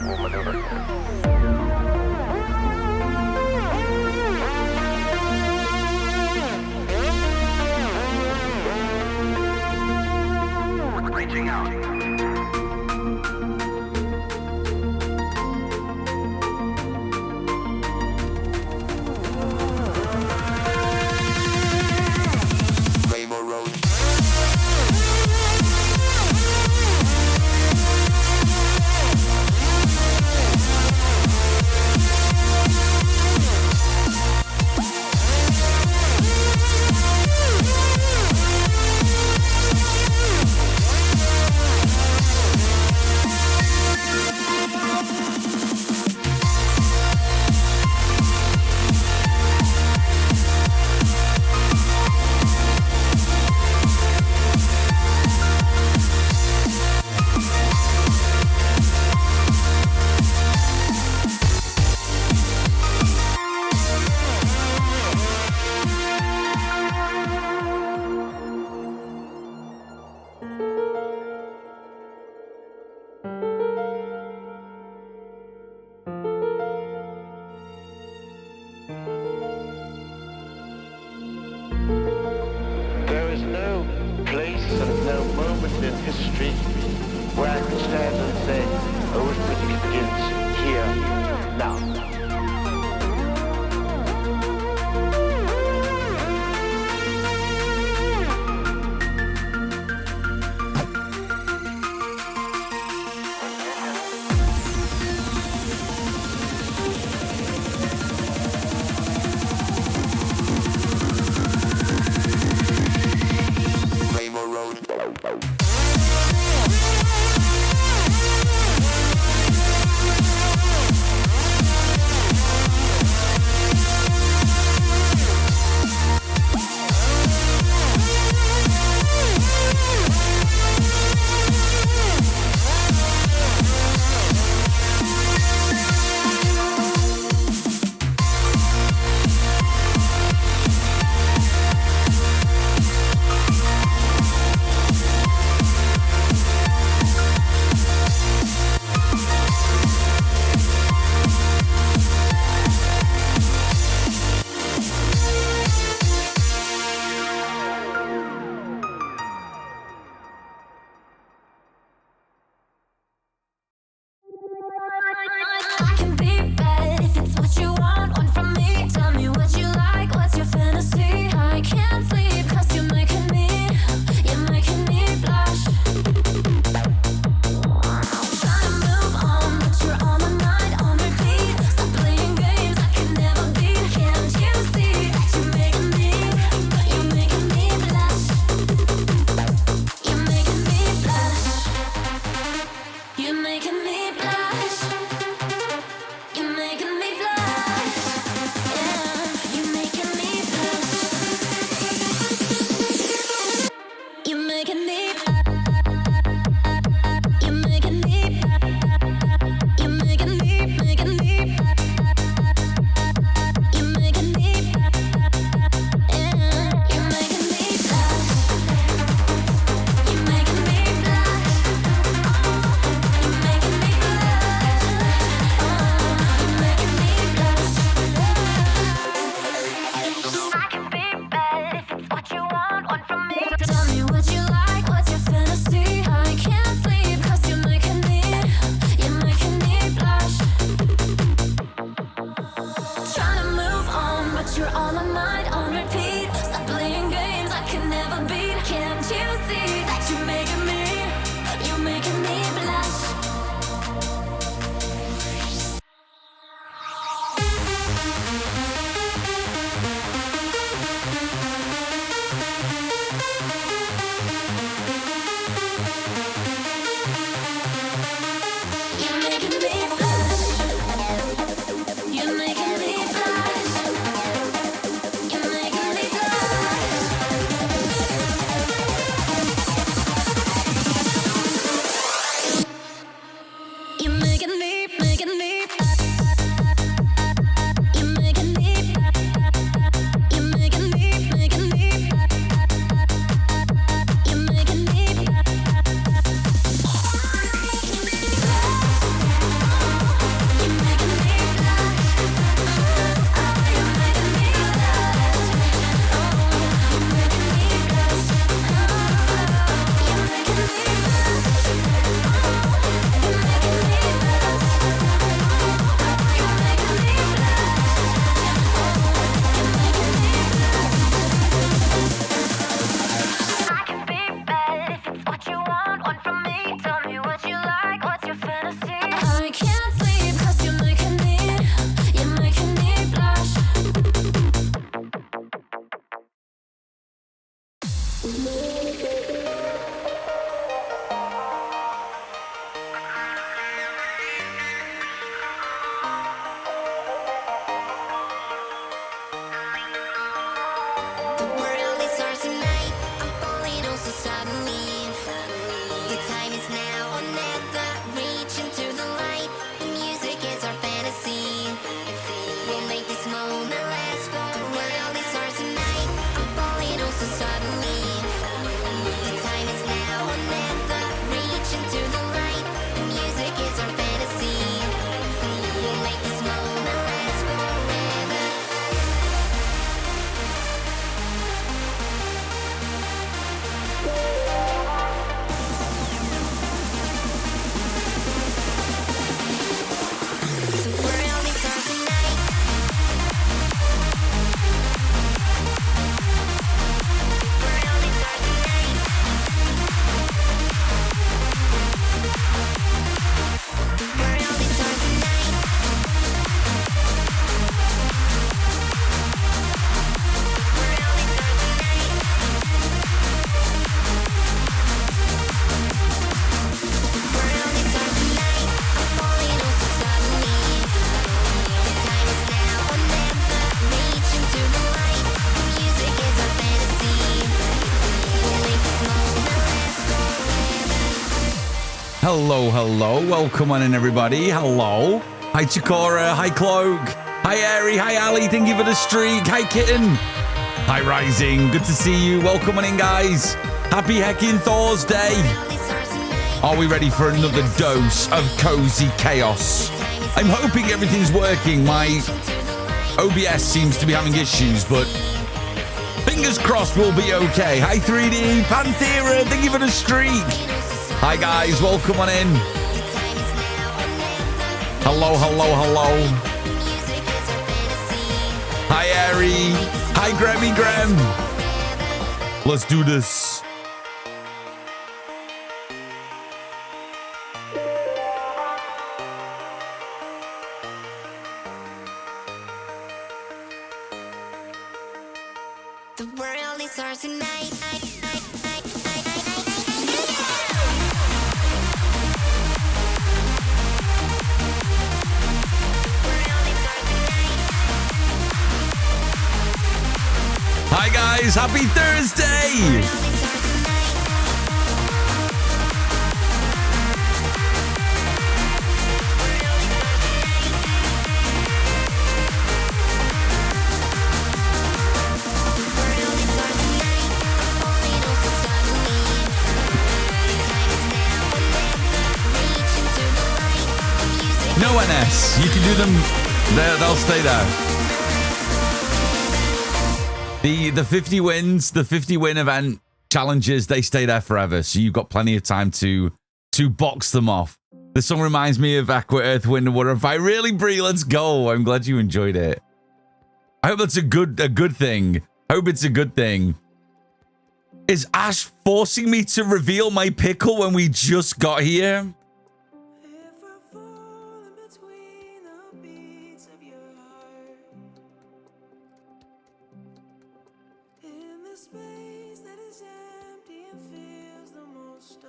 will maneuver. Reaching out. You're making me blush. Hello, hello. Welcome on in, everybody. Hello. Hi, Chikora. Hi, Cloak. Hi, Airy. Hi, Ali. Thank you for the streak. Hi, Kitten. Hi, Rising. Good to see you. Welcome on in, guys. Happy heckin' Thursday. Are we ready for another dose of cozy chaos? I'm hoping everything's working. My OBS seems to be having issues, but fingers crossed we'll be okay. Hi, 3D. Panthera. Thank you for the streak. Hi, guys. Welcome on in. Hello, hello, hello. Hi, Ari. Hi, Grammy Graham. Let's do this. The world is ours tonight. Hi guys, happy Thursday! No NS, you can do them, they'll stay there. The 50 wins, the 50 win event challenges, they stay there forever. So you've got plenty of time to box them off. This song reminds me of Aqua, Earth, Wind, and Water and Fire. Really, Brie, let's go. I'm glad you enjoyed it. I hope that's a good thing. I hope it's a good thing. Is Ash forcing me to reveal my pickle when we just got here?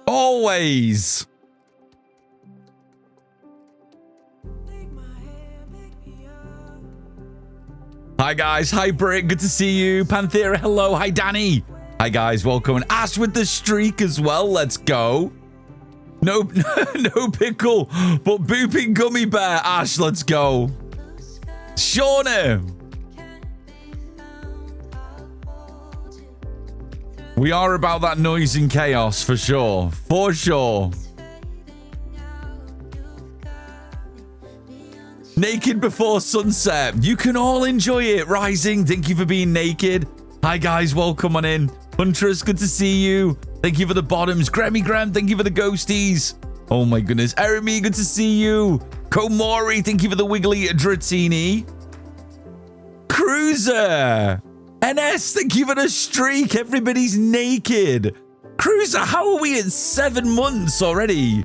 Always. Hi guys, hi Brick, good to see you. Panthera, hello, hi Danny. Hi guys, welcome. And Ash with the streak as well, let's go. No, no pickle, but booping gummy bear. Ash, let's go. Shauna. We are about that noise and chaos for sure. For sure. Naked before sunset. You can all enjoy it. Rising, thank you for being naked. Hi guys, welcome on in. Huntress, good to see you. Thank you for the bottoms. Grammy Graham, thank you for the ghosties. Oh my goodness. Eremy, good to see you. Komori, thank you for the wiggly Dratini. Cruiser. NS, thank you for the streak. Everybody's naked. Cruiser, how are we at 7 months already?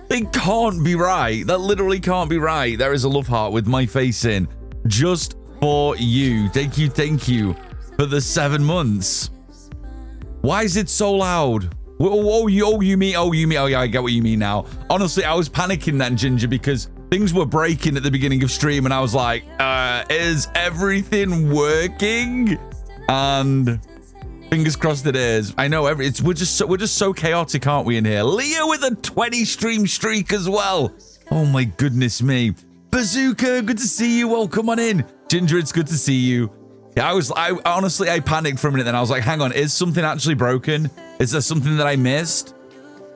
They can't be right. That literally can't be right. There is a love heart with my face in. Just for you. Thank you for the 7 months. Why is it so loud? Oh, you mean, oh, yeah, I get what you mean now. Honestly, I was panicking then, Ginger, because things were breaking at the beginning of stream and I was like, is everything working? And fingers crossed it is. I know we're just so chaotic, aren't we, in here? Leo with a 20 stream streak as well. Oh my goodness me. Bazooka, good to see you. Welcome on in. Ginger, it's good to see you. Yeah, I honestly panicked for a minute then. I was like, hang on, is something actually broken? Is there something that I missed?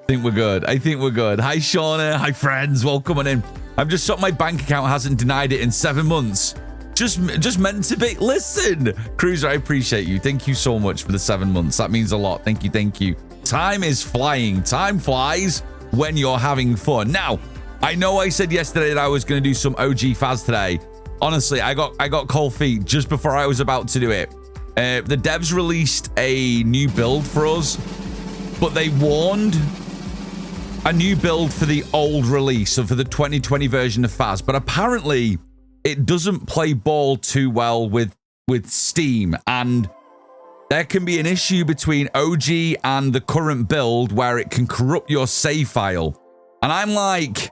I think we're good. Hi, Shauna. Hi, friends. Welcome on in. I've just shot my bank account hasn't denied it in 7 months. Just meant to be. Listen, Cruiser, I appreciate you. Thank you so much for the 7 months. That means a lot. Thank you. Time is flying. Time flies when you're having fun. Now, I know I said yesterday that I was going to do some OG Phas today. Honestly, I got cold feet just before I was about to do it. The devs released a new build for us, but they warned a new build for the old release, so for the 2020 version of Phas. But apparently, it doesn't play ball too well with Steam, and there can be an issue between OG and the current build where it can corrupt your save file. And I'm like,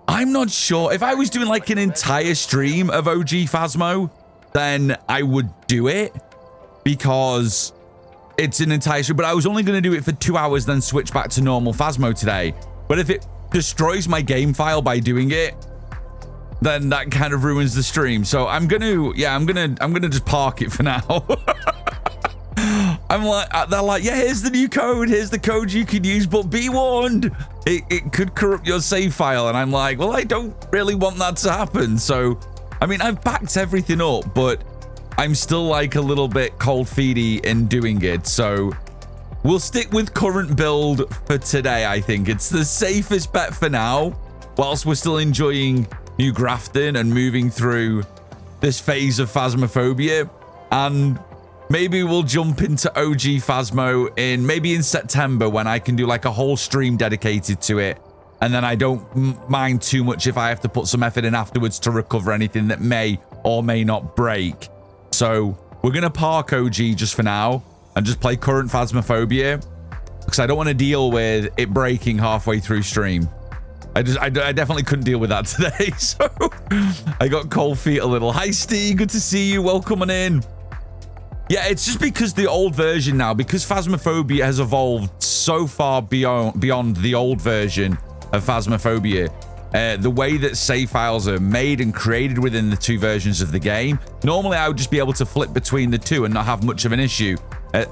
I'm not sure. If I was doing like an entire stream of OG Phasmo, then I would do it because it's an entire stream. But I was only going to do it for 2 hours, then switch back to normal Phasmo today. But if it destroys my game file by doing it, then that kind of ruins the stream. So I'm gonna just park it for now. They're like, yeah, here's the new code. Here's the code you can use, but be warned, it could corrupt your save file. And I'm like, well, I don't really want that to happen. So, I mean, I've backed everything up, but I'm still like a little bit cold feety in doing it. So we'll stick with current build for today. I think it's the safest bet for now, whilst we're still enjoying new grafting and moving through this phase of Phasmophobia. And maybe we'll jump into OG Phasmo maybe in September, when I can do like a whole stream dedicated to it. And then I don't mind too much if I have to put some effort in afterwards to recover anything that may or may not break. So we're going to park OG just for now and just play current Phasmophobia, because I don't want to deal with it breaking halfway through stream. I definitely couldn't deal with that today. So I got cold feet a little. Hi, Steve. Good to see you. Welcome on in. Yeah, it's just because the old version now, because Phasmophobia has evolved so far beyond the old version of Phasmophobia, the way that save files are made and created within the two versions of the game, normally I would just be able to flip between the two and not have much of an issue.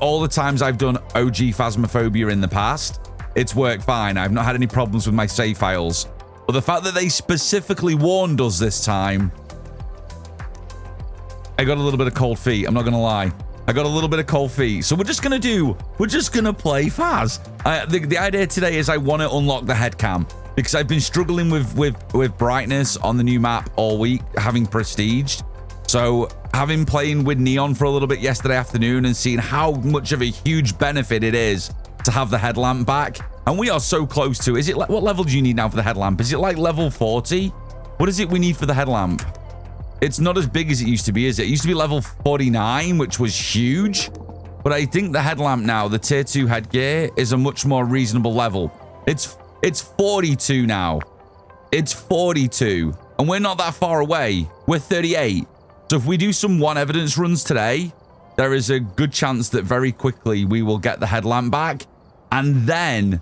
All the times I've done OG Phasmophobia in the past, it's worked fine. I've not had any problems with my save files. But the fact that they specifically warned us this time, I got a little bit of cold feet. I'm not going to lie. I got a little bit of cold feet. So we're just going to play Phas. The idea today is I want to unlock the head cam, because I've been struggling with brightness on the new map all week, having prestiged. So having playing with Neon for a little bit yesterday afternoon and seeing how much of a huge benefit it is to have the headlamp back. And we are so close to, is it like, what level do you need now for the headlamp? Is it like level 40? What is it we need for the headlamp? It's not as big as it used to be, is it? It used to be level 49, which was huge. But I think the headlamp now, the tier 2 headgear, is a much more reasonable level. It's 42 now. It's 42. And we're not that far away. We're 38. So if we do some one evidence runs today, there is a good chance that very quickly we will get the headlamp back. And then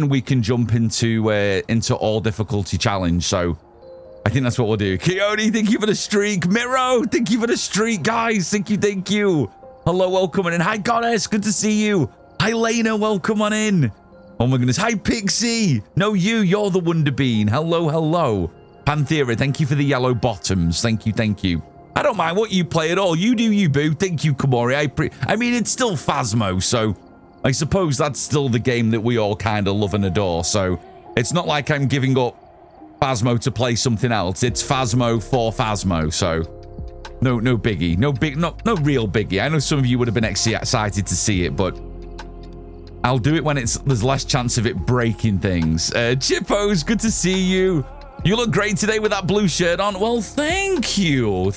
we can jump into all difficulty challenge. So I think that's what we'll do. Keone, thank you for the streak. Miro, thank you for the streak, guys. Thank you. Hello, welcome on in. Hi, Goddess. Good to see you. Hi, Lena. Welcome on in. Oh, my goodness. Hi, Pixie. No, you're the Wonder Bean. Hello. Panthera, thank you for the yellow bottoms. Thank you. I don't mind what you play at all. You do you, boo. Thank you, Komori. I mean, it's still Phasmo, so I suppose that's still the game that we all kind of love and adore. So it's not like I'm giving up Phasmo to play something else. It's Phasmo for Phasmo, so no biggie. No real biggie. I know some of you would have been excited to see it, but I'll do it when there's less chance of it breaking things. Chippos, good to see you. You look great today with that blue shirt on. Well, thank you.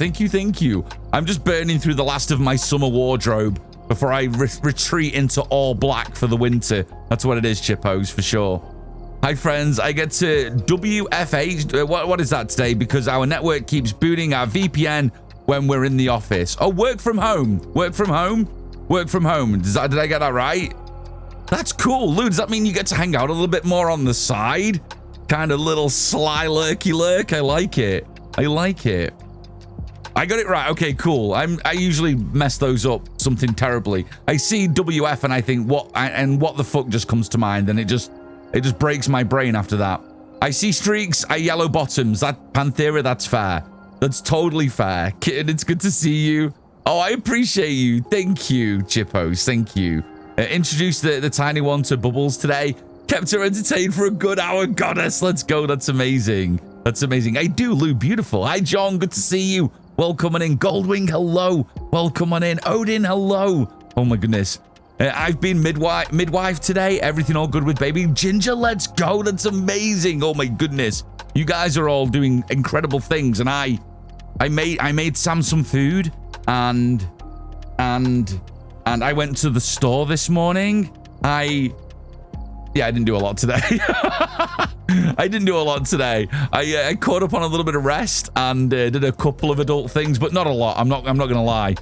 I'm just burning through the last of my summer wardrobe before I retreat into all black for the winter. That's what it is, Chippos, for sure. Hi, friends. I get to WFH. What is that today? Because our network keeps booting our VPN when we're in the office. Oh, work from home. Did I get that right? That's cool. Lou, does that mean you get to hang out a little bit more on the side? Kind of little sly lurky lurk. I like it. I got it right. Okay, cool. I usually mess those up something terribly. I see WF and I think what the fuck just comes to mind, and it just breaks my brain after that. I see streaks. Yellow bottoms. That Panthera, that's fair. That's totally fair. Kitten, it's good to see you. Oh, I appreciate you. Thank you, Chippos. Thank you. Introduced the tiny one to Bubbles today. Kept her entertained for a good hour. Goddess, let's go. That's amazing. I do, Lou. Beautiful. Hi, John. Good to see you. Welcome on in. Goldwing, hello. Welcome on in. Odin, hello. Oh, my goodness. I've been midwife today. Everything all good with baby. Ginger, let's go. That's amazing. Oh, my goodness. You guys are all doing incredible things. And I made Sam some food. And I went to the store this morning. I didn't do a lot today. I caught up on a little bit of rest and did a couple of adult things, but not a lot. I'm not gonna lie.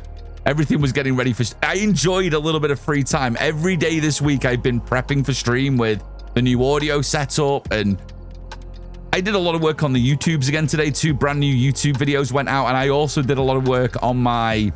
Everything was getting ready for. I enjoyed a little bit of free time every day this week. I've been prepping for stream with the new audio setup, and I did a lot of work on the YouTubes again today. 2 brand new YouTube videos went out, and I also did a lot of work on my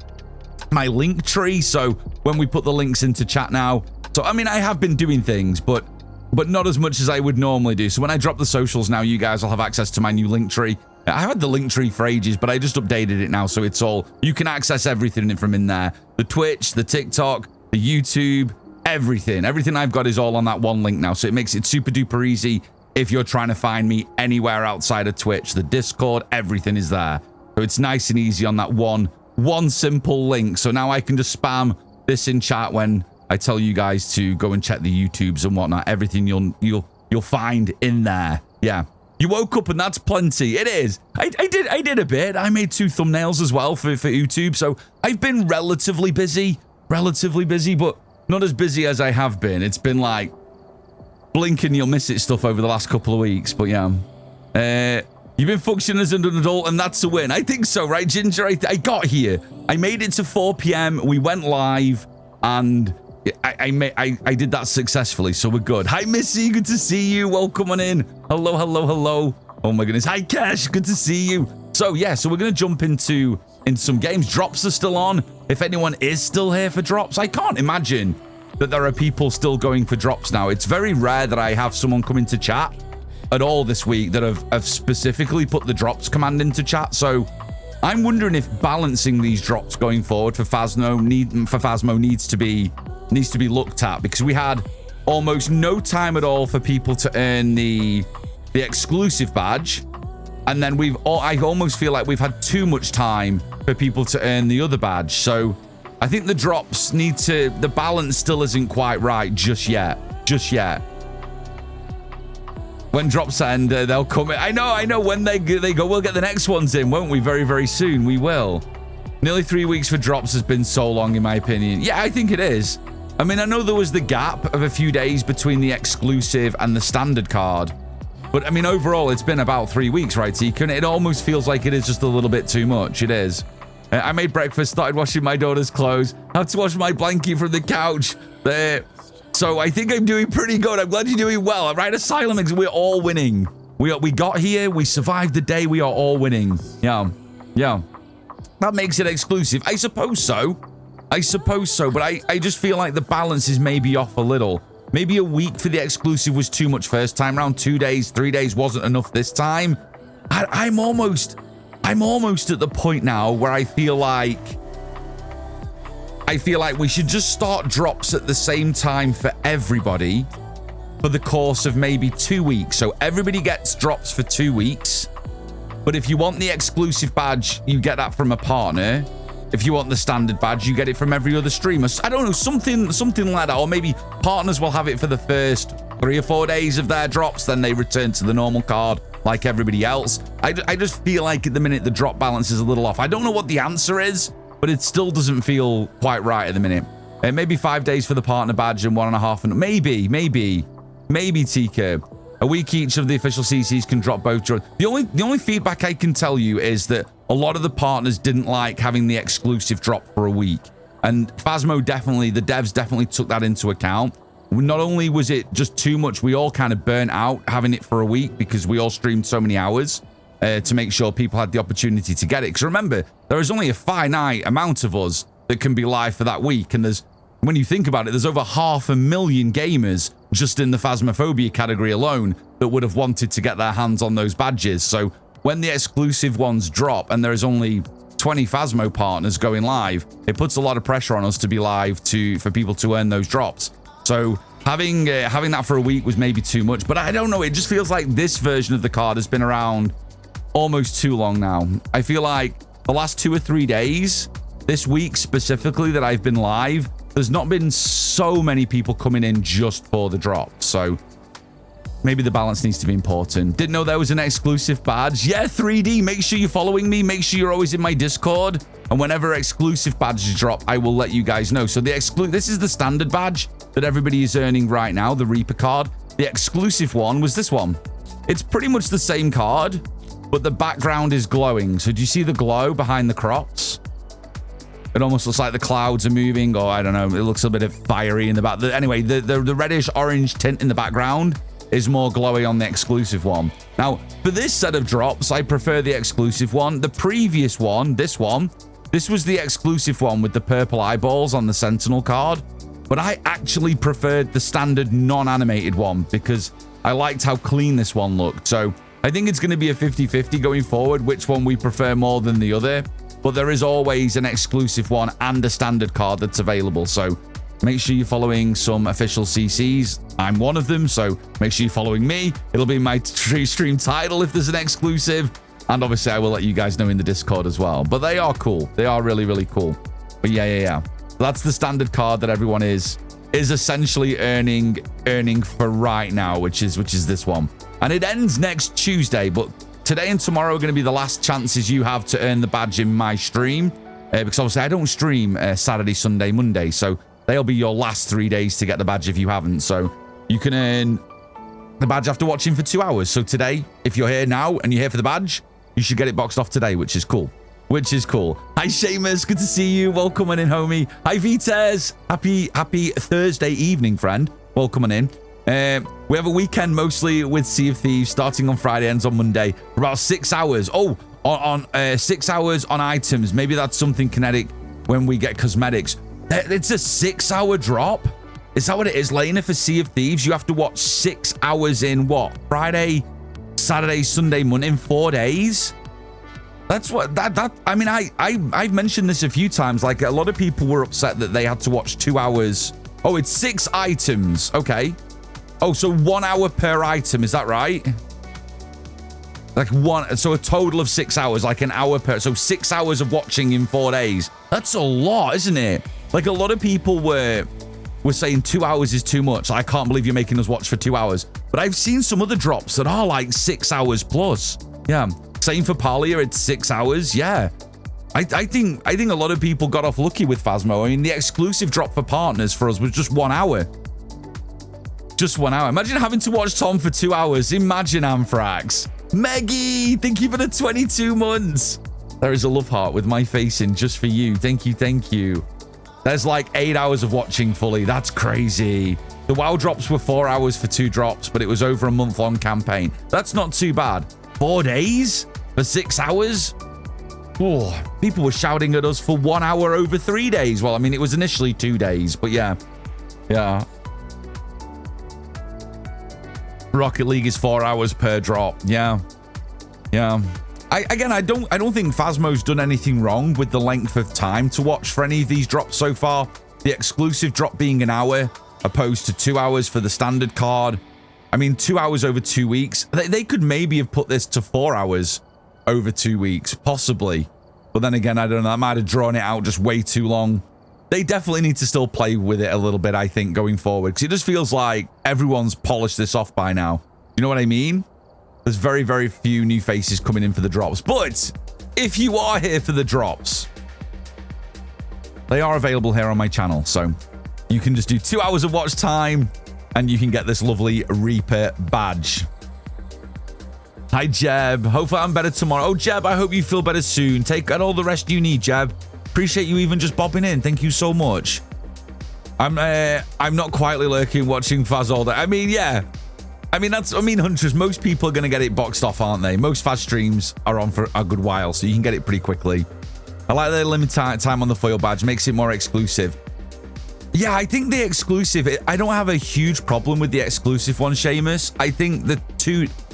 link tree. So when we put the links into chat now, so I mean, I have been doing things, but not as much as I would normally do. So when I drop the socials now, you guys will have access to my new link tree. I had the link tree for ages, but I just updated it now, so it's all, you can access everything from in there. The Twitch, the TikTok, the YouTube, everything I've got is all on that one link now, so it makes it super duper easy if you're trying to find me anywhere outside of Twitch. The Discord, everything is there, so it's nice and easy on that one simple link. So now I can just spam this in chat when I tell you guys to go and check the YouTubes and whatnot. Everything you'll find in there. Yeah. You woke up and that's plenty. It is. I did a bit. I made 2 thumbnails as well for YouTube. So I've been relatively busy, but not as busy as I have been. It's been like blink and you'll miss it stuff over the last couple of weeks. But yeah, you've been functioning as an adult, and that's a win. I think so, right, Ginger? I got here. I made it to 4 p.m. We went live, and I did that successfully, so we're good. Hi, Missy. Good to see you. Welcome on in. Hello, hello, hello. Oh my goodness. Hi, Cash. Good to see you. So yeah, so we're gonna jump into some games. Drops are still on. If anyone is still here for drops, I can't imagine that there are people still going for drops now. It's very rare that I have someone come into chat at all this week that have specifically put the drops command into chat. So I'm wondering if balancing these drops going forward for Phasmo needs to be looked at, because we had almost no time at all for people to earn the exclusive badge, and then I almost feel like we've had too much time for people to earn the other badge. So I think the drops the balance still isn't quite right just yet. When drops end, they'll come in. I know. When they go, we'll get the next ones in, won't we? Very, very soon, we will. Nearly 3 weeks for drops has been so long, in my opinion. Yeah, I think it is. I mean, I know there was the gap of a few days between the exclusive and the standard card, but I mean, overall, it's been about 3 weeks, right, Teekun? It almost feels like it is just a little bit too much. It is. I made breakfast, started washing my daughter's clothes, had to wash my blankie from the couch. There. So I think I'm doing pretty good. I'm glad you're doing well. Right, Asylum, we're all winning. We got here, we survived the day, we are all winning. Yeah. That makes it exclusive. I suppose so, but I just feel like the balance is maybe off a little. Maybe a week for the exclusive was too much first time round. 2 days, 3 days wasn't enough this time. I'm almost at the point now where I feel like we should just start drops at the same time for everybody for the course of maybe 2 weeks. So everybody gets drops for 2 weeks. But if you want the exclusive badge, you get that from a partner. If you want the standard badge, you get it from every other streamer. I don't know, something like that. Or maybe partners will have it for the first 3 or 4 days of their drops, then they return to the normal card like everybody else. I just feel like at the minute the drop balance is a little off. I don't know what the answer is, but it still doesn't feel quite right at the minute. Maybe 5 days for the partner badge and 1.5, and maybe Tika. A week each of the official CCs can drop both. The only feedback I can tell you is that a lot of the partners didn't like having the exclusive drop for a week. And Phasmo definitely, the devs definitely took that into account. Not only was it just too much, we all kind of burnt out having it for a week because we all streamed so many hours to make sure people had the opportunity to get it. Because remember, there is only a finite amount of us that can be live for that week. And when you think about it, there's over 500,000 gamers just in the Phasmophobia category alone that would have wanted to get their hands on those badges. So when the exclusive ones drop and there's only 20 Phasmo partners going live, it puts a lot of pressure on us to be live for people to earn those drops. So having that for a week was maybe too much, but I don't know. It just feels like this version of the card has been around almost too long now. I feel like the last 2 or 3 days, this week specifically that I've been live, there's not been so many people coming in just for the drop. So maybe the balance needs to be important. Didn't know there was an exclusive badge. Yeah, 3D, make sure you're following me. Make sure you're always in my Discord. And whenever exclusive badges drop, I will let you guys know. So this is the standard badge that everybody is earning right now, the Reaper card. The exclusive one was this one. It's pretty much the same card, but the background is glowing. So do you see the glow behind the crops? It almost looks like the clouds are moving, or I don't know, it looks a bit fiery in the back. Anyway, the reddish orange tint in the background is more glowy on the exclusive one. Now, for this set of drops, I prefer the exclusive one. The previous one, this was the exclusive one with the purple eyeballs on the Sentinel card. But I actually preferred the standard non-animated one because I liked how clean this one looked. So I think it's going to be a 50-50 going forward, which one we prefer more than the other. But there is always an exclusive one and a standard card that's available. So make sure you're following some official CCs. I'm one of them, so make sure you're following me. It'll be my stream title if there's an exclusive. And obviously, I will let you guys know in the Discord as well. But they are cool. They are really, really cool. But yeah. That's the standard card that everyone is essentially earning for right now, which is this one. And it ends next Tuesday, but today and tomorrow are going to be the last chances you have to earn the badge in my stream. Because obviously I don't stream Saturday, Sunday, Monday. So they'll be your last 3 days to get the badge if you haven't. So you can earn the badge after watching for 2 hours. So today, if you're here now and you're here for the badge, you should get it boxed off today, which is cool. Hi, Seamus. Good to see you. Welcome on in, homie. Hi, Vitez. Happy Thursday evening, friend. Welcome on in. We have a weekend mostly with Sea of Thieves, starting on Friday, ends on Monday, for about 6 hours. Oh, on 6 hours on items. Maybe that's something kinetic when we get cosmetics. It's a 6-hour drop. Is that what it is, Lena, for Sea of Thieves? You have to watch 6 hours in what? Friday, Saturday, Sunday, Monday, in 4 days? That's what I mean, I've mentioned this a few times. Like, a lot of people were upset that they had to watch 2 hours. Oh, it's 6 items. Okay. Oh, so 1 hour per item. Is that right? Like so a total of 6 hours, like an hour per. So 6 hours of watching in 4 days. That's a lot, isn't it? Like, a lot of people were saying 2 hours is too much. I can't believe you're making us watch for 2 hours. But I've seen some other drops that are like 6 hours plus. Yeah. Same for Palia, it's 6 hours. Yeah. I think a lot of people got off lucky with Phasmo. I mean, the exclusive drop for partners for us was just 1 hour. Just 1 hour. Imagine having to watch Tom for 2 hours. Imagine, Amphrax. Meggie, thank you for the 22 months. There is a love heart with my face in just for you. Thank you. There's like 8 hours of watching fully. That's crazy. The WoW drops were 4 hours for 2 drops, but it was over a month-long campaign. That's not too bad. 4 days for 6 hours? Oh, people were shouting at us for 1 hour over 3 days. Well, I mean, it was initially 2 days, but yeah. Rocket League is 4 hours per drop. Yeah. I don't think Phasmo's done anything wrong with the length of time to watch for any of these drops so far. The exclusive drop being an hour opposed to 2 hours for the standard card. I mean, 2 hours over 2 weeks. They could maybe have put this to 4 hours over 2 weeks, possibly. But then again, I don't know. I might have drawn it out just way too long. They definitely need to still play with it a little bit, I think, going forward. Because it just feels like everyone's polished this off by now. You know what I mean? There's very, very few new faces coming in for the drops. But if you are here for the drops, they are available here on my channel. So you can just do 2 hours of watch time and you can get this lovely Reaper badge. Hi, Jeb. Hopefully I'm better tomorrow. Oh, Jeb, I hope you feel better soon. Take all the rest you need, Jeb. Appreciate you even just popping in. Thank you so much. I'm not quietly lurking, watching Faz all day. I mean, yeah. I mean, Hunters, most people are going to get it boxed off, aren't they? Most Faz streams are on for a good while, so you can get it pretty quickly. I like the limited time on the foil badge. Makes it more exclusive. Yeah, I think the exclusive, I don't have a huge problem with the exclusive one, Seamus. I think the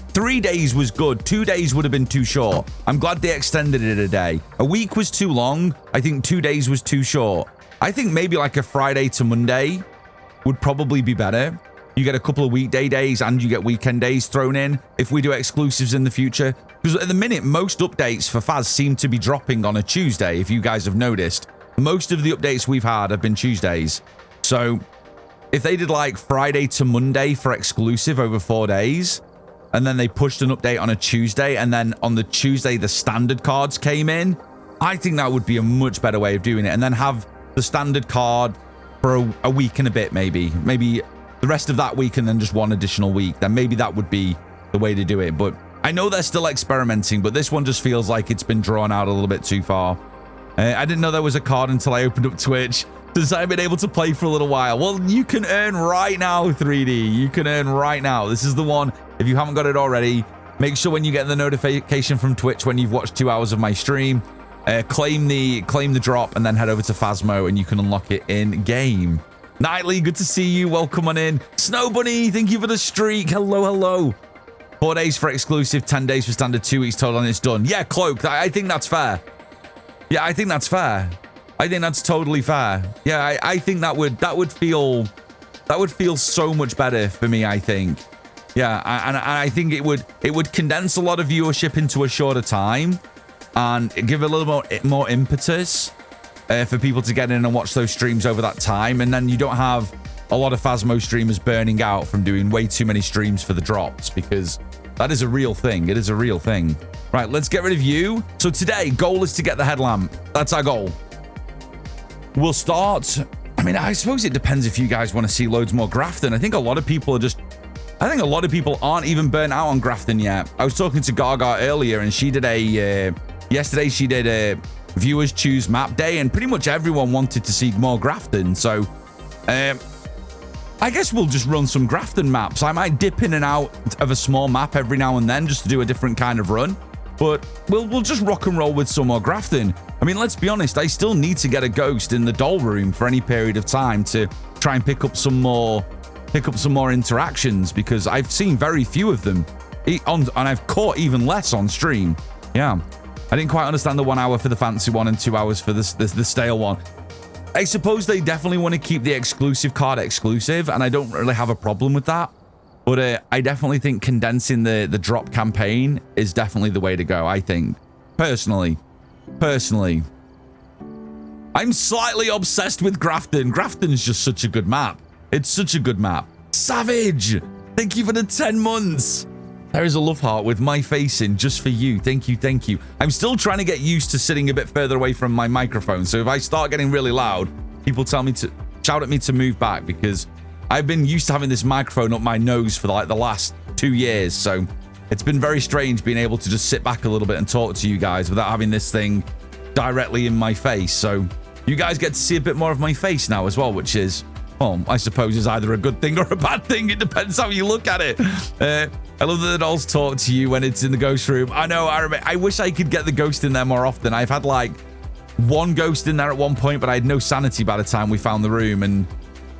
3 days was good. 2 days would have been too short. I'm glad they extended it a day. A week was too long. I think 2 days was too short. I think maybe like a Friday to Monday would probably be better. You get a couple of weekday days and you get weekend days thrown in if we do exclusives in the future. Because at the minute, most updates for Faz seem to be dropping on a Tuesday, if you guys have noticed. Most of the updates we've had have been Tuesdays. So if they did like Friday to Monday for exclusive over 4 days, and then they pushed an update on a Tuesday, and then on the Tuesday, the standard cards came in, I think that would be a much better way of doing it. And then have the standard card for a week and a bit, maybe the rest of that week and then just one additional week. Then maybe that would be the way to do it. But I know they're still experimenting, but this one just feels like it's been drawn out a little bit too far. I didn't know there was a card until I opened up Twitch. Since I've been able to play for a little while. Well, you can earn right now, 3D. You can earn right now. This is the one. If you haven't got it already, make sure when you get the notification from Twitch when you've watched 2 hours of my stream, claim the drop and then head over to Phasmo and you can unlock it in game. Nightly, good to see you. Welcome on in. Snow Bunny, thank you for the streak. Hello, hello. 4 days for exclusive, 10 days for standard, 2 weeks total, and it's done. Yeah, Cloak, I think that's fair. Yeah, I think that's fair. I think that's totally fair. Yeah, I think that would feel so much better for me, I think. Yeah, and I think it would condense a lot of viewership into a shorter time and give a little more impetus for people to get in and watch those streams over that time. And then you don't have a lot of Phasmo streamers burning out from doing way too many streams for the drops, because that is a real thing. It is a real thing. Right, let's get rid of you. So today, goal is to get the headlamp. That's our goal. We'll start. I mean, I suppose it depends if you guys want to see loads more Grafton. I think a lot of people aren't even burnt out on Grafton yet. I was talking to Gaga earlier and she did yesterday she did a viewers choose map day and pretty much everyone wanted to see more Grafton. So I guess we'll just run some Grafton maps. I might dip in and out of a small map every now and then just to do a different kind of run. But we'll just rock and roll with some more Grafton. I mean, let's be honest, I still need to get a ghost in the doll room for any period of time to try and pick up some more interactions, because I've seen very few of them and I've caught even less on stream. Yeah, I didn't quite understand the 1 hour for the fancy one and 2 hours for the stale one. I suppose they definitely want to keep the exclusive card exclusive, and I don't really have a problem with that. But I definitely think condensing the drop campaign is definitely the way to go, I think. Personally. I'm slightly obsessed with Grafton. Grafton's just such a good map. It's such a good map. Savage! Thank you for the 10 months. There is a love heart with my face in just for you. Thank you, thank you. I'm still trying to get used to sitting a bit further away from my microphone. So if I start getting really loud, people tell me to shout at me to move back, because I've been used to having this microphone up my nose for like the last 2 years. So it's been very strange being able to just sit back a little bit and talk to you guys without having this thing directly in my face. So you guys get to see a bit more of my face now as well, which is, well, I suppose is either a good thing or a bad thing. It depends how you look at it. I love that the dolls talk to you when it's in the ghost room. I know, I wish I could get the ghost in there more often. I've had like one ghost in there at one point, but I had no sanity by the time we found the room. And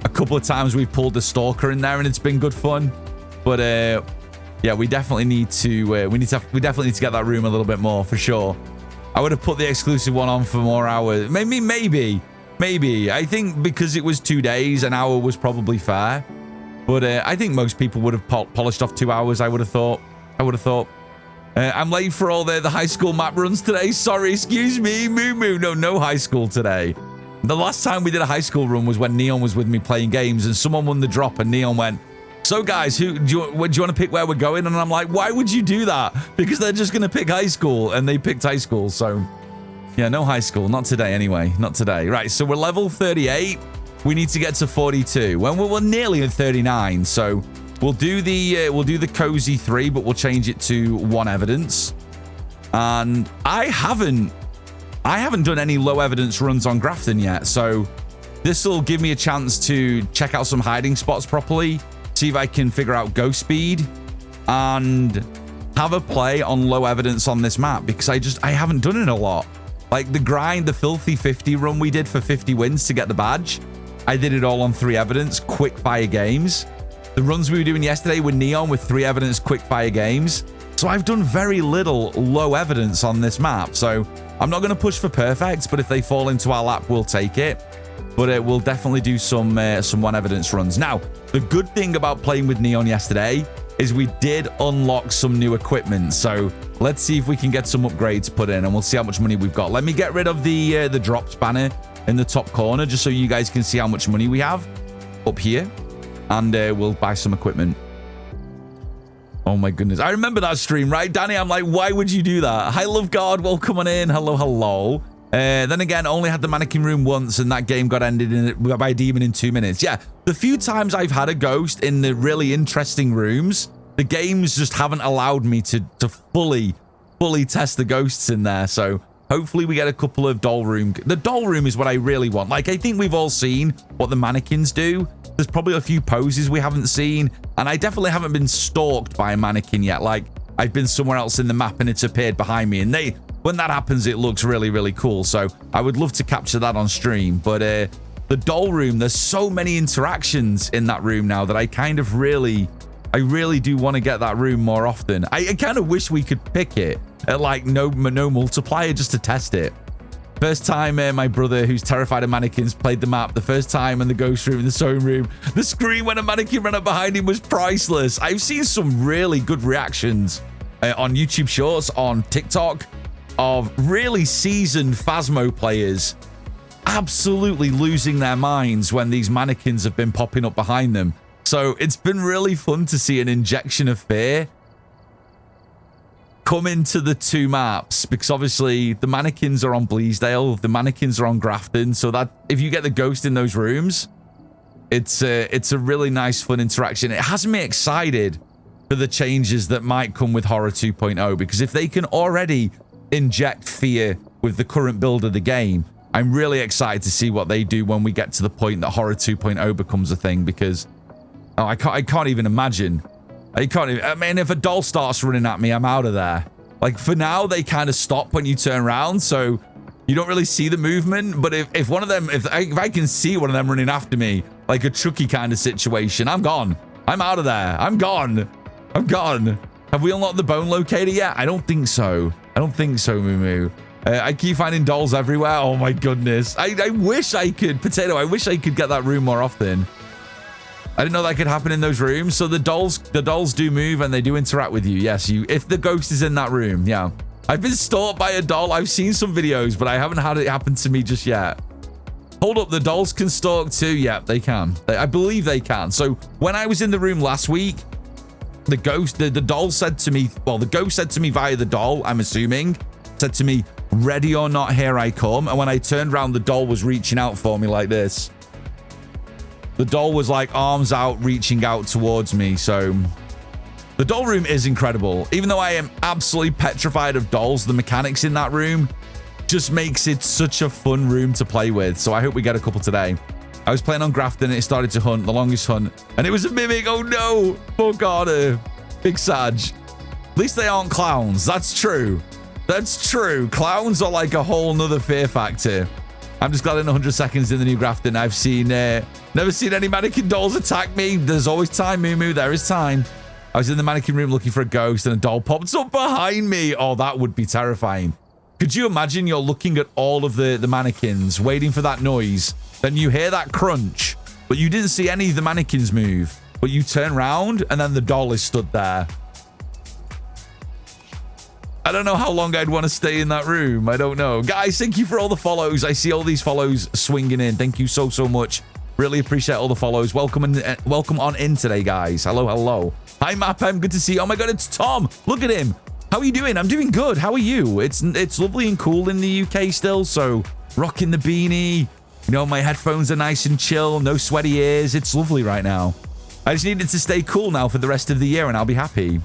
a couple of times we've pulled the stalker in there and it's been good fun. But yeah, we definitely need to we definitely need to get that room a little bit more for sure. I would have put the exclusive one on for more hours. Maybe. I think because it was 2 days, an hour was probably fair. But I think most people would have polished off 2 hours, I would have thought. I'm late for all the high school map runs today. Sorry, excuse me. Moo. No high school today. The last time we did a high school run was when Neon was with me playing games and someone won the drop and Neon went, so guys, do you want to pick where we're going? And I'm like, why would you do that? Because they're just going to pick high school, and they picked high school. So yeah, no high school. Not today anyway. Not today. Right, so we're level 38. We need to get to 42. Well, we're nearly at 39. So we'll do the cozy 3, but we'll change it to 1 evidence. And I haven't done any low evidence runs on Grafton yet. So this will give me a chance to check out some hiding spots properly, see if I can figure out ghost speed, and have a play on low evidence on this map, because I haven't done it a lot. Like the grind, the filthy 50 run we did for 50 wins to get the badge, I did it all on 3 evidence quick fire games. The runs we were doing yesterday were Neon with 3 evidence quick fire games. So I've done very little low evidence on this map. So I'm not going to push for perfect, but if they fall into our lap, we'll take it. But we'll definitely do some 1 evidence runs. Now, the good thing about playing with Neon yesterday is we did unlock some new equipment. So let's see if we can get some upgrades put in, and we'll see how much money we've got. Let me get rid of the drops banner in the top corner, just so you guys can see how much money we have up here, and we'll buy some equipment. Oh my goodness, I remember that stream, right, Danny? I'm like, why would you do that? Hi, Love God, welcome on in. Hello. Then again, only had the mannequin room once, and that game got ended by a demon in 2 minutes. Yeah, the few times I've had a ghost in the really interesting rooms, the games just haven't allowed me to fully test the ghosts in there. So Hopefully we get a couple of doll room. The doll room is what I really want. Like, I think we've all seen what the mannequins do. There's probably a few poses we haven't seen. And I definitely haven't been stalked by a mannequin yet. Like, I've been somewhere else in the map and it's appeared behind me. And when that happens, it looks really, really cool. So I would love to capture that on stream. But the doll room, there's so many interactions in that room now that I kind of really do want to get that room more often. I kind of wish we could pick it at like no multiplier just to test it. First time my brother, who's terrified of mannequins, played the map. The first time in the ghost room, in the sewing room, the scream when a mannequin ran up behind him was priceless. I've seen some really good reactions on YouTube Shorts, on TikTok, of really seasoned Phasmo players absolutely losing their minds when these mannequins have been popping up behind them. So it's been really fun to see an injection of fear come into the two maps, because obviously the mannequins are on Bleasdale, the mannequins are on Grafton, so that if you get the ghost in those rooms, it's a really nice fun interaction. It has me excited for the changes that might come with Horror 2.0, because if they can already inject fear with the current build of the game, I'm really excited to see what they do when we get to the point that Horror 2.0 becomes a thing, because I can't even imagine. I mean, if a doll starts running at me, I'm out of there. Like, for now, they kind of stop when you turn around, so you don't really see the movement. But if one of them, if I can see one of them running after me, like a Chucky kind of situation, I'm gone. I'm out of there. I'm gone. I'm gone. Have we unlocked the bone locator yet? I don't think so. I don't think so, Moo. I keep finding dolls everywhere. Oh my goodness. I wish I could, Potato, I wish I could get that room more often. I didn't know that could happen in those rooms. So the dolls do move and they do interact with you. Yes, if the ghost is in that room. Yeah. I've been stalked by a doll. I've seen some videos, but I haven't had it happen to me just yet. Hold up, the dolls can stalk too. Yeah, they can. I believe they can. So when I was in the room last week, the doll said to me, well, the ghost said to me via the doll, I'm assuming, said to me, ready or not, here I come. And when I turned around, the doll was reaching out for me like this. The doll was like arms out, reaching out towards me. So the doll room is incredible. Even though I am absolutely petrified of dolls, the mechanics in that room just makes it such a fun room to play with. So I hope we get a couple today. I was playing on Grafton and it started to hunt, the longest hunt, and it was a mimic. Oh no, poor Carter. Big Sag. At least they aren't clowns. That's true. That's true. Clowns are like a whole nother fear factor. I'm just glad in 100 seconds in the new Grafton, I've seen, never seen any mannequin dolls attack me. There's always time, Moo. There is time. I was in the mannequin room looking for a ghost and a doll popped up behind me. Oh, that would be terrifying. Could you imagine you're looking at all of the mannequins, waiting for that noise, then you hear that crunch, but you didn't see any of the mannequins move, but you turn around and then the doll is stood there. I don't know how long I'd want to stay in that room. I don't know. Guys, thank you for all the follows. I see all these follows swinging in. Thank you so much. Really appreciate all the follows. Welcome on in today, guys. Hello. Hi, Mapem. Good to see you. Oh my God, it's Tom. Look at him. How are you doing? I'm doing good. How are you? It's lovely and cool in the UK still. So rocking the beanie. You know, my headphones are nice and chill. No sweaty ears. It's lovely right now. I just needed to stay cool now for the rest of the year and I'll be happy.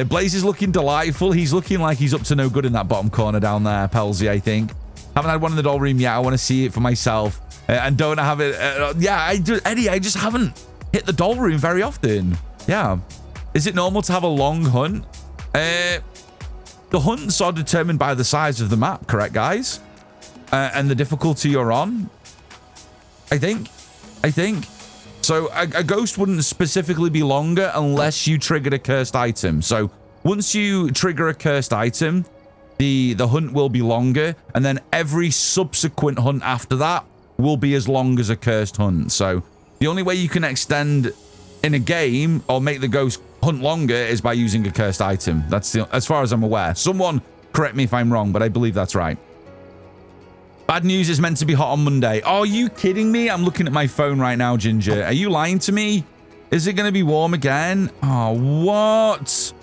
Blaze is looking delightful. He's looking like he's up to no good in that bottom corner down there, Pelzy, I think. Haven't had one in the doll room yet. I want to see it for myself. And don't have it. Yeah, I do. Eddie, I just haven't hit the doll room very often. Yeah. Is it normal to have a long hunt? The hunts are determined by the size of the map, correct, guys? And the difficulty you're on. I think. So a ghost wouldn't specifically be longer unless you triggered a cursed item. So once you trigger a cursed item, the hunt will be longer, and then every subsequent hunt after that will be as long as a cursed hunt. So the only way you can extend in a game or make the ghost hunt longer is by using a cursed item. That's as far as I'm aware. Someone correct me if I'm wrong, but I believe that's right. Bad news is meant to be hot on Monday. Oh, are you kidding me? I'm looking at my phone right now, Ginger. Are you lying to me? Is it going to be warm again? Oh, what?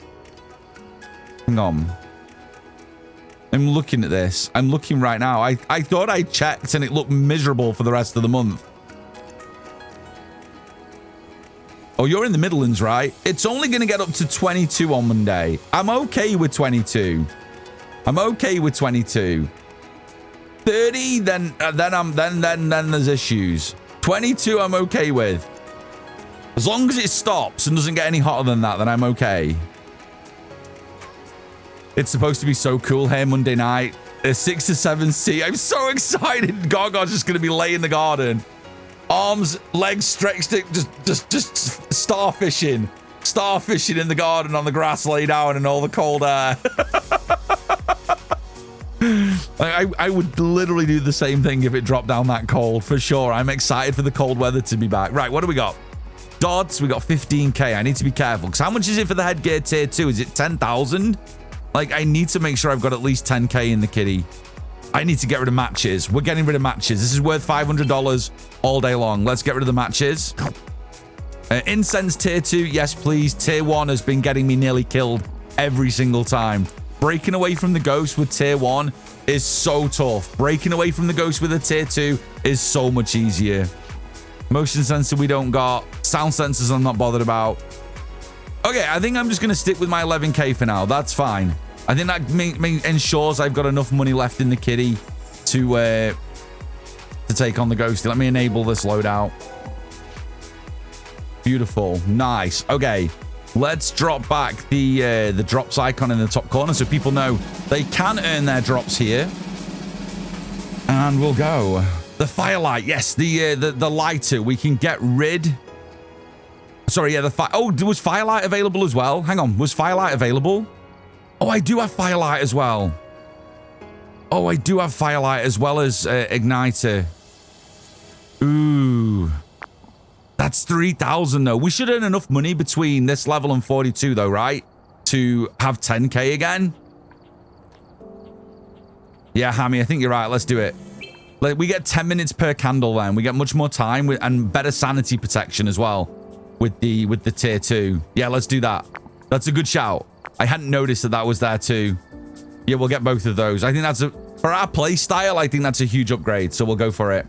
Hang on. I'm looking at this. I'm looking right now. I thought I checked and it looked miserable for the rest of the month. Oh, you're in the Midlands, right? It's only going to get up to 22 on Monday. I'm okay with 22. I'm okay with 22. 30, then there's issues. 22, I'm okay with. As long as it stops and doesn't get any hotter than that, then I'm okay. It's supposed to be so cool here Monday night. 6 to 7C. I'm so excited. Gargoyle's just going to be laying in the garden. Arms, legs stretched, just starfishing. Starfishing in the garden on the grass lay down in all the cold air. I would literally do the same thing if it dropped down that cold, for sure. I'm excited for the cold weather to be back. Right, what do we got? Dodds, we got 15k. I need to be careful, because how much is it for the headgear tier 2? Is it 10,000? Like, I need to make sure I've got at least 10k in the kitty. I need to get rid of matches. We're getting rid of matches. This is worth $500 all day long. Let's get rid of the matches. Incense tier 2, yes, please. Tier 1 has been getting me nearly killed every single time. Breaking away from the ghost with tier 1 is so tough. Breaking away from the ghost with a tier 2 is so much easier. Motion sensor we don't got. Sound sensors I'm not bothered about. Okay, I think I'm just going to stick with my 11k for now. That's fine. I think that ensures I've got enough money left in the kitty to take on the ghost. Let me enable this loadout. Beautiful. Nice. Okay. Let's drop back the drops icon in the top corner so people know they can earn their drops here. And we'll go. The firelight. Yes, the lighter. We can get rid... Sorry, yeah, oh, was firelight available as well? Hang on. Was firelight available? Oh, I do have firelight as well. Oh, I do have firelight as well as igniter. Ooh. That's 3,000 though. We should earn enough money between this level and 42 though, right? To have 10k again. Yeah, Hammy, I think you're right. Let's do it. Like, we get 10 minutes per candle then. We get much more time and better sanity protection as well with the tier 2. Yeah, let's do that. That's a good shout. I hadn't noticed that was there too. Yeah, we'll get both of those. I think that's for our play style, I think that's a huge upgrade. So we'll go for it.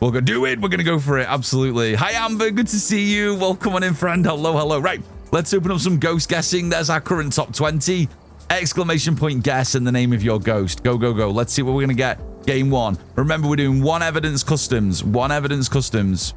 We'll go do it. We're going to go for it. Absolutely. Hi, Amber. Good to see you. Welcome on in, friend. Hello, hello. Right. Let's open up some ghost guessing. There's our current top 20. Exclamation point guess and the name of your ghost. Go, go, go. Let's see what we're going to get. Game 1. Remember, we're doing 1 evidence customs. 1 evidence customs.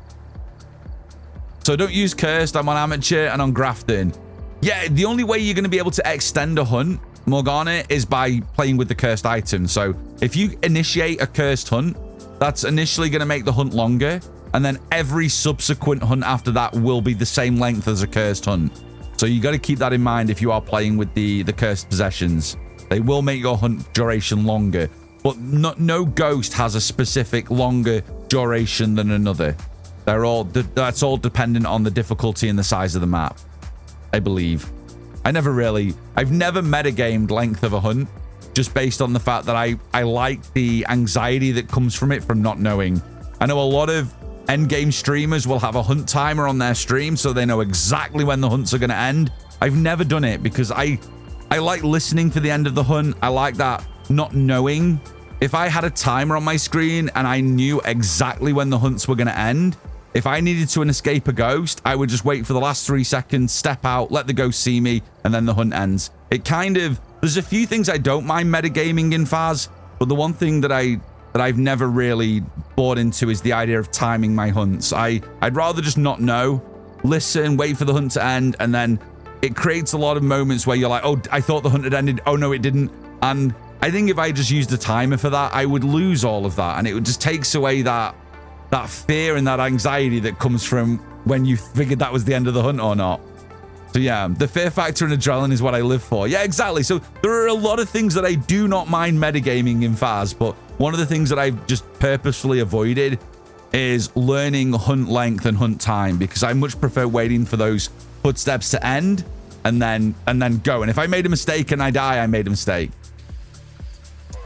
So don't use cursed. I'm on amateur and on grafting. Yeah, the only way you're going to be able to extend a hunt, Morgana, is by playing with the cursed item. So if you initiate a cursed hunt, that's initially going to make the hunt longer. And then every subsequent hunt after that will be the same length as a cursed hunt. So you got to keep that in mind if you are playing with the cursed possessions. They will make your hunt duration longer. But no ghost has a specific longer duration than another. That's all dependent on the difficulty and the size of the map, I believe. I've never metagamed length of a hunt, just based on the fact that I like the anxiety that comes from it from not knowing. I know a lot of endgame streamers will have a hunt timer on their stream so they know exactly when the hunts are going to end. I've never done it because I like listening for the end of the hunt. I like that not knowing. If I had a timer on my screen and I knew exactly when the hunts were going to end, if I needed to escape a ghost, I would just wait for the last 3 seconds, step out, let the ghost see me, and then the hunt ends. It kind of... There's a few things I don't mind metagaming in Phas, but the one thing that I've never really bought into is the idea of timing my hunts. I'd rather just not know, listen, wait for the hunt to end, and then it creates a lot of moments where you're like, oh, I thought the hunt had ended. Oh, no, it didn't. And I think if I just used a timer for that, I would lose all of that, and it just takes away that fear and that anxiety that comes from when you figured that was the end of the hunt or not. So yeah, the fear factor and adrenaline is what I live for. Yeah, exactly. So there are a lot of things that I do not mind metagaming in Phas, but one of the things that I've just purposefully avoided is learning hunt length and hunt time, because I much prefer waiting for those footsteps to end and then go. And if I made a mistake and I die, I made a mistake.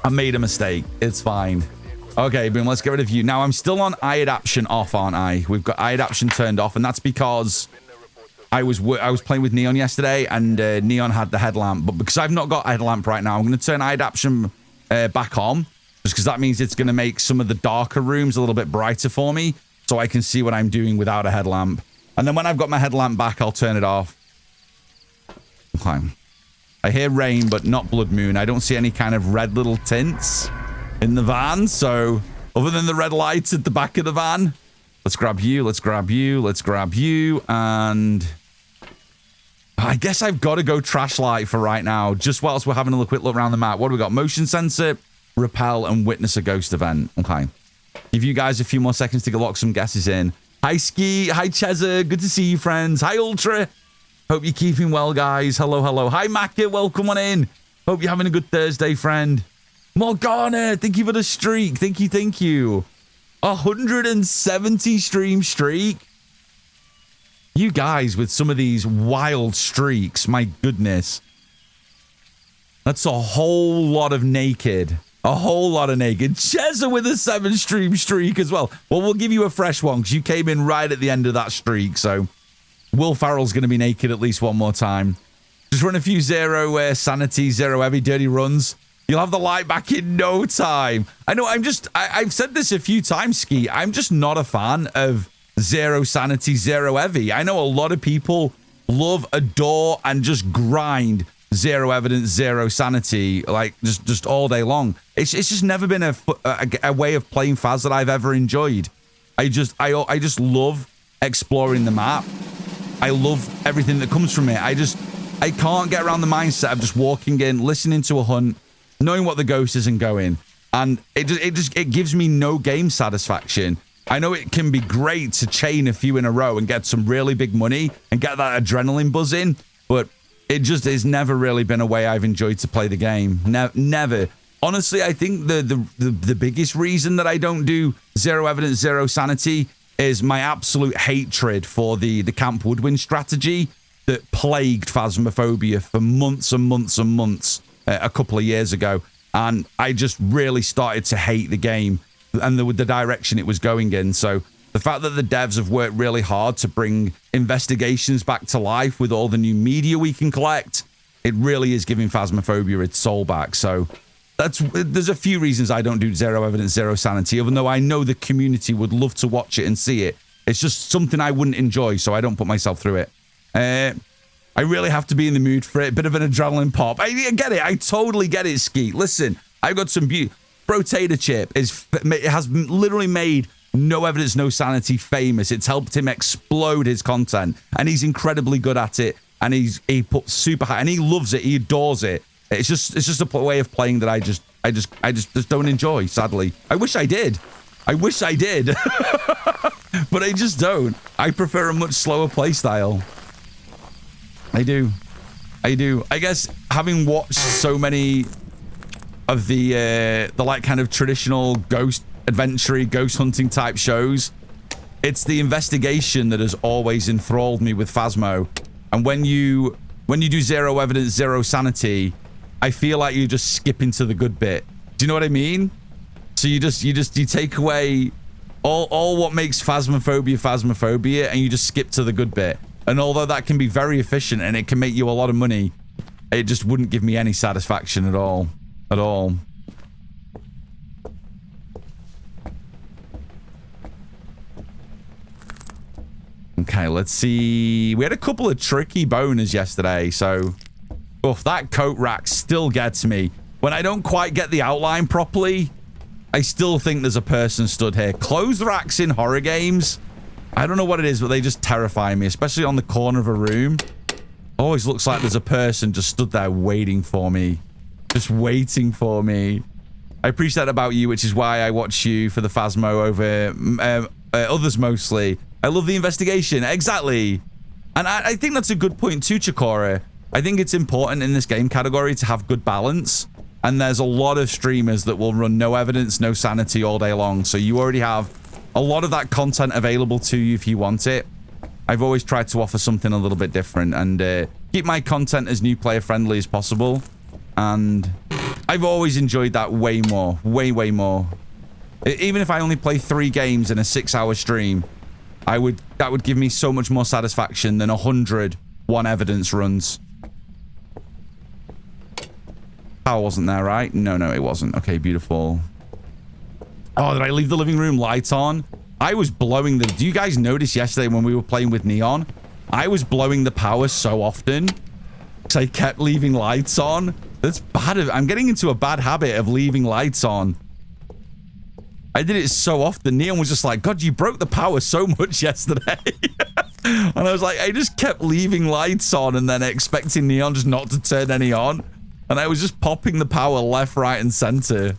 I made a mistake. It's fine. Okay, boom, let's get rid of you. Now, I'm still on eye adaption off, aren't I? We've got eye adaption turned off, and that's because I was playing with Neon yesterday, and Neon had the headlamp. But because I've not got a headlamp right now, I'm going to turn eye adaption back on, just because that means it's going to make some of the darker rooms a little bit brighter for me, so I can see what I'm doing without a headlamp. And then when I've got my headlamp back, I'll turn it off. Okay. I hear rain, but not blood moon. I don't see any kind of red little tints in the van. So other than the red lights at the back of the van, let's grab you. Let's grab you. Let's grab you. And I guess I've got to go trash light for right now. Just whilst we're having a quick look around the map. What do we got? Motion sensor, repel, and witness a ghost event. Okay. Give you guys a few more seconds to lock some guesses in. Hi, Ski. Hi, Cheza. Good to see you, friends. Hi, Ultra. Hope you're keeping well, guys. Hello, hello. Hi, Macca. Welcome on in. Hope you're having a good Thursday, friend. Morgana, thank you for the streak. Thank you, thank you. 170 stream streak. You guys with some of these wild streaks. My goodness. That's a whole lot of naked. A whole lot of naked. Cheza with a 7 stream streak as well. Well, we'll give you a fresh one because you came in right at the end of that streak. So Will Farrell's going to be naked at least one more time. Just run a few zero sanity, zero heavy dirty runs. You'll have the light back in no time. I know I've said this a few times, Ski. I'm just not a fan of zero sanity, zero heavy. I know a lot of people love, adore, and just grind zero evidence, zero sanity, like just all day long. It's just never been a way of playing Phas that I've ever enjoyed. I just love exploring the map. I love everything that comes from it. I can't get around the mindset of just walking in, listening to a hunt, knowing what the ghost is and going. And it gives me no game satisfaction. I know it can be great to chain a few in a row and get some really big money and get that adrenaline buzz in, but it just has never really been a way I've enjoyed to play the game. Never. Honestly, I think the biggest reason that I don't do zero evidence, zero sanity is my absolute hatred for the Camp Woodwind strategy that plagued Phasmophobia for months and months and months a couple of years ago. And I just really started to hate the game and the direction it was going in. So the fact that the devs have worked really hard to bring investigations back to life with all the new media we can collect, it really is giving Phasmophobia its soul back. So there's a few reasons I don't do zero evidence, zero sanity, even though I know the community would love to watch it and see it. It's just something I wouldn't enjoy, so I don't put myself through it. I really have to be in the mood for it. Bit of an adrenaline pop. I get it. I totally get it, Skeet. Listen, I've got some beauty. Brotator Chip has literally made No Evidence, No Sanity famous. It's helped him explode his content, and he's incredibly good at it. And he puts super high, and he loves it. He adores it. It's just a way of playing that I just don't enjoy. Sadly, I wish I did. But I just don't. I prefer a much slower play style. I do. I guess having watched so many of the like kind of traditional ghost adventure, ghost hunting type shows, it's the investigation that has always enthralled me with Phasmo. And when you do zero evidence, zero sanity, I feel like you're just skipping to the good bit. Do you know what I mean? So you take away all what makes Phasmophobia, and you just skip to the good bit. And although that can be very efficient and it can make you a lot of money, it just wouldn't give me any satisfaction at all. Okay, let's see. We had a couple of tricky boners yesterday, so that coat rack still gets me. When I don't quite get the outline properly, I still think there's a person stood here. Clothes racks in horror games, I don't know what it is, but they just terrify me, especially on the corner of a room. Always looks like there's a person just stood there waiting for me. Just waiting for me. I appreciate that about you, which is why I watch you for the Phasmo over others mostly. I love the investigation. Exactly. And I think that's a good point too, Chikora. I think it's important in this game category to have good balance. And there's a lot of streamers that will run no evidence, no sanity all day long. So you already have a lot of that content available to you if you want it. I've always tried to offer something a little bit different and keep my content as new player friendly as possible. And I've always enjoyed that way more. Way more. Even if I only play 3 games in a 6-hour stream, that would give me so much more satisfaction than 100 one evidence runs. Power wasn't there, right? No, it wasn't. Okay, beautiful. Oh, did I leave the living room light on? I was blowing the... Do you guys notice yesterday when we were playing with Neon? I was blowing the power so often. because I kept leaving lights on. That's bad. I'm getting into a bad habit of leaving lights on. I did it so often. Neon was just like, God, you broke the power so much yesterday. And I was like, I just kept leaving lights on and then expecting Neon just not to turn any on. And I was just popping the power left, right, and center.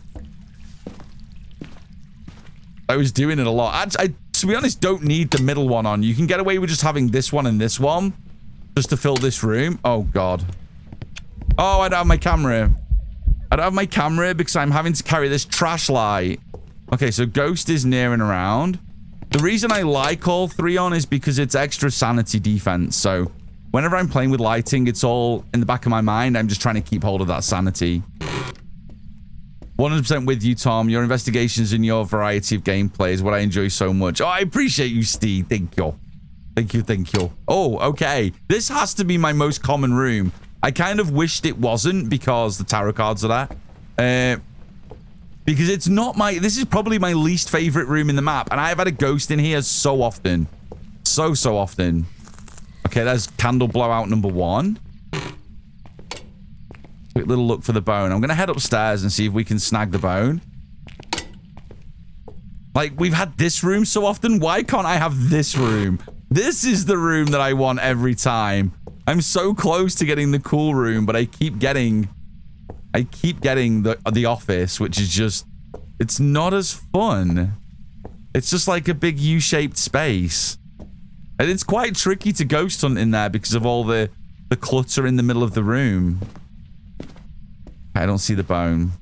I was doing it a lot. I, to be honest, don't need the middle one on. You can get away with just having this one and this one just to fill this room. Oh, God. Oh, I don't have my camera. I don't have my camera because I'm having to carry this trash light. Okay, so Ghost is near and around. The reason I like all three on is because it's extra sanity defense. So whenever I'm playing with lighting, it's all in the back of my mind. I'm just trying to keep hold of that sanity. 100% with you, Tom. Your investigations and your variety of gameplay is what I enjoy so much. Oh, I appreciate you, Steve. Thank you. Thank you, thank you. Oh, okay. This has to be my most common room. I kind of wished it wasn't because the tarot cards are there. Because it's not my... This is probably my least favorite room in the map. And I've had a ghost in here so often. So often. Okay, there's candle blowout number 1. Quick little look for the bone. I'm going to head upstairs and see if we can snag the bone. Like, we've had this room so often. Why can't I have this room? This is the room that I want every time. I'm so close to getting the cool room, but I keep getting the office, which is just, it's not as fun. It's just like a big U-shaped space. And it's quite tricky to ghost hunt in there because of all the clutter in the middle of the room. I don't see the bone.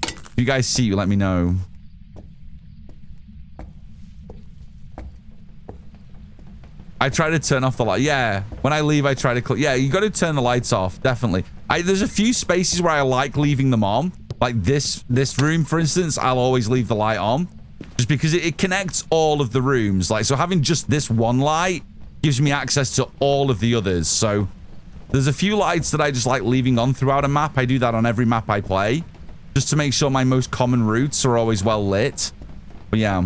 If you guys see it, let me know. I try to turn off the light. Yeah, when I leave, I try to... Yeah, you got to turn the lights off, definitely. There's a few spaces where I like leaving them on. Like this room, for instance, I'll always leave the light on. Just because it connects all of the rooms. Like, so having just this one light gives me access to all of the others. So there's a few lights that I just like leaving on throughout a map. I do that on every map I play. Just to make sure my most common routes are always well lit. But yeah...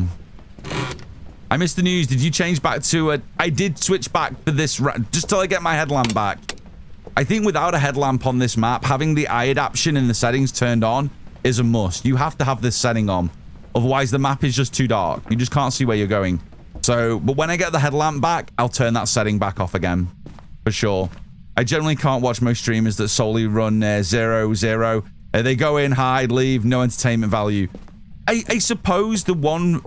I missed the news. Did you change back to a... I did switch back for this... Just till I get my headlamp back. I think without a headlamp on this map, having the eye adaptation in the settings turned on is a must. You have to have this setting on. Otherwise, the map is just too dark. You just can't see where you're going. So, but when I get the headlamp back, I'll turn that setting back off again. For sure. I generally can't watch most streamers that solely run 0-0. They go in, hide, leave, no entertainment value. I suppose the one...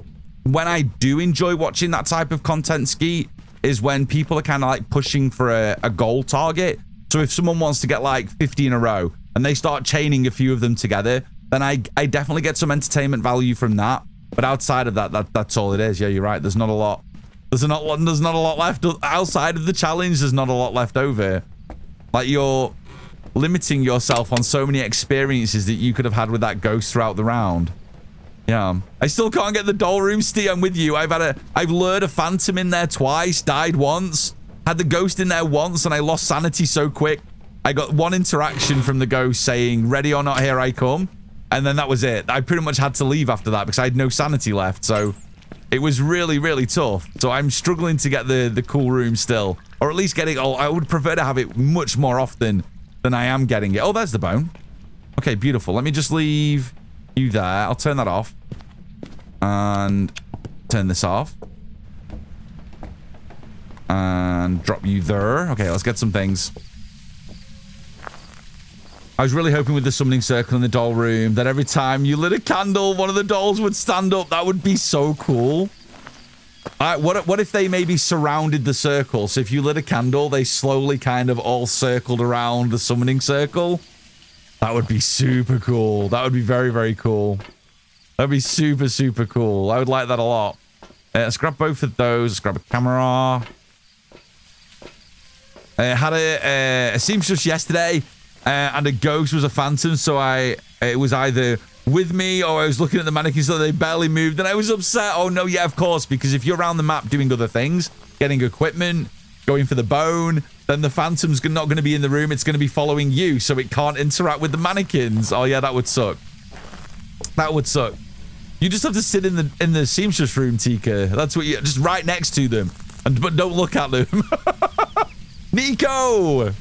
When I do enjoy watching that type of content, Skeet, is when people are kind of like pushing for a goal target. So if someone wants to get like 50 in a row and they start chaining a few of them together, then I definitely get some entertainment value from that. But outside of that's all it is. Yeah, you're right. There's not a lot. There's not a lot left outside of the challenge. There's not a lot left over. Like, you're limiting yourself on so many experiences that you could have had with that ghost throughout the round. Yeah, I still can't get the doll room. Steve, I'm with you. I've lured a phantom in there twice, died once, had the ghost in there once, and I lost sanity so quick. I got one interaction from the ghost saying, "Ready or not, here I come," and then that was it. I pretty much had to leave after that because I had no sanity left. So it was really, really tough. So I'm struggling to get the cool room still, or at least getting. Oh, I would prefer to have it much more often than I am getting it. Oh, there's the bone. Okay, beautiful. Let me just leave you there. I'll turn that off and turn this off and drop you there. Okay, let's get some things. I was really hoping with the summoning circle in the doll room that every time you lit a candle, one of the dolls would stand up. That would be so cool. What if they maybe surrounded the circle? So if you lit a candle, they slowly kind of all circled around the summoning circle. That would be super cool. That would be very, very cool. That'd be super, super cool. I would like that a lot. Let's grab both of those. Let's grab a camera. I had a seamstress yesterday, and a ghost was a phantom. So it was either with me or I was looking at the mannequins so they barely moved, and I was upset. Oh no, yeah, of course, because if you're around the map doing other things, getting equipment, going for the bone, then the phantom's not going to be in the room. It's going to be following you, so it can't interact with the mannequins. Oh yeah, that would suck. That would suck. You just have to sit in the seamstress room, Tika. That's what you just right next to them, but don't look at them. Nico,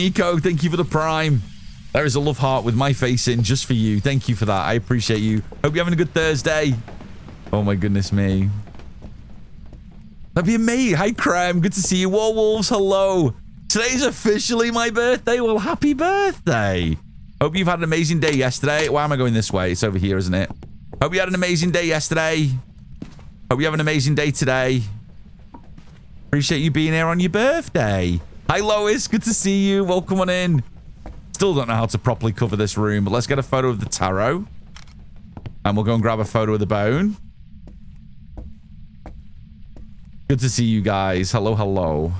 Nico, thank you for the prime. There is a love heart with my face in just for you. Thank you for that. I appreciate you. Hope you're having a good Thursday. Oh my goodness me. That'd be amazing. Hi, Creme. Good to see you. Warwolves, hello. Today's officially my birthday. Well, happy birthday. Hope you've had an amazing day yesterday. Why am I going this way? It's over here, isn't it? Hope you had an amazing day yesterday. Hope you have an amazing day today. Appreciate you being here on your birthday. Hi, Lois. Good to see you. Welcome on in. Still don't know how to properly cover this room, but let's get a photo of the tarot. And we'll go and grab a photo of the bone. Good to see you guys. Hello, hello.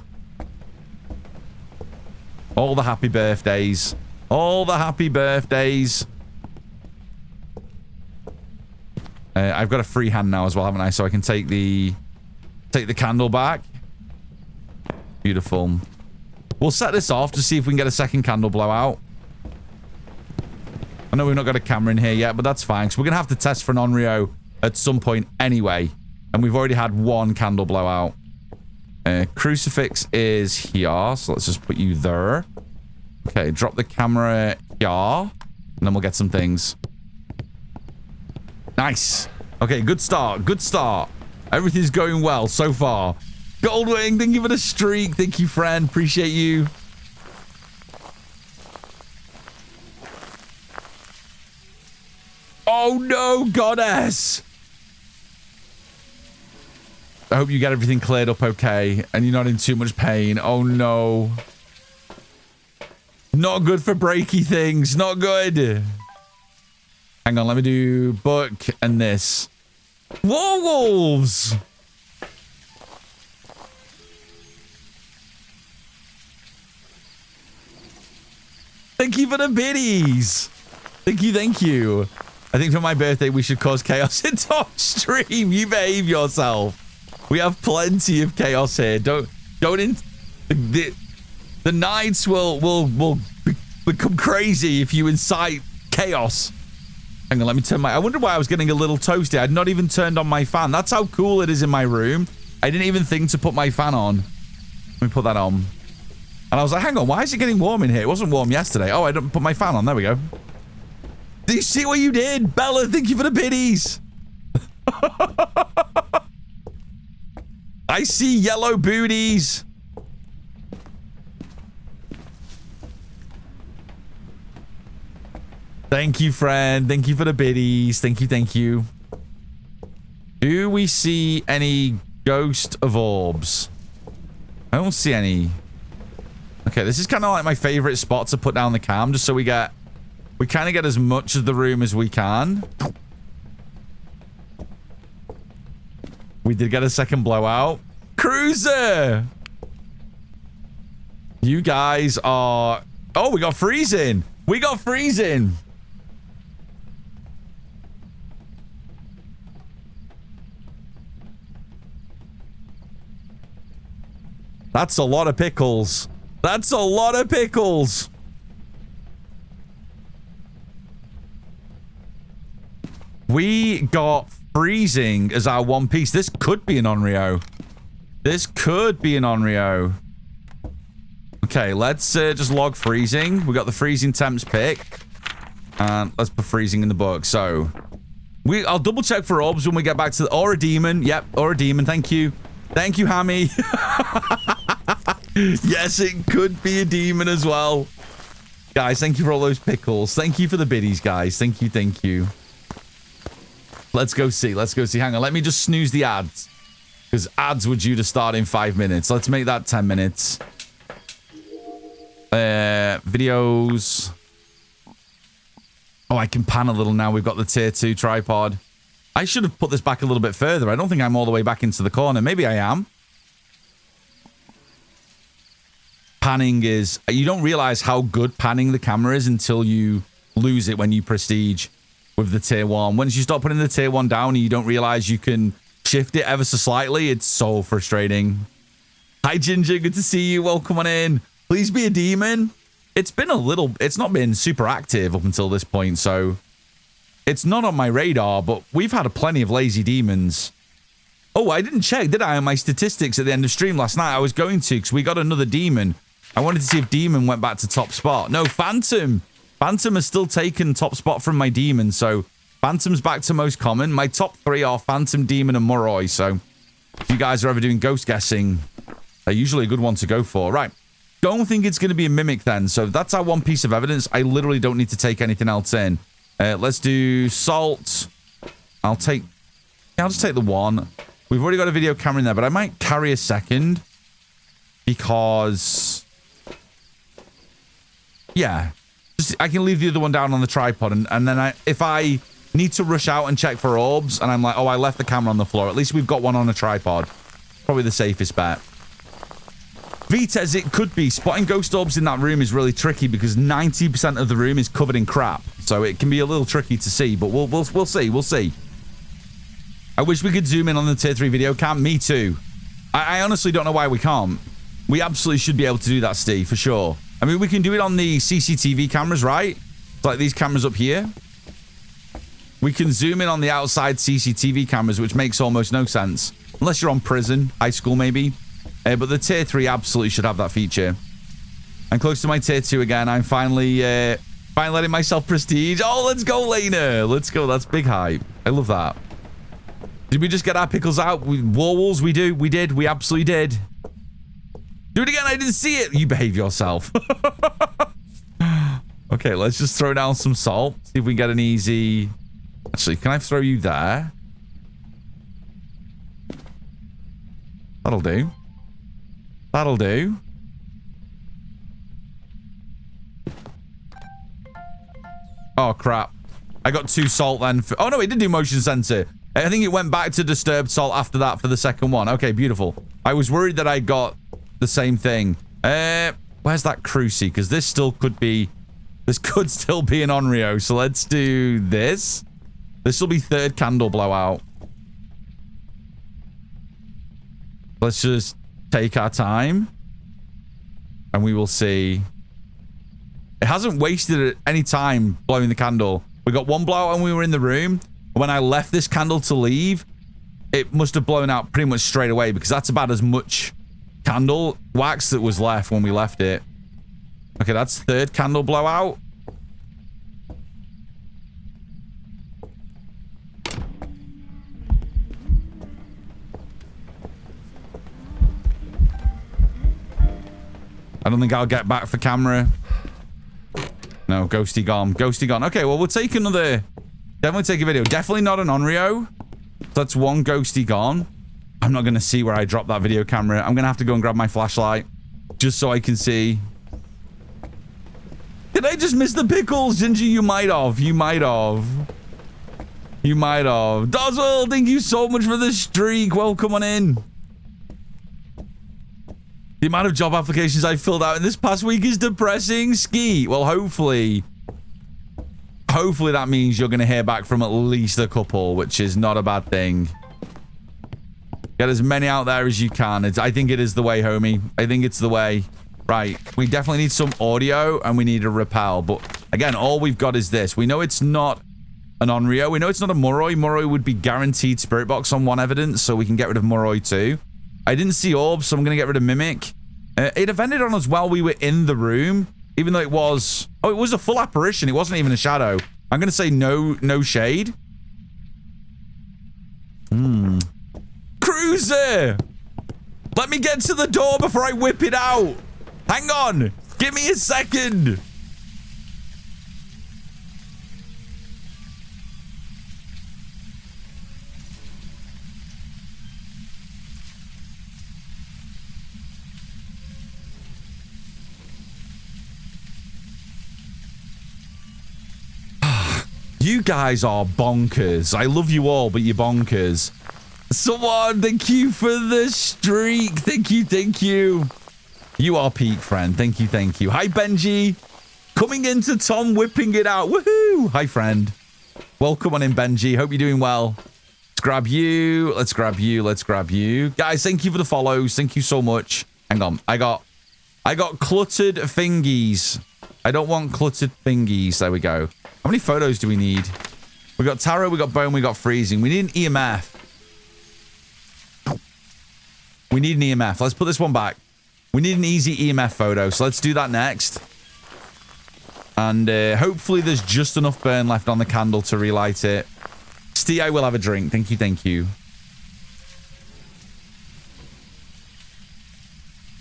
All the happy birthdays. All the happy birthdays. I've got a free hand now as well, haven't I? So I can take the candle back. Beautiful. We'll set this off to see if we can get a second candle blowout. I know we've not got a camera in here yet, but that's fine. So we're going to have to test for an Onryo at some point anyway. And we've already had one candle blowout. Crucifix is here. So let's just put you there. Okay, drop the camera here. And then we'll get some things. Nice. Okay, good start. Good start. Everything's going well so far. Goldwing, thank you for the streak. Thank you, friend. Appreciate you. Oh, no, goddess. I hope you get everything cleared up okay and you're not in too much pain. Oh, no. Not good for breaky things. Not good. Hang on, let me do book and this. Werewolves! Thank you for the biddies. Thank you, thank you. I think for my birthday, we should cause chaos in top stream. You behave yourself. We have plenty of chaos here. Don't the nights will become crazy if you incite chaos. Hang on, let me turn my... I wonder why I was getting a little toasty. I'd not even turned on my fan. That's how cool it is in my room. I didn't even think to put my fan on. Let me put that on. And I was like, hang on, why is it getting warm in here? It wasn't warm yesterday. Oh, I didn't put my fan on. There we go. Do you see what you did? Bella, thank you for the biddies. I see yellow booties. Thank you, friend. Thank you for the biddies. Thank you, thank you. Do we see any ghost of orbs? I don't see any. Okay, this is kind of like my favorite spot to put down the cam, just so we kind of get as much of the room as we can. We did get a second blowout. Cruiser! You guys are... Oh, we got freezing. We got freezing. That's a lot of pickles. That's a lot of pickles. We got freezing as our one piece. This could be an Onryo. This could be an Onryo. Okay, let's just log freezing. We got the freezing temps pick. And let's put freezing in the book. So, I'll double check for orbs when we get back to the... Or a demon. Yep, or a demon. Thank you. Thank you, Hammy. Yes, it could be a demon as well. Guys, thank you for all those pickles. Thank you for the biddies, guys. Thank you, thank you. Let's go see. Let's go see. Hang on, let me just snooze the ads. Because ads were due to start in 5 minutes. Let's make that 10 minutes. Videos. Oh, I can pan a little now. We've got the tier 2 tripod. I should have put this back a little bit further. I don't think I'm all the way back into the corner. Maybe I am. Panning is... You don't realize how good panning the camera is until you lose it when you prestige with the tier 1. Once you start putting the tier 1 down and you don't realize you can shift it ever so slightly, it's so frustrating. Hi, Ginger. Good to see you. Welcome on in. Please be a demon. It's been a little... It's not been super active up until this point, so... It's not on my radar, but we've had plenty of lazy demons. Oh, I didn't check, did I, on my statistics at the end of stream last night? I was going to, because we got another demon I wanted to see if Demon went back to top spot. No, Phantom. Phantom has still taken top spot from my Demon, so Phantom's back to most common. My top 3 are Phantom, Demon, and Moroi, so if you guys are ever doing ghost guessing, they're usually a good one to go for. Right. Don't think it's going to be a Mimic then, so that's our one piece of evidence. I literally don't need to take anything else in. Let's do Salt. I'll just take the 1. We've already got a video camera in there, but I might carry a second because, yeah, I can leave the other one down on the tripod, and then if I need to rush out and check for orbs, and I'm like, oh, I left the camera on the floor, at least we've got one on a tripod. Probably the safest bet. Vitez, it could be. Spotting ghost orbs in that room is really tricky because 90% of the room is covered in crap, so it can be a little tricky to see, but we'll see. We'll see. I wish we could zoom in on the tier 3 video cam. Me too. I honestly don't know why we can't. We absolutely should be able to do that, Steve, for sure. I mean, we can do it on the CCTV cameras, right? It's like these cameras up here. We can zoom in on the outside CCTV cameras, which makes almost no sense. Unless you're on prison, high school maybe. But the tier 3 absolutely should have that feature. I'm close to my tier 2 again. I'm finally letting myself prestige. Oh, let's go, Lena. Let's go. That's big hype. I love that. Did we just get our pickles out? Warwolves, we did. We absolutely did. Do it again. I didn't see it. You behave yourself. Okay, let's just throw down some salt. See if we get an easy... Actually, can I throw you there? That'll do. That'll do. Oh, crap. I got 2 salt then. Oh, no, it did do motion sensor. I think it went back to disturbed salt after that for the second one. Okay, beautiful. I was worried that I got the same thing. Where's that Cruci? Because this still could be... This could still be an Onryo. So let's do this. This will be 3rd candle blowout. Let's just take our time. And we will see. It hasn't wasted any time blowing the candle. We got 1 blowout when we were in the room. When I left this candle to leave, it must have blown out pretty much straight away because that's about as much candle wax that was left when we left it. Okay, that's 3rd candle blowout. I don't think I'll get back for camera. No, ghosty gone. Ghosty gone. Okay, well, we'll take another... Definitely take a video. Definitely not an Onryo. That's 1 ghosty gone. I'm not going to see where I dropped that video camera. I'm going to have to go and grab my flashlight. Just so I can see. Did I just miss the pickles? Ginger, you might have. You might have. You might have. Doswell, thank you so much for the streak. Welcome on in. The amount of job applications I filled out in this past week is depressing. Ski. Well, hopefully that means you're going to hear back from at least a couple, which is not a bad thing. Get as many out there as you can. I think it is the way, homie. I think it's the way. Right. We definitely need some audio and we need a repel. But again, all we've got is this. We know it's not an Onryo. We know it's not a Moroi. Moroi would be guaranteed Spirit Box on 1 evidence, so we can get rid of Moroi too. I didn't see orbs, so I'm going to get rid of Mimic. It offended on us while we were in the room. Even though it was... Oh, it was a full apparition. It wasn't even a shadow. I'm going to say no shade. Cruiser! Let me get to the door before I whip it out. Hang on. Give me a second. You guys are bonkers. I love you all, but you're bonkers. Someone, thank you for the streak. Thank you. You are peak, friend. Thank you. Hi, Benji. Coming into Tom, whipping it out. Woohoo! Hi, friend. Welcome on in, Benji. Hope you're doing well. Let's grab you. Let's grab you. Guys, thank you for the follows. Thank you so much. Hang on. I got cluttered fingies. I don't want cluttered fingies. There we go. How many photos do we need? We got tarot, we got bone, we got freezing. We need an EMF. We need an EMF. Let's put this one back. We need an easy EMF photo, so let's do that next. And hopefully there's just enough burn left on the candle to relight it. Steve, I will have a drink. Thank you, thank you.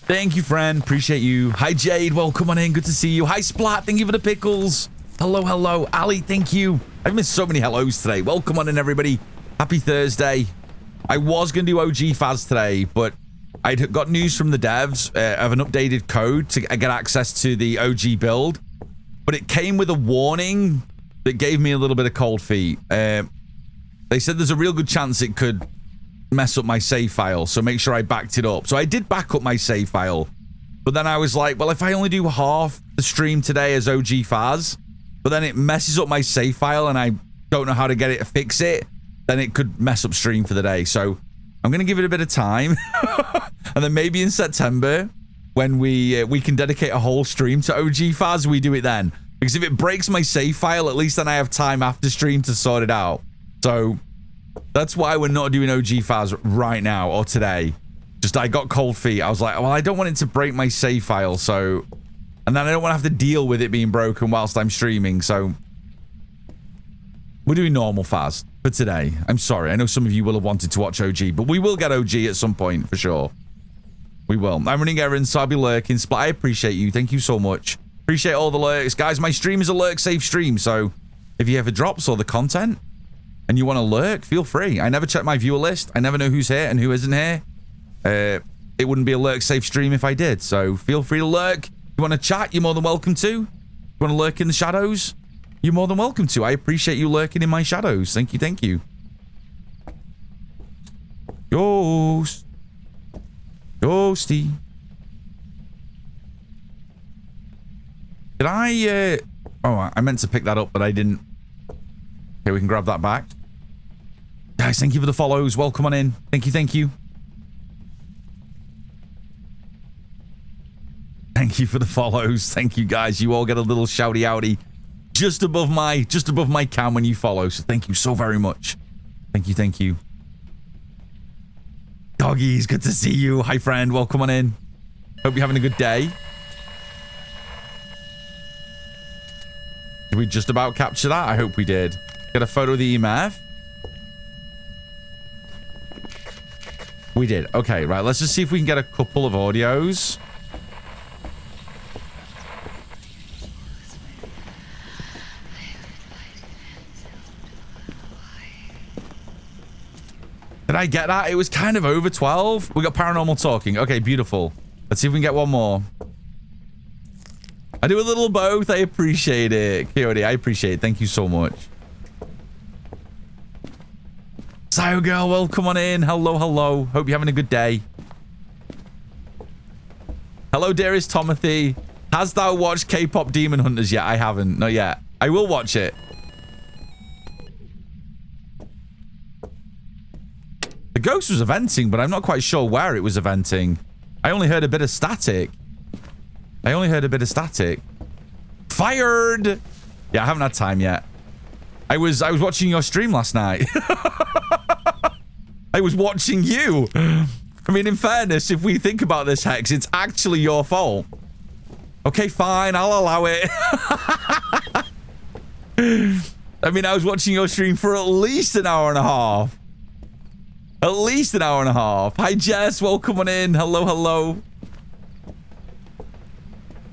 Thank you, friend. Appreciate you. Hi, Jade. Welcome on in. Good to see you. Hi, Splat. Thank you for the pickles. Hello, hello. Ali, thank you. I've missed so many hellos today. Welcome on in, everybody. Happy Thursday. I was going to do OG Faz today, but I'd got news from the devs of an updated code to get access to the OG build, but it came with a warning that gave me a little bit of cold feet. They said there's a real good chance it could mess up my save file, so make sure I backed it up. So I did back up my save file, but then I was like, well, if I only do half the stream today as OG Faz, but then it messes up my save file and I don't know how to get it to fix it, then it could mess up stream for the day. So I'm going to give it a bit of time. And then maybe in September, when we can dedicate a whole stream to OG Faz, we do it then. Because if it breaks my save file, at least then I have time after stream to sort it out. So that's why we're not doing OG Faz right now or today. Just I got cold feet. I was like, well, I don't want it to break my save file, so... And then I don't want to have to deal with it being broken whilst I'm streaming, so... We're doing normal Faz for today. I'm sorry. I know some of you will have wanted to watch OG, but we will get OG at some point, for sure. We will. I'm running errands, so I'll be lurking. Splat, I appreciate you. Thank you so much. Appreciate all the lurks. Guys, my stream is a lurk-safe stream, so if you ever drops all the content... and you want to lurk, feel free. I never check my viewer list. I never know who's here and who isn't here. It wouldn't be a lurk-safe stream if I did. So feel free to lurk. You want to chat, you're more than welcome to. You want to lurk in the shadows? You're more than welcome to. I appreciate you lurking in my shadows. Thank you, thank you. Ghost. Ghosty. Did I... Oh, I meant to pick that up, but I didn't. Okay, we can grab that back. Guys, thank you for the follows. Welcome on in. Thank you, thank you. Thank you for the follows. Thank you, guys. You all get a little shouty outy just above my cam when you follow. So thank you so very much. Thank you, thank you. Doggies, good to see you. Hi, friend. Welcome on in. Hope you're having a good day. Did we just about capture that? I hope we did. Get a photo of the EMF. We did. Okay, right. Let's just see if we can get a couple of audios. Did I get that? It was kind of over 12. We got paranormal talking. Okay, beautiful. Let's see if we can get one more. I do a little of both. I appreciate it. Coyote, I appreciate it. Thank you so much. Sayo girl, welcome on in. Hello, hello. Hope you're having a good day. Hello, dearest Tomothy. Has thou watched K-pop Demon Hunters yet? I haven't. Not yet. I will watch it. The ghost was eventing, but I'm not quite sure where it was eventing. I only heard a bit of static. Fired! Yeah, I haven't had time yet. I was watching your stream last night. I was watching you. I mean, in fairness, if we think about this, Hex, it's actually your fault. Okay, fine. I'll allow it. I mean, I was watching your stream for at least an hour and a half. At least an hour and a half. Hi, Jess. Welcome on in. Hello, hello.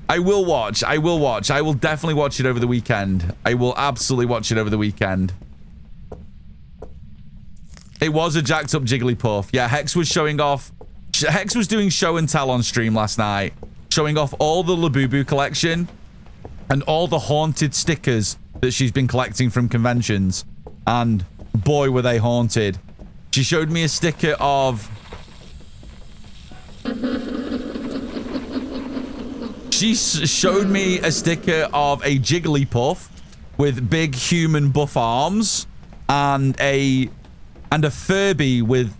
I will watch. I will definitely watch it over the weekend. I will absolutely watch it over the weekend. It was a jacked up Jigglypuff. Yeah, Hex was showing off. Hex was doing show and tell on stream last night. Showing off all the Labubu collection. And all the haunted stickers that she's been collecting from conventions. And boy, were they haunted. She showed me a sticker of... She showed me a sticker of a Jigglypuff with big human buff arms and a Furby with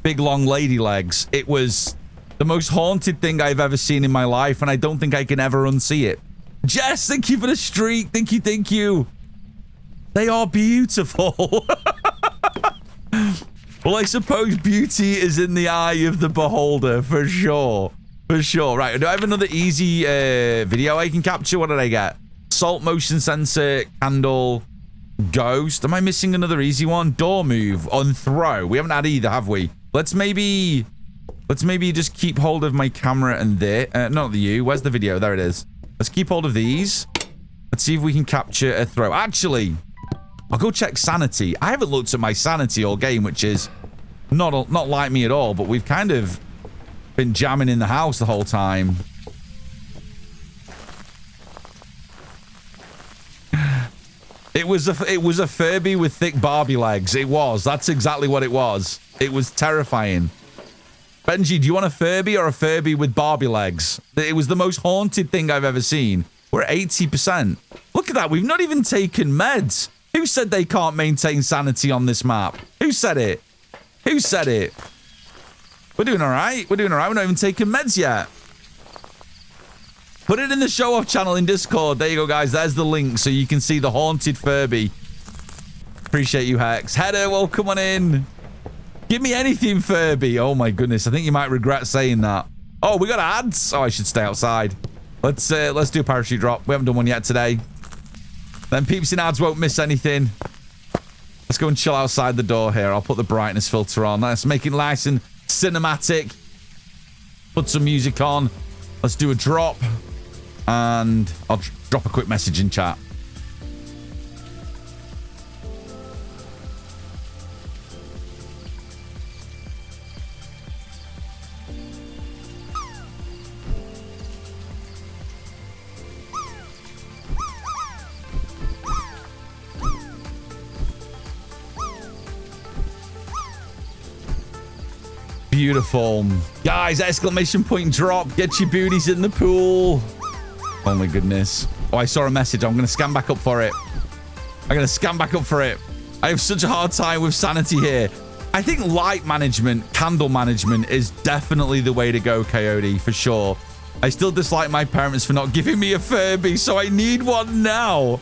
big long lady legs. It was the most haunted thing I've ever seen in my life, and I don't think I can ever unsee it. Jess, thank you for the streak. Thank you, thank you. They are beautiful. Well, I suppose beauty is in the eye of the beholder, for sure. For sure. Right. Do I have another easy video I can capture? What did I get? Salt, motion sensor, candle, ghost. Am I missing another easy one? Door move on throw. We haven't had either, have we? Let's maybe just keep hold of my camera and there. Not the you. Where's the video? There it is. Let's keep hold of these. Let's see if we can capture a throw. Actually, I'll go check sanity. I haven't looked at my sanity all game, which is not like me at all, but we've kind of been jamming in the house the whole time. It was a Furby with thick Barbie legs. It was. That's exactly what it was. It was terrifying. Benji, do you want a Furby or a Furby with Barbie legs? It was the most haunted thing I've ever seen. We're at 80%. Look at that. We've not even taken meds. Who said they can't maintain sanity on this map? Who said it? Who said it? We're doing all right. We're doing all right. We're not even taking meds yet. Put it in the show off channel in Discord. There you go, guys. There's the link so you can see the haunted Furby. Appreciate you, Hex. Header, welcome on in. Give me anything, Furby. Oh my goodness. I think you might regret saying that. Oh, we got ads. Oh, I should stay outside. Let's do a parachute drop. We haven't done one yet today. Then peeps in ads won't miss anything. Let's go and chill outside the door here. I'll put the brightness filter on. Let's make it nice and cinematic. Put some music on. Let's do a drop. And I'll drop a quick message in chat. Beautiful. Guys, exclamation point drop. Get your booties in the pool. Oh my goodness. Oh, I saw a message. I'm going to scan back up for it. I'm going to scan back up for it. I have such a hard time with sanity here. I think light management, candle management is definitely the way to go, Coyote, for sure. I still dislike my parents for not giving me a Furby, so I need one now.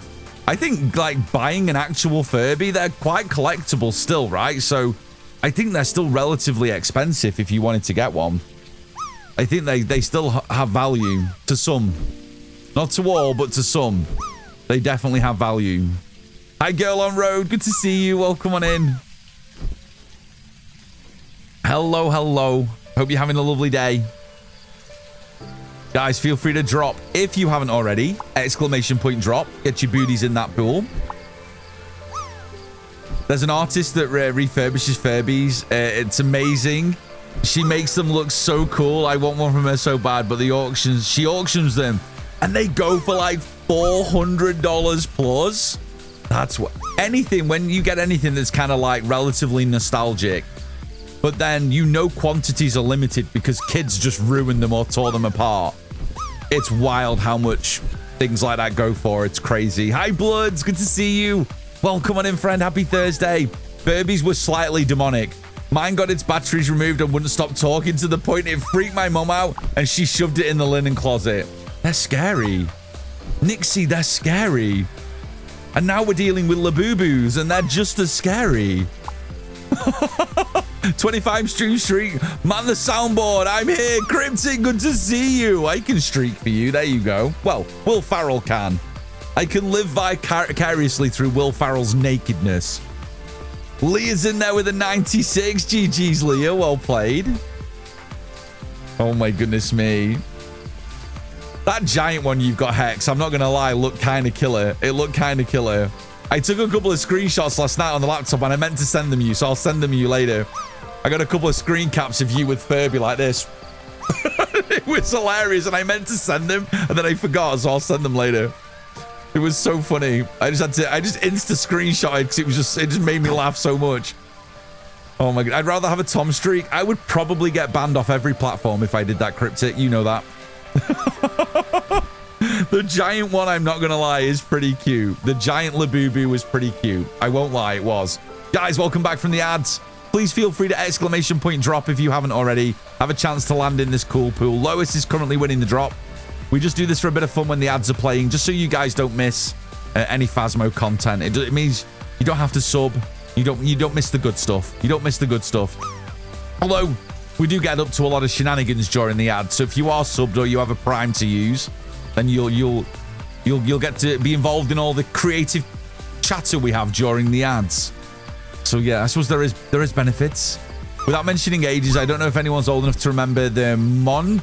I think, like, buying an actual Furby, they're quite collectible still, right? So I think they're still relatively expensive if you wanted to get one. I think they still have value to some. Not to all, but to some. They definitely have value. Hi, girl on road. Good to see you. Welcome on in. Hello, hello. Hope you're having a lovely day. Guys, feel free to drop, if you haven't already, exclamation point drop. Get your booties in that pool. There's an artist that refurbishes Furbies. It's amazing. She makes them look so cool. I want one from her so bad, but she auctions them. And they go for like $400 plus. That's what anything, when you get anything that's kind of like relatively nostalgic, but then you know quantities are limited because kids just ruin them or tore them apart. It's wild how much things like that go for. It's crazy. Hi, Bloods. Good to see you. Welcome on in, friend. Happy Thursday. Furbies were slightly demonic. Mine got its batteries removed and wouldn't stop talking to the point it freaked my mom out and she shoved it in the linen closet. They're scary. Nixie, they're scary. And now we're dealing with Labubu's and they're just as scary. 25 streak. Man, the soundboard. I'm here. Cryptic, good to see you. I can streak for you. There you go. Well, Will Farrell can. I can live vicariously through Will Farrell's nakedness. Leah's in there with a 96. GG's, Leah. Well played. Oh, my goodness me. That giant one you've got, Hex, I'm not going to lie, looked kind of killer. It looked kind of killer. I took a couple of screenshots last night on the laptop and I meant to send them you, so I'll send them you later. I got a couple of screen caps of you with Furby like this. It was hilarious and I meant to send them and then I forgot, so I'll send them later. It was so funny. I just insta screenshot it because it just made me laugh so much. Oh my god, I'd rather have a Tom streak. I would probably get banned off every platform if I did that, Cryptic. You know that. The giant one, I'm not gonna lie, is pretty cute. The giant Labubu was pretty cute. I won't lie, it was. Guys, welcome back from the ads. Please feel free to exclamation point drop if you haven't already. Have a chance to land in this cool pool. Lois is currently winning the drop. We just do this for a bit of fun when the ads are playing, just so you guys don't miss any Phasmo content. It means you don't have to sub. You don't miss the good stuff. You don't miss the good stuff. Although, We do get up to a lot of shenanigans during the ad. So if you are subbed or you have a Prime to use, then you'll get to be involved in all the creative chatter we have during the ads. So yeah, I suppose there is benefits. Without mentioning ages, I don't know if anyone's old enough to remember the Mon-Chi-Chis.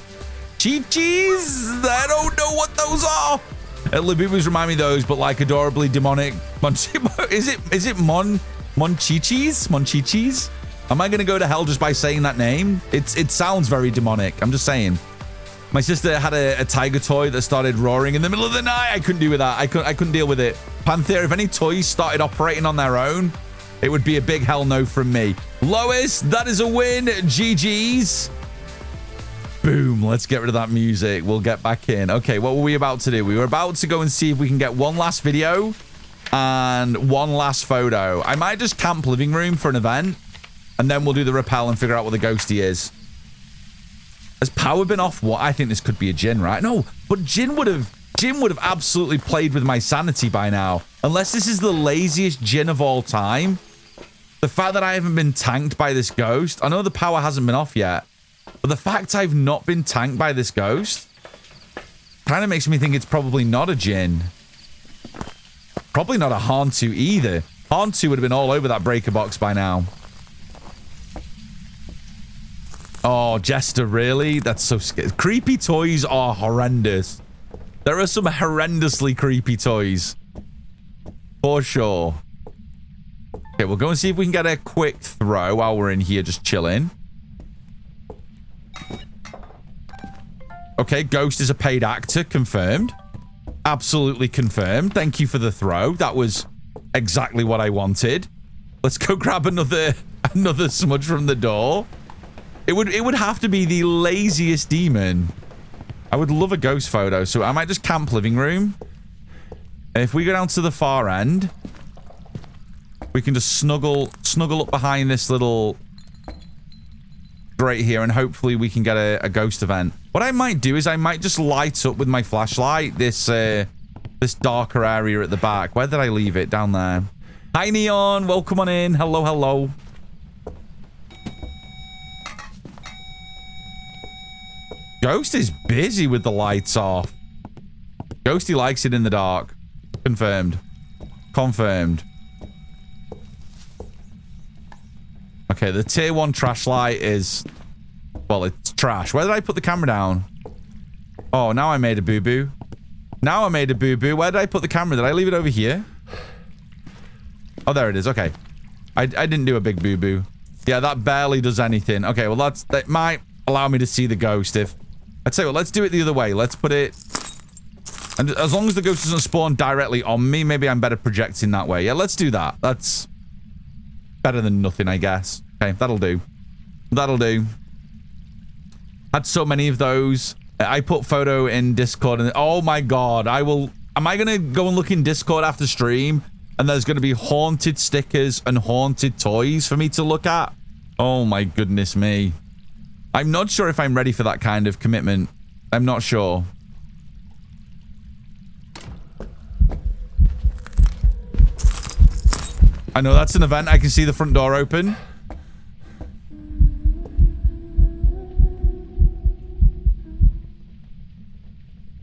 I don't know what those are. Labubus remind me of those, but like adorably demonic. Is it Mon-Chi-Chis? Mon-Chi-Chis? Am I going to go to hell just by saying that name? It sounds very demonic. I'm just saying. My sister had a tiger toy that started roaring in the middle of the night. I couldn't do with that. I couldn't deal with it. Panther, if any toys started operating on their own, it would be a big hell no from me. Lois, that is a win. GG's. Boom. Let's get rid of that music. We'll get back in. Okay, what were we about to do? We were about to go and see if we can get one last video and one last photo. I might just camp living room for an event, and then we'll do the rappel and figure out what the ghosty is. Has power been off? What? I think this could be a Jin, right? No, but Jin would have absolutely played with my sanity by now. Unless this is the laziest Jin of all time. The fact that I haven't been tanked by this ghost. I know the power hasn't been off yet, but the fact I've not been tanked by this ghost kind of makes me think it's probably not a Jin. Probably not a Hantu either. Hantu would have been all over that breaker box by now. Oh, Jester, really? That's so scary. Creepy toys are horrendous. There are some horrendously creepy toys. For sure. Okay, we'll go and see if we can get a quick throw while we're in here just chilling. Okay, Ghost is a paid actor. Confirmed. Absolutely confirmed. Thank you for the throw. That was exactly what I wanted. Let's go grab another smudge from the door. It would have to be the laziest demon. I would love a ghost photo, so I might just camp living room. If we go down to the far end, we can just snuggle up behind this little grate here, and hopefully we can get a ghost event. What I might do is I might just light up with my flashlight this darker area at the back. Where did I leave it? Down there. Hi, Neon. Welcome on in. Hello, hello. Ghost is busy with the lights off. Ghosty likes it in the dark. Confirmed. Confirmed. Okay, the tier 1 trash light is... Well, it's trash. Where did I put the camera down? Oh, now I made a boo-boo. Now I made a boo-boo. Where did I put the camera? Did I leave it over here? Oh, there it is. Okay. I didn't do a big boo-boo. Yeah, that barely does anything. Okay, well, that might allow me to see the ghost if... I'd say, well, let's do it the other way. Let's put it... And as long as the ghost doesn't spawn directly on me, maybe I'm better projecting that way. Yeah, let's do that. That's better than nothing, I guess. Okay, that'll do. That'll do. Had so many of those. I put photo in Discord and... Oh my god, I will... Am I going to go and look in Discord after stream and there's going to be haunted stickers and haunted toys for me to look at? Oh my goodness me. I'm not sure if I'm ready for that kind of commitment. I'm not sure. I know that's an event. I can see the front door open.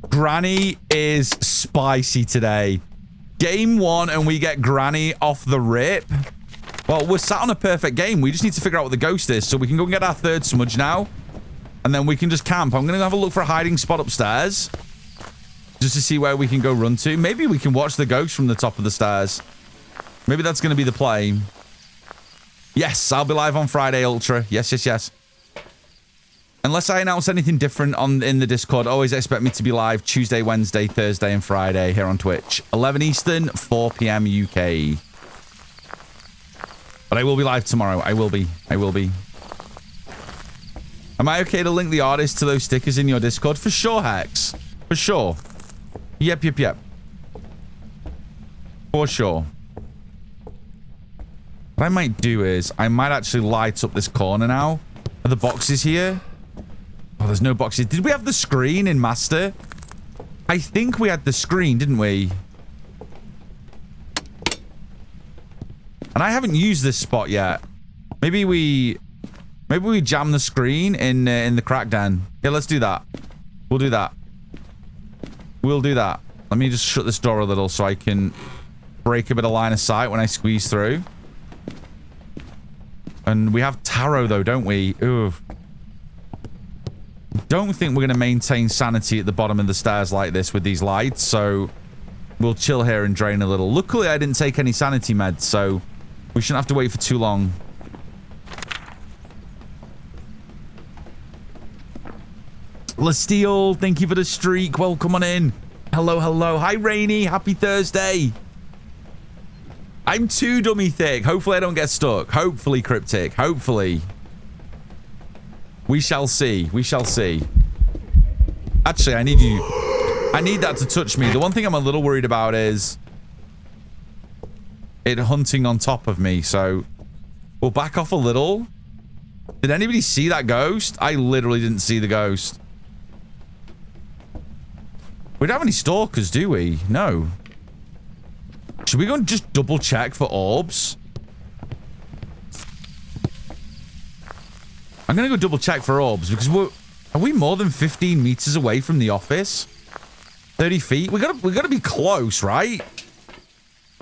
Granny is spicy today. Game 1 and we get Granny off the rip. Well, we're sat on a perfect game. We just need to figure out what the ghost is. So we can go and get our third smudge now. And then we can just camp. I'm going to have a look for a hiding spot upstairs. Just to see where we can go run to. Maybe we can watch the ghost from the top of the stairs. Maybe that's going to be the play. Yes, I'll be live on Friday, Ultra. Yes, yes, yes. Unless I announce anything different in the Discord, always expect me to be live Tuesday, Wednesday, Thursday, and Friday here on Twitch. 11 Eastern, 4 p.m. UK. But I will be live tomorrow. I will be. I will be. Am I okay to link the artist to those stickers in your Discord? For sure, Hex. For sure. Yep, yep, yep. For sure. What I might do is, I might actually light up this corner now. Are the boxes here? Oh, there's no boxes. Did we have the screen in Master? I think we had the screen, didn't we? And I haven't used this spot yet. Maybe we Maybe we jam the screen in the crack den. Yeah, let's do that. We'll do that. We'll do that. Let me just shut this door a little so I can break a bit of line of sight when I squeeze through. And we have tarot though, don't we? Ooh. Don't think we're going to maintain sanity at the bottom of the stairs like this with these lights, so we'll chill here and drain a little. Luckily, I didn't take any sanity meds, so we shouldn't have to wait for too long. Lesteel, thank you for the streak. Welcome on in. Hello, hello. Hi, Rainy. Happy Thursday. I'm too dummy thick. Hopefully, I don't get stuck. Hopefully, Cryptic. Hopefully. We shall see. We shall see. Actually, I need you. I need that to touch me. The one thing I'm a little worried about is it hunting on top of me. So we'll back off a little. Did anybody see that ghost? I literally didn't see the ghost. We don't have any stalkers, do we? No. Should we go and just double check for orbs? I'm going to go double check for orbs because are we more than 15 meters away from the office? 30 feet? We gotta be close, right?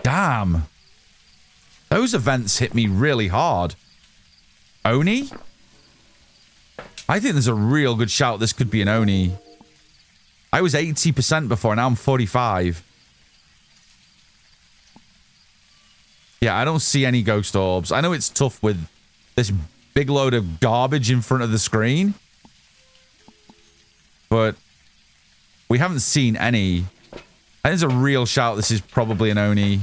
Damn. Those events hit me really hard. Oni? I think there's a real good shout this could be an Oni. I was 80% before, now I'm 45. Yeah, I don't see any ghost orbs. I know it's tough with this big load of garbage in front of the screen. But we haven't seen any. I think there's a real shout this is probably an Oni.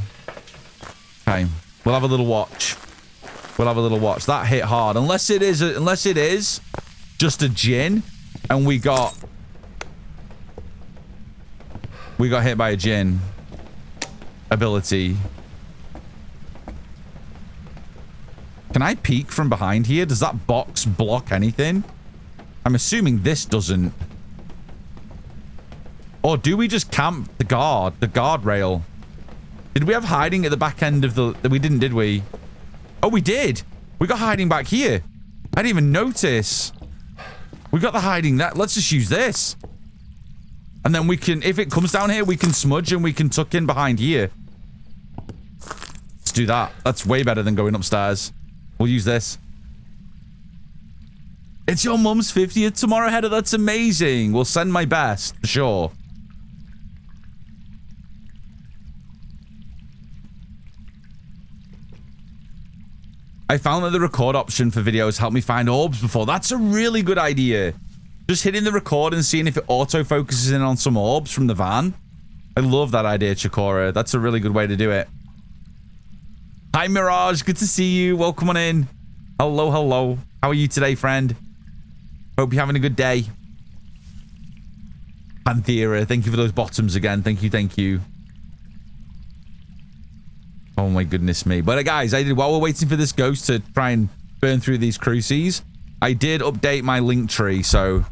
Okay, we'll have a little watch. We'll have a little watch. That hit hard. Unless it is just a djinn and we got hit by a djinn ability. Can I peek from behind here? Does that box block anything? I'm assuming this doesn't. Or do we just camp the guardrail? Did we have hiding at the back end of the... We didn't, did we? Oh, we did. We got hiding back here. I didn't even notice. We got the hiding that. Let's just use this. And then we can... If it comes down here, we can smudge and we can tuck in behind here. Let's do that. That's way better than going upstairs. We'll use this. It's your mum's 50th tomorrow, Heather. That's amazing. We'll send my best, for sure. I found that the record option for videos helped me find orbs before. That's a really good idea. Just hitting the record and seeing if it auto-focuses in on some orbs from the van. I love that idea, Chikora. That's a really good way to do it. Hi, Mirage. Good to see you. Welcome on in. Hello, hello. How are you today, friend? Hope you're having a good day. Panthera, thank you for those bottoms again. Thank you, thank you. Oh, my goodness me. But, guys, while we're waiting for this ghost to try and burn through these crucies, I did update my link tree, so...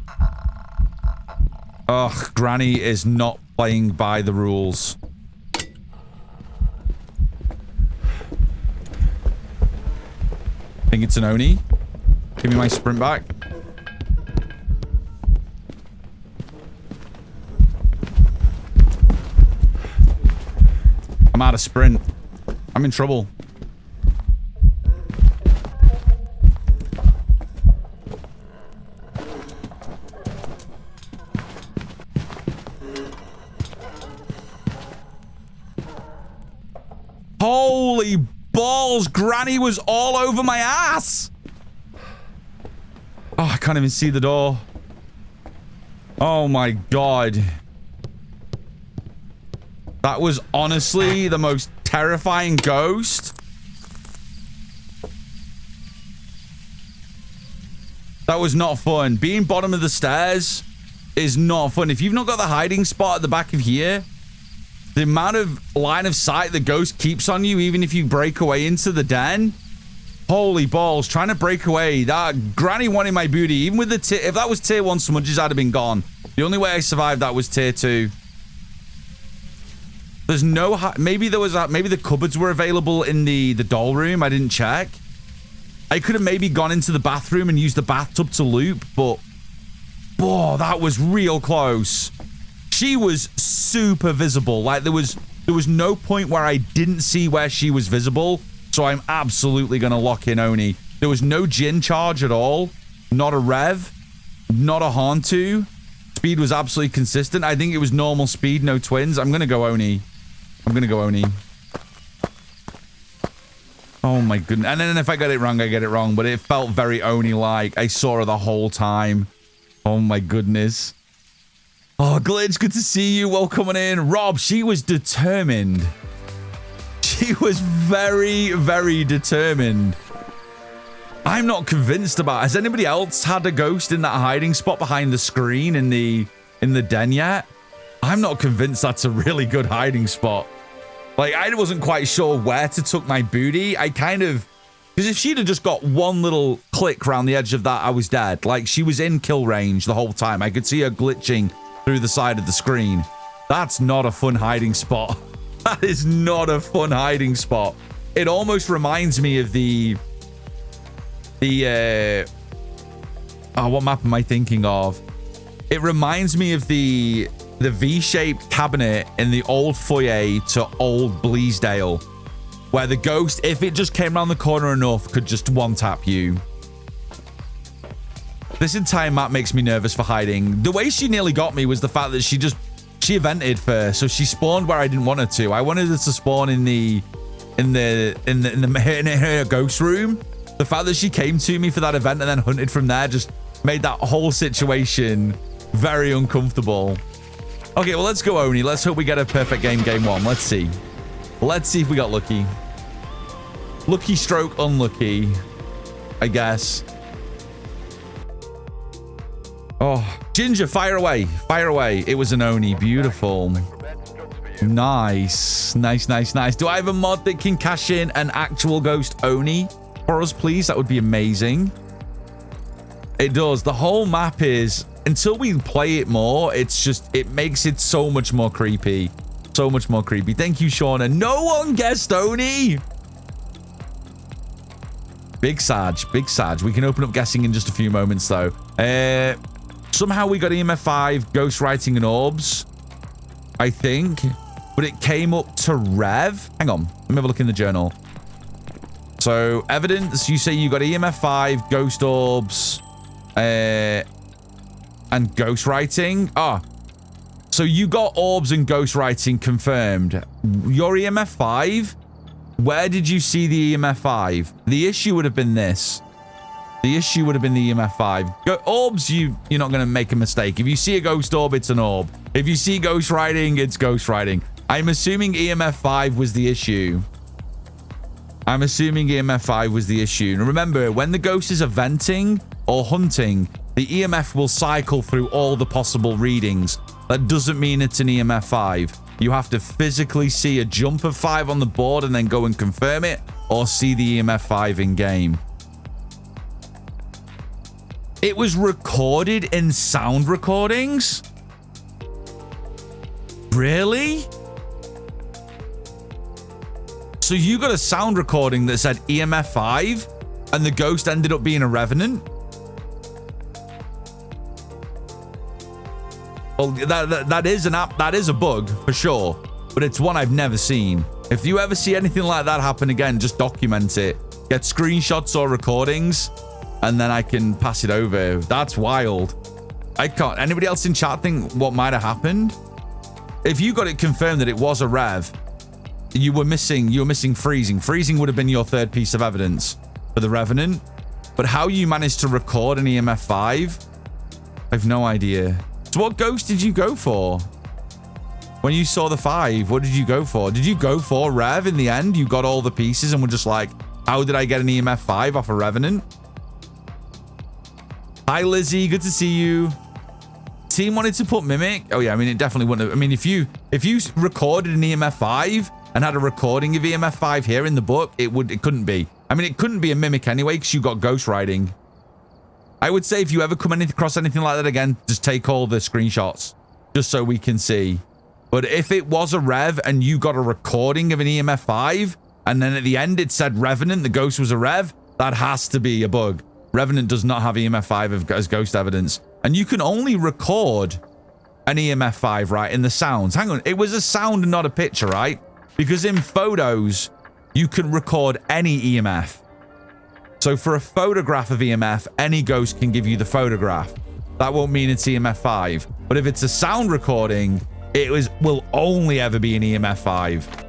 Ugh, Granny is not playing by the rules. I think it's an Oni. Give me my sprint back. I'm out of sprint. I'm in trouble. Holy balls, Granny was all over my ass. Oh, I can't even see the door. Oh my God. That was honestly the most terrifying ghost. That was not fun. Being bottom of the stairs is not fun. If you've not got the hiding spot at the back of here, the amount of line of sight the ghost keeps on you, even if you break away into the den. Holy balls, trying to break away. That Granny wanted my booty. Even with the if that was tier 1 smudges, I'd have been gone. The only way I survived that was tier 2. There's no... Maybe there was... Maybe the cupboards were available in the doll room. I didn't check. I could have maybe gone into the bathroom and used the bathtub to loop, but... Oh, that was real close. She was super visible. Like, there was no point where I didn't see where she was visible, so I'm absolutely going to lock in Oni. There was no Jin charge at all. Not a Rev. Not a Hantu. Speed was absolutely consistent. I think it was normal speed, no twins. I'm going to go Oni. I'm going to go Oni. Oh my goodness. And then if I get it wrong, I get it wrong. But it felt very Oni-like. I saw her the whole time. Oh my goodness. Oh, Glitch, good to see you. Welcome in. Rob, she was determined. She was very, very determined. I'm not convinced about it. Has anybody else had a ghost in that hiding spot behind the screen in the den yet? I'm not convinced that's a really good hiding spot. Like, I wasn't quite sure where to tuck my booty. I kind of... Because if she'd have just got one little click around the edge of that, I was dead. Like, she was in kill range the whole time. I could see her glitching through the side of the screen. That's not a fun hiding spot. That is not a fun hiding spot. It almost reminds me of what map am I thinking of? It reminds me of the V-shaped cabinet in the old foyer to old Bleasdale, where the ghost, if it just came around the corner enough, could just one-tap you. This entire map makes me nervous for hiding. The way she nearly got me was the fact that she evented first, so she spawned where I didn't want her to. I wanted her to spawn in her ghost room. The fact that she came to me for that event and then hunted from there just made that whole situation very uncomfortable. Okay, well, let's go Oni. Let's hope we get a perfect game one. Let's see. Let's see if we got lucky. Lucky stroke unlucky, I guess. Oh, Ginger, fire away. Fire away. It was an Oni. Beautiful. Nice. Nice, nice, nice. Do I have a mod that can cash in an actual ghost Oni for us, please? That would be amazing. It does. The whole map is, until we play it more, it's just, it makes it so much more creepy. So much more creepy. Thank you, Shauna. No one guessed Oni. Big Sag. Big Sag. We can open up guessing in just a few moments, though. Somehow we got EMF 5, ghostwriting and orbs, I think. But it came up to Rev. Hang on. Let me have a look in the journal. So, evidence, you say you got EMF 5, ghost orbs, and ghostwriting. Ah, so you got orbs and ghostwriting confirmed. Your EMF 5? Where did you see the EMF 5? The issue would have been this. The issue would have been the EMF 5. Orbs, you're not going to make a mistake. If you see a ghost orb, it's an orb. If you see ghostwriting, it's ghostwriting. I'm assuming EMF 5 was the issue. I'm assuming EMF 5 was the issue. And remember, when the ghost is eventing or hunting, the EMF will cycle through all the possible readings. That doesn't mean it's an EMF 5. You have to physically see a jump of 5 on the board and then go and confirm it, or see the EMF 5 in game. It was recorded in sound recordings? Really? So you got a sound recording that said EMF 5 and the ghost ended up being a revenant? Well, that is an app, that is a bug for sure, but it's one I've never seen. If you ever see anything like that happen again, just document it. Get screenshots or recordings, and then I can pass it over. That's wild. I can't. Anybody else in chat think what might have happened? If you got it confirmed that it was a rev, you were missing freezing. Freezing would have been your third piece of evidence for the revenant. But how you managed to record an EMF 5, I have no idea. So what ghost did you go for? When you saw the 5, what did you go for? Did you go for rev in the end? You got all the pieces and were just like, how did I get an EMF 5 off a revenant? Hi, Lizzie. Good to see you. Team wanted to put Mimic. Oh, yeah. I mean, it definitely wouldn't have. I mean, if you recorded an EMF 5 and had a recording of EMF 5 here in the book, it couldn't be. I mean, it couldn't be a Mimic anyway because you got ghost riding. I would say if you ever come across anything like that again, just take all the screenshots just so we can see. But if it was a rev and you got a recording of an EMF 5 and then at the end it said revenant, the ghost was a rev, That has to be a bug. Revenant does not have EMF 5 as ghost evidence. And you can only record an EMF 5, right, in the sounds. Hang on, it was a sound and not a picture, right? Because in photos, you can record any EMF. So for a photograph of EMF, any ghost can give you the photograph. That won't mean it's EMF 5. But if it's a sound recording, it will only ever be an EMF 5.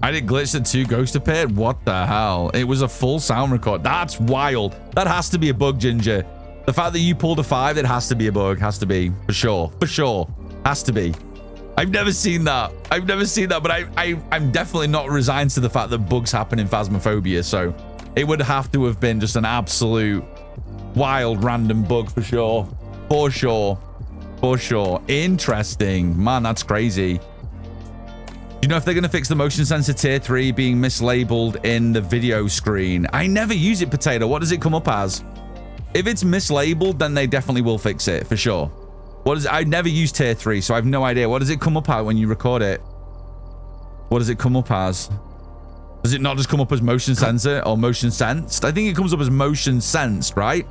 I did glitch that 2 ghosts appeared? What the hell? It was a full sound record. That's wild. That has to be a bug, Ginger. The fact that you pulled a 5, it has to be a bug. Has to be. For sure. For sure. Has to be. I've never seen that. I've never seen that, but I'm definitely not resigned to the fact that bugs happen in Phasmophobia, so it would have to have been just an absolute wild random bug for sure. For sure. For sure. Interesting. Man, that's crazy. Do you know if they're going to fix the motion sensor tier 3 being mislabeled in the video screen? I never use it, Potato. What does it come up as? If it's mislabeled, then they definitely will fix it, for sure. What is it? I never use tier 3, so I have no idea. What does it come up at when you record it? What does it come up as? Does it not just come up as motion sensor or motion sensed? I think it comes up as motion sensed, right?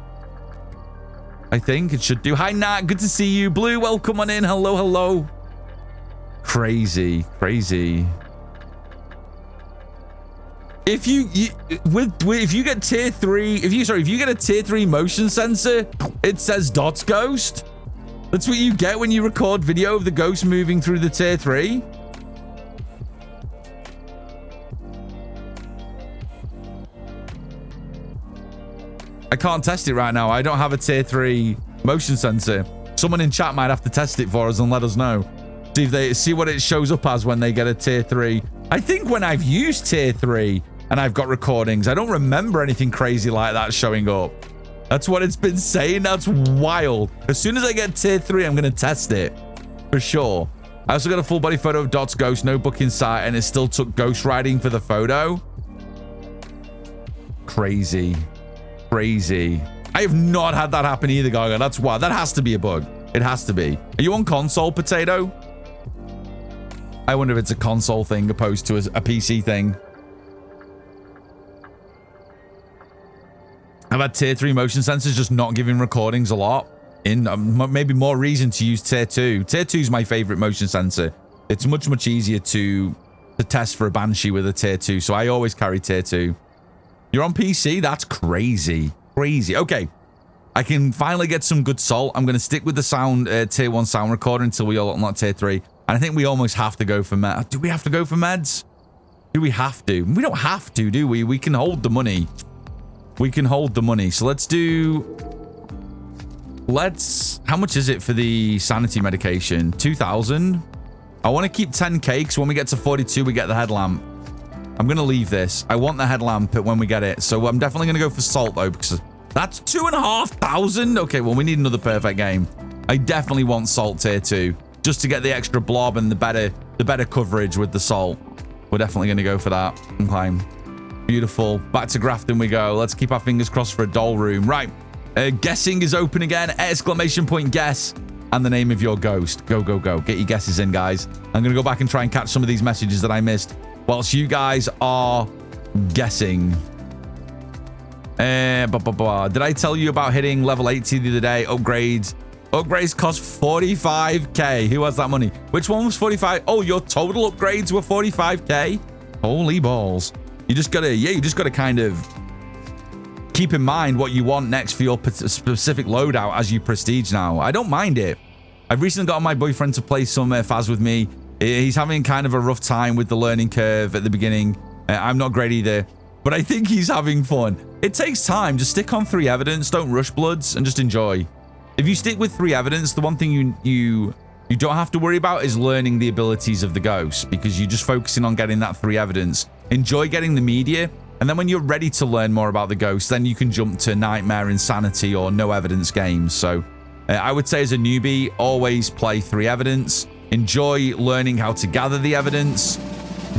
I think it should do. Hi, Nat. Good to see you. Blue, welcome on in. Hello, hello. Crazy, crazy. If you get tier 3, if you get a tier 3 motion sensor, it says dots ghost. That's what you get when you record video of the ghost moving through the tier 3. I can't test it right now. I don't have a tier 3 motion sensor. Someone in chat might have to test it for us and let us know. See if they see what it shows up as when they get a tier 3. I think when I've used tier 3 and I've got recordings, I don't remember anything crazy like that showing up. That's what it's been saying. That's wild. As soon as I get tier 3, I'm going to test it for sure. I also got a full body photo of Dot's ghost, no book in sight, and it still took ghost riding for the photo. Crazy. Crazy. I have not had that happen either, Gaga. That's wild. That has to be a bug. It has to be. Are you on console, Potato? I wonder if it's a console thing opposed to a PC thing. I've had tier 3 motion sensors just not giving recordings a lot. Maybe more reason to use tier 2. Tier 2 is my favorite motion sensor. It's much, much easier to test for a Banshee with a tier 2. So I always carry tier 2. You're on PC? That's crazy. Crazy. Okay. I can finally get some good salt. I'm going to stick with the sound tier 1 sound recorder until we all unlock tier 3. And I think we almost have to go for meds. Do we have to go for meds? Do we have to? We don't have to, do we? We can hold the money. We can hold the money. So let's do... How much is it for the sanity medication? 2,000? I want to keep 10k because when we get to 42, we get the headlamp. I'm going to leave this. I want the headlamp when we get it. So I'm definitely going to go for salt, though, because that's 2,500. Okay, well, we need another perfect game. I definitely want salt tier 2 just to get the extra blob and the better coverage with the salt. We're definitely going to go for that. Okay. Beautiful. Back to Grafton we go. Let's keep our fingers crossed for a doll room. Right. Guessing is open again. Exclamation point guess. And the name of your ghost. Go, go, go. Get your guesses in, guys. I'm going to go back and try and catch some of these messages that I missed whilst you guys are guessing. Did I tell you about hitting level 80 the other day? Upgrades. Upgrades cost 45k. Who has that money? Which one was 45? Oh, your total upgrades were 45k? Holy balls. You just gotta kind of keep in mind what you want next for your specific loadout as you prestige now. I don't mind it. I've recently got my boyfriend to play some Phas with me. He's having kind of a rough time with the learning curve at the beginning. I'm not great either, but I think he's having fun. It takes time. Just stick on 3 evidence. Don't rush bloods and just enjoy. If you stick with 3 evidence, the one thing you don't have to worry about is learning the abilities of the ghost, because you're just focusing on getting that 3 evidence. Enjoy getting the media, and then when you're ready to learn more about the ghost, then you can jump to Nightmare, Insanity, or no evidence games. So I would say as a newbie, always play 3 evidence. Enjoy learning how to gather the evidence,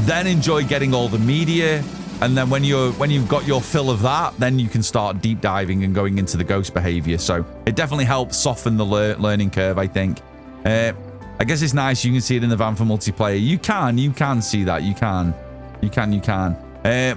then enjoy getting all the media. And then when you've got your fill of that, then you can start deep diving and going into the ghost behavior. So it definitely helps soften the learning curve, I think. I guess it's nice. You can see it in the van for multiplayer. You can see that. You can.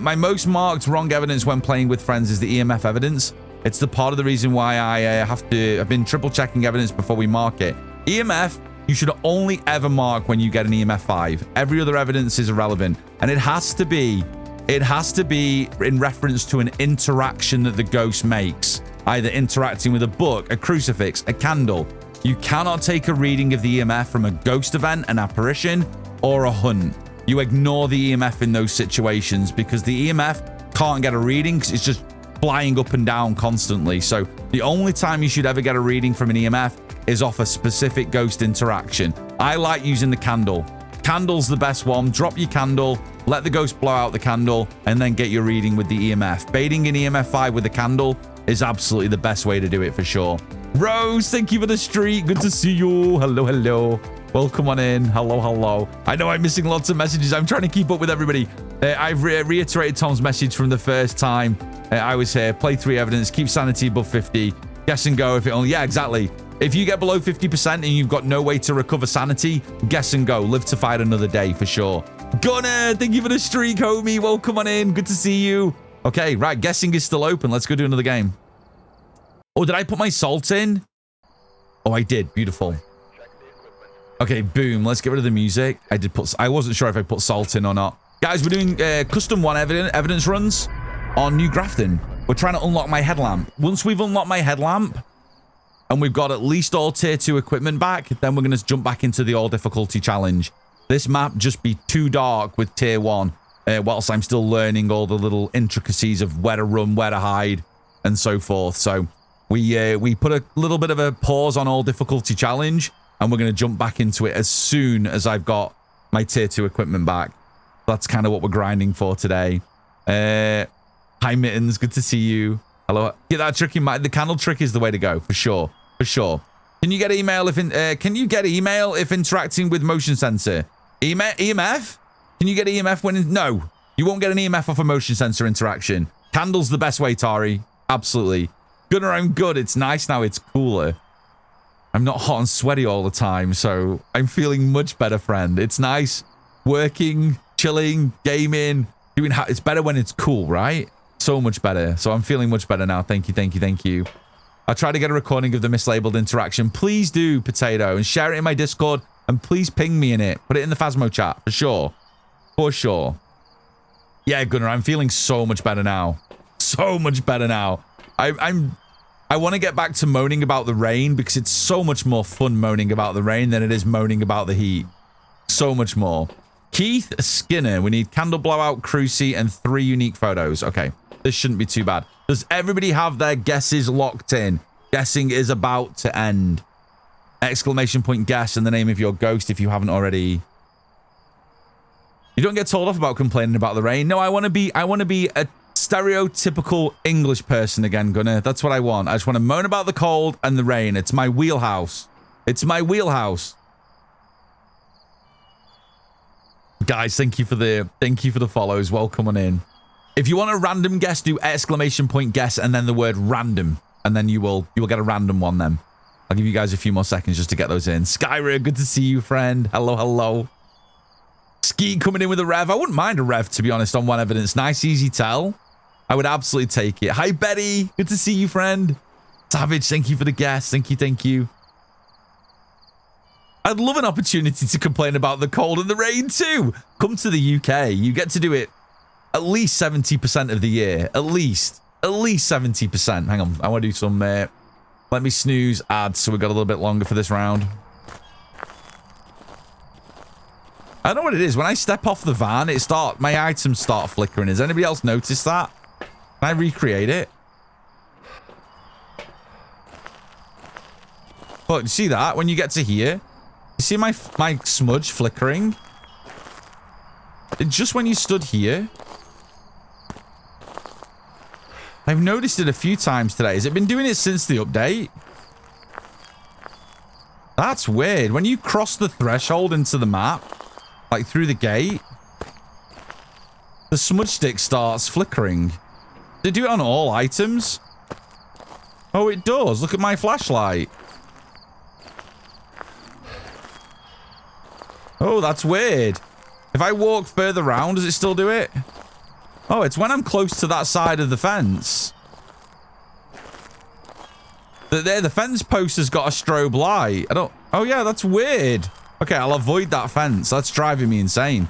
My most marked wrong evidence when playing with friends is the EMF evidence. It's the part of the reason why I've been triple checking evidence before we mark it. EMF, you should only ever mark when you get an EMF 5. Every other evidence is irrelevant. And it has to be in reference to an interaction that the ghost makes. Either interacting with a book, a crucifix, a candle. You cannot take a reading of the EMF from a ghost event, an apparition, or a hunt. You ignore the EMF in those situations because the EMF can't get a reading because it's just flying up and down constantly. So the only time you should ever get a reading from an EMF is off a specific ghost interaction. I like using the candle. Candle's the best one. Drop your candle, let the ghost blow out the candle, and then get your reading with the EMF. Baiting an EMF 5 with a candle is absolutely the best way to do it for sure. Rose, thank you for the streak. Good to see you. Hello. Welcome on in. Hello. I know I'm missing lots of messages. I'm trying to keep up with everybody. I've reiterated Tom's message from the first time I was here. Play 3 evidence. Keep sanity above 50. Guess and go if it only... Yeah, exactly. If you get below 50% and you've got no way to recover sanity, guess and go. Live to fight another day for sure. Gunner, thank you for the streak, homie. Welcome on in. Good to see you. Okay, right. Guessing is still open. Let's go do another game. Oh, did I put my salt in? Oh, I did. Beautiful. Okay, boom. Let's get rid of the music. I wasn't sure if I put salt in or not. Guys, we're doing custom 1 evidence runs on New Grafton. We're trying to unlock my headlamp. Once we've unlocked my headlamp and we've got at least all tier 2 equipment back, then we're going to jump back into the all difficulty challenge. This map just be too dark with tier 1 whilst I'm still learning all the little intricacies of where to run, where to hide, and so forth. So we put a little bit of a pause on all difficulty challenge, and we're going to jump back into it as soon as I've got my tier 2 equipment back. That's kind of what we're grinding for today. Hi, Mittens. Good to see you. Hello. Get that trick in mind. The candle trick is the way to go, for sure. For sure. Can you get email if interacting with motion sensor? EMF? Can you get EMF when... No. You won't get an EMF off a motion sensor interaction. Candle's the best way, Tari. Absolutely. Gunner, I'm good. It's nice now. It's cooler. I'm not hot and sweaty all the time, so I'm feeling much better, friend. It's nice working, chilling, gaming, doing... It's better when it's cool, right? So much better. So I'm feeling much better now. Thank you. I'll try to get a recording of the mislabeled interaction. Please do, Potato, and share it in my Discord, and please ping me in it. Put it in the Phasmo chat, for sure. For sure. Yeah, Gunnar, I'm feeling so much better now. So much better now. I want to get back to moaning about the rain because it's so much more fun moaning about the rain than it is moaning about the heat. So much more. Keith Skinner, we need candle blowout, cruci, and 3 unique photos. Okay, this shouldn't be too bad. Does everybody have their guesses locked in? Guessing is about to end. Exclamation point guess and the name of your ghost if you haven't already. You don't get told off about complaining about the rain. No, I want to be a stereotypical English person again, Gunnar. That's what I want. I just want to moan about the cold and the rain. It's my wheelhouse. It's my wheelhouse. Guys, thank you for the follows. Welcome on in. If you want a random guess, do exclamation point guess and then the word random, and then you will get a random one then. I'll give you guys a few more seconds just to get those in. Skyra, good to see you, friend. Hello. Ski coming in with a rev. I wouldn't mind a rev, to be honest, on 1 evidence. Nice, easy tell. I would absolutely take it. Hi, Betty. Good to see you, friend. Savage, thank you for the guess. Thank you. I'd love an opportunity to complain about the cold and the rain too. Come to the UK. You get to do it at least 70% of the year. At least 70%. Hang on. I want to do some... let me snooze ads so we've got a little bit longer for this round. I don't know what it is. When I step off the van, my items start flickering. Has anybody else noticed that? Can I recreate it? Look, you see that? When you get to here, you see my smudge flickering? Just when you stood here. I've noticed it a few times today. Has it been doing it since the update? That's weird. When you cross the threshold into the map, like through the gate, the smudge stick starts flickering. Did it do it on all items? Oh, it does. Look at my flashlight. Oh, that's weird. If I walk further around, does it still do it? Oh, it's when I'm close to that side of the fence. The fence post has got a strobe light. I don't... Oh, yeah, that's weird. Okay, I'll avoid that fence. That's driving me insane.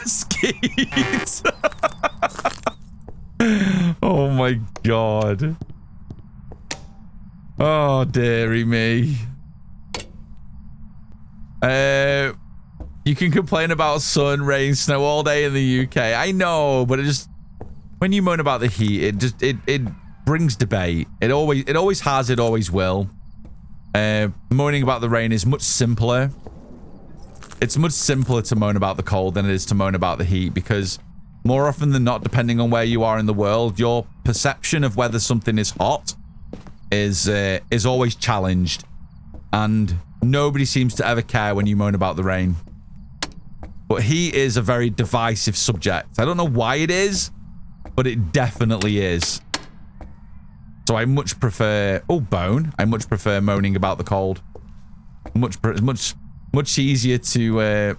Skeet. Oh, my God. Oh, dearie me. You can complain about sun, rain, snow all day in the UK. I know, but it just... When you moan about the heat, it brings debate. It always has, it always will. Moaning about the rain is much simpler. It's much simpler to moan about the cold than it is to moan about the heat, because more often than not, depending on where you are in the world, your perception of whether something is hot is always challenged, and nobody seems to ever care when you moan about the rain. But heat is a very divisive subject. I don't know why it is, but it definitely is. So I much prefer... Oh, bone. I much prefer moaning about the cold. Much easier to...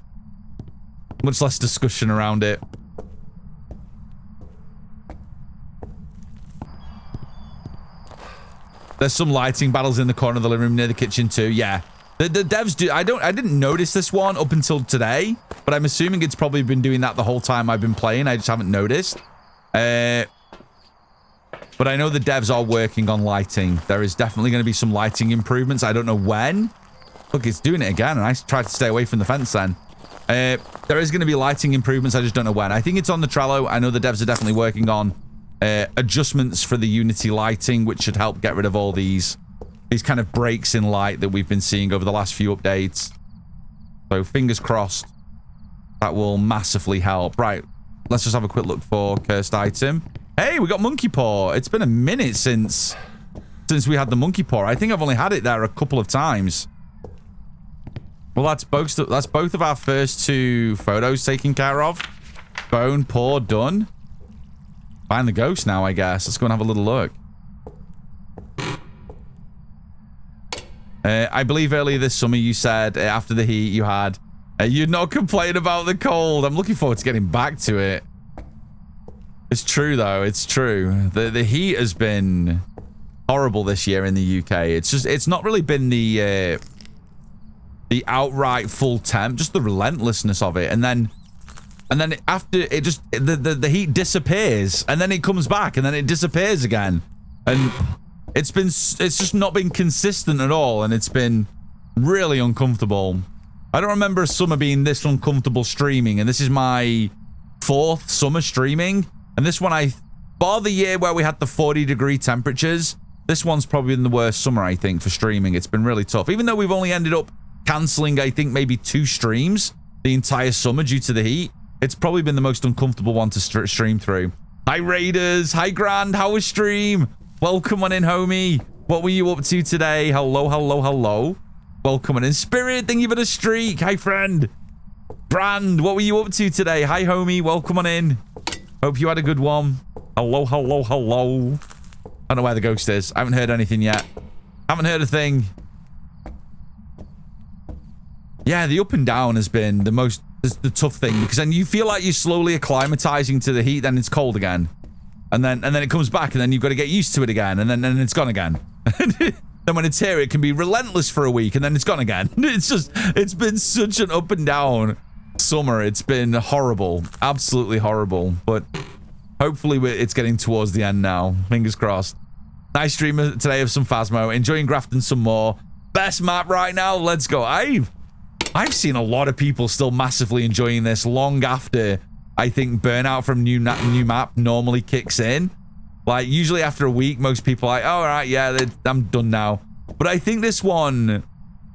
much less discussion around it. There's some lighting battles in the corner of the living room near the kitchen too. Yeah. The devs do... I didn't notice this one up until today, but I'm assuming it's probably been doing that the whole time I've been playing. I just haven't noticed. But I know the devs are working on lighting. There is definitely going to be some lighting improvements. I don't know when. Look, it's doing it again, and I tried to stay away from the fence then. There is going to be lighting improvements. I just don't know when. I think it's on the Trello. I know the devs are definitely working on adjustments for the Unity lighting, which should help get rid of all these kind of breaks in light that we've been seeing over the last few updates. So fingers crossed that will massively help. Right, let's just have a quick look for cursed item. Hey, we got monkey paw. It's been a minute since we had the monkey paw. I think I've only had it there a couple of times. Well, that's both of our first two photos taken care of. Bone, paw, done. Find the ghost now, I guess. Let's go and have a little look. I believe earlier this summer you said after the heat you had... you'd not complain about the cold. I'm looking forward to getting back to it. It's true, though. It's true. The heat has been horrible this year in the UK. It's not really been the outright full temp, just the relentlessness of it. And then after it just the heat disappears, and then it comes back, and then it disappears again. And it's just not been consistent at all, and it's been really uncomfortable. I don't remember a summer being this uncomfortable streaming, and this is my 4th summer streaming. And this one, bar the year where we had the 40-degree temperatures, this one's probably been the worst summer, I think, for streaming. It's been really tough. Even though we've only ended up cancelling, I think, maybe 2 streams the entire summer due to the heat, it's probably been the most uncomfortable one to stream through. Hi, Raiders. Hi, Grand. How was stream? Welcome on in, homie. What were you up to today? Hello, hello, hello. Welcome on in. Spirit, thank you for the streak. Hi, friend. Brand, what were you up to today? Hi, homie. Welcome on in. Hope you had a good one. Hello, hello, hello. I don't know where the ghost is. I haven't heard anything yet. Haven't heard a thing. Yeah, the up and down has been the tough thing, because then you feel like you're slowly acclimatizing to the heat, then it's cold again. And then it comes back, and then you've got to get used to it again, and then it's gone again. Then when it's here, it can be relentless for a week, and then it's gone again. It's been such an up and down summer. It's been horrible, absolutely horrible, but hopefully it's getting towards the end now. Fingers crossed. Nice stream today of some Phasmo, enjoying Grafton some more. Best map right now, let's go. I've seen a lot of people still massively enjoying this long after I think burnout from new map normally kicks in. Like usually after a week, most people are like, oh, all right, yeah, I'm done now. But I think this one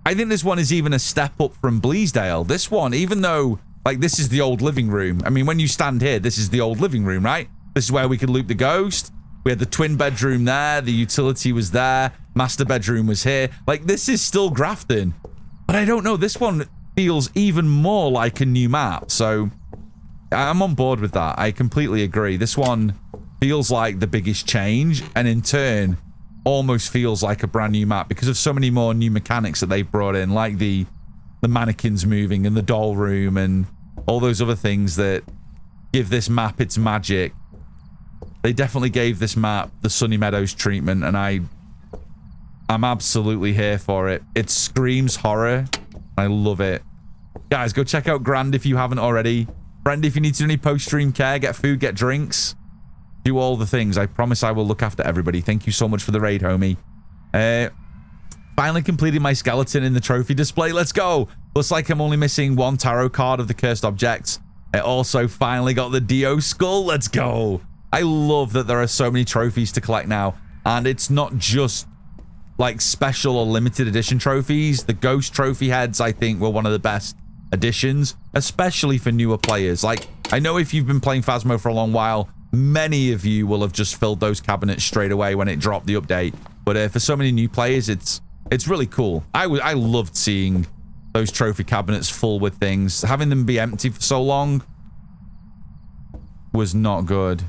is even a step up from Bleasdale. This one, even though like this is the old living room. I mean, when you stand here, this is the old living room, right? This is where we could loop the ghost. We had the twin bedroom there. The utility was there. Master bedroom was here. Like this is still Grafton. But I don't know. This one feels even more like a new map. So I'm on board with that. I completely agree. This one feels like the biggest change. And in turn, almost feels like a brand new map because of so many more new mechanics that they've brought in, like the mannequins moving and the doll room and all those other things that give this map its magic. They definitely gave this map the Sunny Meadows treatment, and I'm absolutely here for it. It screams horror. I love it. Guys, go check out Grand if you haven't already. Friend, if you need to do any post-stream care, get food, get drinks, do all the things. I promise I will look after everybody. Thank you so much for the raid, homie. Finally completed my skeleton in the trophy display. Let's go. Looks like I'm only missing one tarot card of the cursed objects. I also finally got the Dio skull. Let's go. I love that there are so many trophies to collect now. And it's not just like special or limited edition trophies. The ghost trophy heads, I think, were one of the best additions, especially for newer players. Like, I know if you've been playing Phasmo for a long while, many of you will have just filled those cabinets straight away when it dropped the update. But for so many new players, it's really cool. I loved seeing those trophy cabinets full with things. Having them be empty for so long was not good.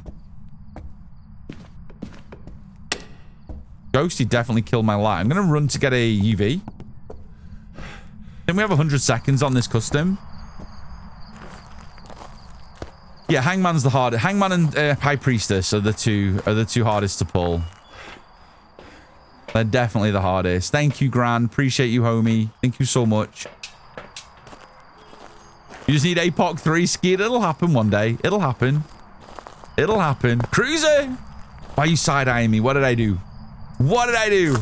Ghosty definitely killed my light. I'm going to run to get a UV. Then we have 100 seconds on this custom. Yeah, Hangman's the hardest. Hangman and High Priestess are the two hardest to pull. They're definitely the hardest. Thank you, Gran. Appreciate you, homie. Thank you so much. You just need APOC 3 skid. It'll happen one day. It'll happen. It'll happen. Cruiser! Why are you side-eyeing me? What did I do? What did I do?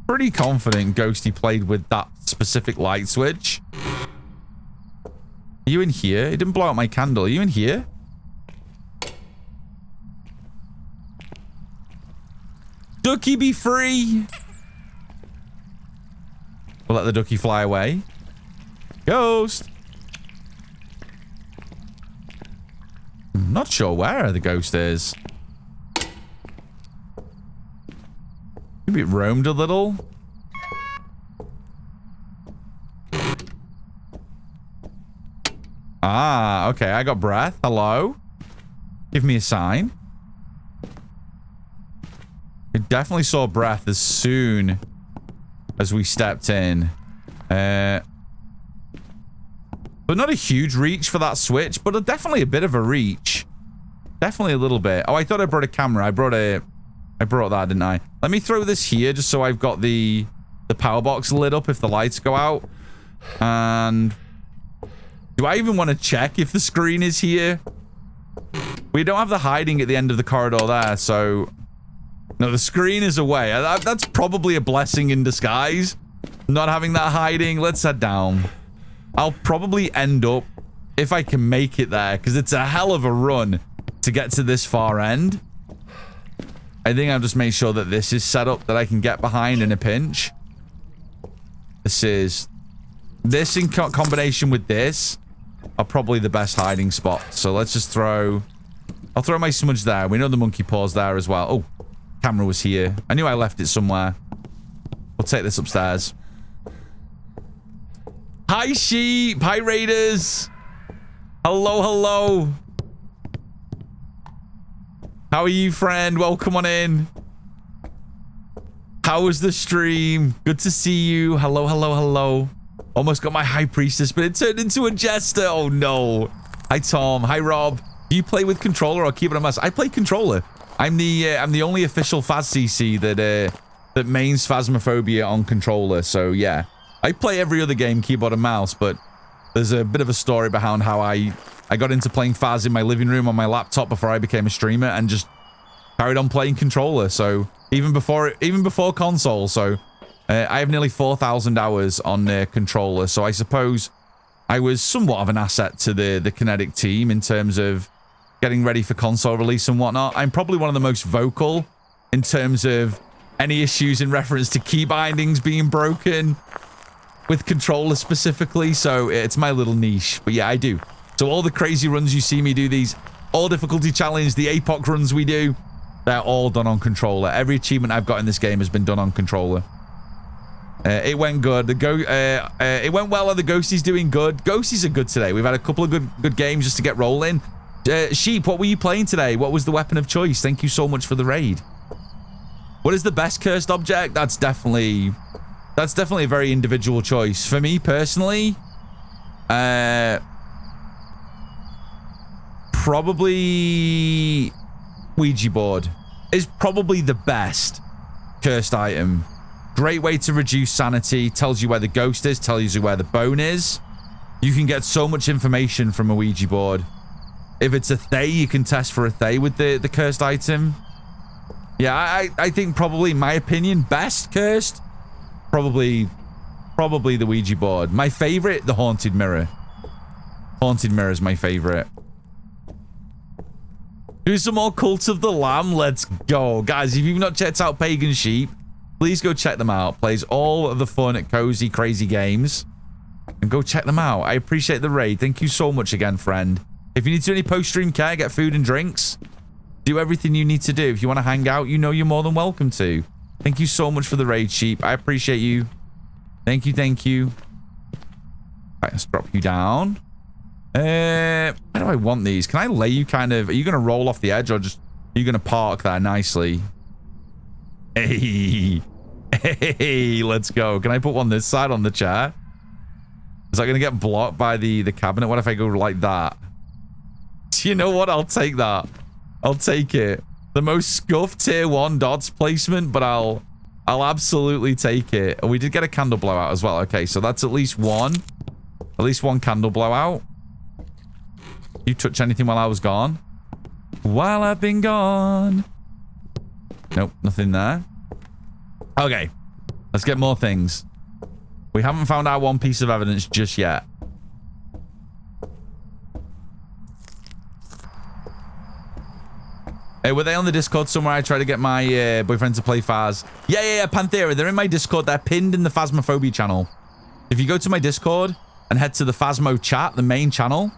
Pretty confident Ghosty played with that specific light switch. Are you in here? It didn't blow out my candle. Are you in here? Ducky, be free. We'll let the ducky fly away. Ghost. I'm not sure where the ghost is. Maybe it roamed a little. Ah, okay. I got breath. Hello? Give me a sign. I definitely saw breath as soon as we stepped in. But not a huge reach for that switch, but definitely a bit of a reach. Definitely a little bit. Oh, I thought I brought a camera. I brought that, didn't I? Let me throw this here just so I've got the power box lit up if the lights go out. And do I even want to check if the screen is here? We don't have the hiding at the end of the corridor there, so no, the screen is away. That's probably a blessing in disguise, not having that hiding. Let's head down. I'll probably end up, if I can make it there, because it's a hell of a run to get to this far end. I think I'll just make sure that this is set up that I can get behind in a pinch. This in combination with this are probably the best hiding spots. So let's just I'll throw my smudge there. We know the monkey paw's there as well. Oh, camera was here. I knew I left it somewhere. We'll take this upstairs. Hi, sheep. Hi, raiders. Hello, hello. How are you, friend? Welcome on in. How was the stream? Good to see you. Hello, hello, hello. Almost got my High Priestess, but it turned into a Jester. Oh, no. Hi, Tom. Hi, Rob. Do you play with controller or keyboard and mouse? I play controller. I'm the only official Phas CC that mains Phasmophobia on controller. So, yeah. I play every other game keyboard and mouse, but there's a bit of a story behind how I got into playing Phas in my living room on my laptop before I became a streamer and just carried on playing controller. So even before console. So I have nearly 4,000 hours on controller. So I suppose I was somewhat of an asset to the Kinetic team in terms of getting ready for console release and whatnot. I'm probably one of the most vocal in terms of any issues in reference to key bindings being broken with controller specifically. So it's my little niche. But yeah, I do. So all the crazy runs you see me do, these all difficulty challenge, the APOC runs we do, they're all done on controller. Every achievement I've got in this game has been done on controller. It went good. It went well. The Ghosties doing good. Ghosties are good today. We've had a couple of good games just to get rolling. Sheep, what were you playing today? What was the weapon of choice? Thank you so much for the raid. What is the best cursed object? That's definitely a very individual choice. For me personally, probably Ouija board is probably the best cursed item. Great way to reduce sanity. Tells you where the ghost is. Tells you where the bone is. You can get so much information from a Ouija board. If it's a Thay, you can test for a Thay with the cursed item. Yeah, I think probably, in my opinion, best cursed, probably the Ouija board. My favorite, the haunted mirror. Haunted mirror is my favorite. Do some more Cult of the Lamb. Let's go. Guys, if you've not checked out Pagan Sheep, please go check them out. Plays all of the fun at Cozy Crazy Games. And go check them out. I appreciate the raid. Thank you so much again, friend. If you need to do any post-stream care, get food and drinks, do everything you need to do. If you want to hang out, you know you're more than welcome to. Thank you so much for the raid, Sheep. I appreciate you. Thank you, thank you. Right, let's drop you down. Where do I want these? Can I lay you kind of... Are you going to roll off the edge or just... Are you going to park there nicely? Hey. Hey, let's go. Can I put one this side on the chair? Is that going to get blocked by the cabinet? What if I go like that? You know what? I'll take that. I'll take it. The most scuffed tier 1 dots placement, but I'll absolutely take it. And we did get a candle blowout as well. Okay, so that's at least one. At least one candle blowout. You touch anything while I was gone? While I've been gone. Nope, nothing there. Okay, let's get more things. We haven't found our one piece of evidence just yet. Hey, were they on the Discord somewhere? I tried to get my boyfriend to play Phas. Yeah, Panthera. They're in my Discord. They're pinned in the Phasmophobia channel. If you go to my Discord and head to the Phasmo chat, the main channel,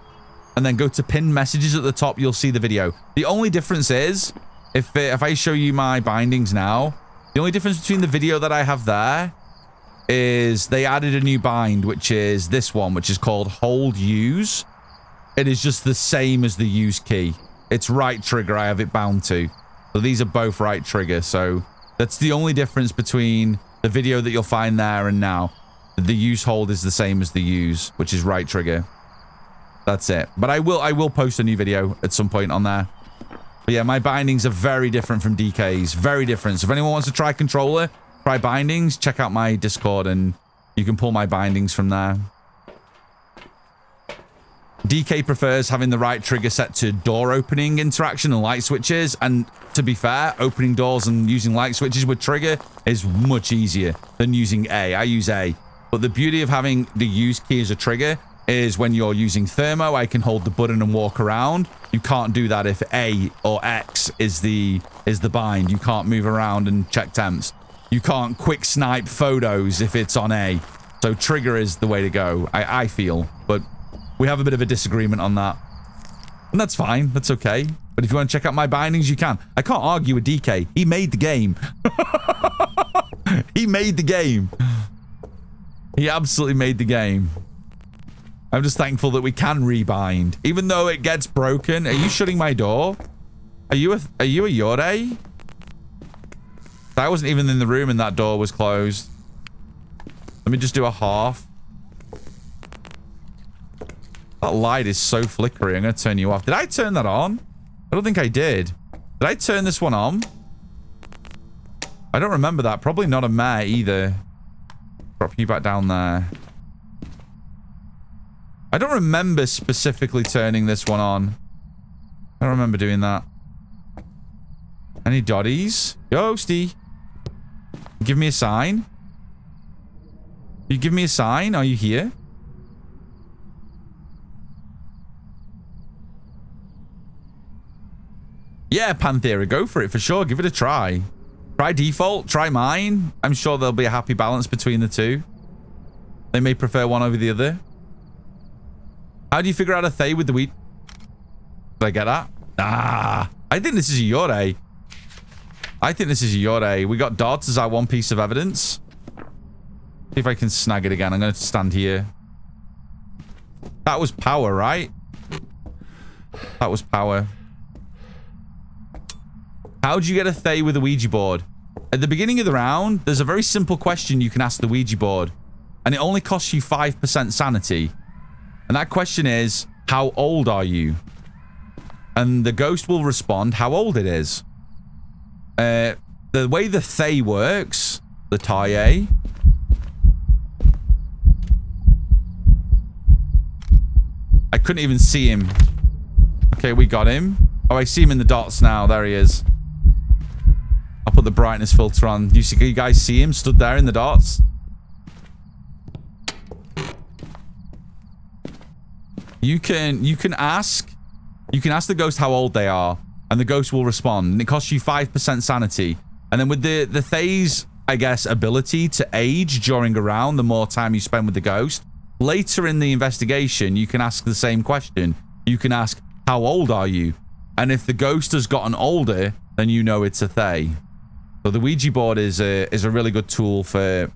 and then go to pinned messages at the top, you'll see the video. The only difference is, if I show you my bindings now, the only difference between the video that I have there is they added a new bind, which is this one, which is called Hold Use. It is just the same as the use key. It's right trigger I have it bound to. So these are both right trigger. So that's the only difference between the video that you'll find there and now. The use hold is the same as the use, which is right trigger. That's it. But I will post a new video at some point on there. But yeah, my bindings are very different from DK's. Very different. So if anyone wants to try controller, try bindings, check out my Discord and you can pull my bindings from there. DK prefers having the right trigger set to door opening interaction and light switches. And to be fair, opening doors and using light switches with trigger is much easier than using A. I use A. But the beauty of having the use key as a trigger is when you're using thermo, I can hold the button and walk around. You can't do that if A or X is the bind. You can't move around and check temps. You can't quick snipe photos if it's on A. So trigger is the way to go, I feel. But we have a bit of a disagreement on that. And that's fine. That's okay. But if you want to check out my bindings, you can. I can't argue with DK. He made the game. He made the game. He absolutely made the game. I'm just thankful that we can rebind. Even though it gets broken. Are you shutting my door? Are you a Yore? I wasn't even in the room and that door was closed. Let me just do a half. That light is so flickery. I'm going to turn you off. Did I turn that on? I don't think I did. Did I turn this one on? I don't remember that. Probably not a mare either. Drop you back down there. I don't remember specifically turning this one on. I don't remember doing that. Any dotties? Ghosty. Give me a sign. You give me a sign? Are you here? Yeah, Panthera, go for it for sure. Give it a try. Try default, try mine. I'm sure there'll be a happy balance between the two. They may prefer one over the other. How do you figure out a Thay with the wheat? Did I get that? Ah, I think this is a Yore. I think this is a Yore. We got dots as our one piece of evidence. See if I can snag it again. I'm going to stand here. That was power, right? That was power. How'd you get a Thay with a Ouija board? At the beginning of the round, there's a very simple question you can ask the Ouija board. And it only costs you 5% sanity. And that question is, how old are you? And the ghost will respond how old it is. The way the Thay works, the Taye. I couldn't even see him. Okay, we got him. Oh, I see him in the dots now. There he is. I'll put the brightness filter on. You guys see him stood there in the dots? You can ask the ghost how old they are, and the ghost will respond. And it costs you 5% sanity. And then with the Thay's, I guess, ability to age during a round, the more time you spend with the ghost, later in the investigation, you can ask the same question. You can ask, how old are you? And if the ghost has gotten older, then you know it's a Thay. So the Ouija board is a really good tool for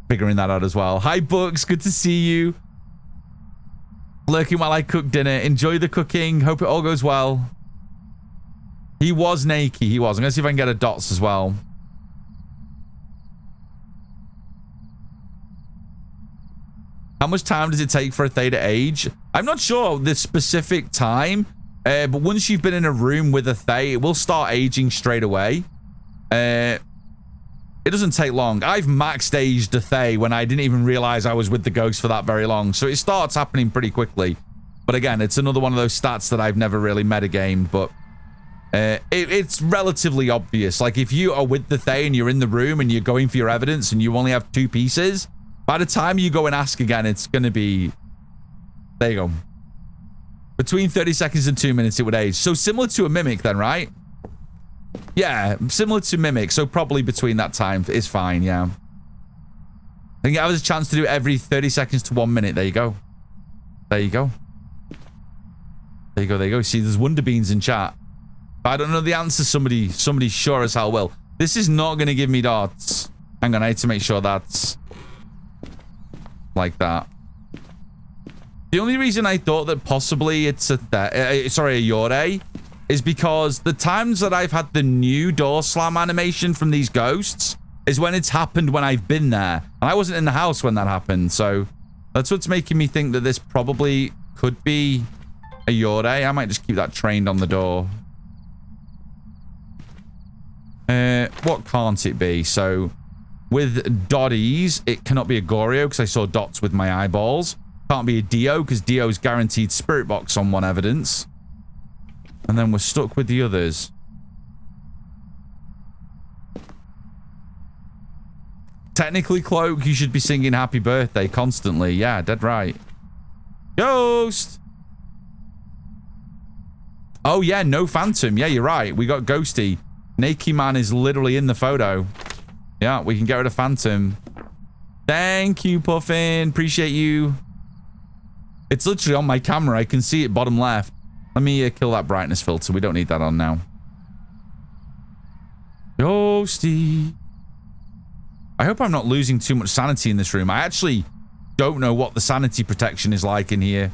figuring that out as well. Hi, Books. Good to see you. Lurking while I cook dinner. Enjoy the cooking. Hope it all goes well. He was naked. He was. I'm going to see if I can get a dots as well. How much time does it take for a Thay to age? I'm not sure the specific time, but once you've been in a room with a Thay, it will start aging straight away. It doesn't take long. I've maxed aged a Thay when I didn't even realize I was with the ghost for that very long. So it starts happening pretty quickly. But again, it's another one of those stats that I've never really metagamed, but it's relatively obvious. Like if you are with the Thay and you're in the room and you're going for your evidence and you only have 2 pieces, by the time you go and ask again, it's going to be... There you go. Between 30 seconds and 2 minutes, it would age. So similar to a Mimic then, right? Yeah, similar to Mimic. So probably between that time is fine, yeah. I think I have a chance to do it every 30 seconds to 1 minute. There you go. There you go. There you go, there you go. See, there's Wonder Beans in chat. But I don't know the answer. Somebody sure as hell will. This is not going to give me dots. Hang on, I need to make sure that's... like that. The only reason I thought that possibly it's a Yore is because the times that I've had the new door slam animation from these ghosts is when it's happened when I've been there. And I wasn't in the house when that happened. So that's what's making me think that this probably could be a Yore. I might just keep that trained on the door. What can't it be? So with Doddies, it cannot be a Goryo because I saw dots with my eyeballs. Can't be a Dio because Dio's guaranteed spirit box on one evidence. And then we're stuck with the others. Technically, Cloak, you should be singing happy birthday constantly. Yeah, dead right. Ghost! Oh, yeah, no Phantom. Yeah, you're right. We got Ghosty. Nakey Man is literally in the photo. Yeah, we can get rid of Phantom. Thank you, Puffin. Appreciate you. It's literally on my camera. I can see it bottom left. Let me kill that brightness filter. We don't need that on now. Ghosty. I hope I'm not losing too much sanity in this room. I actually don't know what the sanity protection is like in here.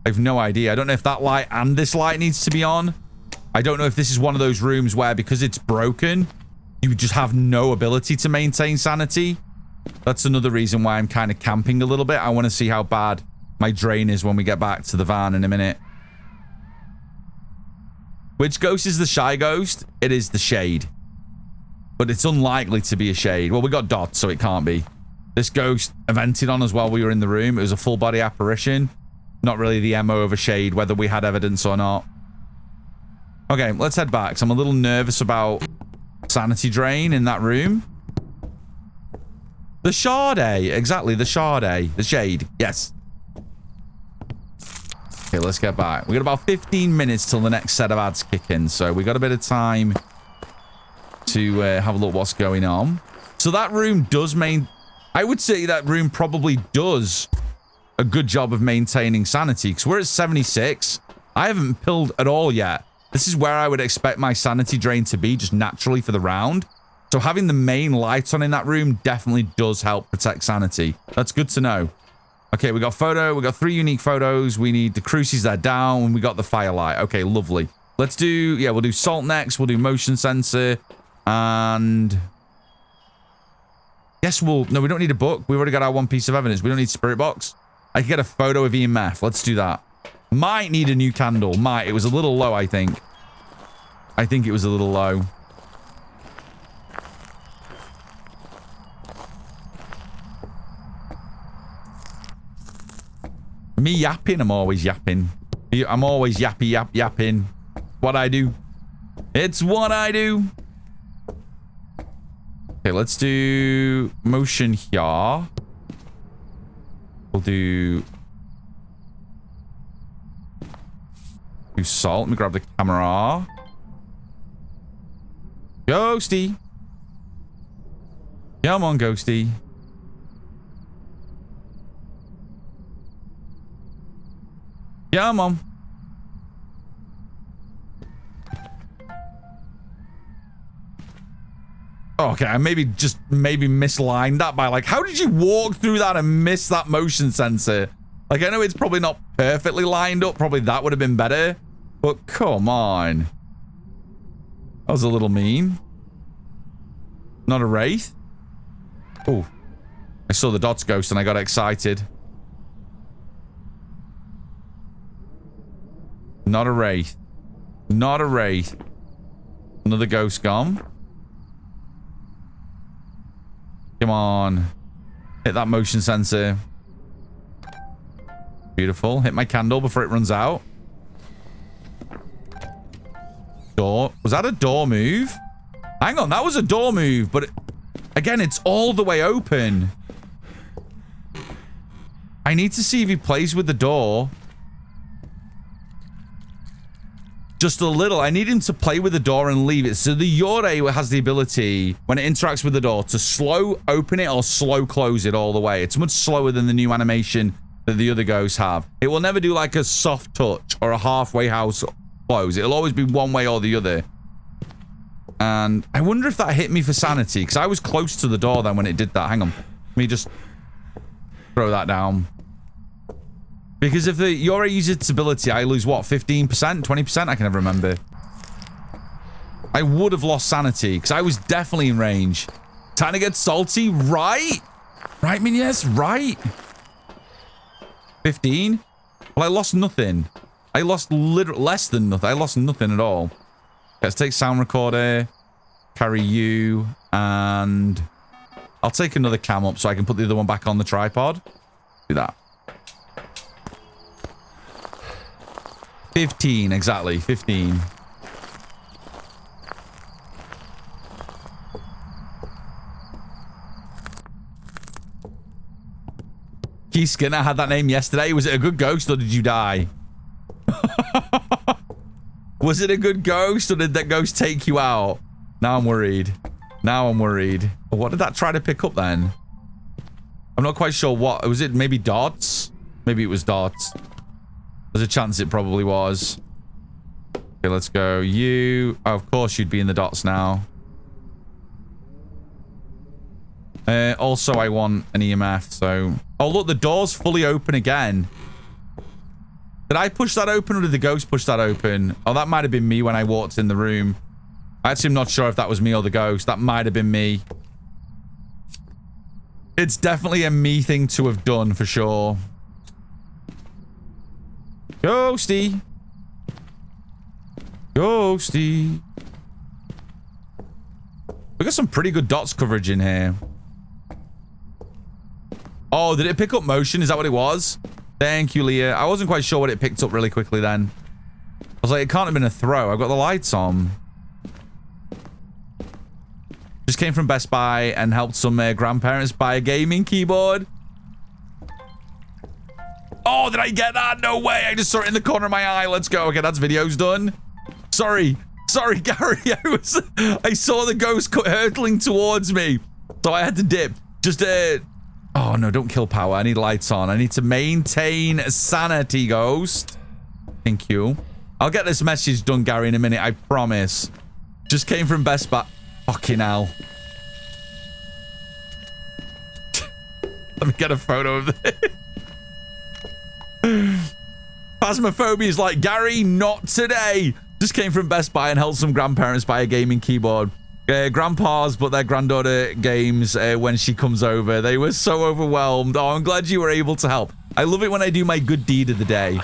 I have no idea. I don't know if that light and this light needs to be on. I don't know if this is one of those rooms where because it's broken, you just have no ability to maintain sanity. That's another reason why I'm kind of camping a little bit. I want to see how bad my drain is when we get back to the van in a minute. Which ghost is the shy ghost? It is the shade. But it's unlikely to be a shade. Well, we got dots, so it can't be. This ghost evented on us while we were in the room. It was a full body apparition. Not really the MO of a shade, whether we had evidence or not. Okay, let's head back. So I'm a little nervous about sanity drain in that room. The Shade. Exactly, the Shade. The shade. Yes. Okay, let's get back. We got about 15 minutes till the next set of ads kick in. So we got a bit of time to have a look what's going on. So that room does I would say that room probably does a good job of maintaining sanity because we're at 76. I haven't pilled at all yet. This is where I would expect my sanity drain to be just naturally for the round. So having the main light on in that room definitely does help protect sanity. That's good to know. Okay, we got photo. We got 3 unique photos. We need the cruces that down. And we got the firelight. Okay, lovely. Let's do... Yeah, we'll do salt next. We'll do motion sensor. And... Yes, we'll... No, we don't need a book. We've already got our 1 piece of evidence. We don't need spirit box. I can get a photo of EMF. Let's do that. Might need a new candle. Might. It was a little low, I think. I think it was a little low. Me yapping, I'm always yapping. I'm always yapping. What I do. It's what I do. Okay, let's do motion here. We'll do salt. Let me grab the camera. Ghosty. Come on, Ghosty. Come on. Okay, I maybe mislined that by like, how did you walk through that and miss that motion sensor? Like, I know it's probably not perfectly lined up. Probably that would have been better. But come on. That was a little mean. Not a wraith. Oh, I saw the dots ghost and I got excited. Not a wraith. Not a wraith. Another ghost gone. Come on. Hit that motion sensor. Beautiful. Hit my candle before it runs out. Door. Was that a door move? Hang on, that was a door move, but again, it's all the way open. I need to see if he plays with the door. Just a little. I need him to play with the door and leave it. So the Yore has the ability, when it interacts with the door, to slow open it or slow close it all the way. It's much slower than the new animation that the other ghosts have. It will never do like a soft touch or a halfway house close. It'll always be one way or the other. And I wonder if that hit me for sanity, because I was close to the door then when it did that. Hang on. Let me just throw that down. Because if the Yore uses its ability, I lose what, 15%? 20%? I can never remember. I would have lost sanity, because I was definitely in range. Time to get salty, right? Right, Minies? Right? 15? Well, I lost nothing. I lost less than nothing. I lost nothing at all. Let's take sound recorder, carry you, and I'll take another cam up so I can put the other one back on the tripod. Do that. 15, exactly. 15. Key Skinner had that name yesterday. Was it a good ghost or did you die? Was it a good ghost or did that ghost take you out? Now I'm worried. Now I'm worried. What did that try to pick up then? I'm not quite sure what. Was it maybe dots? Maybe it was dots. There's a chance it probably was. Okay, let's go. You. Oh, of course you'd be in the dots now. Also, I want an EMF, so... Oh, look, the door's fully open again. Did I push that open or did the ghost push that open? Oh, that might have been me when I walked in the room. Actually, I'm not sure if that was me or the ghost. That might have been me. It's definitely a me thing to have done, for sure. Ghosty. Ghosty. We got some pretty good dots coverage in here. Oh, did it pick up motion? Is that what it was? Thank you, Leah. I wasn't quite sure what it picked up really quickly then. I was like, it can't have been a throw. I've got the lights on. Just came from Best Buy and helped some grandparents buy a gaming keyboard. Oh, did I get that? No way. I just saw it in the corner of my eye. Let's go. Okay, that's video's done. Sorry. Sorry, Gary. I saw the ghost hurtling towards me. So I had to dip. Just, oh, no, don't kill power. I need lights on. I need to maintain sanity, ghost. Thank you. I'll get this message done, Gary, in a minute. I promise. Just came from Best Buy. Fucking hell. Let me get a photo of this. Phasmophobia is like, Gary, not today. Just came from Best Buy and helped some grandparents buy a gaming keyboard. Grandpa's, but their granddaughter games when she comes over. They were so overwhelmed. Oh, I'm glad you were able to help. I love it when I do my good deed of the day.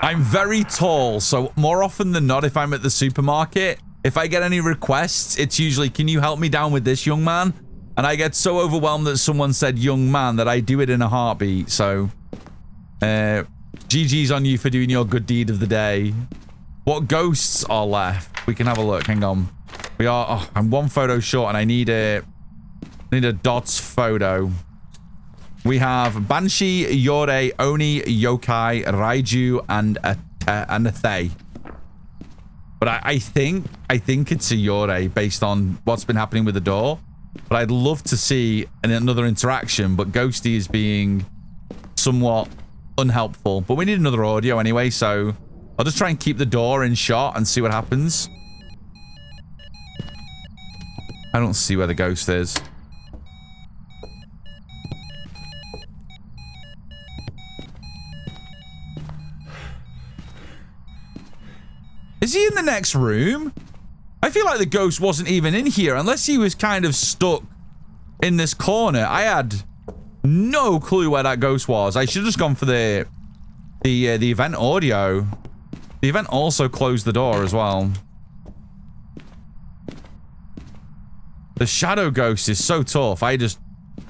I'm very tall, so more often than not, if I'm at the supermarket, if I get any requests, it's usually, can you help me down with this, young man? And I get so overwhelmed that someone said young man that I do it in a heartbeat. So, GG's on you for doing your good deed of the day. What ghosts are left? We can have a look. Hang on. We are. Oh, I'm one photo short, and I need a dots photo. We have Banshee, Yore, Oni, Yokai, Raiju, and a Thay. But I think it's a Yore based on what's been happening with the door. But I'd love to see another interaction. But Ghosty is being somewhat unhelpful. But we need another audio anyway, so I'll just try and keep the door in shot and see what happens. I don't see where the ghost is. Is he in the next room? I feel like the ghost wasn't even in here unless he was kind of stuck in this corner. I had no clue where that ghost was. I should have just gone for the event audio. The event also closed the door as well. The shadow ghost is so tough. I just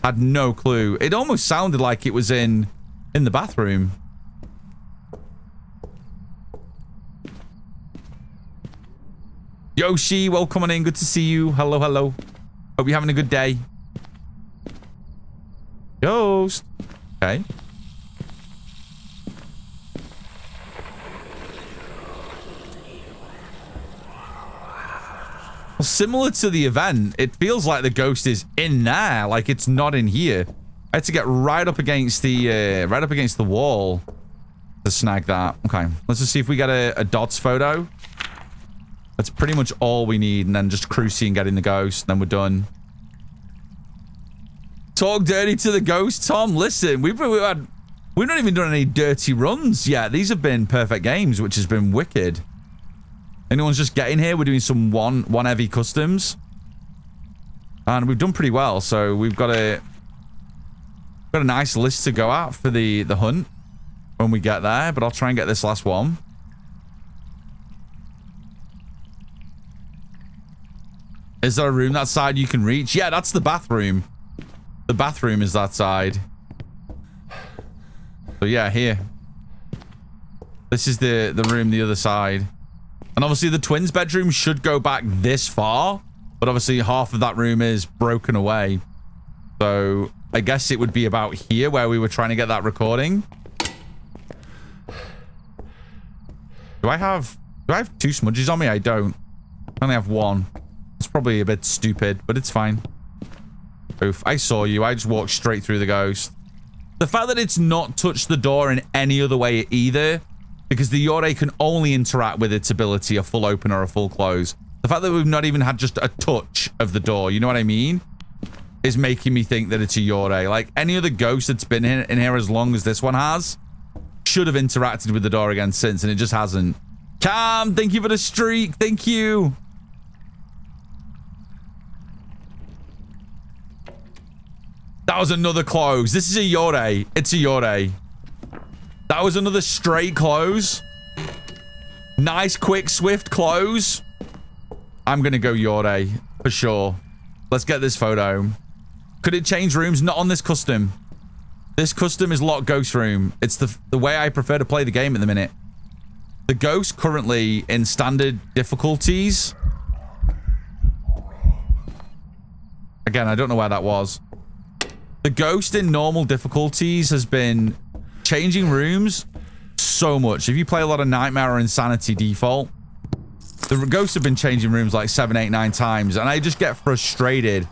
had no clue. It almost sounded like it was in the bathroom. Yoshi, welcome on in. Good to see you. Hello, hello. Hope you're having a good day. Ghost. Okay. Well, similar to the event, it feels like the ghost is in there, like it's not in here. I had to get right up against the wall to snag that. Okay, let's just see if we get a dots photo. That's pretty much all we need, and then just Cruci and getting the ghost, then we're done. Talk dirty to the ghost, Tom. Listen, we've not even done any dirty runs yet. These have been perfect games, which has been wicked. Anyone's just getting here, we're doing some one heavy customs, and we've done pretty well. So we've got a nice list to go at for the hunt when we get there. But I'll try and get this last one. Is there a room that side you can reach? Yeah, that's the bathroom. The bathroom is that side. So yeah, here. This is the room the other side. And obviously the twins' bedroom should go back this far. But obviously half of that room is broken away. So I guess it would be about here where we were trying to get that recording. Do I have two smudges on me? I don't. I only have one. It's probably a bit stupid, but it's fine. Oof, I saw you. I just walked straight through the ghost. The fact that it's not touched the door in any other way either, because the Yore can only interact with its ability, a full open or a full close. The fact that we've not even had just a touch of the door, you know what I mean? Is making me think that it's a Yore. Like any other ghost that's been in here as long as this one has, should have interacted with the door again since, and it just hasn't. Cam, thank you for the streak. Thank you. That was another close. This is a Yore. It's a Yore. That was another straight close. Nice, quick, swift close. I'm going to go Yore for sure. Let's get this photo. Could it change rooms? Not on this custom. This custom is locked ghost room. It's the way I prefer to play the game at the minute. The ghost currently in standard difficulties. Again, I don't know where that was. The ghost in normal difficulties has been changing rooms so much. If you play a lot of Nightmare or Insanity default, the ghosts have been changing rooms like 7, 8, 9 times, and I just get frustrated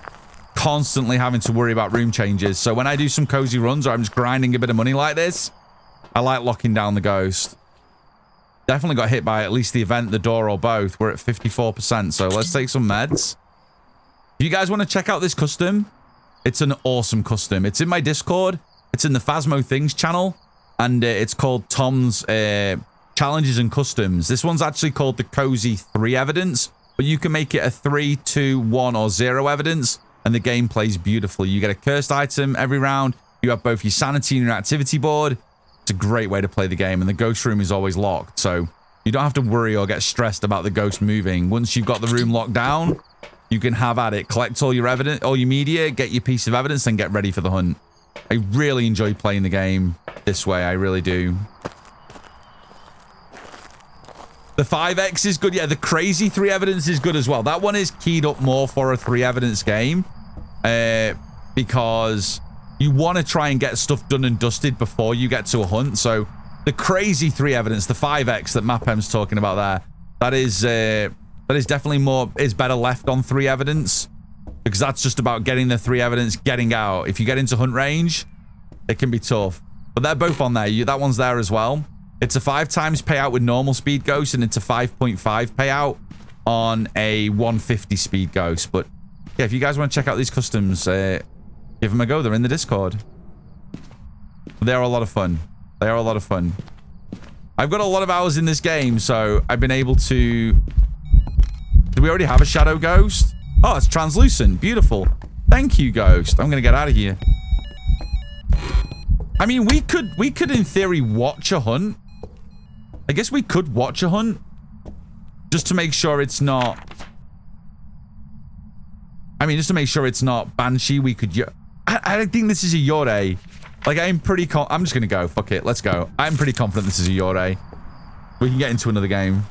constantly having to worry about room changes. So when I do some cozy runs or I'm just grinding a bit of money like this, I like locking down the ghost. Definitely got hit by at least the event, the door, or both. We're at 54%, so let's take some meds. If you guys want to check out this custom, it's an awesome custom. It's in my Discord. It's in the Phasmo Things channel. and it's called Tom's Challenges and Customs. This one's actually called the Cozy 3 Evidence, but you can make it a 3, 2, 1, or 0 evidence, and the game plays beautifully. You get a cursed item every round. You have both your sanity and your activity board. It's a great way to play the game, and the ghost room is always locked, so you don't have to worry or get stressed about the ghost moving. Once you've got the room locked down, you can have at it. Collect all your evidence, all your media, get your piece of evidence, and get ready for the hunt. I really enjoy playing the game this way. I really do. The 5X is good. Yeah, the crazy 3 evidence is good as well. That one is keyed up more for a 3 evidence game because you want to try and get stuff done and dusted before you get to a hunt. So the crazy 3 evidence, the 5X that Maphem's talking about there, that is definitely is better left on 3 evidence, because that's just about getting the 3 evidence, getting out. If you get into hunt range, it can be tough. But they're both on there. That one's there as well. It's a 5 times payout with normal speed ghost, and it's a 5.5 payout on a 150 speed ghost. But yeah, if you guys want to check out these customs, give them a go. They're in the Discord. They are a lot of fun. They are a lot of fun. I've got a lot of hours in this game, so I've been able to... Do we already have a shadow ghost? Oh, it's translucent. Beautiful. Thank you, ghost. I'm going to get out of here. I mean, we could in theory watch a hunt. I guess we could watch a hunt just to make sure it's not... I mean, just to make sure it's not Banshee, we could... I don't think this is a Yore. Like, I'm pretty... I'm just going to go. Fuck it. Let's go. I'm pretty confident this is a Yore. We can get into another game.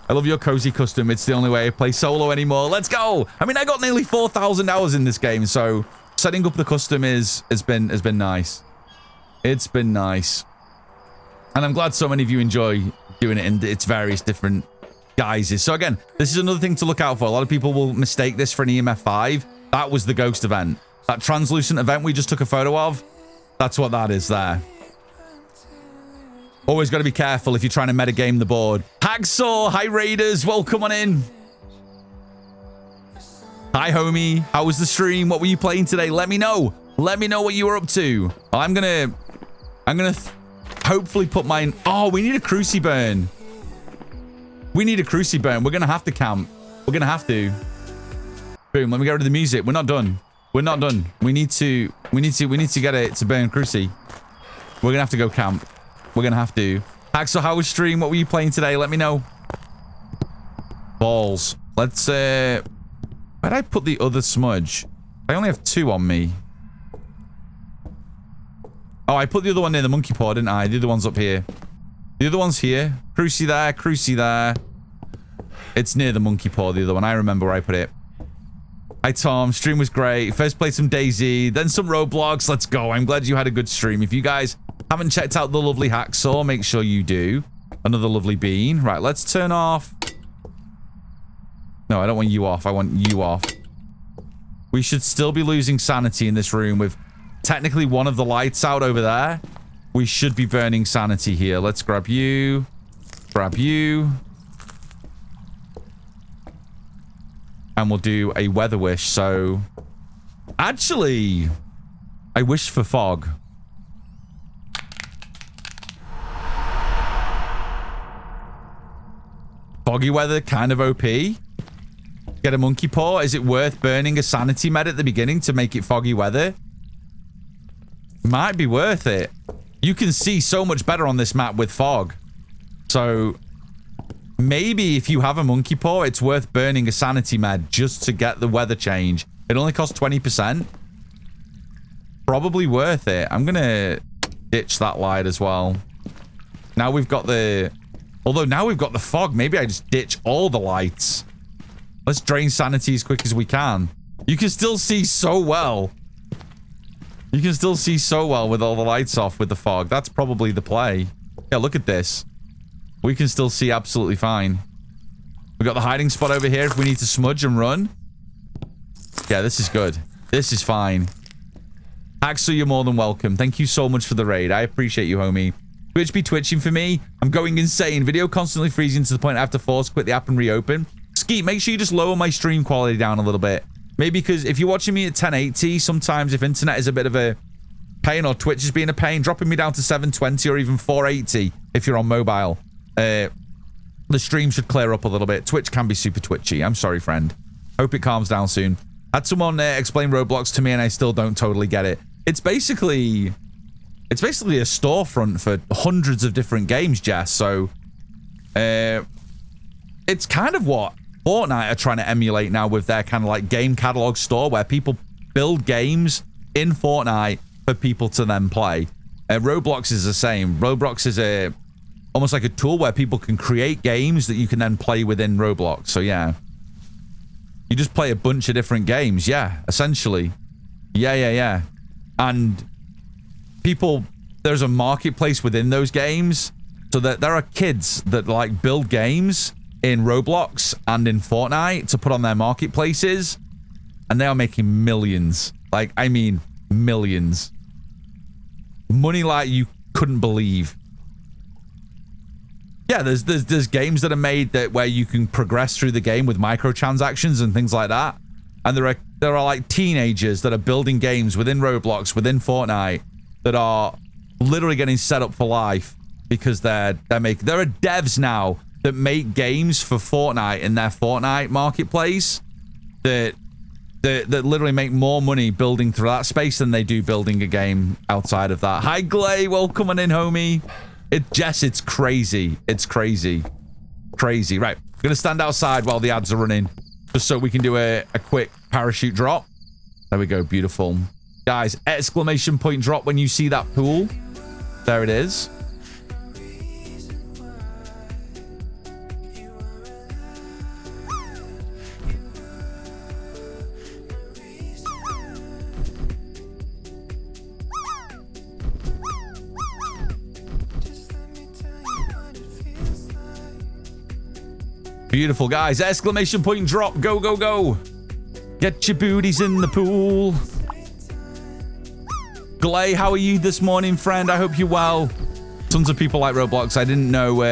I love your cozy custom. It's the only way I play solo anymore. Let's go. I mean, I got nearly 4,000 hours in this game, so setting up the custom has been nice. It's been nice. And I'm glad so many of you enjoy doing it in its various different guises. So again, this is another thing to look out for. A lot of people will mistake this for an EMF 5. That was the ghost event. That translucent event we just took a photo of, that's what that is there. Always got to be careful if you're trying to metagame the board. Hacksaw, hi Raiders, welcome on in. Hi homie, how was the stream? What were you playing today? Let me know. Let me know what you were up to. Well, I'm gonna hopefully put mine... Oh, we need a cruciburn. We need a cruciburn. We're gonna have to camp. We're gonna have to. Boom, let me get rid of the music. We're not done. We're not done. We need to get it to burn cruci. We're gonna have to go camp. We're gonna have to. Axel, how was stream? What were you playing today? Let me know. Balls. Let's where'd I put the other smudge? I only have 2 on me. Oh, I put the other one near the monkey paw, didn't I? The other one's up here. The other one's here. Cruci there, Cruci there. It's near the monkey paw, the other one. I remember where I put it. Hi, Tom. Stream was great. First played some DayZ, then some Roblox. Let's go. I'm glad you had a good stream. If you guys haven't checked out the lovely Hacksaw, make sure you do. Another lovely bean. Right, let's turn off. No, I don't want you off. I want you off. We should still be losing sanity in this room with technically one of the lights out over there. We should be burning sanity here. Let's grab you. Grab you. And we'll do a weather wish. So, actually, I wish for fog. Foggy weather, kind of OP. Get a monkey paw. Is it worth burning a sanity med at the beginning to make it foggy weather? Might be worth it. You can see so much better on this map with fog. So, maybe if you have a monkey paw, it's worth burning a sanity med just to get the weather change. It only costs 20%. Probably worth it. I'm going to ditch that light as well. Now we've got the... Although now we've got the fog, maybe I just ditch all the lights. Let's drain sanity as quick as we can. You can still see so well. You can still see so well with all the lights off with the fog. That's probably the play. Yeah, look at this. We can still see absolutely fine. We've got the hiding spot over here if we need to smudge and run. Yeah, this is good. This is fine. Axel, you're more than welcome. Thank you so much for the raid. I appreciate you, homie. Twitch be twitching for me. I'm going insane. Video constantly freezing to the point I have to force quit the app and reopen. Skeet, make sure you just lower my stream quality down a little bit. Maybe because if you're watching me at 1080, sometimes if internet is a bit of a pain or Twitch is being a pain, dropping me down to 720 or even 480 if you're on mobile. The stream should clear up a little bit. Twitch can be super twitchy. I'm sorry, friend. Hope it calms down soon. Had someone explain Roblox to me and I still don't totally get it. It's basically a storefront for hundreds of different games, Jess. So it's kind of what Fortnite are trying to emulate now with their kind of like game catalog store where people build games in Fortnite for people to then play. Roblox is the same. Roblox is almost like a tool where people can create games that you can then play within Roblox. So yeah, you just play a bunch of different games. Yeah, essentially. Yeah. And people, there's a marketplace within those games, so that there are kids that like build games in Roblox and in Fortnite to put on their marketplaces, and they are making millions. Like, I mean, millions. Money like you couldn't believe. Yeah, there's games that are made that where you can progress through the game with microtransactions and things like that. And there are like teenagers that are building games within Roblox, within Fortnite, that are literally getting set up for life because there are devs now that make games for Fortnite in their Fortnite marketplace that literally make more money building through that space than they do building a game outside of that. Hi Glay, welcome on in, homie. It's crazy. It's crazy. Crazy. Right, I'm gonna stand outside while the ads are running just so we can do a quick parachute drop. There we go, beautiful. Guys, exclamation point drop when you see that pool. There it is. Beautiful, guys. Exclamation point drop. Go, go, go. Get your booties in the pool. Glay, how are you this morning, friend? I hope you're well. Tons of people like Roblox. I didn't know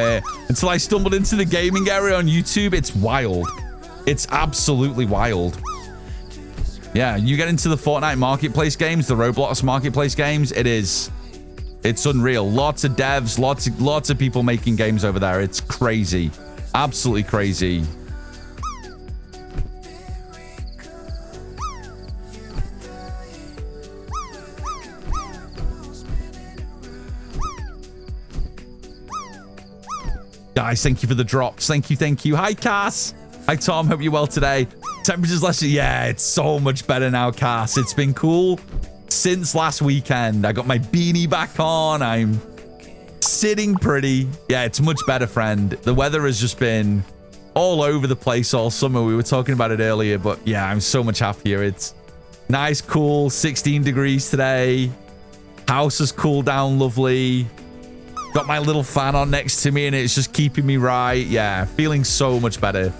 until I stumbled into the gaming area on YouTube. It's wild. It's absolutely wild. Yeah, you get into the Fortnite marketplace games, the Roblox marketplace games. It's unreal. Lots of devs, lots of people making games over there. It's crazy. Absolutely crazy. Guys, thank you for the drops. Thank you. Hi, Cass. Hi, Tom. Hope you're well today. Temperature's less. Yeah, it's so much better now, Cass. It's been cool since last weekend. I got my beanie back on. I'm sitting pretty. Yeah, it's much better, friend. The weather has just been all over the place all summer. We were talking about it earlier, but yeah, I'm so much happier. It's nice, cool, 16 degrees today. House has cooled down lovely. Got my little fan on next to me and it's just keeping me right. Yeah, feeling so much better.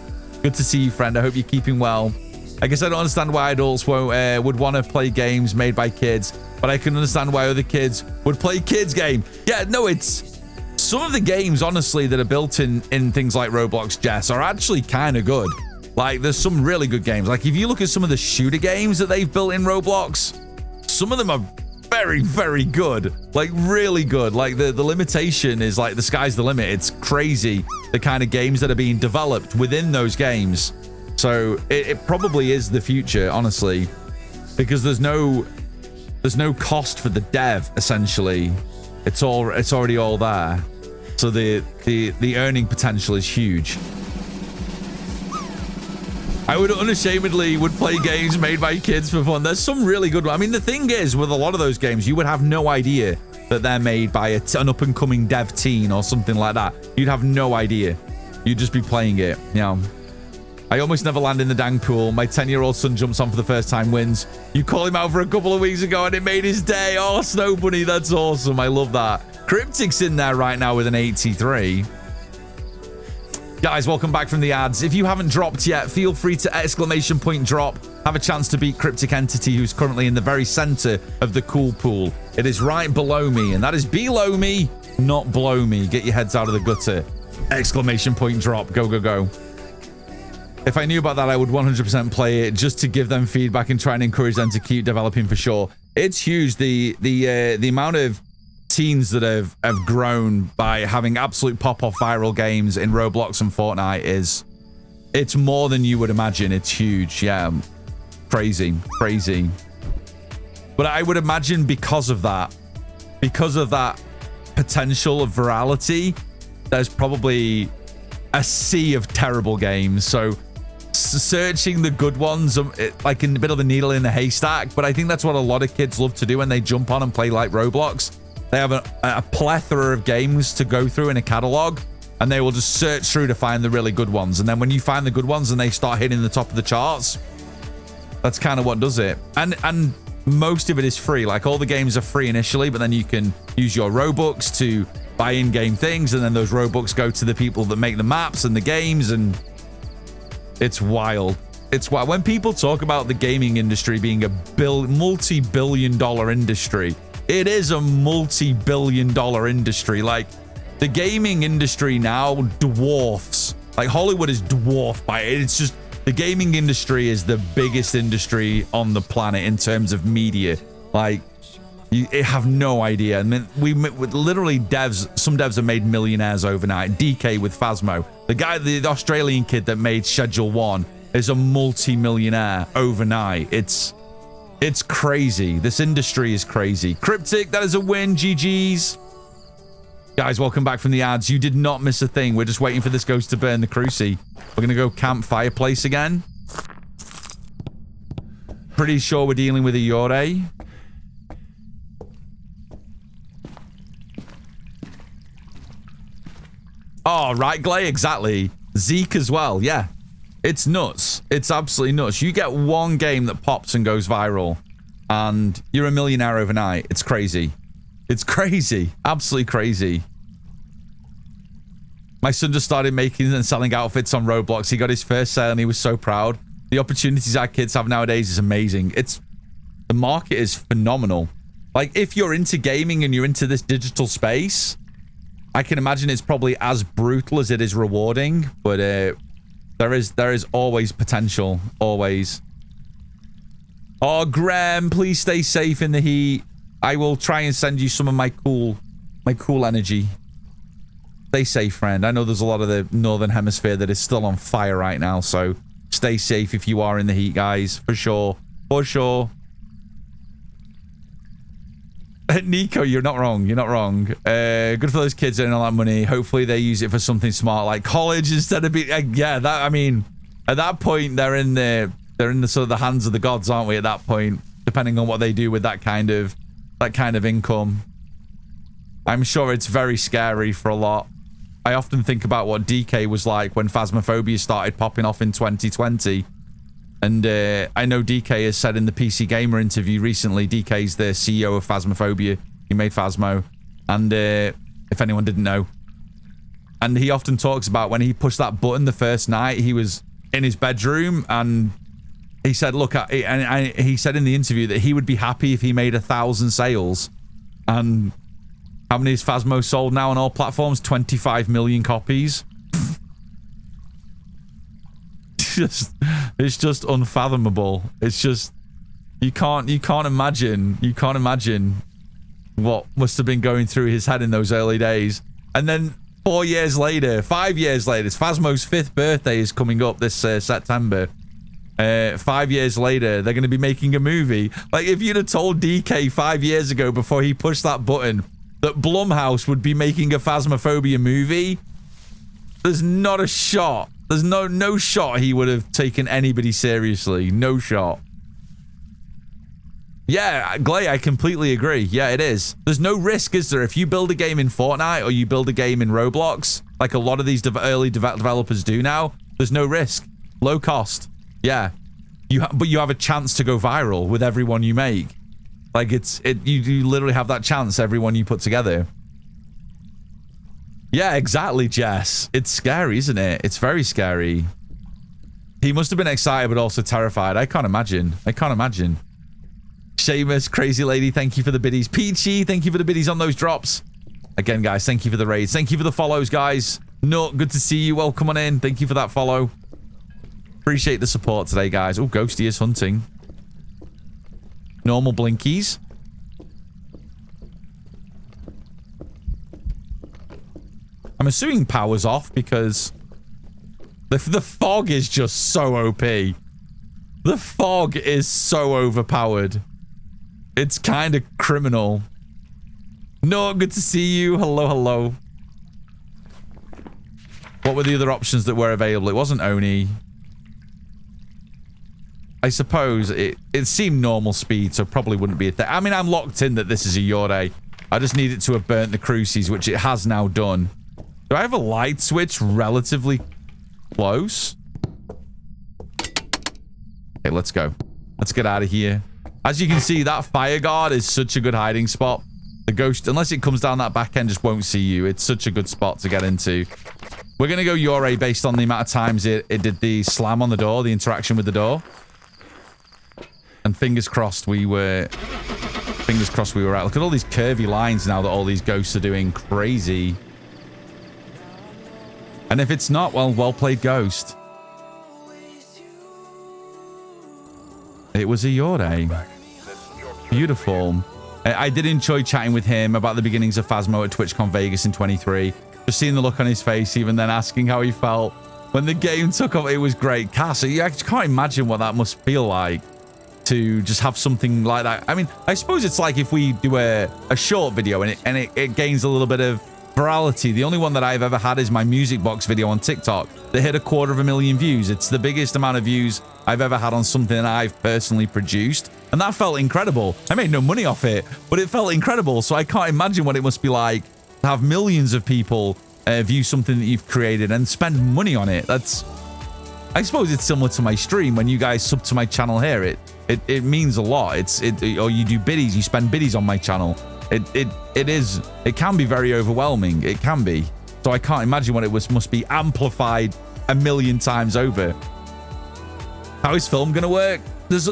Good to see you, friend. I hope you're keeping well. I guess I don't understand why adults would want to play games made by kids, but I can understand why other kids would play kids game. Yeah, no, it's some of the games, honestly, that are built in things like Roblox, Jess, are actually kind of good. Like, there's some really good games. Like, if you look at some of the shooter games that they've built in Roblox, some of them are very, very good. Like, really good. Like, the limitation is like the sky's the limit. It's crazy the kind of games that are being developed within those games. So it probably is the future, honestly, because there's no cost for the dev, essentially. It's already all there. So the earning potential is huge. I would unashamedly play games made by kids for fun. There's some really good ones. I mean, the thing is, with a lot of those games, you would have no idea that they're made by an up-and-coming dev teen or something like that. You'd have no idea. You'd just be playing it. You know, I almost never land in the dang pool. My 10-year-old son jumps on for the first time, wins. You called him out for a couple of weeks ago and it made his day. Oh, Snow Bunny, that's awesome. I love that. Cryptic's in there right now with an 83. Guys, welcome back from the ads. If you haven't dropped yet, feel free to exclamation point drop. Have a chance to beat Cryptic Entity, who's currently in the very center of the cool pool. It is right below me, and that is below me, not below me. Get your heads out of the gutter. Exclamation point drop. Go, go, go. If I knew about that, I would 100% play it just to give them feedback and try and encourage them to keep developing for sure. It's huge. The amount of teens that have grown by having absolute pop-off viral games in Roblox and Fortnite it's more than you would imagine. It's huge. Yeah. Crazy. Crazy. But I would imagine because of that potential of virality, there's probably a sea of terrible games. So searching the good ones, like in a bit of a needle in the haystack. But I think that's what a lot of kids love to do when they jump on and play like Roblox. They have a plethora of games to go through in a catalog, and they will just search through to find the really good ones. And then when you find the good ones and they start hitting the top of the charts, that's kind of what does it. And most of it is free. Like all the games are free initially, but then you can use your Robux to buy in-game things, and then those Robux go to the people that make the maps and the games, and it's wild. It's wild. When people talk about the gaming industry being a multi-billion-dollar industry, it is a multi-billion-dollar industry. Like, the gaming industry now dwarfs. Like, Hollywood is dwarfed by it. It's just, the gaming industry is the biggest industry on the planet in terms of media. Like, you have no idea. I mean, we literally some devs have made millionaires overnight. DK with Phasmo. The Australian kid that made Schedule 1 is a multi-millionaire overnight. It's crazy. This industry is crazy. Cryptic, that is a win. GG's. Guys, welcome back from the ads. You did not miss a thing. We're just waiting for this ghost to burn the cruci. We're going to go camp fireplace again. Pretty sure we're dealing with a Yore. Oh, right, Glay, exactly. Zeke as well, yeah. It's nuts. It's absolutely nuts. You get one game that pops and goes viral, and you're a millionaire overnight. It's crazy. It's crazy. Absolutely crazy. My son just started making and selling outfits on Roblox. He got his first sale, and he was so proud. The opportunities our kids have nowadays is amazing. The market is phenomenal. Like, if you're into gaming and you're into this digital space, I can imagine it's probably as brutal as it is rewarding, but there is always potential, always. Oh, Graham, please stay safe in the heat. I will try and send you some of my cool energy. Stay safe, friend. I know there's a lot of the northern hemisphere that is still on fire right now, so stay safe if you are in the heat, guys, for sure. For sure. Nico, you're not wrong. You're not wrong. Good for those kids earning all that money. Hopefully they use it for something smart like college instead of being yeah, that, I mean, at that point they're in the sort of the hands of the gods, aren't we, at that point, depending on what they do with that kind of income. I'm sure it's very scary for a lot. I often think about what DK was like when Phasmophobia started popping off in 2020. And I know DK has said in the PC Gamer interview recently, DK's the CEO of Phasmophobia. He made Phasmo. And if anyone didn't know. And he often talks about when he pushed that button the first night, he was in his bedroom and he said, look, he said in the interview that he would be happy if he made 1,000 sales. And how many has Phasmo sold now on all platforms? 25 million copies. It's just unfathomable. It's just you can't imagine what must have been going through his head in those early days. And then 5 years later, it's Phasmo's 5th birthday is coming up this September. 5 years later, they're going to be making a movie. Like, if you'd have told DK 5 years ago before he pushed that button that Blumhouse would be making a Phasmophobia movie, there's not a shot. There's no shot he would have taken anybody seriously. No shot. Yeah, Glay, I completely agree. Yeah, it is. There's no risk, is there? If you build a game in Fortnite or you build a game in Roblox, like a lot of these early developers do now, there's no risk. Low cost. Yeah. But you have a chance to go viral with every one you make. Like, you literally have that chance every one you put together. Yeah, exactly, Jess. It's scary, isn't it? It's very scary. He must have been excited, but also terrified. I can't imagine. Seamus, Crazy Lady, thank you for the biddies. Peachy, thank you for the biddies on those drops. Again, guys, thank you for the raids. Thank you for the follows, guys. Nut, good to see you. Welcome on in. Thank you for that follow. Appreciate the support today, guys. Oh, Ghosty is hunting. Normal blinkies. I'm assuming power's off because the fog is just so OP. The fog is so overpowered. It's kind of criminal. No, good to see you. Hello, hello. What were the other options that were available? It wasn't Oni. I suppose it seemed normal speed, so probably wouldn't be a thing. I mean, I'm locked in that this is a Yore. I just need it to have burnt the crucies, which it has now done. Do I have a light switch relatively close? Okay, let's go. Let's get out of here. As you can see, that fire guard is such a good hiding spot. The ghost, unless it comes down that back end, just won't see you. It's such a good spot to get into. We're going to go Yore based on the amount of times it did the slam on the door, the interaction with the door. And fingers crossed we were out. Look at all these curvy lines now that all these ghosts are doing. Crazy. And if it's not, well played, Ghost. It was a Yore. Beautiful. I did enjoy chatting with him about the beginnings of Phasmo at TwitchCon Vegas in 23. Just seeing the look on his face, even then asking how he felt. When the game took off, it was great. Cass, I can't imagine what that must feel like to just have something like that. I mean, I suppose it's like if we do a short video and it gains a little bit of virality. The only one that I've ever had is my music box video on TikTok that hit 250,000 views. It's the biggest amount of views I've ever had on something that I've personally produced. And that felt incredible. I made no money off it, but it felt incredible. So I can't imagine what it must be like to have millions of people view something that you've created and spend money on it. I suppose it's similar to my stream. When you guys sub to my channel here, it means a lot. Or you do biddies, you spend biddies on my channel. It can be very overwhelming. It can be. So I can't imagine what it must be amplified 1,000,000 times over. How is film gonna work? There's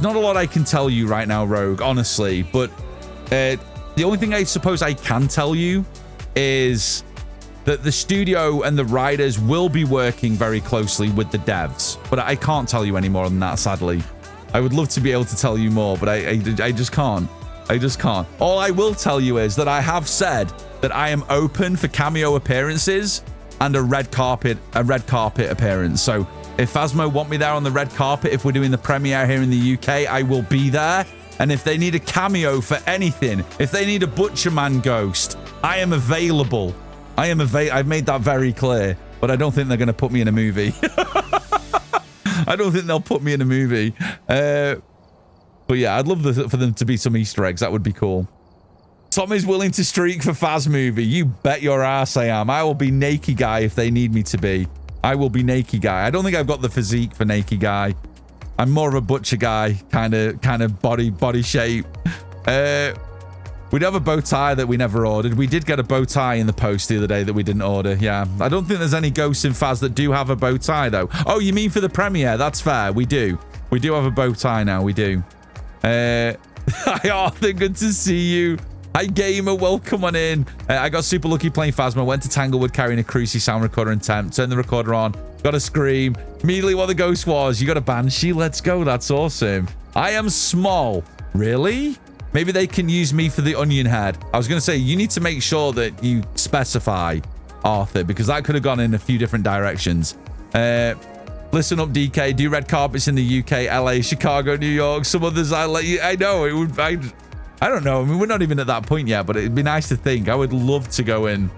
not a lot I can tell you right now, Rogue, honestly. But the only thing I suppose I can tell you is that the studio and the writers will be working very closely with the devs. But I can't tell you any more than that, sadly. I would love to be able to tell you more, but I just can't. I just can't. All I will tell you is that I have said that I am open for cameo appearances and a red carpet appearance. So if Phasmo want me there on the red carpet, if we're doing the premiere here in the UK, I will be there. And if they need a cameo for anything, if they need a Butcherman ghost, I am available. I've made that very clear, but I don't think they're going to put me in a movie. I don't think they'll put me in a movie. But yeah, I'd love for them to be some Easter eggs. That would be cool. Tom is willing to streak for Phas movie. You bet your ass I am. I will be Naked Guy if they need me to be. I will be Naked Guy. I don't think I've got the physique for Naked Guy. I'm more of a butcher guy, kind of body shape. We'd have a bow tie that we never ordered. We did get a bow tie in the post the other day that we didn't order. Yeah, I don't think there's any ghosts in Phas that do have a bow tie though. Oh, you mean for the premiere? That's fair. We do have a bow tie now. We do. Hi Arthur, good to see you. Hi Gamer, welcome on in. I got super lucky playing Phasma. Went to Tanglewood carrying a Cruci sound recorder and temp. Turned the recorder on. Got a scream. Immediately what the ghost was. You got a Banshee. Let's go. That's awesome. I am small. Really? Maybe they can use me for the onion head. I was going to say, you need to make sure that you specify Arthur, because that could have gone in a few different directions. Listen up, DK. Do red carpets in the UK, LA, Chicago, New York. Some others I let you. I know it would. I don't know. I mean, we're not even at that point yet, but it'd be nice to think. I would love to go and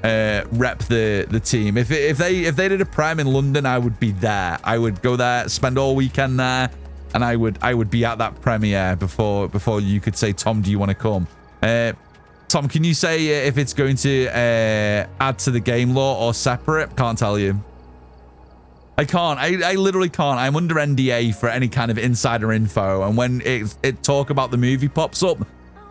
rep the team. If they did a prem in London, I would be there. I would go there, spend all weekend there, and I would be at that premiere before you could say, Tom, do you want to come? Tom, can you say if it's going to add to the game lore or separate? Can't tell you. I can't. I literally can't. I'm under NDA for any kind of insider info. And when it talk about the movie pops up,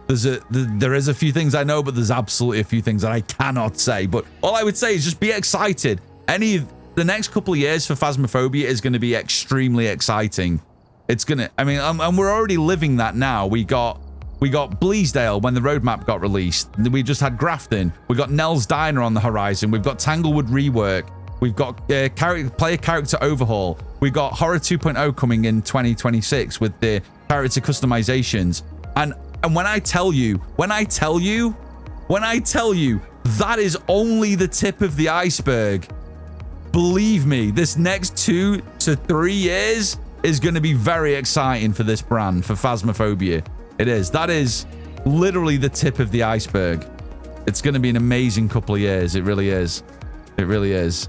there is a few things I know, but there's absolutely a few things that I cannot say. But all I would say is just be excited. The next couple of years for Phasmophobia is going to be extremely exciting. It's going to, I mean, and we're already living that now. We got Bleasdale when the roadmap got released. We just had Grafton. We got Nell's Diner on the horizon. We've got Tanglewood rework. We've got player character overhaul. We've got Horror 2.0 coming in 2026 with the character customizations. And when I tell you, that is only the tip of the iceberg. Believe me, this next 2 to 3 years is going to be very exciting for this brand, for Phasmophobia. It is. That is literally the tip of the iceberg. It's going to be an amazing couple of years. It really is. It really is.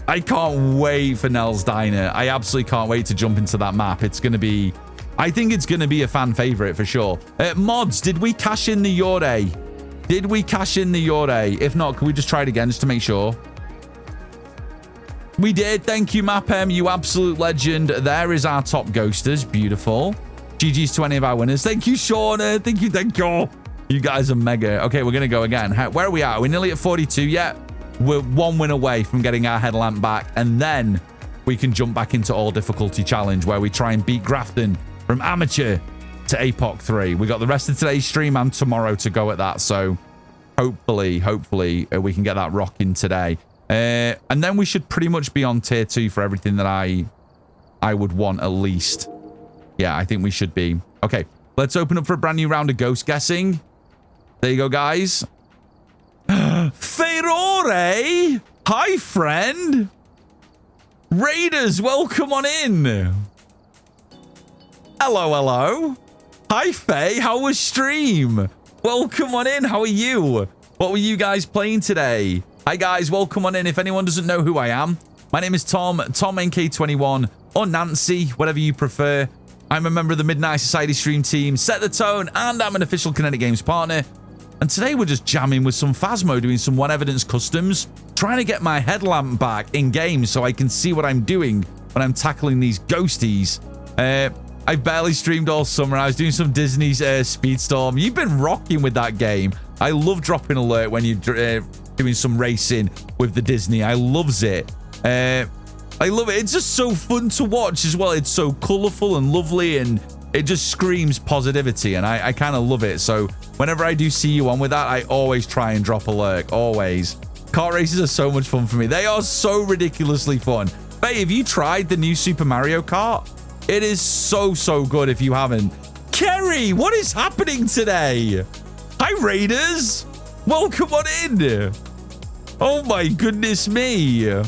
I can't wait for Nell's Diner. I absolutely can't wait to jump into that map. It's going to be... I think it's going to be a fan favorite for sure. Mods, did we cash in the Yore? Did we cash in the Yore? If not, can we just try it again just to make sure? We did. Thank you, Mapem. You absolute legend. There is our top ghosters. Beautiful. GG's to any of our winners. Thank you, Shauna. Thank you. Thank you. You guys are mega. Okay, we're going to go again. Where are we at? We're nearly at 42 yet. We're 1 win away from getting our headlamp back. And then we can jump back into all difficulty challenge where we try and beat Grafton from amateur to APOC 3. We got the rest of today's stream and tomorrow to go at that. So hopefully we can get that rocking today. And then we should pretty much be on tier 2 for everything that I would want at least. Yeah, I think we should be. Okay, let's open up for a brand new round of ghost guessing. There you go, guys. Ferore! Hi, friend! Raiders, welcome on in! Hello, hello. Hi, Faye. How was stream? Welcome on in. How are you? What were you guys playing today? Hi, guys. Welcome on in. If anyone doesn't know who I am, my name is Tom, TomNK21, or Nancy, whatever you prefer. I'm a member of the Midnight Society stream team, Set the Tone, and I'm an official Kinetic Games partner. And today we're just jamming with some Phasmo, doing some One Evidence customs, trying to get my headlamp back in-game so I can see what I'm doing when I'm tackling these ghosties. I barely streamed all summer. I was doing some Disney's Speedstorm. You've been rocking with that game. I love dropping alert when you're doing some racing with the Disney. I loves it. I love it. It's just so fun to watch as well. It's so colorful and lovely, and it just screams positivity, and I kind of love it. So whenever I do see you on with that, I always try and drop alert. Always. Kart races are so much fun for me. They are so ridiculously fun. Hey, have you tried the new Super Mario Kart? It is so good if you haven't. Kerry, what is happening today? Hi, Raiders. Welcome on in. Oh, my goodness me.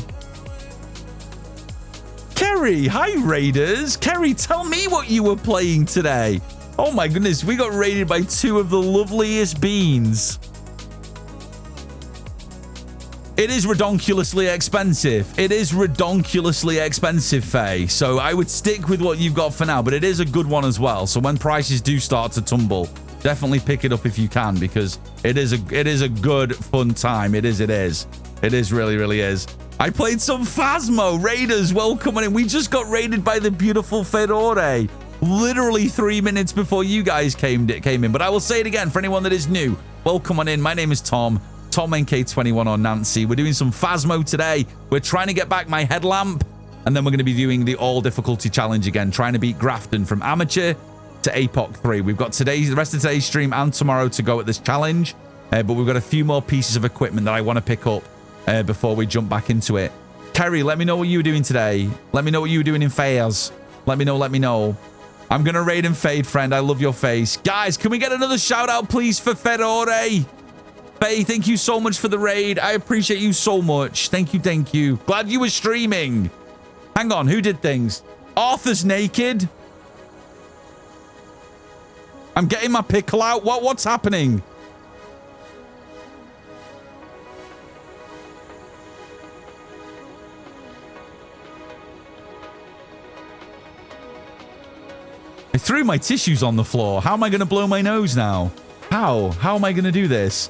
Kerry, hi, Raiders. Kerry, tell me what you were playing today. Oh, my goodness. We got raided by 2 of the loveliest beans. It is redonkulously expensive. It is redonkulously expensive, Faye. So I would stick with what you've got for now, but it is a good one as well. So when prices do start to tumble, definitely pick it up if you can, because it is a good, fun time. It is. It really is. I played some Phasmo. Raiders, welcome on in. We just got raided by the beautiful Fedore. Literally 3 minutes before you guys came in. But I will say it again for anyone that is new. Welcome on in. My name is Tom. TomNK21 or Nancy. We're doing some Phasmo today. We're trying to get back my headlamp, and then we're going to be doing the all difficulty challenge again, trying to beat Grafton from amateur to APOC 3. We've got the rest of today's stream and tomorrow to go at this challenge, but we've got a few more pieces of equipment that I want to pick up before we jump back into it. Kerry, let me know what you were doing today. Let me know what you were doing in Fairs. Let me know. I'm going to raid and fade, friend. I love your face. Guys, can we get another shout out, please, for Fedore? Faye, thank you so much for the raid. I appreciate you so much. Thank you. Glad you were streaming. Hang on, who did things? Arthur's naked. I'm getting my pickle out. What's happening? I threw my tissues on the floor. How am I going to blow my nose now? How am I going to do this?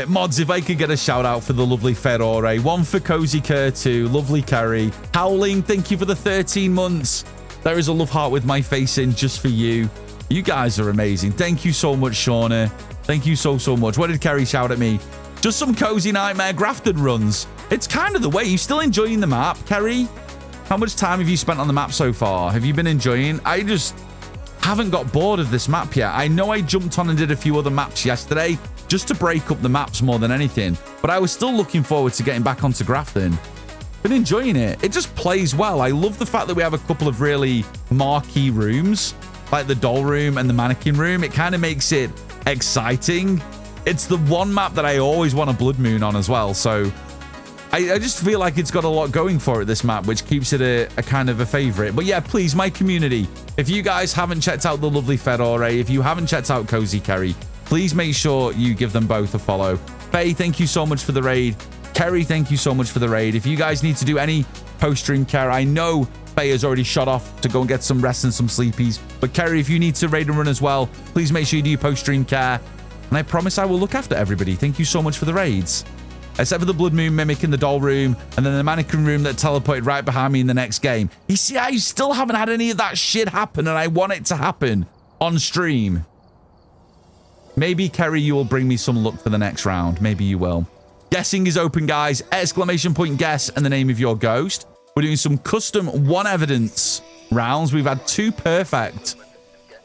Mods, if I could get a shout out for the lovely Fedore. 1 for Cozy Kerr 2. Lovely Kerry. Howling, thank you for the 13 months. There is a love heart with my face in just for you. You guys are amazing. Thank you so much, Shauna. Thank you so much. What did Kerry shout at me? Just some Cozy Nightmare Grafton runs. It's kind of the way. You still enjoying the map, Kerry? How much time have you spent on the map so far? Have you been enjoying? I just haven't got bored of this map yet. I know I jumped on and did a few other maps yesterday just to break up the maps more than anything, but I was still looking forward to getting back onto Grafton. Been enjoying it. It just plays well. I love the fact that we have a couple of really marquee rooms. like the doll room and the mannequin room, it kind of makes it exciting. It's the one map that I always want a blood moon on as well. So I just feel like it's got a lot going for it, this map, which keeps it a kind of a favorite. But yeah, please, my community, if you guys haven't checked out the lovely Fedore, if you haven't checked out Cozy Kerry, please make sure you give them both a follow. Faye, thank you so much for the raid. Kerry, thank you so much for the raid. If you guys need to do any post-stream care, I know Faye has already shot off to go and get some rest and some sleepies. But Kerry, if you need to raid and run as well, please make sure you do post-stream care. And I promise I will look after everybody. Thank you so much for the raids. Except for the Blood Moon Mimic in the doll room, and then the mannequin room that teleported right behind me in the next game. You see, I still haven't had any of that shit happen, and I want it to happen on stream. Maybe, Kerry, you will bring me some luck for the next round. Maybe you will. Guessing is open, guys. Exclamation point guess and the name of your ghost. We're doing some custom one evidence rounds. We've had 2 perfect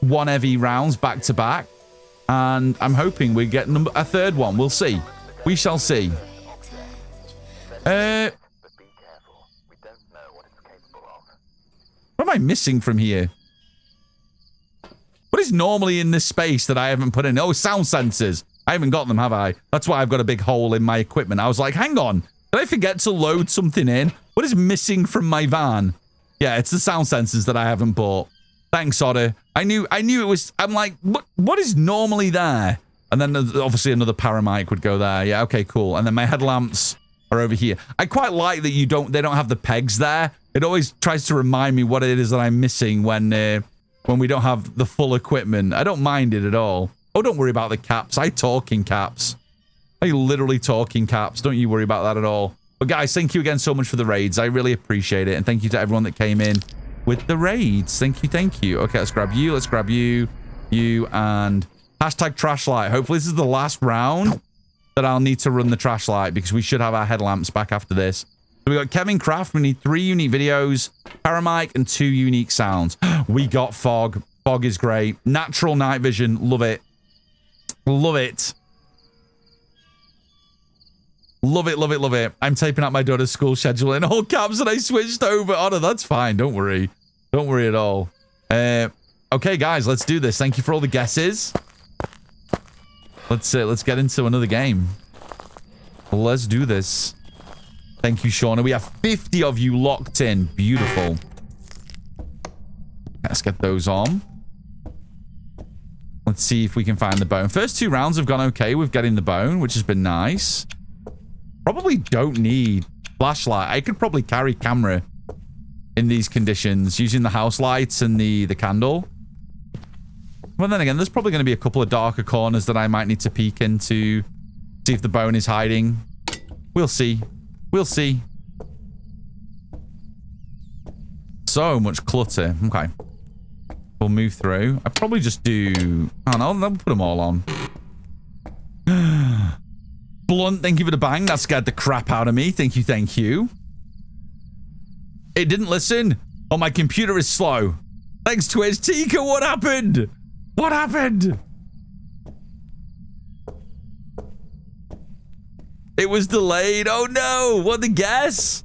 one EV rounds back to back, and I'm hoping we get a third one. We'll see. We shall see. What am I missing from here? What is normally in this space that I haven't put in? Oh, sound sensors. I haven't got them, have I? That's why I've got a big hole in my equipment. I was like, hang on. Did I forget to load something in? What is missing from my van? Yeah, it's the sound sensors that I haven't bought. Thanks, Otter. I knew it was... I'm like, what is normally there? And then obviously another paramic would go there. Yeah, okay, cool. And then my headlamps are over here. I quite like that they don't have the pegs there. It always tries to remind me what it is that I'm missing when we don't have the full equipment. I don't mind it at all. Oh, don't worry about the caps. I talk in caps. I literally talk in caps. Don't you worry about that at all. But guys, thank you again so much for the raids. I really appreciate it. And thank you to everyone that came in with the raids. Thank you, thank you. Okay, let's grab you. Let's grab you. You and hashtag trash light. Hopefully this is the last round that I'll need to run the trash light, because we should have our headlamps back after this. So we got Kevin Craft. We need 3 unique videos, Paramic, and 2 unique sounds. We got fog. Fog is great. Natural night vision. Love it. Love it. Love it, love it, love it. I'm typing out my daughter's school schedule in all caps and I switched over. Oh, no, that's fine. Don't worry. Don't worry at all. Okay, guys, let's do this. Thank you for all the guesses. Let's get into another game. Let's do this. Thank you, Shauna. We have 50 of you locked in. Beautiful. Let's get those on. Let's see if we can find the bone. First 2 rounds have gone okay with getting the bone, which has been nice. Probably don't need flashlight. I could probably carry camera in these conditions using the house lights and the candle. Well, then again, there's probably going to be a couple of darker corners that I might need to peek into, see if the bone is hiding. We'll see. We'll see. So much clutter. Okay. We'll move through. I'll probably just do... Oh, no, I'll put them all on. Blunt, thank you for the bang. That scared the crap out of me. Thank you, thank you. It didn't listen. Oh, my computer is slow. Thanks, Twitch. Tika, what happened? What happened? It was delayed. Oh, no. What, the guess?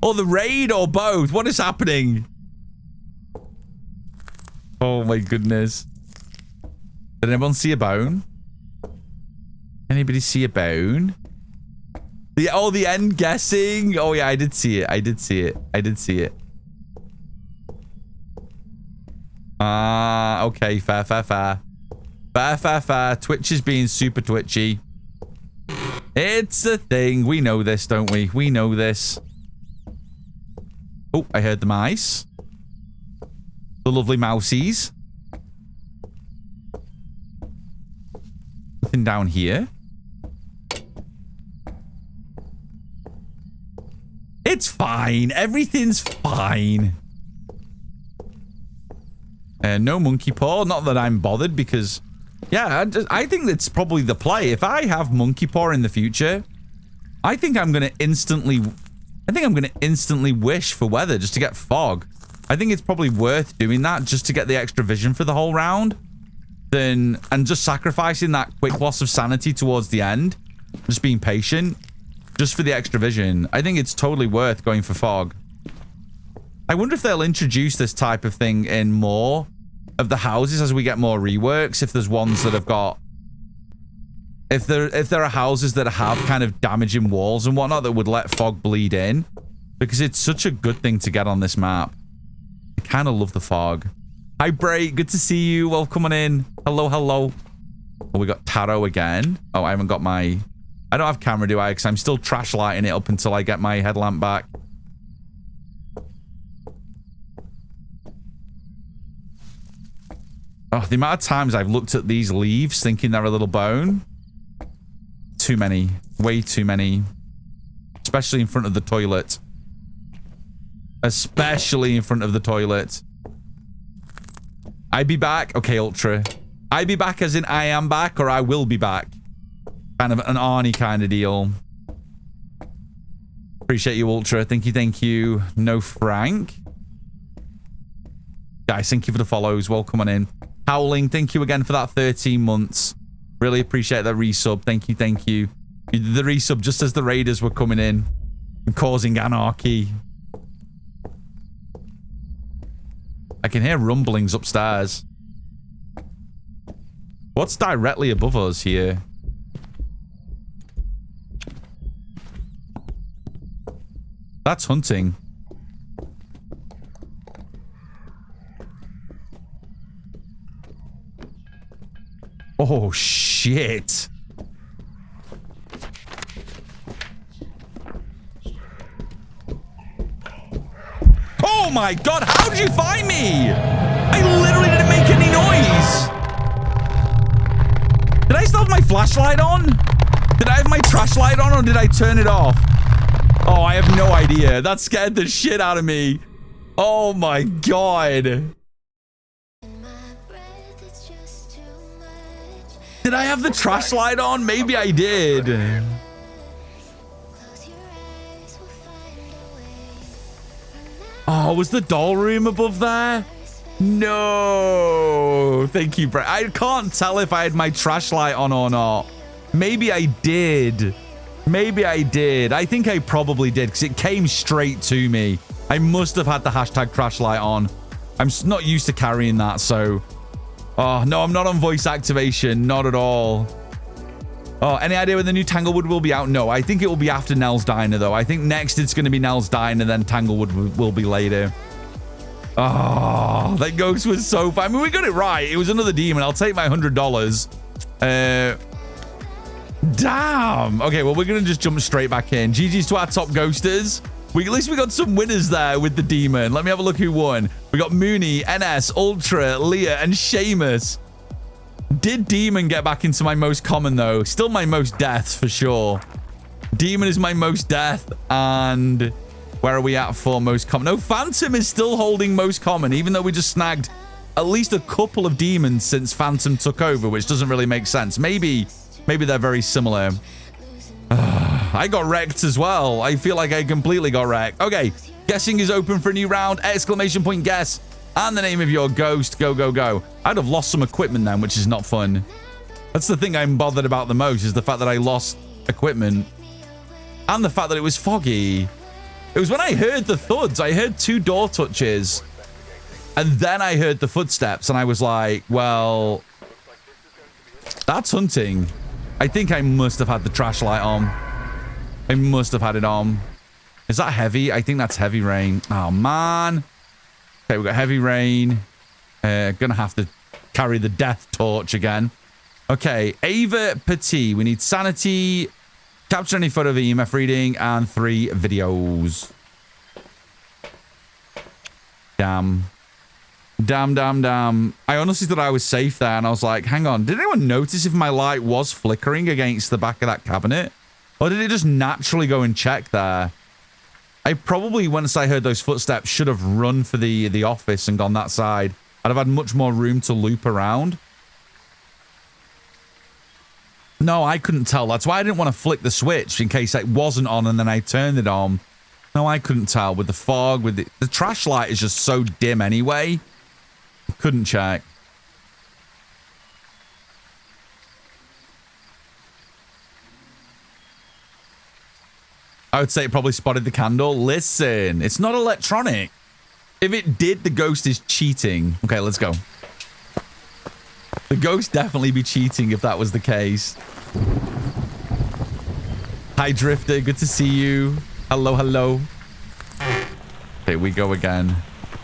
Or the raid or both? What is happening? Oh, my goodness. Did anyone see a bone? Anybody see a bone? The end guessing. Oh, yeah, I did see it. I did see it. I did see it. Ah, okay. Fair, fair, fair. Fair, fair, fair. Twitch is being super twitchy. It's a thing. We know this, don't we? We know this. Oh, I heard the mice. The lovely mousies. Nothing down here. It's fine. Everything's fine. No monkey paw. Not that I'm bothered because... Yeah, I think that's probably the play. If I have monkey paw in the future, I think I'm going to instantly... wish for weather just to get fog. I think it's probably worth doing that just to get the extra vision for the whole round. And just sacrificing that quick loss of sanity towards the end. Just being patient. Just for the extra vision. I think it's totally worth going for fog. I wonder if they'll introduce this type of thing in more of the houses as we get more reworks. If there's ones that have got, if there are houses that have kind of damaging walls and whatnot that would let fog bleed in, because it's such a good thing to get on this map. I kind of love the fog. Hi, Bray. Good to see you. Welcome on in. Hello, hello. Oh, we got Taro again. Oh, I haven't got my... I don't have camera, do I? Because I'm still trash lighting it up until I get my headlamp back. Oh, the amount of times I've looked at these leaves thinking they're a little bone. Too many. Way too many. Especially in front of the toilet. Especially in front of the toilet. I be back? Okay, Ultra. I be back as in I am back or I will be back. Kind of an Arnie kind of deal. Appreciate you, Ultra. Thank you. No Frank. Guys, thank you for the follows. Welcome on in. Howling, thank you again for that 13 months. Really appreciate that resub. Thank you, thank you. You did the resub just as the raiders were coming in and causing anarchy. I can hear rumblings upstairs. What's directly above us here? That's hunting. Oh, shit. Oh my god, how did you find me? I literally didn't make any noise. Did I still have my flashlight on? Did I have my trash light on or did I turn it off? Oh, I have no idea. That scared the shit out of me. Oh my god. Did I have the trash light on? Maybe I did. Oh, was the doll room above there? No. Thank you, Brett. I can't tell if I had my trash light on or not. Maybe I did. Maybe I did. I think I probably did because it came straight to me. I must have had the hashtag trash light on. I'm not used to carrying that, so... Oh, no, I'm not on voice activation. Not at all. Oh, any idea when the new Tanglewood will be out? No, I think it will be after Nell's Diner, though. I think next it's going to be Nell's Diner, then Tanglewood will be later. Oh, that ghost was so fun. I mean, we got it right. It was another demon. I'll take my $100. Damn. Okay, well, we're going to just jump straight back in. GG's to our top ghosters. At least we got some winners there with the demon. Let me have a look who won. We got Mooney, NS, Ultra, Leah, and Seamus. Did Demon get back into my most common, though? Still my most deaths, for sure. Demon is my most death. And where are we at for most common? No, Phantom is still holding most common, even though we just snagged at least a couple of demons since Phantom took over, which doesn't really make sense. Maybe they're very similar. I got wrecked as well. I feel like I completely got wrecked. Okay, guessing is open for a new round. Exclamation point guess. And the name of your ghost. Go, go, go. I'd have lost some equipment then, which is not fun. That's the thing I'm bothered about the most, is the fact that I lost equipment. And the fact that it was foggy. It was when I heard the thuds. I heard 2 door touches. And then I heard the footsteps. And I was like, well, that's hunting. I think I must have had the trash light on. I must have had it on. Is that heavy? I think that's heavy rain. Oh, man. Okay, we've got heavy rain. Gonna have to carry the death torch again. Okay, Ava Petit. We need sanity, capture any photo of EMF reading, and 3 videos. Damn. Damn. I honestly thought I was safe there, and I was like, hang on. Did anyone notice if my light was flickering against the back of that cabinet? Or did it just naturally go and check there? I probably, once I heard those footsteps, should have run for the office and gone that side. I'd have had much more room to loop around. No, I couldn't tell. That's why I didn't want to flick the switch in case it wasn't on and then I turned it on. No, I couldn't tell. With the fog, with the trash light is just so dim anyway. Couldn't check. I would say it probably spotted the candle. Listen, it's not electronic. If it did, the ghost is cheating. Okay, let's go. The ghost definitely be cheating if that was the case. Hi, Drifter. Good to see you. Hello, hello. Here we go again.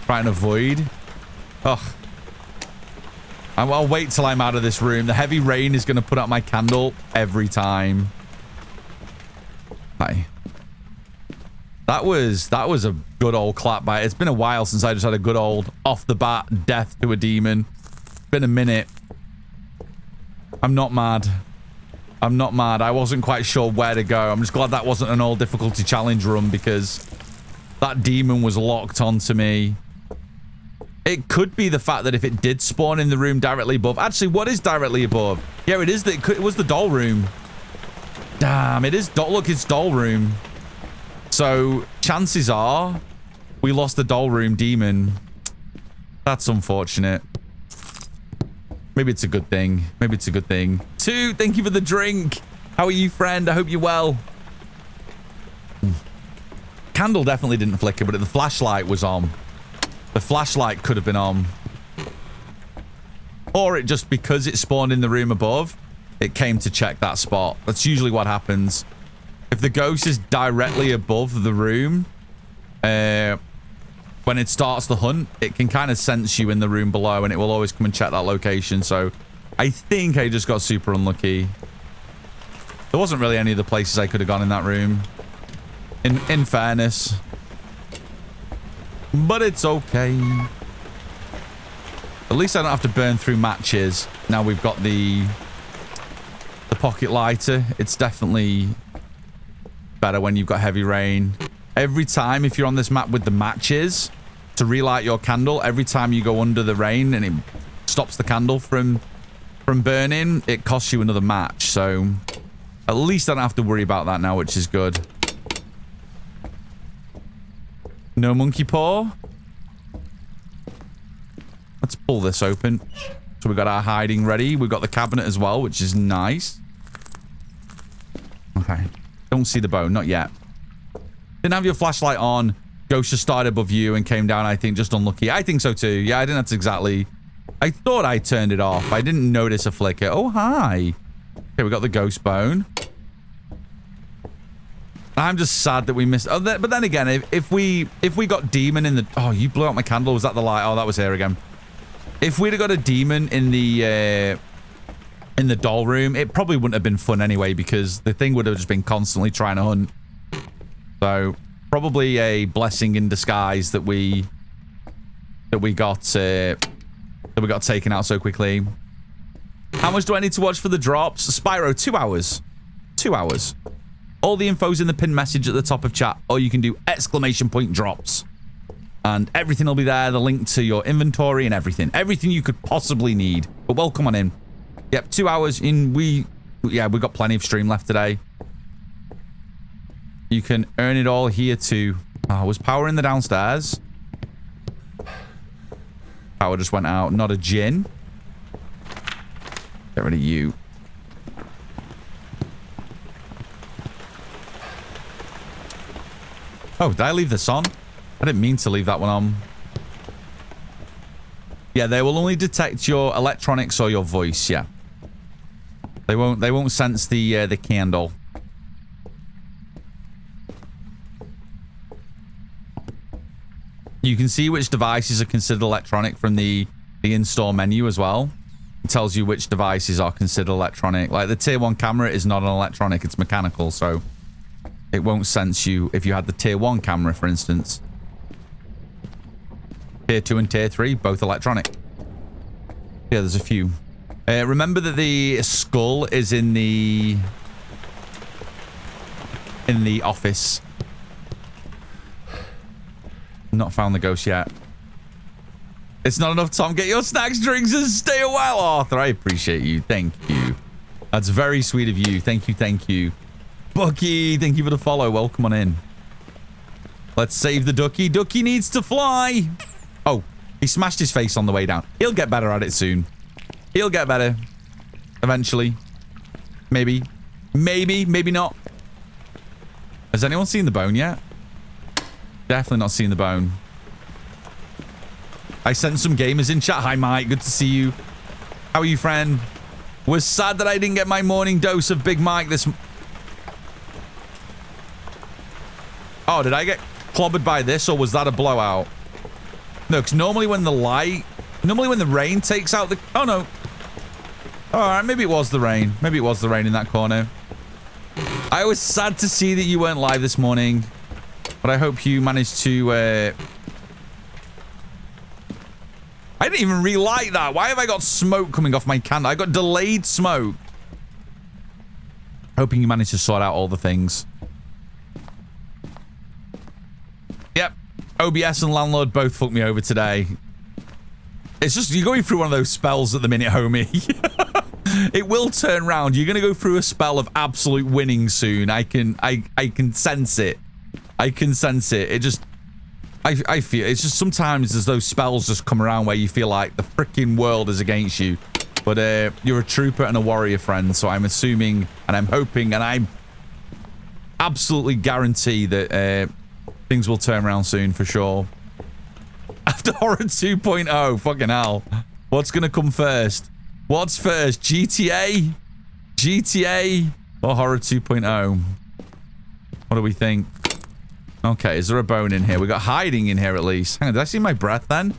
Try and avoid. Ugh. I'll wait till I'm out of this room. The heavy rain is going to put out my candle every time. Hi. That was a good old clap by. It's been a while since I just had a good old off the bat death to a demon. Been a minute. I'm not mad. I'm not mad. I wasn't quite sure where to go. I'm just glad that wasn't an all difficulty challenge run because that demon was locked onto me. It could be the fact that if it did spawn in the room directly above. Actually, what is directly above? Yeah, it is. It was the doll room. Damn, it is. Look, it's doll room. So chances are we lost the doll room demon. That's unfortunate. Maybe it's a good thing. Maybe it's a good thing. 2, thank you for the drink. How are you, friend? I hope you're well. Candle definitely didn't flicker, but the flashlight was on. The flashlight could have been on. Or it just, because it spawned in the room above, it came to check that spot. That's usually what happens. If the ghost is directly above the room, when it starts the hunt, it can kind of sense you in the room below and it will always come and check that location. So I think I just got super unlucky. There wasn't really any of the places I could have gone in that room. In fairness. But it's okay. At least I don't have to burn through matches. Now we've got the pocket lighter. It's definitely better when you've got heavy rain. Every time, if you're on this map with the matches, to relight your candle, every time you go under the rain and it stops the candle from burning, it costs you another match. So at least I don't have to worry about that now, which is good. No monkey paw. Let's pull this open. So we've got our hiding ready. We've got the cabinet as well, which is nice. Okay. Don't see the bone. Not yet. Didn't have your flashlight on. Ghost just started above you and came down, I think, just unlucky. I think so too. Yeah, I think that's exactly... I thought I turned it off. I didn't notice a flicker. Oh, hi. Okay, we got the ghost bone. I'm just sad that we missed... Oh, but then again, if we got demon in the... Oh, you blew out my candle. Was that the light? Oh, that was here again. If we'd have got a demon in the doll room, it probably wouldn't have been fun anyway because the thing would have just been constantly trying to hunt. So probably a blessing in disguise that we got taken out so quickly. How much do I need to watch for the drops? Spyro, 2 hours. 2 hours. All the info's in the pinned message at the top of chat, or you can do ! drops. And everything will be there, the link to your inventory and everything. Everything you could possibly need. But welcome on in. Yep, 2 hours in. We've got plenty of stream left today. You can earn it all here too. Oh, was power in the downstairs? Power just went out. Not a gin. Get rid of you. Oh, did I leave this on? I didn't mean to leave that one on. Yeah, they will only detect your electronics or your voice, yeah. They won't sense the candle. You can see which devices are considered electronic from the in-store menu as well. It tells you which devices are considered electronic. Like the tier 1 camera is not an electronic, it's mechanical, so it won't sense you if you had the tier 1 camera, for instance. Tier 2 and tier 3, both electronic. Yeah, there's a few. Remember that the skull is in the office. Not found the ghost yet. It's not enough, Tom. Get your snacks, drinks, and stay a while, Arthur. I appreciate you. Thank you. That's very sweet of you. Thank you, thank you. Bucky, thank you for the follow. Welcome on in. Let's save the ducky. Ducky needs to fly. Oh, he smashed his face on the way down. He'll get better at it soon. He'll get better. Eventually. Maybe. Maybe. Maybe not. Has anyone seen the bone yet? Definitely not seen the bone. I sent some gamers in chat. Hi, Mike. Good to see you. How are you, friend? Was sad that I didn't get my morning dose of Big Mike this... Oh, did I get clobbered by this, or was that a blowout? No, because normally when the rain takes out the... Oh, no. All right, maybe it was the rain. Maybe it was the rain in that corner. I was sad to see that you weren't live this morning, but I hope you managed to... I didn't even relight that. Why have I got smoke coming off my candle? I got delayed smoke. Hoping you managed to sort out all the things. Yep. OBS and Landlord both fucked me over today. It's just, you're going through one of those spells at the minute, homie. It will turn round. You're going to go through a spell of absolute winning soon. I can sense it. I can sense it. It just... I feel it's just sometimes as those spells just come around where you feel like the freaking world is against you. But you're a trooper and a warrior, friend. So I'm assuming and I'm hoping and I absolutely guarantee that things will turn around soon for sure. After Horror 2.0, fucking hell. What's going to come first? What's first? GTA? GTA or Horror 2.0? What do we think? Okay, is there a bone in here? We got hiding in here at least. Hang on, did I see my breath then?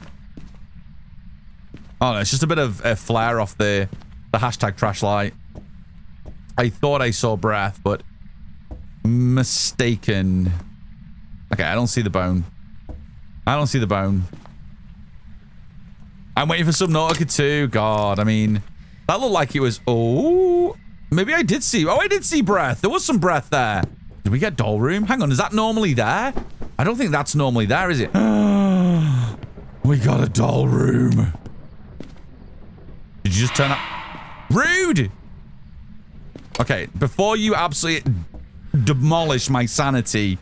Oh, no, it's just a bit of a flare off the hashtag trash light. I thought I saw breath, but mistaken. Okay, I don't see the bone. I don't see the bone. I'm waiting for Subnautica 2. God, I mean, that looked like it was... Oh, maybe I did see... Oh, I did see breath. There was some breath there. Did we get doll room? Hang on, is that normally there? I don't think that's normally there, is it? We got a doll room. Did you just turn up? Rude! Okay, before you absolutely demolish my sanity,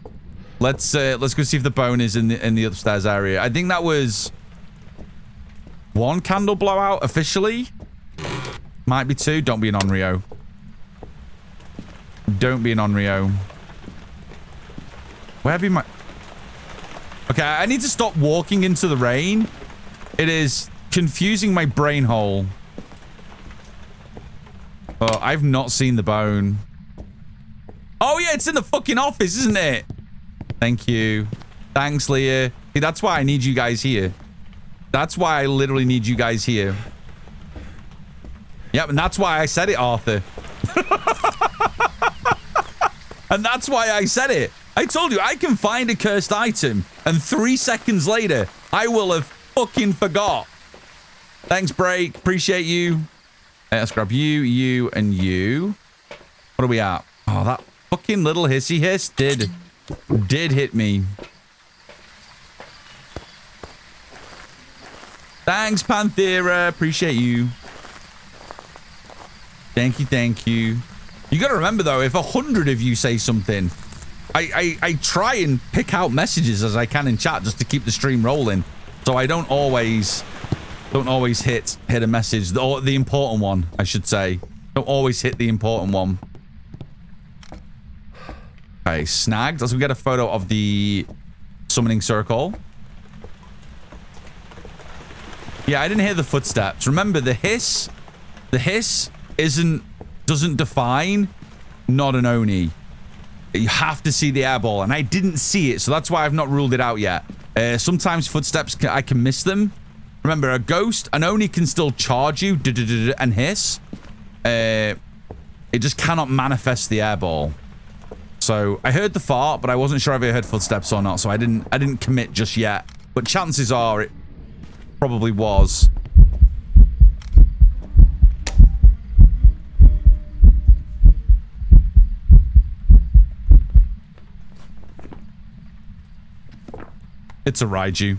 let's go see if the bone is in the upstairs area. I think that was one candle blowout officially. Might be two. Don't be an Onryo. Don't be an Onryo. Where be my... Okay, I need to stop walking into the rain. It is confusing my brain hole. Oh, I've not seen the bone. Oh, yeah, it's in the fucking office, isn't it? Thank you. Thanks, Leah. See, that's why I need you guys here. That's why I literally need you guys here. Yep, and that's why I said it, Arthur. And that's why I said it. I told you, I can find a cursed item, and 3 seconds later, I will have fucking forgot. Thanks, Break. Appreciate you. Let's grab you, you, and you. What are we at? Oh, that fucking little hissy hiss did hit me. Thanks, Panthera. Appreciate you. Thank you, thank you. You gotta remember, though, if 100 of you say something... I try and pick out messages as I can in chat just to keep the stream rolling, so I don't always hit a message, the important one, I should say. Don't always hit the important one. Okay, snagged. As we get a photo of the summoning circle. Yeah, I didn't hear the footsteps. Remember, the hiss doesn't define not an Oni. You have to see the airball, and I didn't see it, so that's why I've not ruled it out yet. Sometimes footsteps, I can miss them. Remember, a ghost, an Oni can still charge you and hiss. It just cannot manifest the airball. So I heard the fart, but I wasn't sure if I heard footsteps or not, so I didn't commit just yet. But chances are it probably was. It's a Raiju.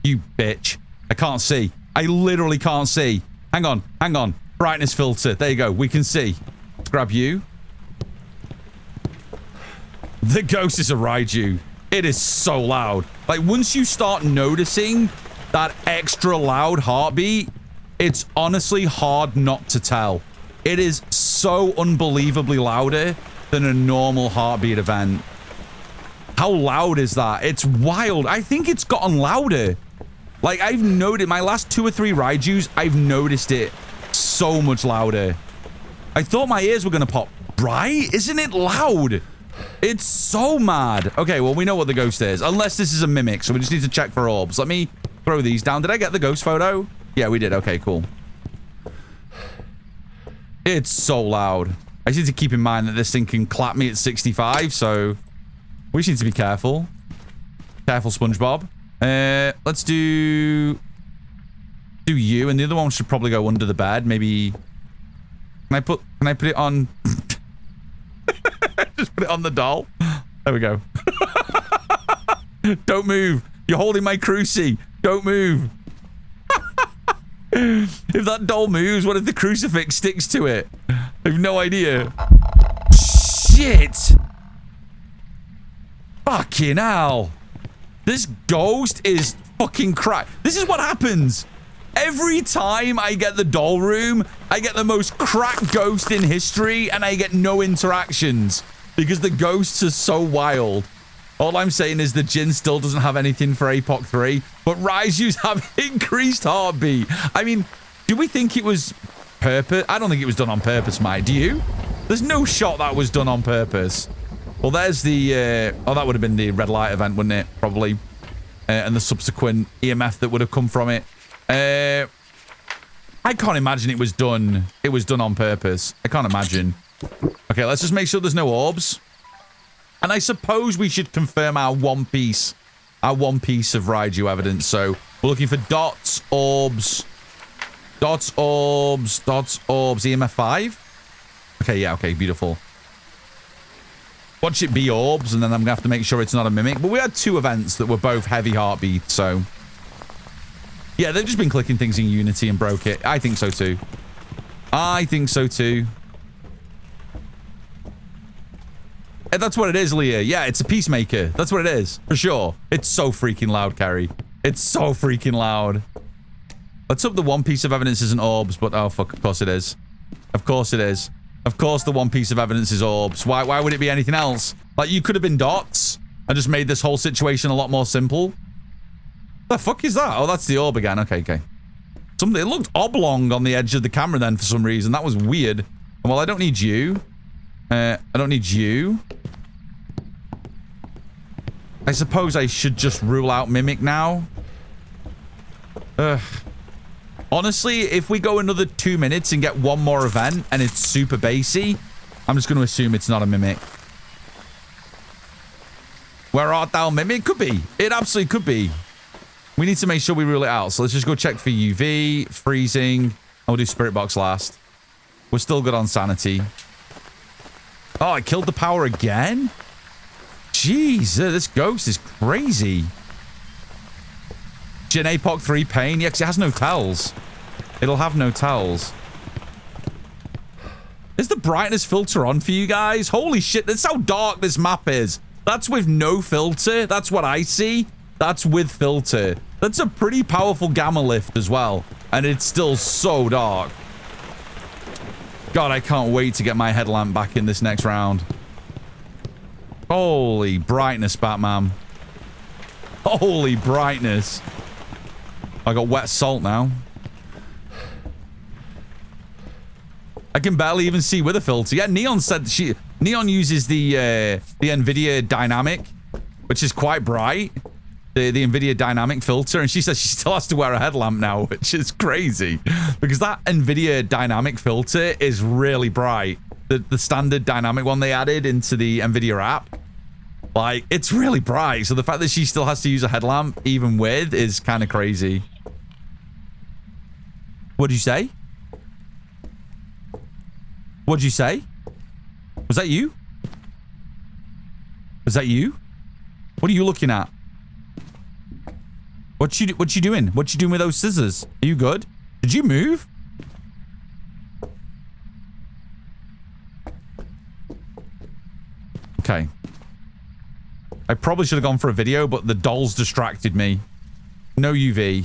You bitch. I can't see. I literally can't see. Hang on. Hang on. Brightness filter. There you go. We can see. Let's grab you. The ghost is a Raiju. It is so loud. Like, once you start noticing that extra loud heartbeat, it's honestly hard not to tell. It is so unbelievably louder than a normal heartbeat event. How loud is that? It's wild. I think it's gotten louder. Like, I've noted my last 2 or 3 Raijus, I've noticed it so much louder. I thought my ears were going to pop. Right? Isn't it loud? It's so mad. Okay, well, we know what the ghost is. Unless this is a mimic, so we just need to check for orbs. Let me throw these down. Did I get the ghost photo? Yeah, we did. Okay, cool. It's so loud. I just need to keep in mind that this thing can clap me at 65, so we just need to be careful. Careful, SpongeBob. Let's do you, and the other one should probably go under the bed. Maybe. Can I put it on? Just put it on the doll. There we go. Don't move. You're holding my cruci. Don't move. If that doll moves, what if the crucifix sticks to it? I have no idea. Shit. Fucking hell. This ghost is fucking crap. This is what happens. Every time I get the doll room, I get the most cracked ghost in history, and I get no interactions because the ghosts are so wild. All I'm saying is the Jinn still doesn't have anything for APOC 3, but Raiju's have increased heartbeat. I mean, do we think it was purpose? I don't think it was done on purpose, Mike. Do you? There's no shot that was done on purpose. Well, there's the... oh, that would have been the red light event, wouldn't it? Probably. And the subsequent EMF that would have come from it. I can't imagine it was done on purpose. I can't imagine. Okay, let's just make sure there's no orbs. And I suppose we should confirm our one piece of Raiju evidence. So we're looking for dots, orbs, EMF 5. Okay, yeah, okay, beautiful. Watch it be orbs, and then I'm gonna have to make sure it's not a mimic. But we had two events that were both heavy heartbeat, so yeah, they've just been clicking things in Unity and broke it. I think so too. I think so too. That's what it is, Leah. Yeah, it's a peacemaker. That's what it is, for sure. It's so freaking loud, Carrie. It's so freaking loud. Let's hope the one piece of evidence isn't orbs, but oh fuck, of course it is. Of course it is. Of course the one piece of evidence is orbs. Why would it be anything else? Like, you could have been dots and just made this whole situation a lot more simple. The fuck is that? Oh, that's the orb again. Okay, okay. It looked oblong on the edge of the camera then for some reason. That was weird. Well, I don't need you. I don't need you. I suppose I should just rule out Mimic now. Ugh. Honestly, if we go another 2 minutes and get one more event and it's super bassy, I'm just going to assume it's not a Mimic. Where art thou, Mimic? Could be. It absolutely could be. We need to make sure we rule it out. So let's just go check for UV, freezing, and we'll do Spirit Box last. We're still good on sanity. Oh, I killed the power again? Jeez, this ghost is crazy. Jinn APOC 3 pain? Yeah, because it has no tells. It'll have no tells. Is the brightness filter on for you guys? Holy shit, that's how dark this map is. That's with no filter. That's what I see. That's with filter. That's a pretty powerful gamma lift as well. And it's still so dark. God, I can't wait to get my headlamp back in this next round. Holy brightness, Batman. Holy brightness. I got wet salt now. I can barely even see with a filter. Yeah, Neon said Neon uses the NVIDIA Dynamic, which is quite bright. The NVIDIA Dynamic filter, and she says she still has to wear a headlamp now, which is crazy because that NVIDIA Dynamic filter is really bright. The standard dynamic one they added into the NVIDIA app, like, it's really bright. So the fact that she still has to use a headlamp even with is kind of crazy. What'd you say? What'd you say? Was that you? Was that you? What are you looking at? What you doing? What you doing with those scissors? Are you good? Did you move? Okay. I probably should have gone for a video, but the dolls distracted me. No UV.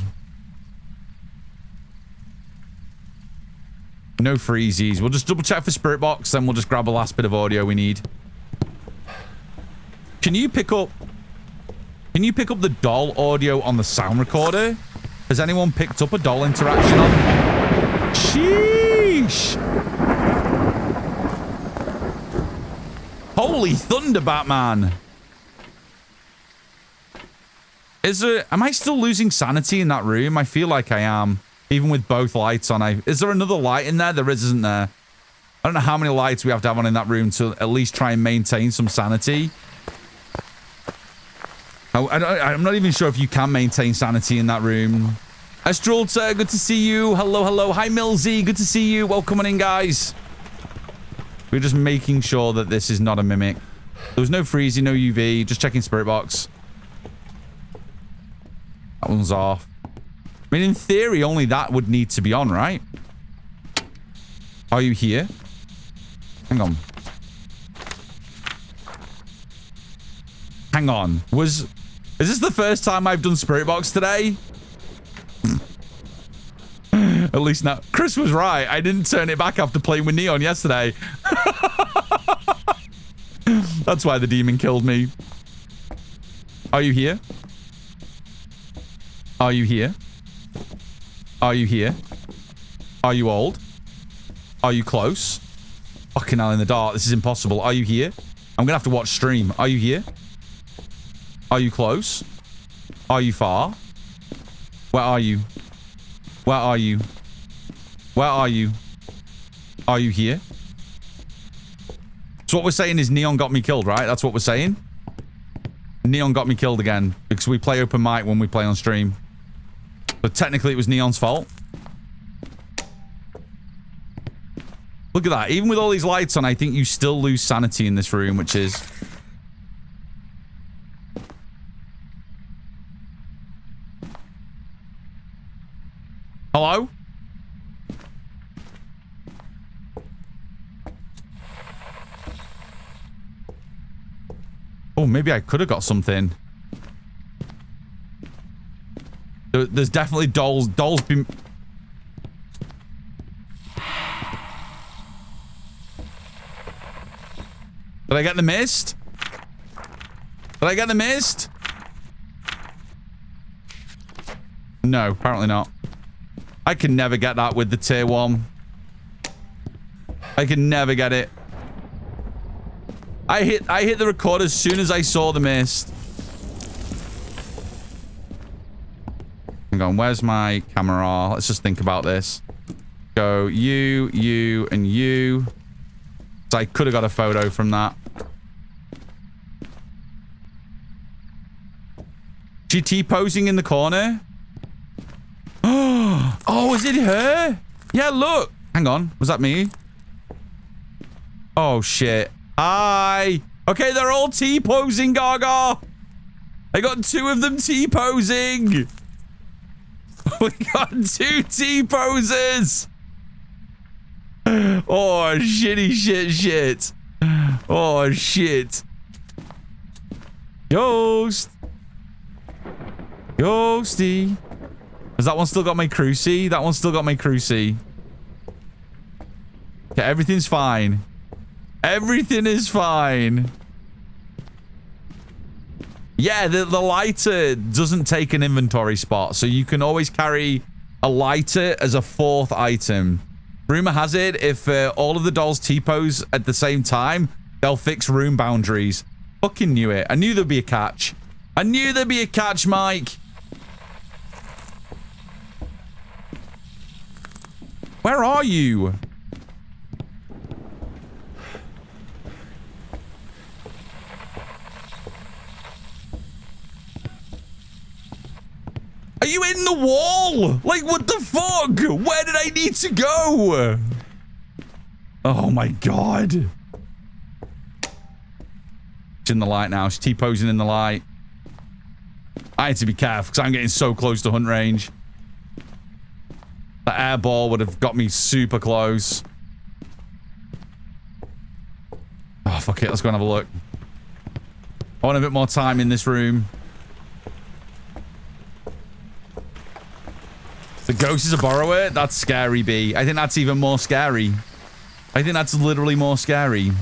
No freezies. We'll just double check for Spirit Box, then we'll just grab a last bit of audio we need. Can you pick up the doll audio on the sound recorder? Has anyone picked up a doll interaction on? Sheesh! Sheesh. Holy thunder, Batman. Am I still losing sanity in that room? I feel like I am. Even with both lights on. Is there another light in there? There isn't there. I don't know how many lights we have to have on in that room to at least try and maintain some sanity. I'm not even sure if you can maintain sanity in that room. Astralter, good to see you. Hello, hello. Hi, Millsy. Good to see you. Welcome on in, guys. We're just making sure that this is not a mimic. There was no freezing, no UV. Just checking spirit box. That one's off. I mean, in theory, only that would need to be on, right? Are you here? Hang on. Hang on. Is this the first time I've done spirit box today? At least now. Chris was right. I didn't turn it back after playing with Neon yesterday. That's why the demon killed me. Are you here? Are you here? Are you here? Are you old? Are you close? Fucking hell, in the dark. This is impossible. Are you here? I'm gonna have to watch stream. Are you here? Are you close? Are you far? Where are you? Where are you? Where are you? Are you here? So what we're saying is Neon got me killed, right? That's what we're saying. Neon got me killed again because we play open mic when we play on stream. But technically it was Neon's fault. Look at that. Even with all these lights on, I think you still lose sanity in this room, which is... Hello? Oh, maybe I could have got something. There's definitely dolls. Dolls been... Did I get the mist? Did I get the mist? No, apparently not. I can never get that with the tier 1. I can never get it. I hit the record as soon as I saw the mist. Hang on, where's my camera? Let's just think about this. Go you, and you. So I could have got a photo from that. She T-posing in the corner? Oh, is it her? Yeah, look. Hang on. Was that me? Oh, shit. Hi. Okay, they're all T-posing, Gaga. I got 2 of them T-posing. We got 2 T-poses. Oh, shitty shit. Oh, shit. Ghost. Ghosty. Has that one still got my cruci? That one still got my cruci. Okay, everything's fine. Everything is fine. Yeah, the lighter doesn't take an inventory spot, so you can always carry a lighter as a 4th item. Rumor has it, if all of the dolls T-pose at the same time, they'll fix room boundaries. Fucking knew it. I knew there'd be a catch. I knew there'd be a catch, Mike. Where are you? Are you in the wall? Like, what the fuck? Where did I need to go? Oh my god. She's in the light now. She's T-posing in the light. I need to be careful because I'm getting so close to hunt range. That air ball would have got me super close. Oh, fuck it. Let's go and have a look. I want a bit more time in this room. The ghost is a borrower? That's scary, B. I think that's even more scary. I think that's literally more scary.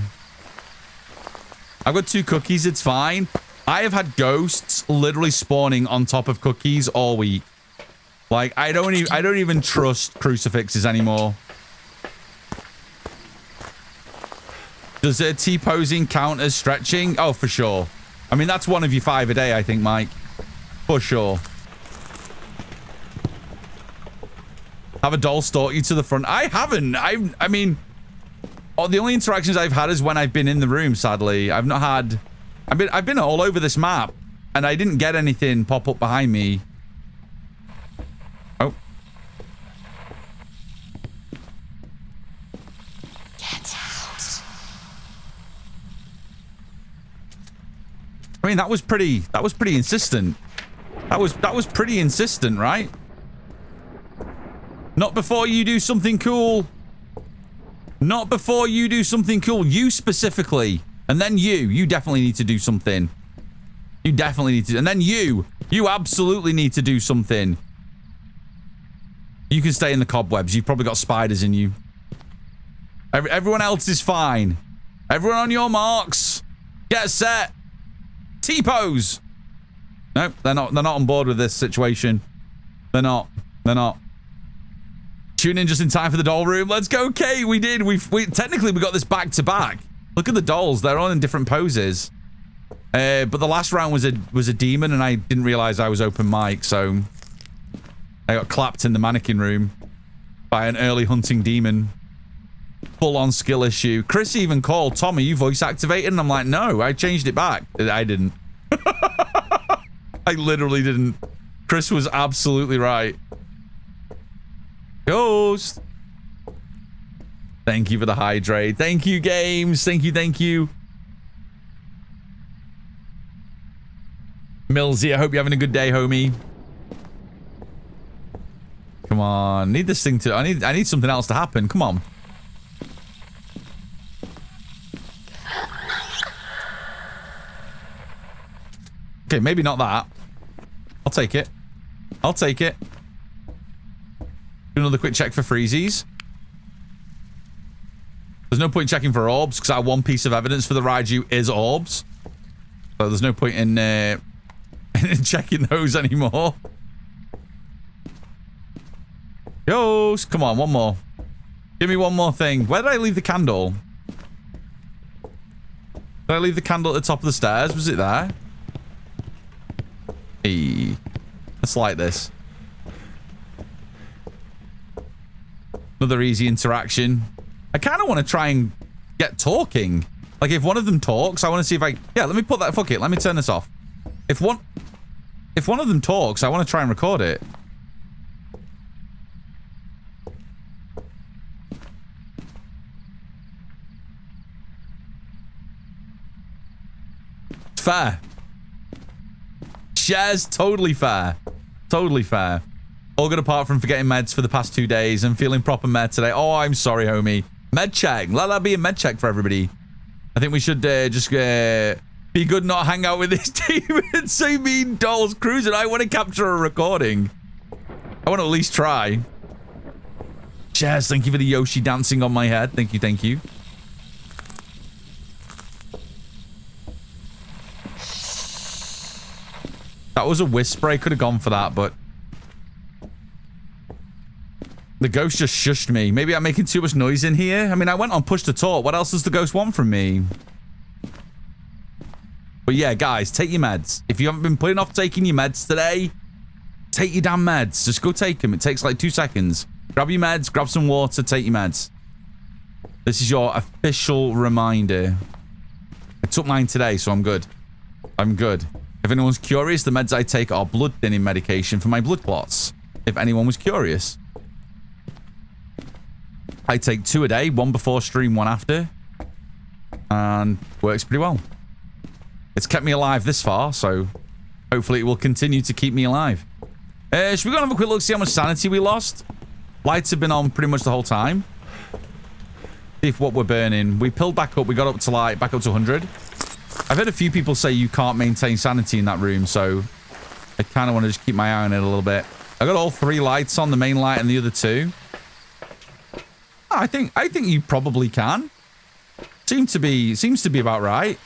I've got 2 cookies. It's fine. I have had ghosts literally spawning on top of cookies all week. Like, I don't even trust crucifixes anymore. Does T-posing count as stretching? Oh, for sure. I mean, that's one of your 5 a day, I think, Mike. For sure. Have a doll stalk you to the front. I haven't. I mean, the only interactions I've had is when I've been in the room, sadly. I've not had... I've been all over this map, and I didn't get anything pop up behind me. Oh. Get out. I mean, that was pretty insistent. That was pretty insistent, right? Not before you do something cool. Not before you do something cool. You specifically. And then you definitely need to do something. You definitely need to. And then you absolutely need to do something. You can stay in the cobwebs. You've probably got spiders in you. Everyone else is fine. Everyone on your marks. Get set. T-pose. Nope, they're not on board with this situation. They're not. Tune in just in time for the doll room. Let's go, Kate. We did. We technically got this back to back. Look at the dolls. They're all in different poses. But the last round was a demon, and I didn't realize I was open mic, so I got clapped in the mannequin room by an early hunting demon. Full on skill issue. Chris even called, Tom, are you voice activated? And I'm like, no, I changed it back. I didn't. I literally didn't. Chris was absolutely right. Ghost. Thank you for the hydrate. Thank you, games. Thank you. Millsy, I hope you're having a good day, homie. Come on. Need this thing to... I need something else to happen. Come on. Okay, maybe not that. I'll take it. Do another quick check for freezies. There's no point checking for orbs because our one piece of evidence for the Raiju is orbs. So there's no point in checking those anymore. Ghost, come on, one more. Give me one more thing. Where did I leave the candle? Did I leave the candle at the top of the stairs? Was it there? Hey, let's light this. Another easy interaction. I kind of want to try and get talking. Like, if one of them talks, I want to see if I... Yeah, let me put that... Fuck it, let me turn this off. If one of them talks, I want to try and record it. Fair. Shares, totally fair. Totally fair. All good apart from forgetting meds for the past 2 days and feeling proper med today. Oh, I'm sorry, homie. Med check. Let that be a med check for everybody. I think we should just be good, not hang out with this demon. So mean dolls cruising. I want to capture a recording. I want to at least try. Shares, thank you for the Yoshi dancing on my head. Thank you. That was a whisper. I could have gone for that, but the ghost just shushed me. Maybe I'm making too much noise in here. I mean, I went on push to talk. What else does the ghost want from me? But yeah, guys, take your meds. If you haven't been putting off taking your meds today, take your damn meds. Just go take them. It takes like 2 seconds. Grab your meds, grab some water, take your meds. This is your official reminder. I took mine today, so I'm good. If anyone's curious, the meds I take are blood thinning medication for my blood clots. If anyone was curious. I take 2 a day, 1 before stream, 1 after. And works pretty well. It's kept me alive this far, so hopefully it will continue to keep me alive. Should we go and have a quick look, see how much sanity we lost? Lights have been on pretty much the whole time. See if what we're burning. We pilled back up, we got up to like, back up to 100. I've heard a few people say you can't maintain sanity in that room, so I kind of want to just keep my eye on it a little bit. I got all 3 lights on, the main light and the other 2. I think you probably can. Seems to be about right.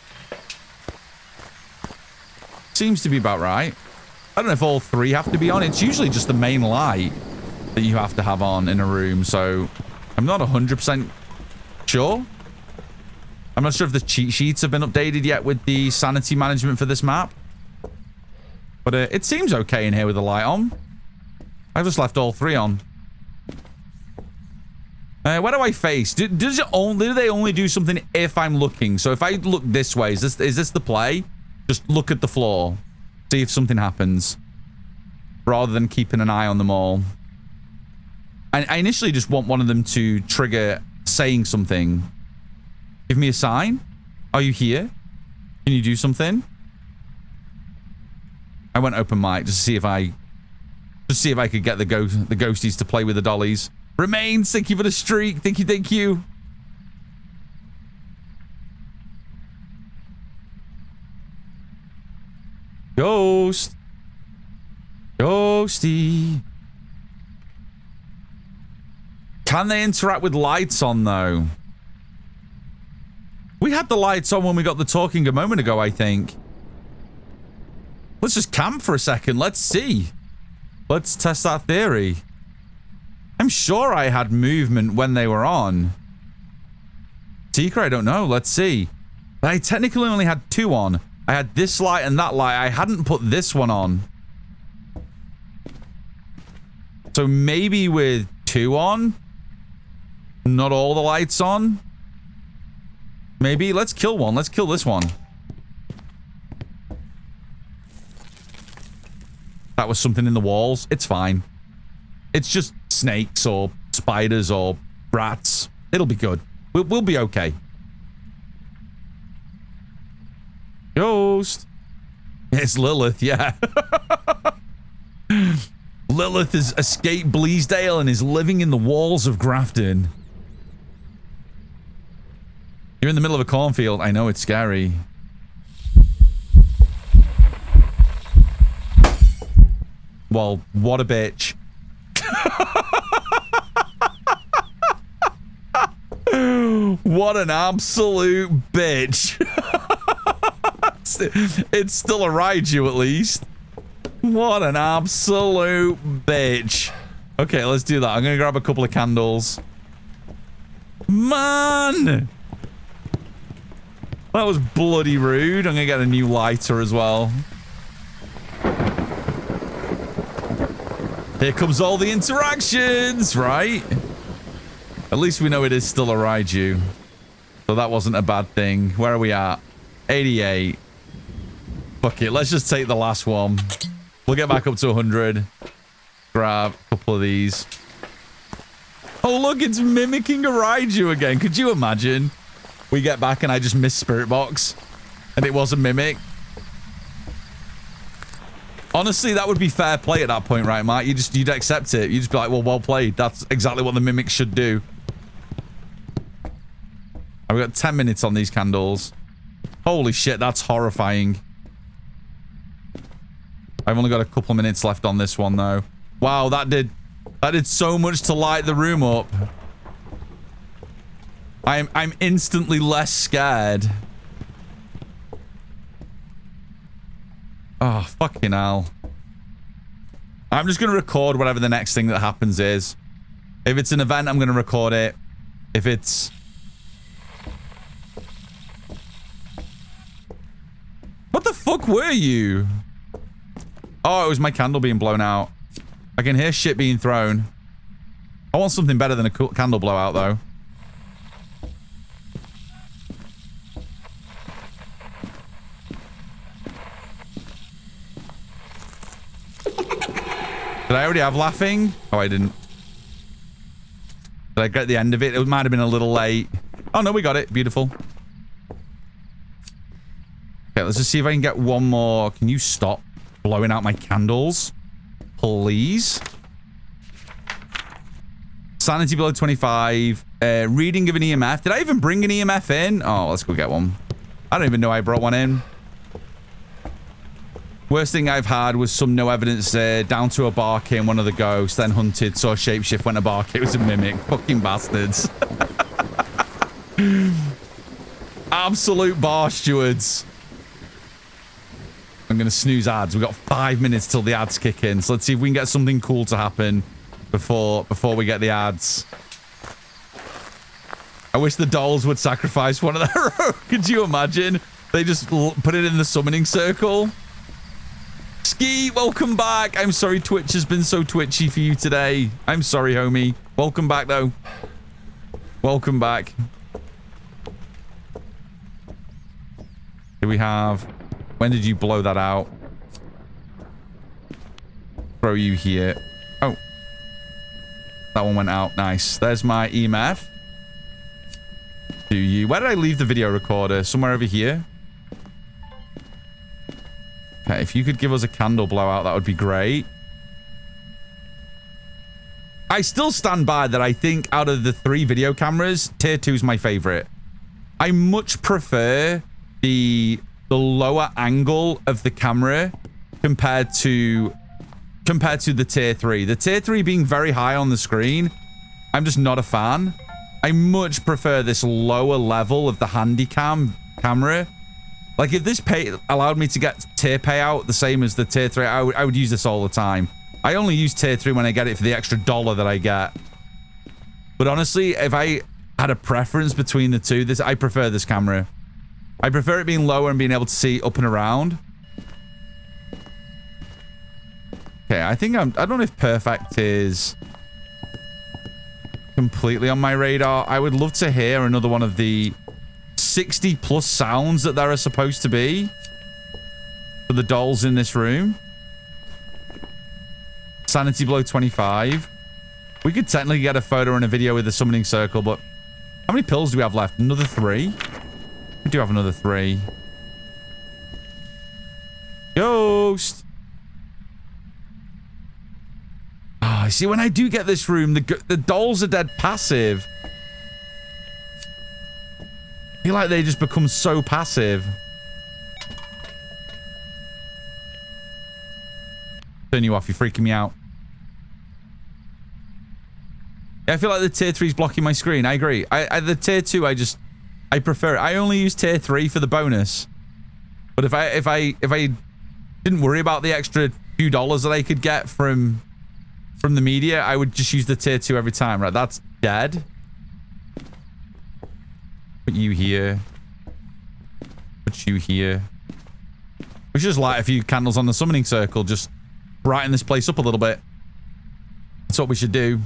Seems to be about right. I don't know if all 3 have to be on. It's usually just the main light that you have to have on in a room, so I'm not 100% sure. I'm not sure if the cheat sheets have been updated yet with the sanity management for this map. But it seems okay in here with the light on. I've just left all 3 on. Where do I face? Do they only do something if I'm looking? So if I look this way, is this the play? Just look at the floor. See if something happens. Rather than keeping an eye on them all. I initially just want one of them to trigger saying something. Give me a sign. Are you here? Can you do something? I went open mic just to see if I could get the ghosties to play with the dollies. Remains, thank you for the streak. Thank you, thank you. Ghost. Ghosty. Can they interact with lights on, though? We had the lights on when we got the talking a moment ago, I think. Let's just camp for a second. Let's see. Let's test that theory. I'm sure I had movement when they were on. Secret, I don't know. Let's see. I technically only had 2 on. I had this light and that light. I hadn't put this one on. So maybe with 2 on, not all the lights on. Maybe. Let's kill one. Let's kill this one. That was something in the walls. It's fine. It's just snakes or spiders or rats. It'll be good. We'll be okay. Ghost. It's Lilith, yeah. Lilith has escaped Bleasdale and is living in the walls of Grafton. You're in the middle of a cornfield. I know, it's scary. Well, what a bitch. What an absolute bitch. It's still a Raiju at least. What an absolute bitch. Okay, let's do that. I'm gonna grab a couple of candles. Man! That was bloody rude. I'm gonna get a new lighter as well. Here comes all the interactions, right? At least we know it is still a Raiju. So that wasn't a bad thing. Where are we at? 88. Fuck it. Let's just take the last one. We'll get back up to 100. Grab a couple of these. Oh, look. It's mimicking a Raiju again. Could you imagine? We get back and I just miss Spirit Box. And it was a mimic. Honestly, that would be fair play at that point, right, Mark? You'd accept it. You'd just be like, well played. That's exactly what the mimic should do. I've got 10 minutes on these candles. Holy shit, that's horrifying. I've only got a couple of minutes left on this one, though. Wow, that did so much to light the room up. I'm instantly less scared. Oh, fucking hell. I'm just going to record whatever the next thing that happens is. If it's an event, I'm going to record it. If it's... What the fuck were you? Oh, it was my candle being blown out. I can hear shit being thrown. I want something better than a candle blowout, though. Did I already have laughing? Oh, I didn't. Did I get the end of it? It might have been a little late. Oh, no, we got it. Beautiful. Okay, let's just see if I can get one more. Can you stop blowing out my candles? Please. Sanity below 25. Reading of an EMF. Did I even bring an EMF in? Oh, let's go get one. I don't even know I brought one in. Worst thing I've had was some no evidence down to a barking, one of the ghosts, then hunted, saw a shapeshift, went a bark. It was a mimic. Fucking bastards. Absolute bar stewards. I'm going to snooze ads. We've got 5 minutes till the ads kick in. So let's see if we can get something cool to happen before we get the ads. I wish the dolls would sacrifice one of their own. Could you imagine? They just put it in the summoning circle. Ski, welcome back. I'm sorry Twitch has been so twitchy for you today. I'm sorry, homie. Welcome back, though. Welcome back. Do we have... When did you blow that out? Throw you here. Oh. That one went out. Nice. There's my EMF. Do you... Where did I leave the video recorder? Somewhere over here? Okay, if you could give us a candle blowout, that would be great. I still stand by that I think out of the 3 video cameras, tier 2 is my favorite. I much prefer the lower angle of the camera compared to the tier 3. The tier 3 being very high on the screen, I'm just not a fan. I much prefer this lower level of the handycam camera. Like, if this allowed me to get tier payout the same as the tier 3, I would use this all the time. I only use tier 3 when I get it for the extra $1 that I get. But honestly, if I had a preference between the two, I prefer this camera. I prefer it being lower and being able to see up and around. Okay, I think I don't know if perfect is completely on my radar. I would love to hear another one of the 60 plus sounds that there are supposed to be for the dolls in this room. Sanity below 25. We could technically get a photo and a video with the summoning circle, but how many pills do we have left? Another 3? We do have another 3. Ghost. Ah, see, when I do get this room, the dolls are dead passive. I feel like they just become so passive. Turn you off. You're freaking me out. Yeah, I feel like the tier 3 is blocking my screen. I agree. The tier 2, I prefer it. I only use tier 3 for the bonus. But if I didn't worry about the extra few dollars that I could get from the media, I would just use the tier 2 every time. Right, that's dead. Put you here. Put you here. We should just light a few candles on the summoning circle. Just brighten this place up a little bit. That's what we should do.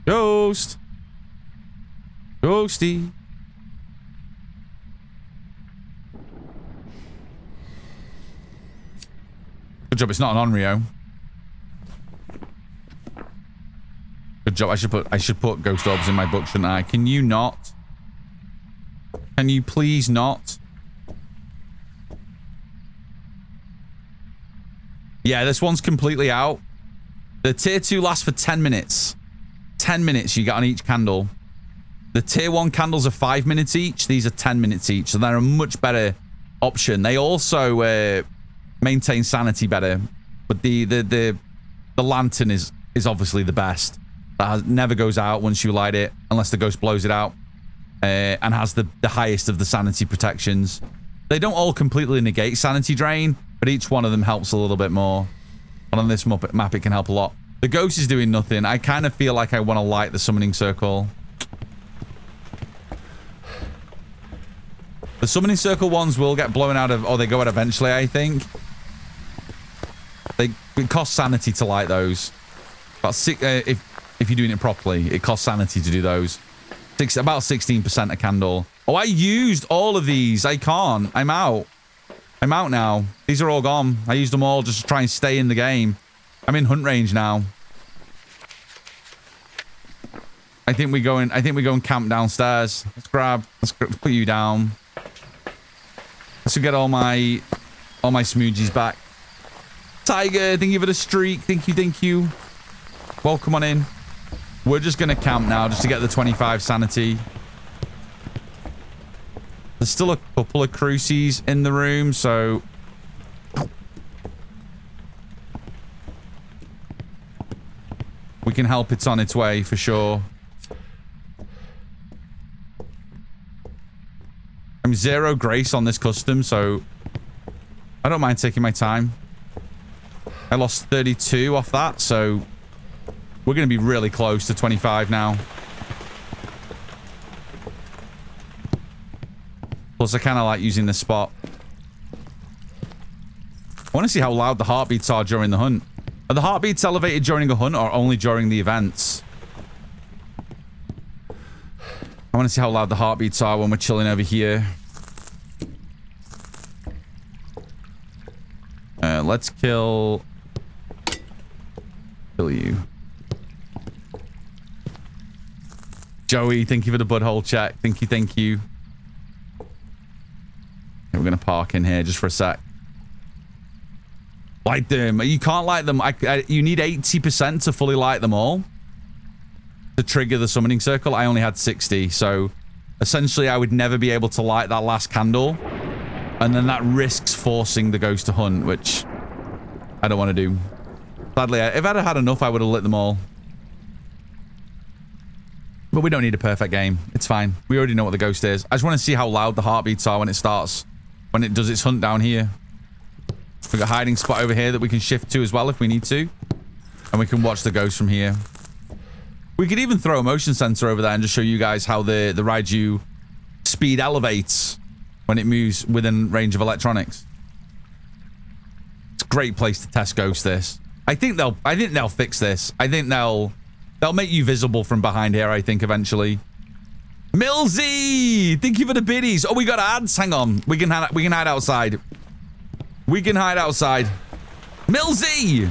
Ghost. Ghosty. Good job it's not an Onryo. Good job. I should put ghost orbs in my book, shouldn't I? Can you not? Can you please not? Yeah, this one's completely out. The tier 2 lasts for 10 minutes. 10 minutes you get on each candle. The tier 1 candles are 5 minutes each. These are 10 minutes each. So they're a much better option. They also maintain sanity better. But the lantern is obviously the best. That never goes out once you light it, unless the ghost blows it out, and has the highest of the sanity protections. They don't all completely negate sanity drain, but each one of them helps a little bit more. And on this map, it can help a lot. The ghost is doing nothing. I kind of feel like I want to light the summoning circle. The summoning circle ones will get blown out of, or they go out eventually, I think. It costs sanity to light those. About if you're doing it properly, it costs sanity to do those. About 16% a candle. Oh, I used all of these. I can't. I'm out. I'm out now. These are all gone. I used them all just to try and stay in the game. I'm in hunt range now. I think we go and camp downstairs. Let's put you down. Let's get all my smoogies back. Tiger, thank you for the streak. Thank you. Welcome on in. We're just gonna camp now just to get the 25 sanity. There's still a couple of crucies in the room, so we can help it on its way for sure. I'm 0 grace on this custom, so I don't mind taking my time. I lost 32 off that, so we're going to be really close to 25 now. Plus, I kind of like using this spot. I want to see how loud the heartbeats are during the hunt. Are the heartbeats elevated during a hunt or only during the events? I want to see how loud the heartbeats are when we're chilling over here. Let's kill you. Joey, thank you for the butthole check. Thank you, thank you. Okay, we're going to park in here just for a sec. Light them. You can't light them. You need 80% to fully light them all to trigger the summoning circle. I only had 60, so essentially I would never be able to light that last candle, and then that risks forcing the ghost to hunt, which I don't want to do. Sadly, if I'd had enough, I would have lit them all. But we don't need a perfect game. It's fine. We already know what the ghost is. I just want to see how loud the heartbeats are when it starts, when it does its hunt down here. We've got a hiding spot over here that we can shift to as well if we need to. And we can watch the ghost from here. We could even throw a motion sensor over there and just show you guys how the Raiju speed elevates when it moves within range of electronics. It's a great place to test ghost this. I think they'll fix this. I think they'll make you visible from behind here, I think, eventually. Millsy! Thank you for the biddies. Oh, we got ads. Hang on. We can hide outside. We can hide outside. Millsy!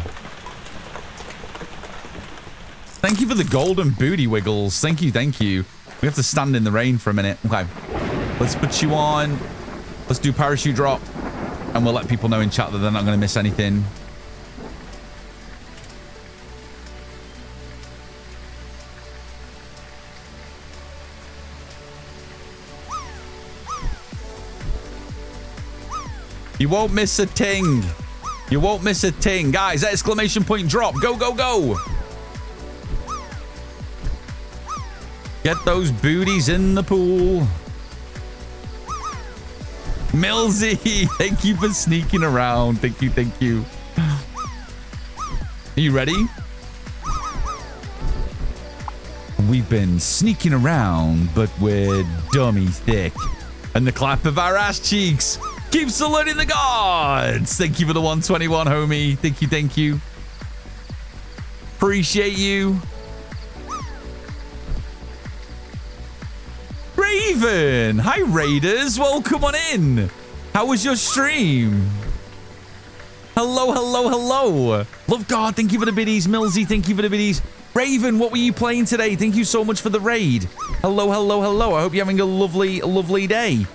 Thank you for the golden booty wiggles. Thank you, thank you. We have to stand in the rain for a minute. Okay. Let's put you on. Let's do parachute drop. And we'll let people know in chat that they're not going to miss anything. You won't miss a ting. You won't miss a ting. Guys, exclamation point drop. Go, go, go. Get those booties in the pool. Millsy, thank you for sneaking around. Thank you, thank you. Are you ready? We've been sneaking around, but we're dummy thick. And the clap of our ass cheeks. Keep saluting the gods. Thank you for the 121, homie. Thank you, thank you. Appreciate you. Raven. Hi, Raiders. Welcome on in. How was your stream? Hello, hello, hello. Love God. Thank you for the biddies. Millsy, thank you for the biddies. Raven, what were you playing today? Thank you so much for the raid. Hello, hello, hello. I hope you're having a lovely, lovely day.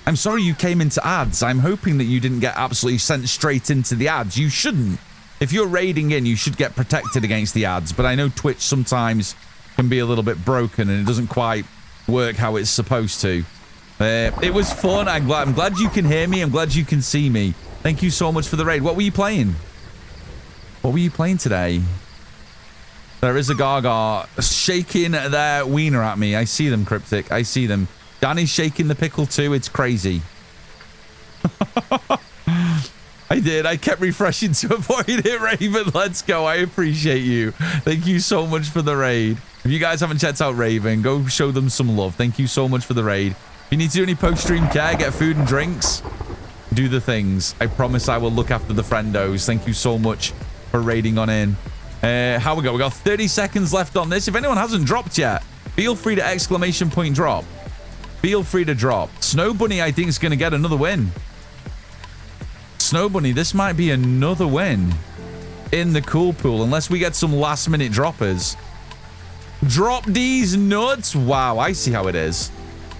I'm sorry you came into ads. I'm hoping that you didn't get absolutely sent straight into the ads. You shouldn't. If you're raiding in, you should get protected against the ads. But I know Twitch sometimes can be a little bit broken and it doesn't quite work how it's supposed to. It was fun. I'm glad you can hear me. I'm glad you can see me. Thank you so much for the raid. What were you playing? What were you playing today? There is a Gaga shaking their wiener at me. I see them, Cryptic. I see them. Danny's shaking the pickle too. It's crazy. I did. I kept refreshing to avoid it, Raven. Let's go. I appreciate you. Thank you so much for the raid. If you guys haven't checked out Raven, go show them some love. Thank you so much for the raid. If you need to do any post-stream care, get food and drinks, do the things. I promise I will look after the friendos. Thank you so much for raiding on in. How we go? We got 30 seconds left on this. If anyone hasn't dropped yet, feel free to exclamation point drop. Feel free to drop. Snow Bunny, I think, is going to get another win. Snow Bunny, this might be another win in the cool pool, unless we get some last-minute droppers. Drop these nuts. Wow, I see how it is.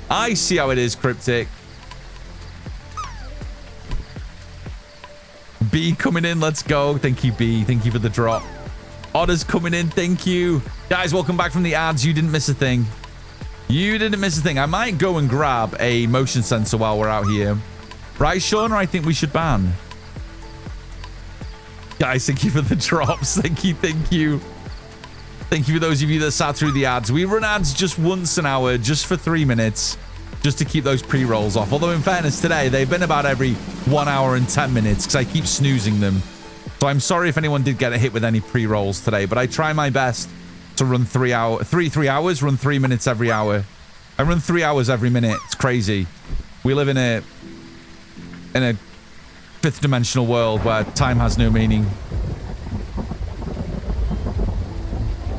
I see how it is, Cryptic. B coming in. Let's go. Thank you, B. Thank you for the drop. Otter's coming in. Thank you. Guys, welcome back from the ads. You didn't miss a thing. You didn't miss a thing. I might go and grab a motion sensor while we're out here. Right, Sean, or I think we should ban. Guys, thank you for the drops. Thank you, thank you. Thank you for those of you that sat through the ads. We run ads just once an hour, just for 3 minutes, just to keep those pre-rolls off. Although, in fairness, today, they've been about every 1 hour and 10 minutes because I keep snoozing them. So I'm sorry if anyone did get a hit with any pre-rolls today, but I try my best to run 3 hours, run 3 minutes every hour. I run 3 hours every minute. It's crazy. We live in a fifth dimensional world where time has no meaning.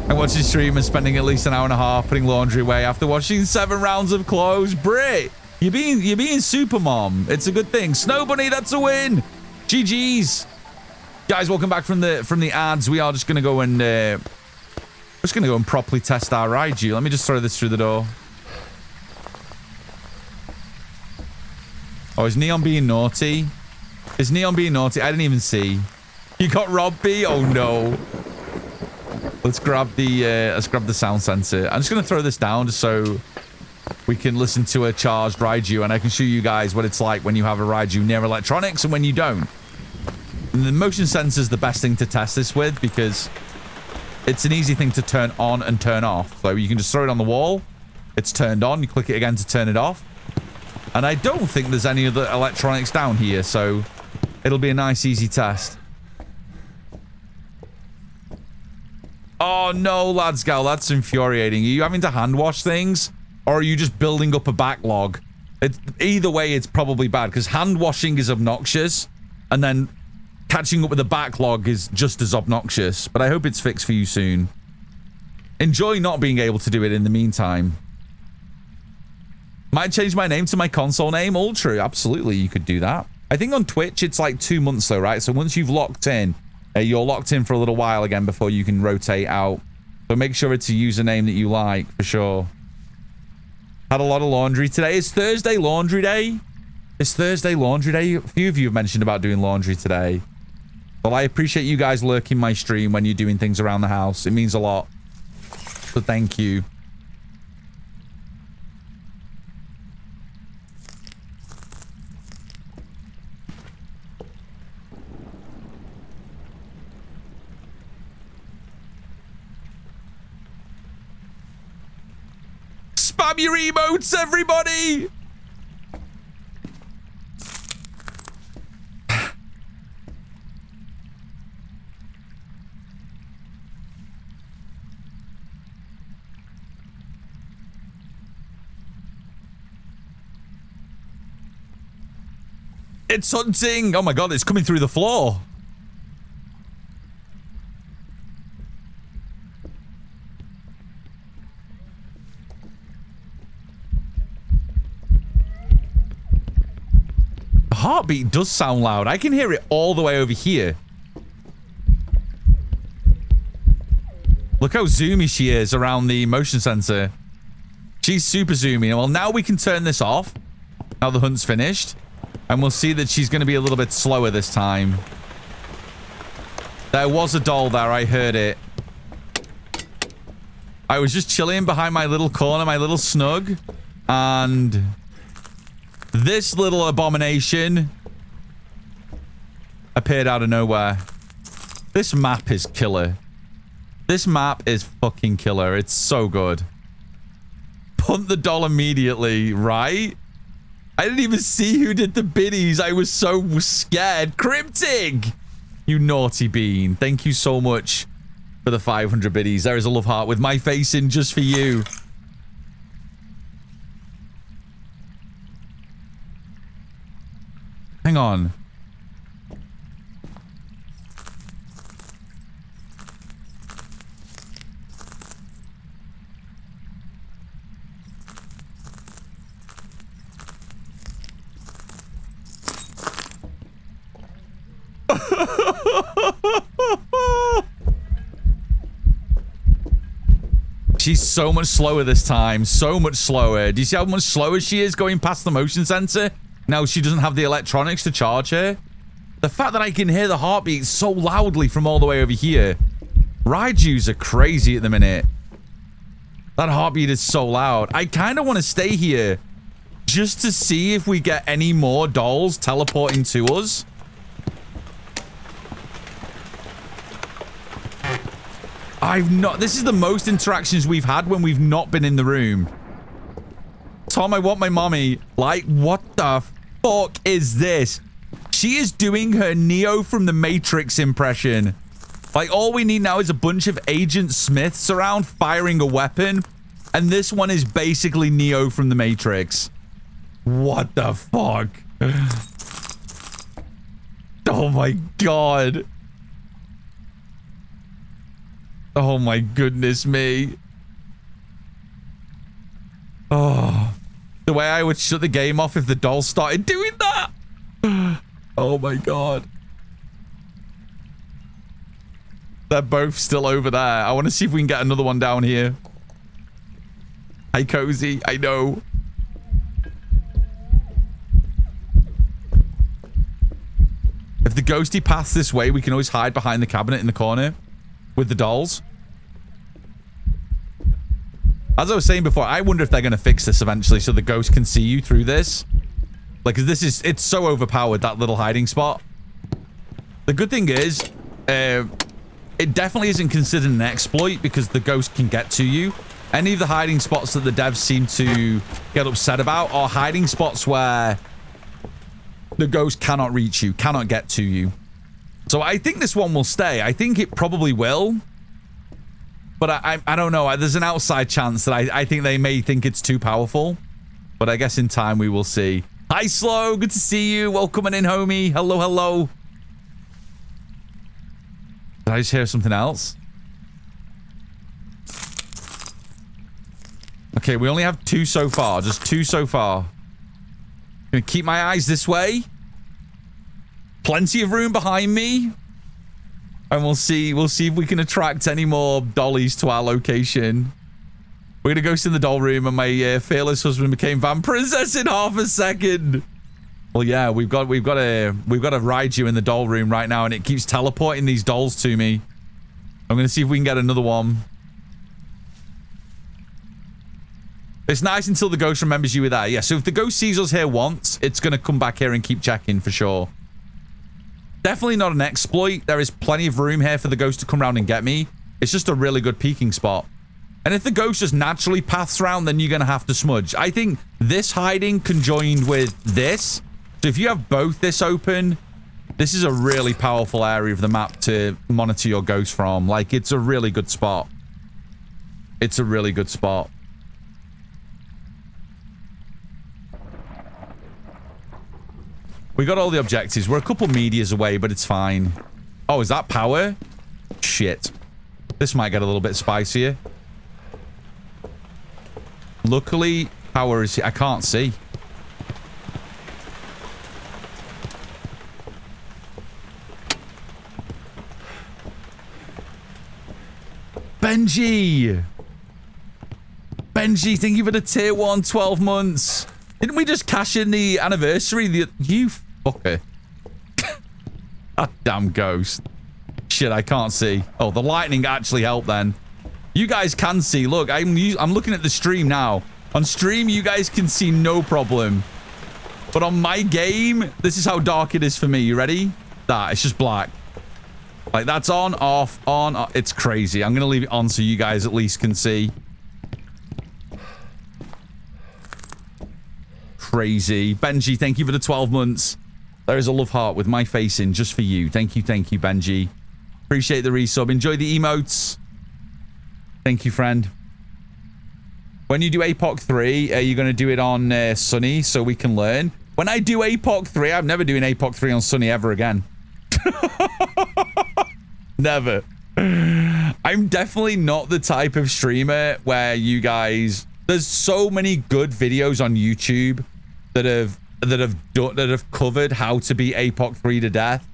I'm watching stream and spending at least an hour and a half putting laundry away after washing 7 rounds of clothes. Brit, you're being super mom. It's a good thing. Snow Bunny, that's a win. GG's. Guys, welcome back from the ads. We are just gonna go and properly test our Raiju. Let me just throw this through the door. Oh, is Neon being naughty? Is Neon being naughty? I didn't even see. You got Rob B? Oh no. Let's grab the sound sensor. I'm just gonna throw this down just so we can listen to a charged Raiju, and I can show you guys what it's like when you have a Raiju near electronics and when you don't. And the motion sensor is the best thing to test this with because it's an easy thing to turn on and turn off. So you can just throw it on the wall. It's turned on. You click it again to turn it off. And I don't think there's any other electronics down here, so it'll be a nice, easy test. Oh, no, lads, gal, that's infuriating. Are you having to hand wash things? Or are you just building up a backlog? Either way, it's probably bad, because hand washing is obnoxious, and then catching up with a backlog is just as obnoxious. But I hope it's fixed for you soon. Enjoy not being able to do it in the meantime. Might change my name to my console name. All true. Absolutely, you could do that. I think on Twitch, it's like 2 months though, right? So once you've locked in, you're locked in for a little while again before you can rotate out. So make sure it's a username that you like, for sure. Had a lot of laundry today. It's Thursday laundry day. It's Thursday laundry day. A few of you have mentioned about doing laundry today. Well, I appreciate you guys lurking my stream when you're doing things around the house. It means a lot. So thank you. Spam your emotes, everybody! It's hunting! Oh my god, it's coming through the floor. The heartbeat does sound loud. I can hear it all the way over here. Look how zoomy she is around the motion sensor. She's super zoomy. Well, now we can turn this off. Now the hunt's finished. And we'll see that she's going to be a little bit slower this time. There was a doll there. I heard it. I was just chilling behind my little corner, my little snug. And this little abomination appeared out of nowhere. This map is killer. This map is fucking killer. It's so good. Punt the doll immediately, right? I didn't even see who did the biddies. I was so scared. Cryptic! You naughty bean. Thank you so much for the 500 biddies. There is a love heart with my face in just for you. Hang on. She's so much slower this time. So much slower. Do you see how much slower she is going past the motion sensor? Now she doesn't have the electronics to charge her. The fact that I can hear the heartbeat so loudly from all the way over here. Raijus are crazy at the minute. That heartbeat is so loud. I kind of want to stay here just to see if we get any more dolls teleporting to us. This is the most interactions we've had when we've not been in the room. Tom, I want my mommy. Like, what the fuck is this? She is doing her Neo from the Matrix impression. Like, all we need now is a bunch of Agent Smiths around firing a weapon. And this one is basically Neo from the Matrix. What the fuck? Oh my god. Oh my goodness me. Oh. The way I would shut the game off if the doll started doing that. Oh my god. They're both still over there. I want to see if we can get another one down here. Hi, Cozy. I know. If the ghosty paths this way, we can always hide behind the cabinet in the corner with the dolls. As I was saying before, I wonder if they're going to fix this eventually so the ghost can see you through this. Like, 'cause this is, it's so overpowered, that little hiding spot. The good thing is, it definitely isn't considered an exploit because the ghost can get to you. Any of the hiding spots that the devs seem to get upset about are hiding spots where the ghost cannot reach you, cannot get to you. So I think this one will stay. I think it probably will. But I don't know. There's an outside chance that I think they may think it's too powerful. But I guess in time we will see. Hi, Slow. Good to see you. Welcome in, homie. Hello, hello. Did I just hear something else? Okay, we only have 2 so far. Just 2 so far. Gonna keep my eyes this way. Plenty of room behind me. And we'll see if we can attract any more dollies to our location. We're gonna go sit in the doll room and my fearless husband became Van Princess in half a second. Well, yeah, we've got to ride you in the doll room right now, and it keeps teleporting these dolls to me. I'm gonna see if we can get another one. It's nice until the ghost remembers you were there. Yeah, so if the ghost sees us here once, it's gonna come back here and keep checking for sure. Definitely not an exploit. There is plenty of room here for the ghost to come around and get me. It's just a really good peeking spot. And if the ghost just naturally paths around, then you're going to have to smudge. I think this hiding conjoined with this. So if you have both this open, this is a really powerful area of the map to monitor your ghost from. Like, it's a really good spot. It's a really good spot. We got all the objectives. We're a couple medias away, but it's fine. Oh, is that power? Shit. This might get a little bit spicier. Luckily, power is here. I can't see. Benji! Benji, thank you for the tier 1 12 months. Didn't we just cash in the anniversary? You fucker. God damn ghost. Shit, I can't see. Oh, the lightning actually helped then. You guys can see. Look, I'm looking at the stream now. On stream, you guys can see no problem. But on my game, this is how dark it is for me. You ready? That, it's just black. Like, that's on, off, on, off. It's crazy. I'm going to leave it on so you guys at least can see. Crazy. Benji, thank you for the 12 months. There is a love heart with my face in just for you. Thank you, Benji. Appreciate the resub. Enjoy the emotes. Thank you, friend. When you do APOC 3, are you going to do it on Sunny so we can learn? When I do APOC 3, I'm never doing APOC 3 on Sunny ever again. Never. I'm definitely not the type of streamer where you guys... There's so many good videos on YouTube that have covered how to beat APOC 3 to death.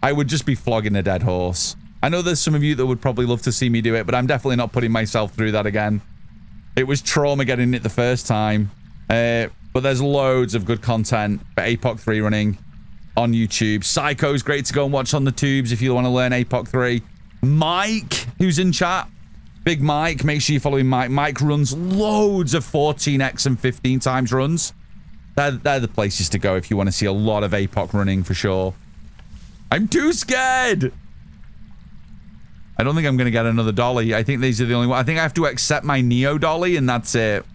I would just be flogging a dead horse. I know there's some of you that would probably love to see me do it, but I'm definitely not putting myself through that again. It was trauma getting it the first time. But there's loads of good content for APOC 3 running on YouTube. Psycho's great to go and watch on the tubes if you want to learn APOC 3. Mike, who's in chat. Big Mike, make sure you follow him. Mike runs loads of 14x and 15 times runs. They're the places to go if you want to see a lot of APOC running for sure. I'm too scared. I don't think I'm going to get another dolly. I think these are the only one. I think I have to accept my Neo dolly and that's it.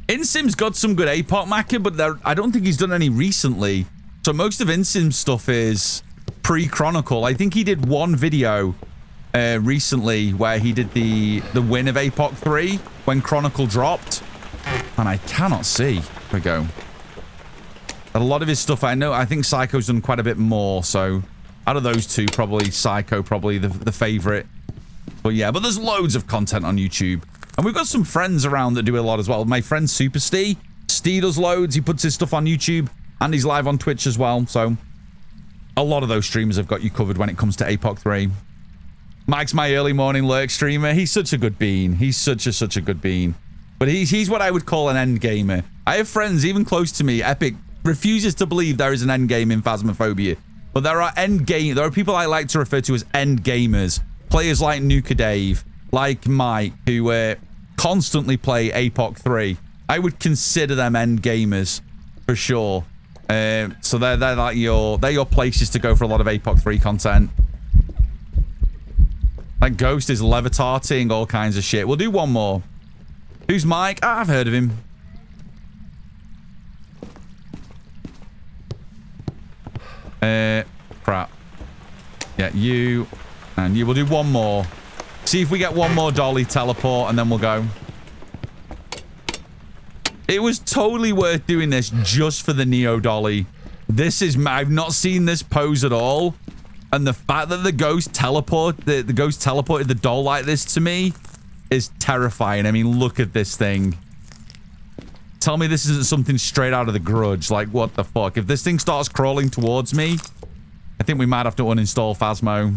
Insim's got some good APOC macking, but I don't think he's done any recently. So most of Insim's stuff is pre-Chronicle. I think he did one video recently where he did the win of APOC 3 when Chronicle dropped. And I cannot see. Here we go. A lot of his stuff, I think Psycho's done quite a bit more. So out of those two, probably Psycho, probably the favorite. But yeah, but there's loads of content on YouTube. And we've got some friends around that do a lot as well. My friend Super Steve does loads. He puts his stuff on YouTube and he's live on Twitch as well. So a lot of those streamers have got you covered when it comes to APOC 3. Mike's my early morning lurk streamer. He's such a good bean. He's such a good bean. But he's what I would call an end gamer. I have friends even close to me. Epic refuses to believe there is an end game in Phasmophobia. But there are people I like to refer to as end gamers. Players like Nuka Dave, like Mike, who constantly play APOC 3. I would consider them end gamers for sure. So they're like your places to go for a lot of APOC 3 content. Like Ghost is levitating, all kinds of shit. We'll do one more. Who's Mike? I've heard of him. Crap. Yeah, you and you. We'll do one more. See if we get one more dolly teleport and then we'll go. It was totally worth doing this just for the Neo dolly. I've not seen this pose at all. And the fact that the ghost teleported the doll like this to me is terrifying. I mean, look at this thing. Tell me this isn't something straight out of The Grudge. Like, what the fuck? If this thing starts crawling towards me, I think we might have to uninstall Phasmo.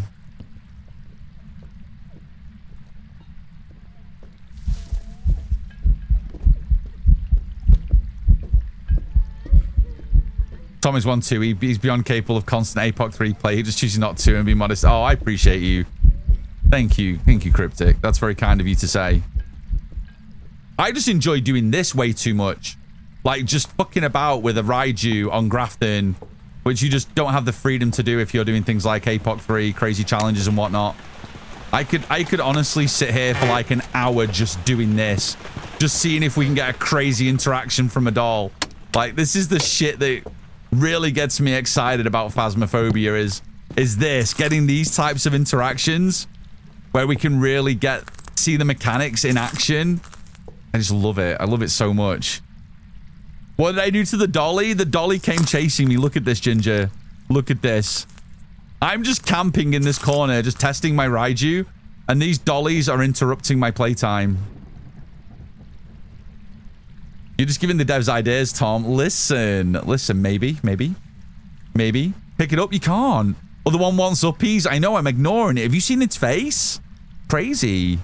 Tom is 1-2. He's beyond capable of constant APOC 3 play. He just chooses not to and be modest. Oh, I appreciate you. Thank you. Thank you, Cryptic. That's very kind of you to say. I just enjoy doing this way too much. Like, just fucking about with a Raiju on Grafton, which you just don't have the freedom to do if you're doing things like APOC 3, crazy challenges and whatnot. I could honestly sit here for like an hour just doing this. Just seeing if we can get a crazy interaction from a doll. Like, this is the shit that really gets me excited about Phasmophobia is this, getting these types of interactions where we can really see the mechanics in action. I just love it. I love it so much. What did I do to the dolly? The dolly came chasing me. Look at this, Ginger. Look at this. I'm just camping in this corner, just testing my Raiju, and these dollies are interrupting my playtime. You're just giving the devs ideas, Tom. Listen, maybe. Pick it up, you can't. Oh, the one wants uppies. I know, I'm ignoring it. Have you seen its face? Crazy.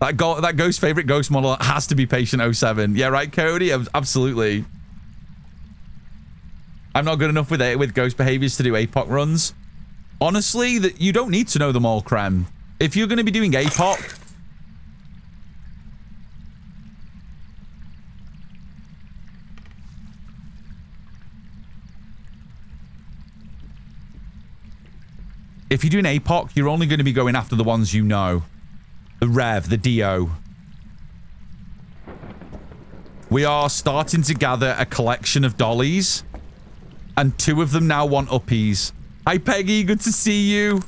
That ghost favorite ghost model has to be Patient 07. Yeah, right, Cody? Absolutely. I'm not good enough with ghost behaviors to do APOC runs. Honestly, you don't need to know them all, Creme. If you're going to be doing APOC, if you're doing APOC, you're only going to be going after the ones you know. The Rev, the Dio. We are starting to gather a collection of dollies. And 2 of them now want uppies. Hi, Peggy. Good to see you.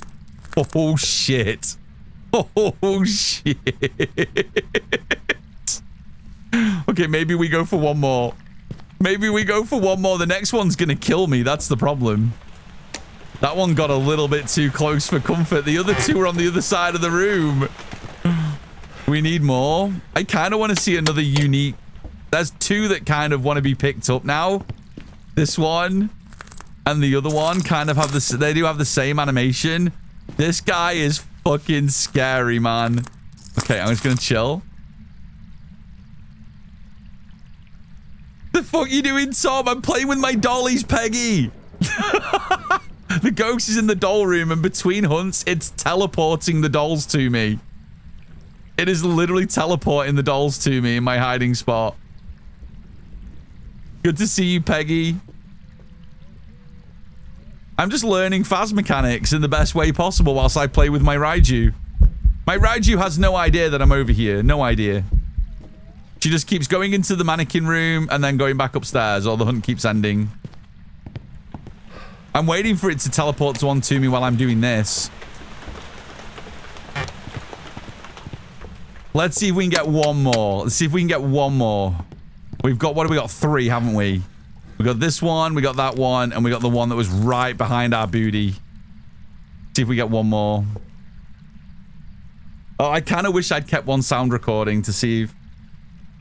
Oh, shit. Oh, shit. Okay, maybe we go for one more. Maybe we go for one more. The next one's going to kill me. That's the problem. That one got a little bit too close for comfort. The other 2 are on the other side of the room. We need more. I kind of want to see another unique. There's 2 that kind of want to be picked up now. This one and the other one kind of have this. They do have the same animation. This guy is fucking scary, man. Okay, I'm just going to chill. The fuck you doing, Tom? I'm playing with my dollies, Peggy. The ghost is in the doll room, and between hunts, it's teleporting the dolls to me. It is literally teleporting the dolls to me in my hiding spot. Good to see you, Peggy. I'm just learning Phas mechanics in the best way possible whilst I play with my Raiju. My Raiju has no idea that I'm over here. No idea. She just keeps going into the mannequin room and then going back upstairs, or the hunt keeps ending. I'm waiting for it to teleport one to me while I'm doing this. Let's see if we can get one more. Let's see if we can get one more. We've got, what have we got? 3, haven't we? We got this one, we got that one, and we got the one that was right behind our booty. See if we get one more. Oh, I kind of wish I'd kept one sound recording to see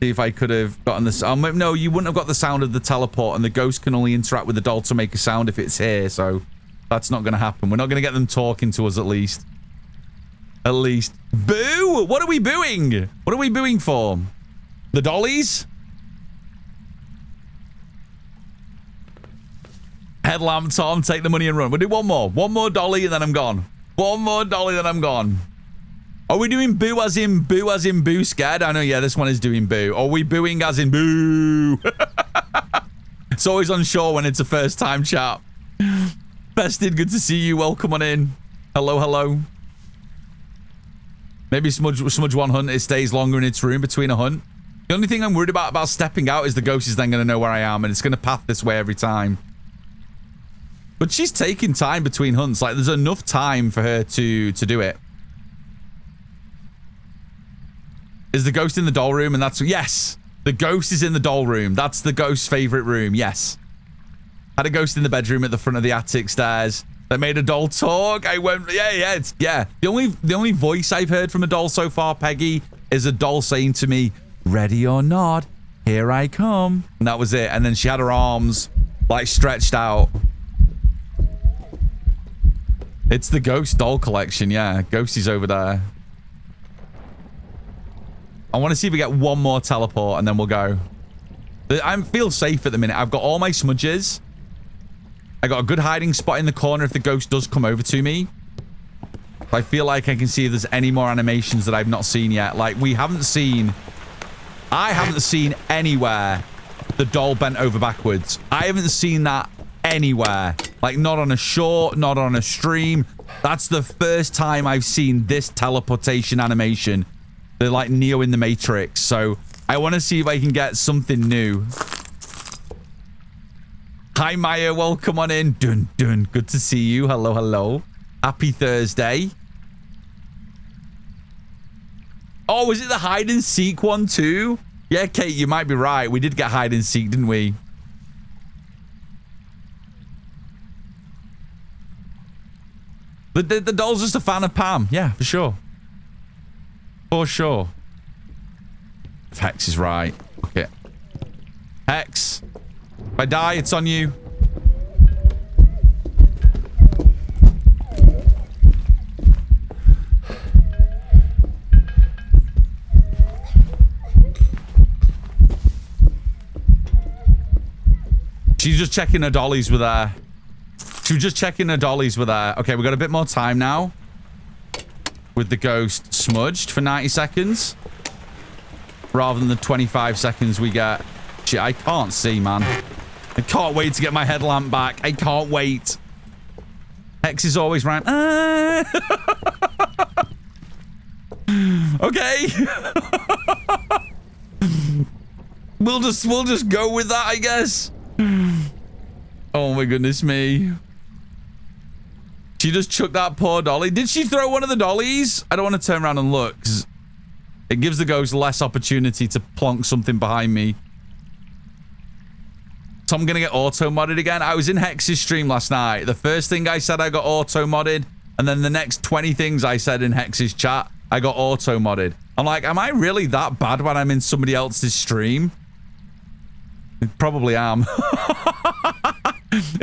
if I could have gotten this. No, you wouldn't have got the sound of the teleport, and the ghost can only interact with the doll to make a sound if it's here, so that's not going to happen. We're not going to get them talking to us, at least. At least. Boo! What are we booing? What are we booing for? The dollies? Headlamp, Tom, take the money and run. We'll do one more. One more dolly and then I'm gone. One more dolly, then I'm gone. Are we doing boo as in boo scared? I know, yeah, this one is doing boo. Are we booing as in boo? It's always unsure when it's a first time chat. Bested, good to see you. Welcome on in. Hello, hello. Maybe Smudge one hunt, it stays longer in its room between a hunt. The only thing I'm worried about stepping out is the ghost is then going to know where I am and it's going to path this way every time. But she's taking time between hunts. Like, there's enough time for her to do it. Is the ghost in the doll room? And that's... Yes! The ghost is in the doll room. That's the ghost's favorite room. Yes. Had a ghost in the bedroom at the front of the attic stairs. That made a doll talk. I went... Yeah. The only voice I've heard from a doll so far, Peggy, is a doll saying to me, ready or not, here I come. And that was it. And then she had her arms, like, stretched out. It's the ghost doll collection, yeah. Ghostie's over there. I want to see if we get one more teleport and then we'll go. I feel safe at the minute. I've got all my smudges. I got a good hiding spot in the corner if the ghost does come over to me. I feel like I can see if there's any more animations that I've not seen yet. Like, we haven't seen... I haven't seen anywhere the doll bent over backwards. I haven't seen that anywhere. Like, not on a short, not on a stream. That's the first time I've seen this teleportation animation. They're like Neo in the Matrix. So I want to see if I can get something new. Hi, Maya. Welcome on in. Dun, dun. Good to see you. Hello, hello. Happy Thursday. Oh, was it the hide and seek one too? Yeah, Kate, you might be right. We did get hide and seek, didn't we? The doll's just a fan of Pam. Yeah, for sure. For sure. If Hex is right. Okay. Hex. If I die, it's on you. She's just checking her dollies with her. She was just checking her dollies with her. Okay, we got a bit more time now. With the ghost smudged for 90 seconds. Rather than the 25 seconds we get. Shit, I can't see, man. I can't wait to get my headlamp back. I can't wait. Hex is always right. Okay. We'll just go with that, I guess. Oh my goodness me. She just chucked that poor dolly. Did she throw one of the dollies? I don't want to turn around and look, because it gives the ghost less opportunity to plonk something behind me. So I'm going to get auto-modded again. I was in Hex's stream last night. The first thing I said, I got auto-modded. And then the next 20 things I said in Hex's chat, I got auto-modded. I'm like, am I really that bad when I'm in somebody else's stream? I probably am.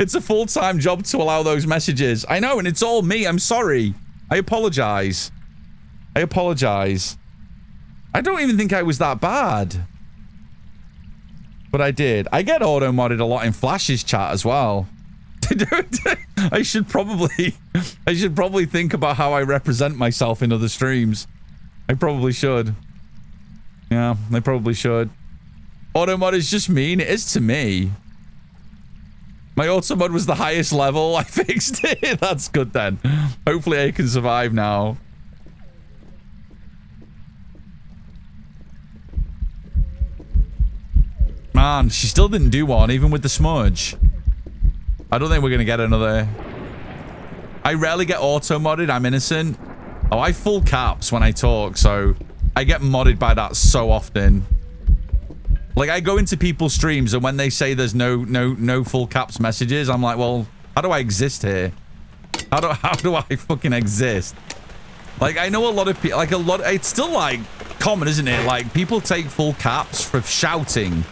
It's a full-time job to allow those messages. I know, and it's all me. I'm sorry. I apologize. I apologize. I don't even think I was that bad. But I did. I get auto-modded a lot in Flash's chat as well. I should probably think about how I represent myself in other streams. I probably should. Yeah, I probably should. Auto-mod is just mean. It is to me. My auto-mod was the highest level. I fixed it. That's good then. Hopefully I can survive now. Man, she still didn't do one, even with the smudge. I don't think we're going to get another. I rarely get auto-modded. I'm innocent. Oh, I full caps when I talk, so I get modded by that so often. Like, I go into people's streams, and when they say there's no full caps messages, I'm like, well, how do I exist here? How do I fucking exist? Like, I know a lot of people, like, it's still, like, common, isn't it? Like, people take full caps for shouting.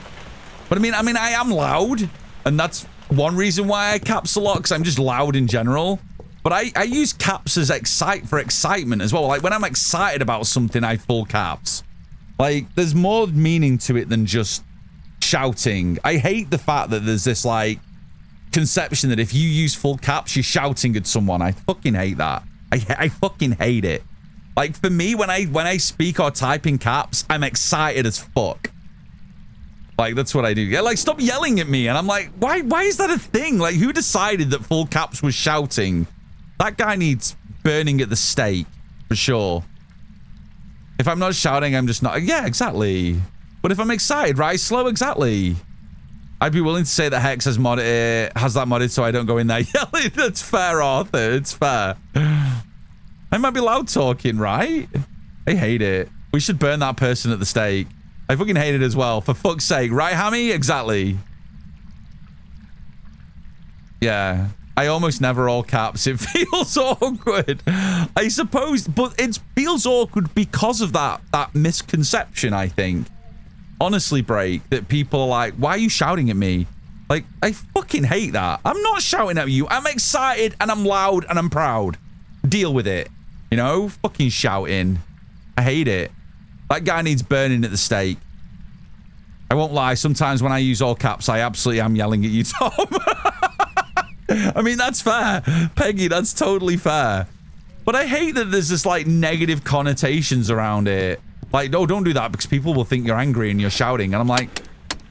But, I mean, I am loud, and that's one reason why I caps a lot, because I'm just loud in general. But I use caps as for excitement as well. Like, when I'm excited about something, I full caps. Like, there's more meaning to it than just shouting. I hate the fact that there's this, like, conception that if you use full caps, you're shouting at someone. I fucking hate that. I fucking hate it. Like, for me, when I speak or type in caps, I'm excited as fuck. Like, that's what I do. Yeah, like, stop yelling at me. And I'm like, why is that a thing? Like, who decided that full caps was shouting? That guy needs burning at the stake, for sure. If I'm not shouting, I'm just not. Yeah, exactly. But if I'm excited, right? Slow, exactly. I'd be willing to say that Hex has that modded so I don't go in there yelling. That's fair, Arthur. It's fair. I might be loud talking, right? I hate it. We should burn that person at the stake. I fucking hate it as well. For fuck's sake. Right, Hammy? Exactly. Yeah. I almost never all caps. It feels awkward. I suppose, but it feels awkward because of that misconception, I think. Honestly, Break, that people are like, why are you shouting at me? Like, I fucking hate that. I'm not shouting at you. I'm excited and I'm loud and I'm proud. Deal with it. You know? Fucking shouting. I hate it. That guy needs burning at the stake. I won't lie. Sometimes when I use all caps, I absolutely am yelling at you, Tom. I mean, that's fair. Peggy, that's totally fair. But I hate that there's this, like, negative connotations around it. Like, no, don't do that because people will think you're angry and you're shouting. And I'm like,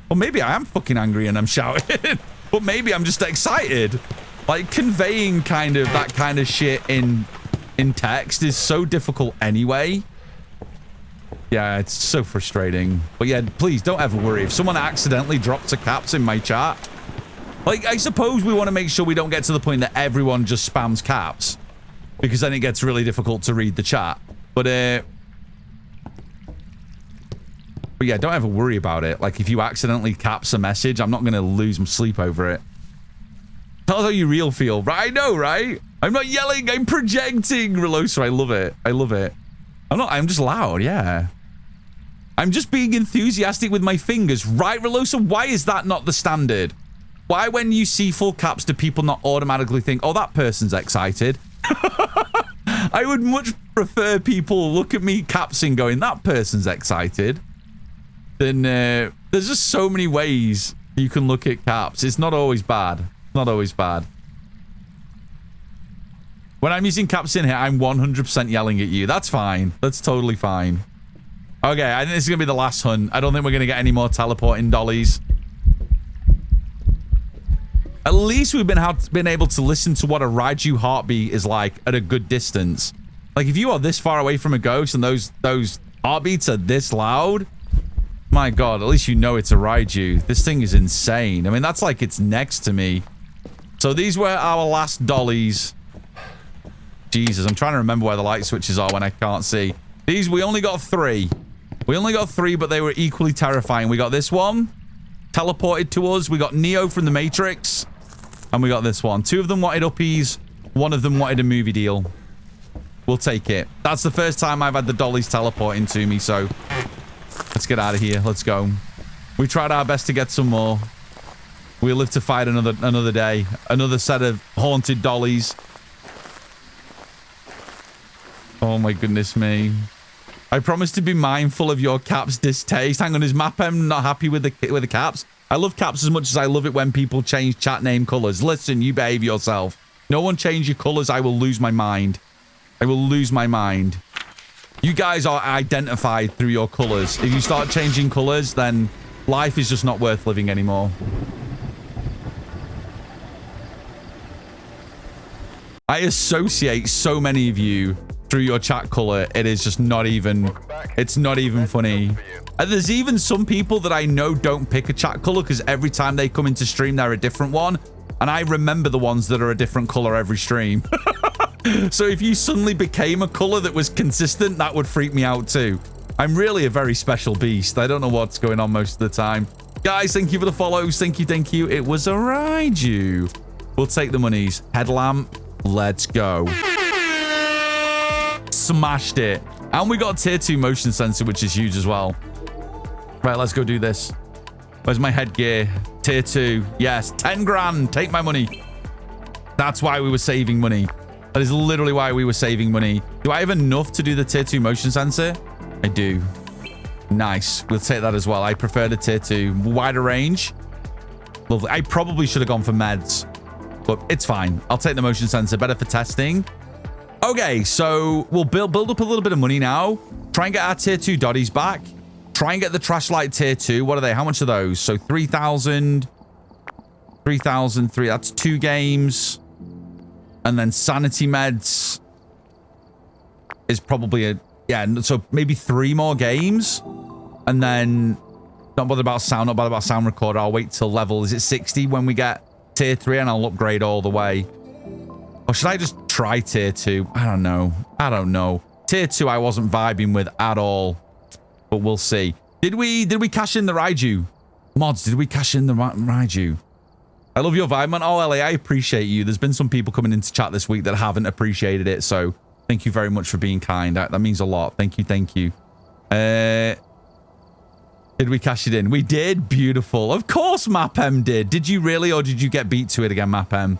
well, maybe I am fucking angry and I'm shouting. But maybe I'm just excited. Like, conveying kind of that kind of shit in text is so difficult anyway. Yeah, it's so frustrating. But yeah, please don't ever worry. If someone accidentally drops a caps in my chat, like, I suppose we want to make sure we don't get to the point that everyone just spams caps, because then it gets really difficult to read the chat. But yeah, don't ever worry about it. Like, if you accidentally caps a message, I'm not going to lose my sleep over it. Tell us how you real feel. Right? I know, right? I'm not yelling. I'm projecting. Relosa, I love it. I love it. I'm just loud. Yeah. I'm just being enthusiastic with my fingers. Right, Relosa? Why is that not the standard? Why, when you see full caps, do people not automatically think, oh, that person's excited? I would much prefer people look at me capsing going, that person's excited. Then there's just so many ways you can look at caps. It's not always bad. Not always bad. When I'm using caps in here, I'm 100% yelling at you. That's fine. That's totally fine. Okay, I think this is going to be the last hunt. I don't think we're going to get any more teleporting dollies. At least we've been able to listen to what a Raiju heartbeat is like at a good distance. Like, if you are this far away from a ghost and those heartbeats are this loud, my God, at least you know it's a Raiju. This thing is insane. I mean, that's like it's next to me. So these were our last dollies. Jesus, I'm trying to remember where the light switches are when I can't see. These, we only got 3. We only got 3, but they were equally terrifying. We got this one, teleported to us. We got Neo from the Matrix. And we got this one. 2 of them wanted uppies. 1 of them wanted a movie deal. We'll take it. That's the first time I've had the dollies teleporting to me, so let's get out of here. Let's go. We tried our best to get some more. We'll live to fight another day. Another set of haunted dollies. Oh my goodness me. I promise to be mindful of your caps distaste. Hang on, is Mapem not happy with the caps? I love caps as much as I love it when people change chat name colors. Listen, you behave yourself. No one change your colors. I will lose my mind. I will lose my mind. You guys are identified through your colors. If you start changing colors, then life is just not worth living anymore. I associate so many of you through your chat color. It is just not even, it's not even funny. And there's even some people that I know don't pick a chat color because every time they come into stream, they're a different one. And I remember the ones that are a different color every stream. So if you suddenly became a color that was consistent, that would freak me out too. I'm really a very special beast. I don't know what's going on most of the time. Guys, thank you for the follows. Thank you, thank you. It was a Raiju. We'll take the monies. Headlamp. Let's go. Smashed it. And we got tier 2 motion sensor, which is huge as well. Right, let's go do this. Where's my headgear? Tier 2. Yes, 10 grand. Take my money. That's why we were saving money. That is literally why we were saving money. Do I have enough to do the tier 2 motion sensor? I do. Nice. We'll take that as well. I prefer the tier 2. Wider range. Lovely. I probably should have gone for meds, but it's fine. I'll take the motion sensor. Better for testing. Okay, so we'll build up a little bit of money now. Try and get our tier 2 doddies back. Try and get the trash light tier 2. What are they? How much are those? So 3,000. 3,003. That's 2 games. And then sanity meds is probably a... Yeah, so maybe 3 more games. And then... Not bothered about sound. Not bothered about sound recorder. I'll wait till level... Is it 60 when we get tier 3? And I'll upgrade all the way. Or should I just try tier 2? I don't know. I don't know. Tier 2 I wasn't vibing with at all. But we'll see. Did we cash in the Raiju? Mods, did we cash in the Raiju? I love your vibe, man. Oh, LA, I appreciate you. There's been some people coming into chat this week that haven't appreciated it. So thank you very much for being kind. That means a lot. Thank you. Thank you. Did we cash it in? We did. Beautiful. Of course, MapM did. Did you really, or did you get beat to it again, MapM?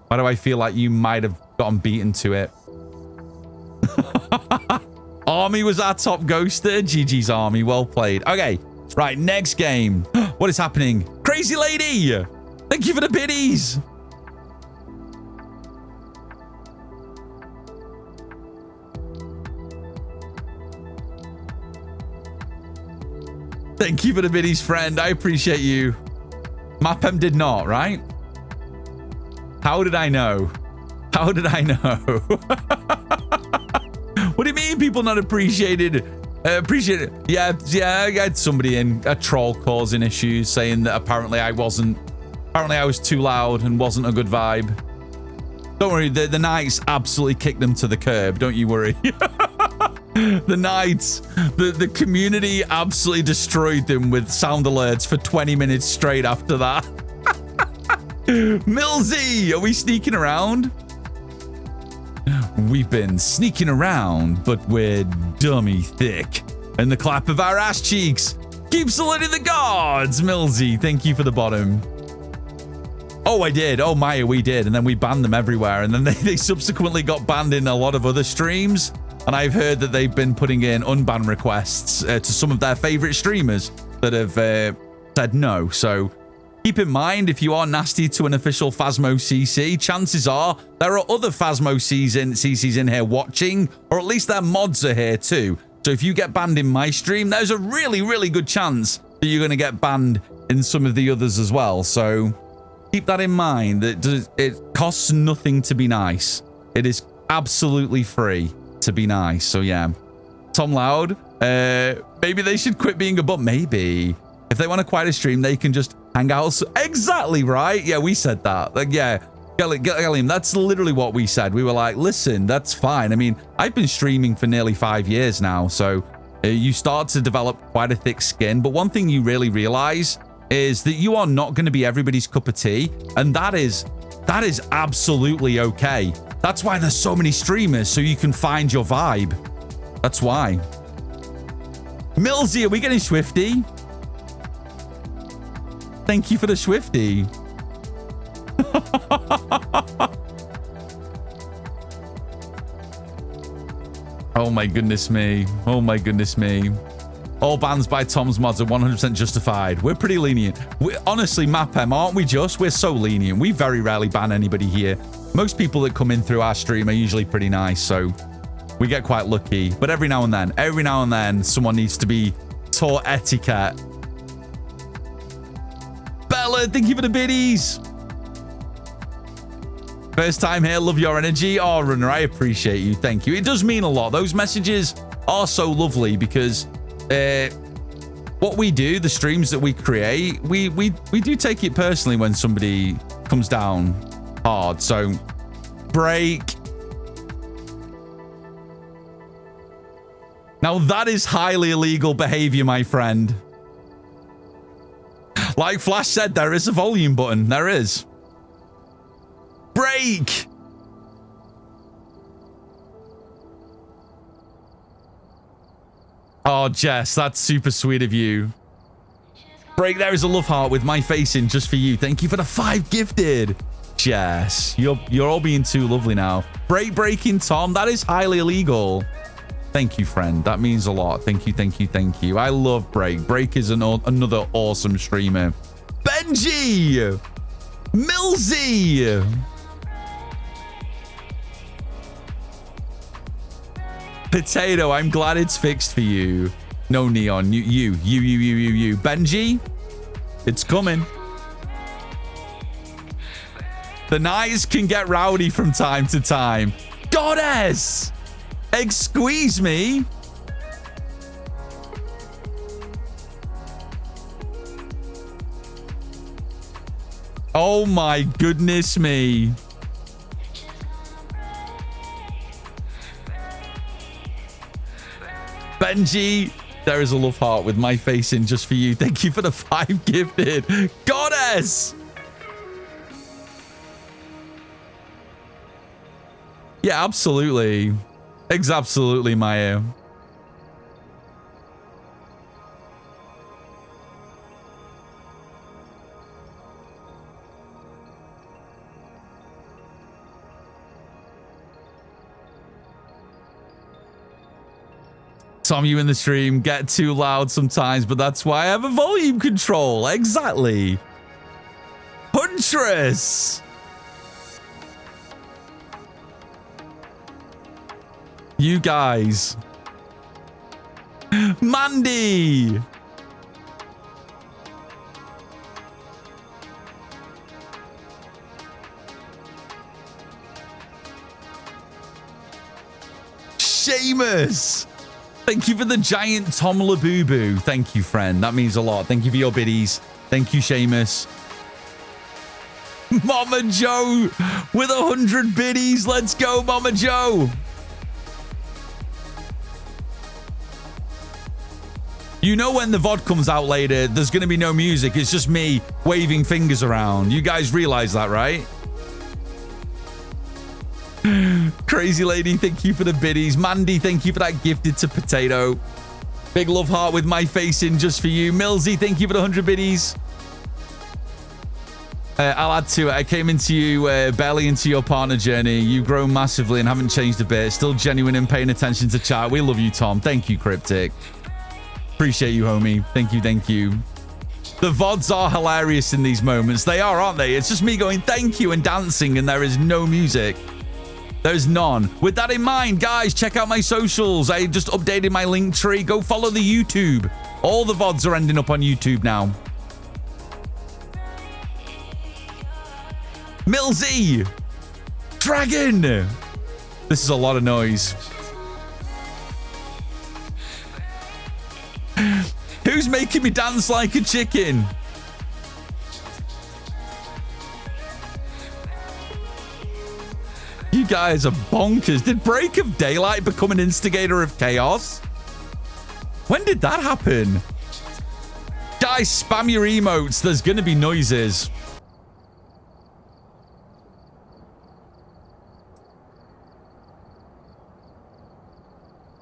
Why do I feel like you might have gotten beaten to it? Army was our top ghoster. GG's Army. Well played. Okay. Right. Next game. What is happening? Crazy lady. Thank you for the biddies. Thank you for the biddies, friend. I appreciate you. MapM did not, right? How did I know? How did I know? What do you mean people not appreciated? Appreciated? Yeah, I had somebody in a troll causing issues saying that apparently I was too loud and wasn't a good vibe. Don't worry, the Knights absolutely kicked them to the curb. Don't you worry. The Knights, the community absolutely destroyed them with sound alerts for 20 minutes straight after that. Millsy, are we sneaking around? We've been sneaking around, but we're dummy thick. And the clap of our ass cheeks. Keep saluting the gods, Millsy. Thank you for the bottom. Oh, I did. Oh, Maya, we did. And then we banned them everywhere. And then they subsequently got banned in a lot of other streams. And I've heard that they've been putting in unban requests to some of their favorite streamers that have said no. So keep in mind, if you are nasty to an official Phasmo CC, chances are there are other Phasmo CCs in here watching, or at least their mods are here too. So if you get banned in my stream, there's a really, really good chance that you're going to get banned in some of the others as well. So keep that in mind. It costs nothing to be nice. It is absolutely free to be nice. So yeah, Tom Loud, maybe they should quit being a butt. Maybe if they want to quiet a stream, they can just hang out. Exactly right. Yeah, we said that. Like, yeah, Gallium, that's literally what we said. We were like, listen, that's fine. I mean, I've been streaming for nearly 5 years now, so you start to develop quite a thick skin. But one thing you really realize is that you are not going to be everybody's cup of tea, and that is absolutely okay. That's why there's so many streamers, so you can find your vibe. That's why. Millsy, are we getting Swifty? Thank you for the Swifty. Oh my goodness me. Oh my goodness me. All bans by Tom's mods are 100% justified. We're pretty lenient. Honestly, MapM, aren't we just? We're so lenient. We very rarely ban anybody here. Most people that come in through our stream are usually pretty nice, so we get quite lucky. But every now and then, someone needs to be taught etiquette. Bella, thank you for the biddies. First time here, love your energy. Oh, Runner, I appreciate you. Thank you. It does mean a lot. Those messages are so lovely because what we do, the streams that we create, we do take it personally when somebody comes down hard. So break. Now that is highly illegal behavior, my friend. Like Flash said, there is a volume button. There is. Break! Oh, Jess, that's super sweet of you. Break, there is a love heart with my face in just for you. Thank you for the 5 gifted. Jess, you're all being too lovely now. Breaking Tom, that is highly illegal. Thank you, friend. That means a lot. Thank you, thank you, thank you. I love Break. Break is another awesome streamer. Benji! Millsy! Potato, I'm glad it's fixed for you. No, Neon. You. Benji, it's coming. The nights can get rowdy from time to time. Goddess! Excuse me. Oh my goodness me. Benji, there is a love heart with my face in just for you. Thank you for the 5 gifted. Goddess! Yeah, absolutely. Absolutely, Maya. Tom, you in the stream get too loud sometimes, but that's why I have a volume control. Exactly. Huntress. You guys. Mandy. Seamus. Thank you for the giant Tom Labubu. Thank you, friend. That means a lot. Thank you for your biddies. Thank you, Seamus. Mama Joe with 100 biddies. Let's go, Mama Joe. You know when the VOD comes out later, there's going to be no music. It's just me waving fingers around. You guys realize that, right? Crazy Lady, thank you for the biddies. Mandy, thank you for that gifted to Potato. Big love heart with my face in just for you. Millsy, thank you for the 100 biddies. I'll add to it. I came into you, barely into your partner journey. You've grown massively and haven't changed a bit. Still genuine and paying attention to chat. We love you, Tom. Thank you, Cryptic. Appreciate you, homie. Thank you, thank you. The VODs are hilarious in these moments. They are, aren't they? It's just me going thank you and dancing and there is no music. There's none. With that in mind, guys, check out my socials. I just updated my link tree. Go follow the YouTube. All the VODs are ending up on YouTube now. Millsy! Dragon! This is a lot of noise. Who's making me dance like a chicken? You guys are bonkers. Did Break of Daylight become an instigator of chaos? When did that happen? Guys, spam your emotes. There's going to be noises.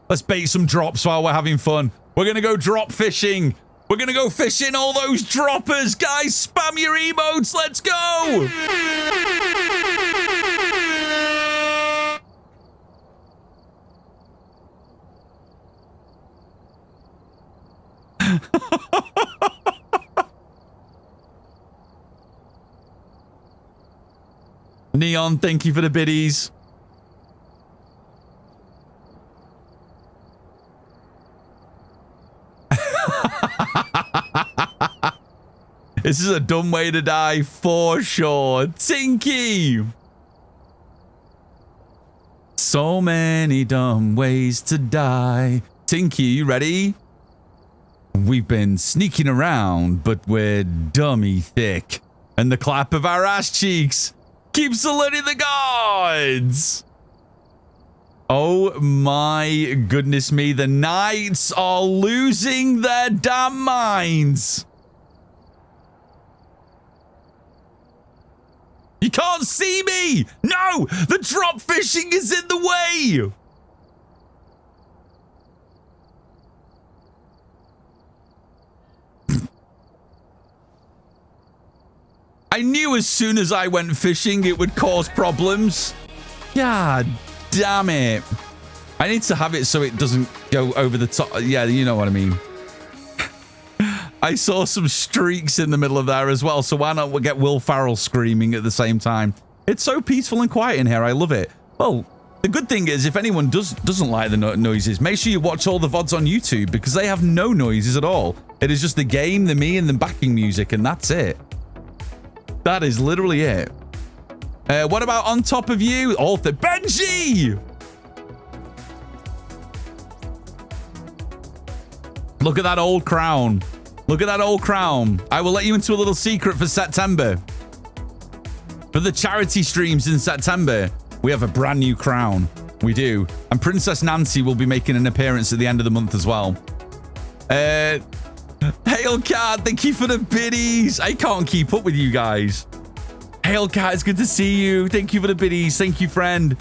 Let's bait some drops while we're having fun. We're going to go drop fishing. We're going to go fishing all those droppers. Guys, spam your emotes. Let's go. Neon, thank you for the biddies. This is a dumb way to die for sure. Tinky. So many dumb ways to die. Tinky, you ready? We've been sneaking around, but we're dummy thick. And the clap of our ass cheeks keeps saluting the gods. Oh my goodness me. The Knights are losing their damn minds. You can't see me. No, the drop fishing is in the way. I knew as soon as I went fishing, it would cause problems. God damn it. I need to have it so it doesn't go over the top. Yeah, you know what I mean. I saw some streaks in the middle of there as well, so why not get Will Ferrell screaming at the same time? It's so peaceful and quiet in here. I love it. Well, the good thing is, if anyone doesn't like the noises, make sure you watch all the VODs on YouTube, because they have no noises at all. It is just the game, the me, and the backing music, and that's it. That is literally it. What about on top of you? Author Benji! Look at that old crown. Look at that old crown. I will let you into a little secret for September. For the charity streams in September, we have a brand new crown. We do. And Princess Nancy will be making an appearance at the end of the month as well. Hailcat, thank you for the biddies. I can't keep up with you guys. Hailcat, it's good to see you. Thank you for the biddies. Thank you, friend.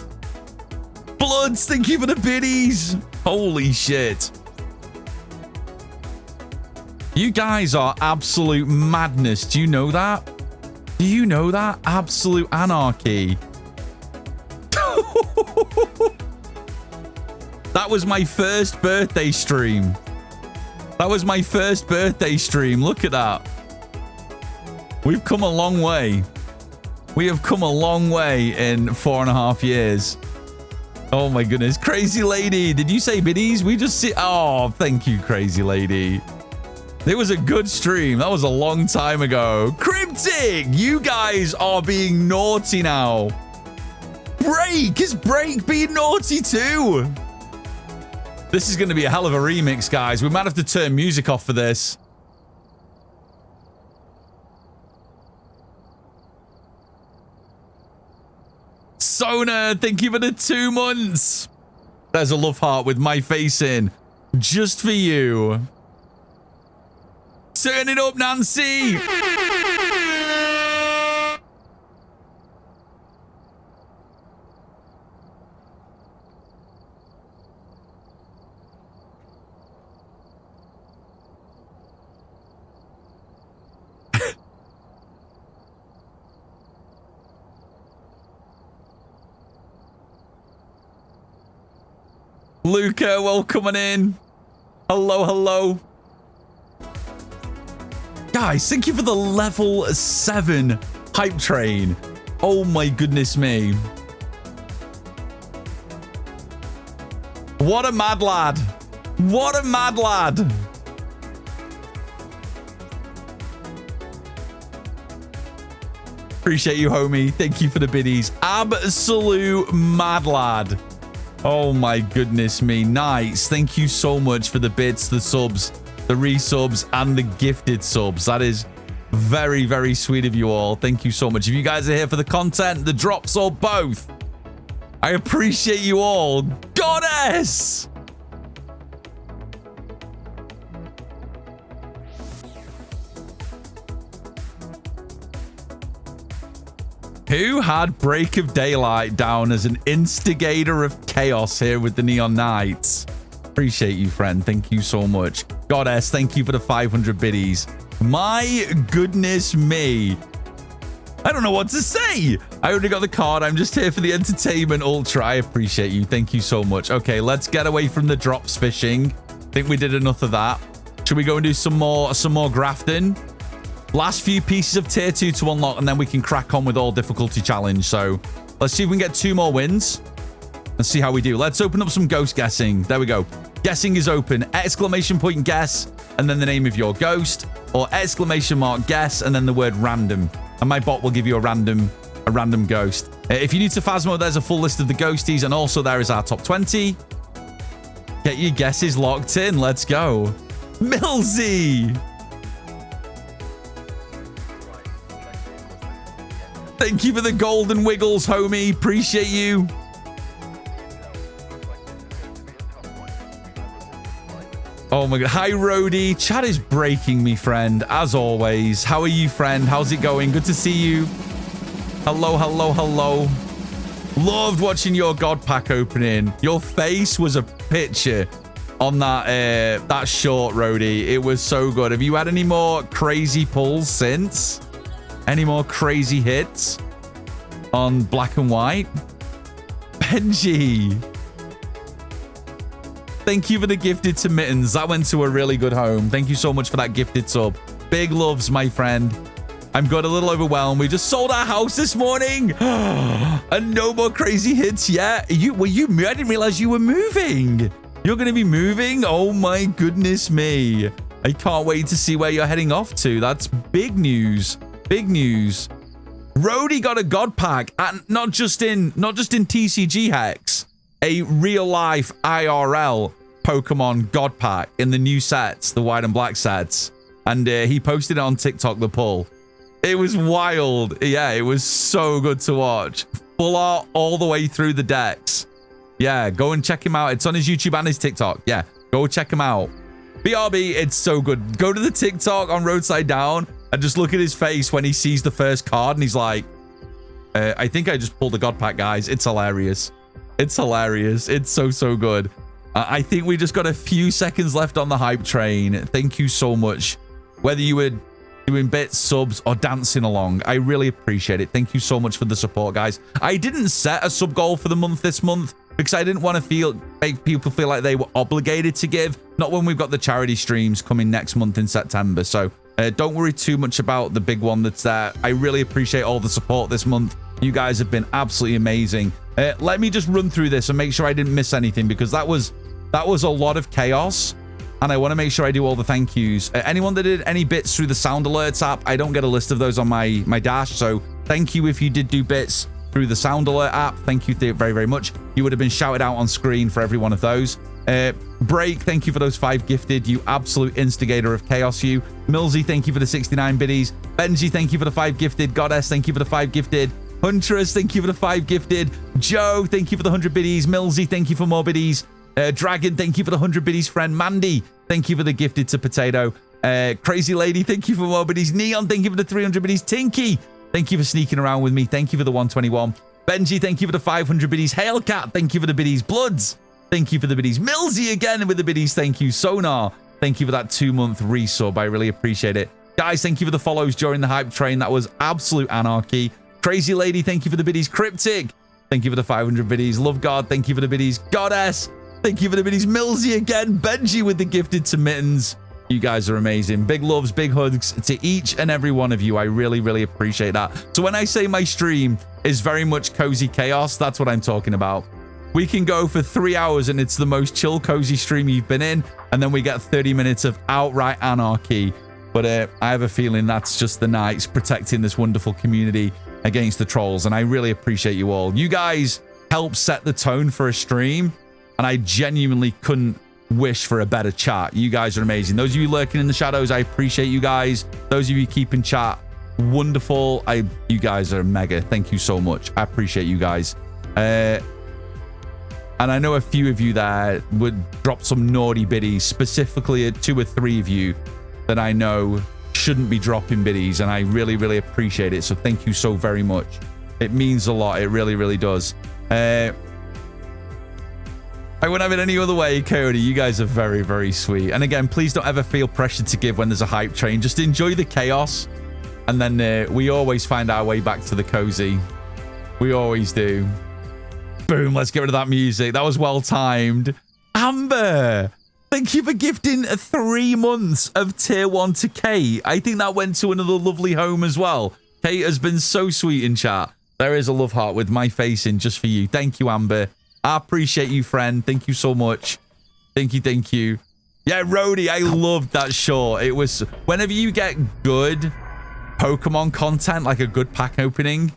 Bloods, thank you for the biddies. Holy shit. You guys are absolute madness. Do you know that? Do you know that? Absolute anarchy. That was my first birthday stream. That was my first birthday stream. Look at that. We've come a long way. We have come a long way in 4.5 years. Oh my goodness. Crazy Lady. Did you say biddies? We just see. Oh, thank you, Crazy Lady. It was a good stream. That was a long time ago. Cryptic, you guys are being naughty now. Break, is Break being naughty too? This is going to be a hell of a remix, guys. We might have to turn music off for this. Sona, thank you for the 2 months. There's a love heart with my face in. Just for you. Turn it up, Nancy. Luca, welcome in. Hello, hello. Guys, thank you for the level 7 hype train. Oh my goodness me. What a mad lad. What a mad lad. Appreciate you, homie. Thank you for the biddies. Absolute mad lad. Oh my goodness me. Nice. Thank you so much for the bits, the subs, the resubs, and the gifted subs. That is very, very sweet of you all. Thank you so much. If you guys are here for the content, the drops, or both, I appreciate you all. Goddess! Who had Break of Daylight down as an instigator of chaos here with the Neon Knights? Appreciate you, friend. Thank you so much. Goddess, thank you for the 500 biddies. My goodness me. I don't know what to say. I already got the card. I'm just here for the entertainment ultra. I appreciate you. Thank you so much. Okay, let's get away from the drops fishing. I think we did enough of that. Should we go and do some more grafting? Last few pieces of tier 2 to unlock, and then we can crack on with all difficulty challenge. So let's see if we can get 2 more wins and see how we do. Let's open up some ghost guessing. There we go. Guessing is open. Exclamation point guess, and then the name of your ghost, or exclamation mark guess, and then the word random. And my bot will give you a random ghost. If you're new to Phasmo, there's a full list of the ghosties, and also there is our top 20. Get your guesses locked in. Let's go. Millsy. Thank you for the golden wiggles, homie. Appreciate you. Oh my God. Hi, Rody. Chat is breaking me, friend. As always. How are you, friend? How's it going? Good to see you. Hello, hello, hello. Loved watching your God Pack opening. Your face was a picture on that short, Rody. It was so good. Have you had any more crazy pulls since? Any more crazy hits on black and white? Benji. Thank you for the gifted to Mittens. That went to a really good home. Thank you so much for that gifted sub. Big loves, my friend. I'm got a little overwhelmed. We just sold our house this morning. And no more crazy hits yet. I didn't realize you were moving. You're going to be moving? Oh my goodness me. I can't wait to see where you're heading off to. That's big news. Big news. Rody got a God Pack, and not just in TCG Hex, a real life IRL Pokemon God Pack in the new sets, the white and black sets. And he posted it on TikTok, the pull. It was wild. Yeah, it was so good to watch. Full art all the way through the decks. Yeah, go and check him out. It's on his YouTube and his TikTok. Yeah, go check him out. BRB, it's so good. Go to the TikTok on Roadside Down and just look at his face when he sees the first card and he's like, I think I just pulled a God Pack, guys. It's hilarious. It's hilarious. It's so, so good. I think we just got a few seconds left on the hype train. Thank you so much. Whether you were doing bits, subs, or dancing along, I really appreciate it. Thank you so much for the support, guys. I didn't set a sub goal for the month this month because I didn't want to make people feel like they were obligated to give. Not when we've got the charity streams coming next month in September. So don't worry too much about the big one that's there. I really appreciate all the support this month. You guys have been absolutely amazing. Let me just run through this and make sure I didn't miss anything because that was a lot of chaos. And I want to make sure I do all the thank yous. Anyone that did any bits through the Sound Alerts app, I don't get a list of those on my dash. So thank you if you did do bits through the Sound Alert app. Thank you very, very much. You would have been shouted out on screen for every one of those. Break, thank you for those 5 gifted. You absolute instigator of chaos, you. Millsy, thank you for the 69 biddies. Benji, thank you for the 5 gifted. Goddess, thank you for the 5 gifted. Huntress, thank you for the 5 gifted. Joe, thank you for the 100 biddies. Millsy, thank you for more biddies. Dragon, thank you for the 100 biddies, friend. Mandy, thank you for the gifted to Potato. Crazy Lady, thank you for more biddies. Neon, thank you for the 300 biddies. Tinky, thank you for sneaking around with me. Thank you for the 121. Benji, thank you for the 500 biddies. Hailcat, thank you for the biddies. Bloods, thank you for the biddies. Millsy again with the biddies. Thank you. Sonar, thank you for that 2-month resub. I really appreciate it. Guys, thank you for the follows during the hype train. That was absolute anarchy. Crazy Lady, thank you for the biddies. Cryptic, thank you for the 500 biddies. Love God, thank you for the biddies. Goddess, thank you for the biddies. Millsy again. Benji with the gifted to Mittens. You guys are amazing. Big loves, big hugs to each and every one of you. I really, really appreciate that. So when I say my stream is very much cozy chaos, that's what I'm talking about. We can go for 3 hours and it's the most chill, cozy stream you've been in. And then we get 30 minutes of outright anarchy. But I have a feeling that's just the Knights protecting this wonderful community against the trolls. And I really appreciate you all. You guys help set the tone for a stream. And I genuinely couldn't wish for a better chat. You guys are amazing. Those of you lurking in the shadows, I appreciate you guys. Those of you keeping chat, wonderful. You guys are mega. Thank you so much. I appreciate you guys. And I know a few of you there would drop some naughty biddies, specifically 2 or 3 of you that I know shouldn't be dropping biddies, and I really, really appreciate it. So thank you so very much. It means a lot. It really, really does. I wouldn't have it any other way, Cody. You guys are very, very sweet. And again, please don't ever feel pressured to give when there's a hype train. Just enjoy the chaos. And then we always find our way back to the cozy. We always do. Boom, let's get rid of that music. That was well timed. Amber, thank you for gifting 3 months of tier 1 to Kate. I think that went to another lovely home as well. Kate has been so sweet in chat. There is a love heart with my face in just for you. Thank you, Amber. I appreciate you, friend. Thank you so much. Thank you, thank you. Yeah, Rody, I loved that short. It was, whenever you get good Pokemon content, like a good pack opening,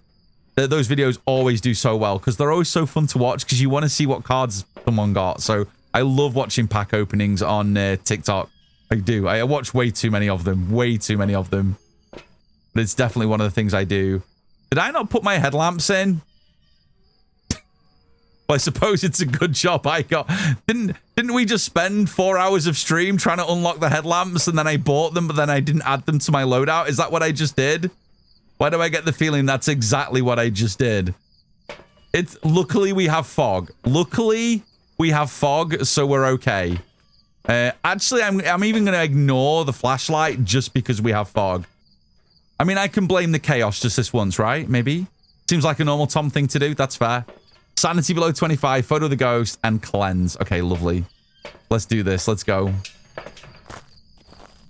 those videos always do so well because they're always so fun to watch because you want to see what cards someone got. So I love watching pack openings on TikTok. I do. I watch way too many of them. Way too many of them. But it's definitely one of the things I do. Did I not put my headlamps in? Well, I suppose it's a good job I got. Didn't we just spend 4 hours of stream trying to unlock the headlamps, and then I bought them, but then I didn't add them to my loadout? Is that what I just did? Why do I get the feeling that's exactly what I just did? It's luckily we have fog. Luckily we have fog, so we're okay. Actually, I'm even going to ignore the flashlight just because we have fog. I mean, I can blame the chaos just this once, right? Maybe. Seems like a normal Tom thing to do. That's fair. Sanity below 25, photo of the ghost, and cleanse. Okay, lovely. Let's do this. Let's go.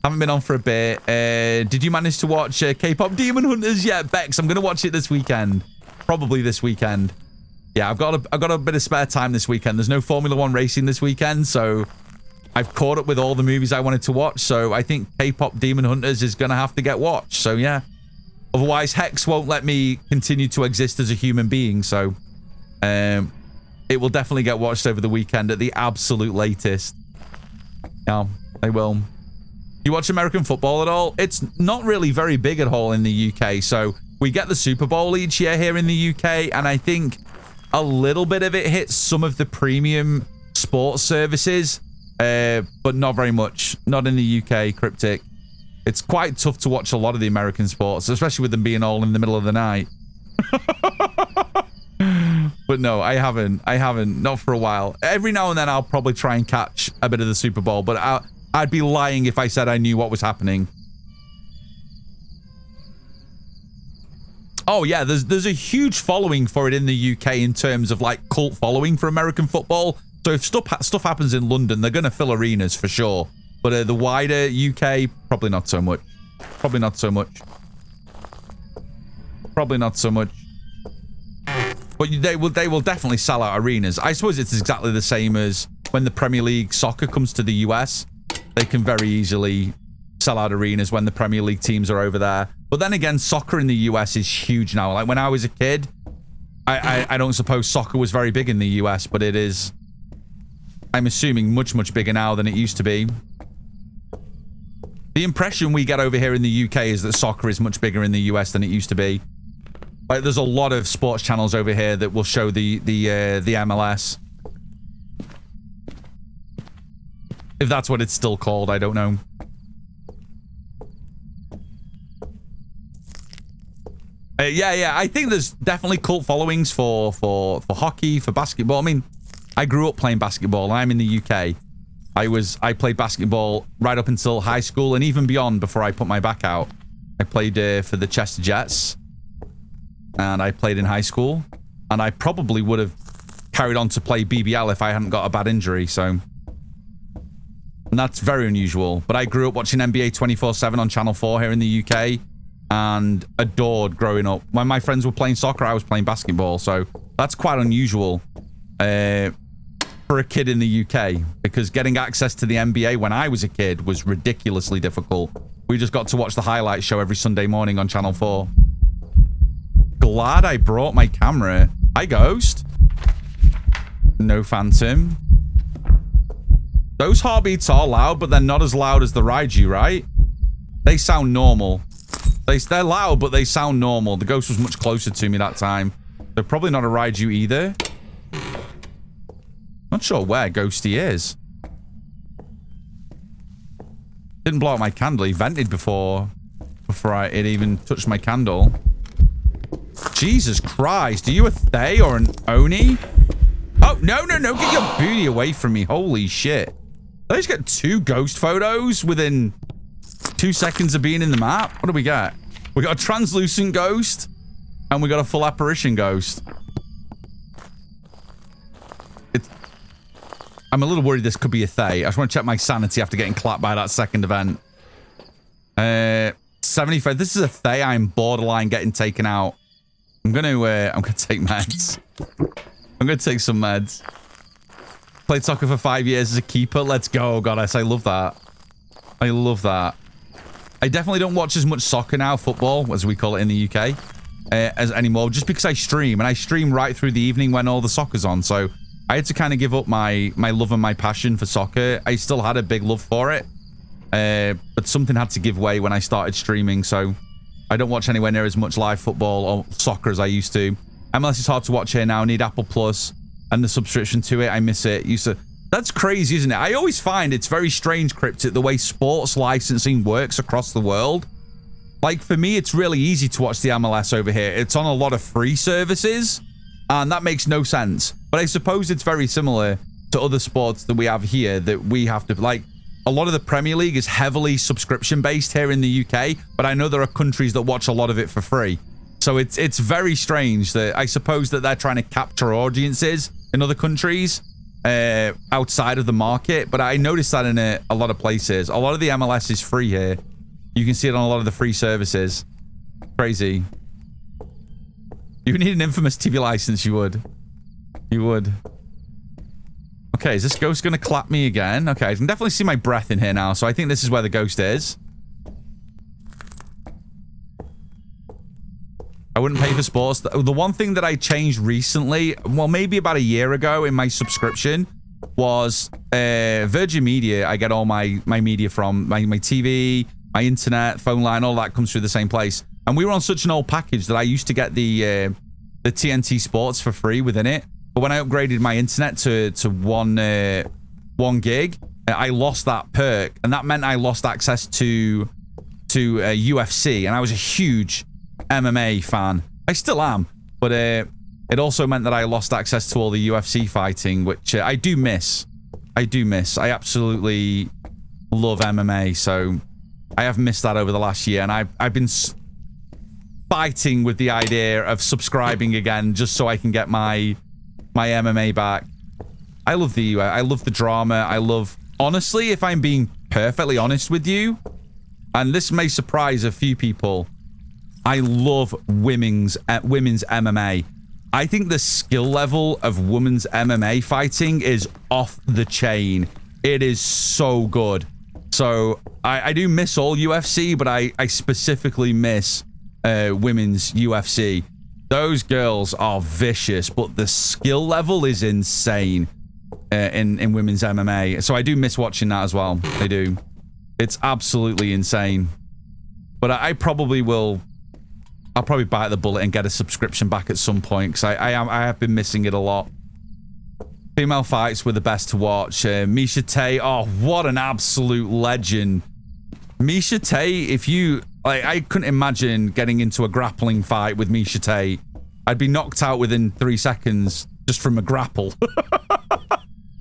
Haven't been on for a bit. Did you manage to watch K-pop Demon Hunters yet, Bex? I'm going to watch it this weekend. Probably this weekend. Yeah, I've got a bit of spare time this weekend. There's no Formula 1 racing this weekend, so I've caught up with all the movies I wanted to watch. So I think K-pop Demon Hunters is going to have to get watched. So yeah. Otherwise, Hex won't let me continue to exist as a human being. So it will definitely get watched over the weekend at the absolute latest. Yeah, they will. You watch American football at all? It's not really very big at all in the UK. So we get the Super Bowl each year here in the UK. And I think a little bit of it hits some of the premium sports services. But not very much. Not in the UK, Cryptic. It's quite tough to watch a lot of the American sports, especially with them being all in the middle of the night. But no, I haven't. Not for a while. Every now and then I'll probably try and catch a bit of the Super Bowl, but I'd be lying if I said I knew what was happening. Oh yeah, there's a huge following for it in the UK in terms of like cult following for American football. So if stuff happens in London, they're going to fill arenas for sure. But the wider UK, probably not so much. Probably not so much. Probably not so much. But they will definitely sell out arenas. I suppose it's exactly the same as when the Premier League soccer comes to the US. They can very easily sell out arenas when the Premier League teams are over there. But then again, soccer in the US is huge now. Like when I was a kid, I don't suppose soccer was very big in the US, but it is, I'm assuming, much, much bigger now than it used to be. The impression we get over here in the UK is that soccer is much bigger in the US than it used to be. Like, there's a lot of sports channels over here that will show the MLS. If that's what it's still called, I don't know. Yeah, I think there's definitely cult followings for hockey, for basketball. I mean, I grew up playing basketball. I'm in the UK. I played basketball right up until high school and even beyond before I put my back out. I played for the Chester Jets. And I played in high school. And I probably would have carried on to play BBL if I hadn't got a bad injury, so. And that's very unusual. But I grew up watching NBA 24/7 on Channel 4 here in the UK. And adored growing up. When my friends were playing soccer, I was playing basketball. So that's quite unusual for a kid in the UK. Because getting access to the NBA when I was a kid was ridiculously difficult. We just got to watch the highlight show every Sunday morning on Channel 4. Glad I brought my camera. Hi, Ghost. No Phantom. Those heartbeats are loud, but they're not as loud as the Raiju, right? They sound normal. They're loud, but they sound normal. The Ghost was much closer to me that time. They're probably not a Raiju either. Not sure where Ghosty is. Didn't blow out my candle. He vented before it even touched my candle. Jesus Christ. Are you a Thay or an Oni? Oh, no. Get your booty away from me. Holy shit. I just get 2 ghost photos within 2 seconds of being in the map. What do we got? We got a translucent ghost and we got a full apparition ghost. I'm a little worried this could be a Thay. I just want to check my sanity after getting clapped by that second event. 75. This is a Thay. I'm borderline getting taken out. I'm gonna take meds. I'm gonna take some meds. Played soccer for 5 years as a keeper. Let's go, goddess. I love that. I love that. I definitely don't watch as much soccer now, football, as we call it in the UK, as anymore, just because I stream, and I stream right through the evening when all the soccer's on. So I had to kind of give up my love and my passion for soccer. I still had a big love for it, but something had to give way when I started streaming. So I don't watch anywhere near as much live football or soccer as I used to. MLS is hard to watch here now. I need Apple Plus. and the subscription to it. I miss it. That's crazy, isn't it? I always find it's very strange, Cryptic, the way sports licensing works across the world. Like, for me, it's really easy to watch the MLS over here. It's on a lot of free services, and that makes no sense. But I suppose it's very similar to other sports that we have here that we have to, like, a lot of the Premier League is heavily subscription-based here in the UK, but I know there are countries that watch a lot of it for free. So it's very strange that I suppose that they're trying to capture audiences in other countries outside of the market. But I noticed that in a lot of places. A lot of the MLS is free here. You can see it on a lot of the free services. Crazy. You need an Infamous TV license, you would. You would. Okay, is this ghost going to clap me again? Okay, I can definitely see my breath in here now, so I think this is where the ghost is. I wouldn't pay for sports. The one thing that I changed recently, well, maybe about a year ago in my subscription, was Virgin Media. I get all my media from my TV, my internet, phone line, all that comes through the same place. And we were on such an old package that I used to get the TNT Sports for free within it. But when I upgraded my internet to 1 gig, I lost that perk, and that meant I lost access to UFC, and I was a huge MMA fan. I still am, but it also meant that I lost access to all the UFC fighting, which I do miss. I do miss. I absolutely love MMA, so I have missed that over the last year, and I've been fighting with the idea of subscribing again just so I can get my MMA back. I love the drama. I love, honestly, if I'm being perfectly honest with you, and this may surprise a few people, I love women's MMA. I think the skill level of women's MMA fighting is off the chain. It is so good. So I do miss all UFC, but I specifically miss women's UFC. Those girls are vicious, but the skill level is insane in women's MMA. So I do miss watching that as well. I do. It's absolutely insane. But I probably will. I'll probably bite the bullet and get a subscription back at some point, because I have been missing it a lot. Female fights were the best to watch. Misha Tate, oh, what an absolute legend. Misha Tate, if you... Like, I couldn't imagine getting into a grappling fight with Misha Tate. I'd be knocked out within 3 seconds just from a grapple.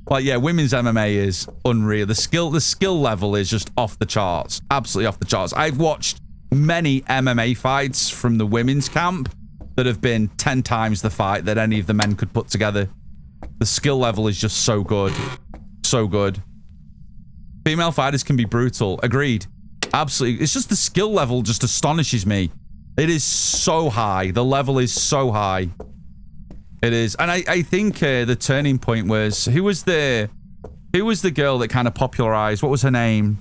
Like, yeah, women's MMA is unreal. The skill level is just off the charts. Absolutely off the charts. I've watched many MMA fights from the women's camp that have been 10 times the fight that any of the men could put together. The skill level is just so good. So good. Female fighters can be brutal. Agreed. Absolutely. It's just the skill level just astonishes me. It is so high. The level is so high. It is. And I think the turning point was... Who was the girl that kind of popularized... What was her name?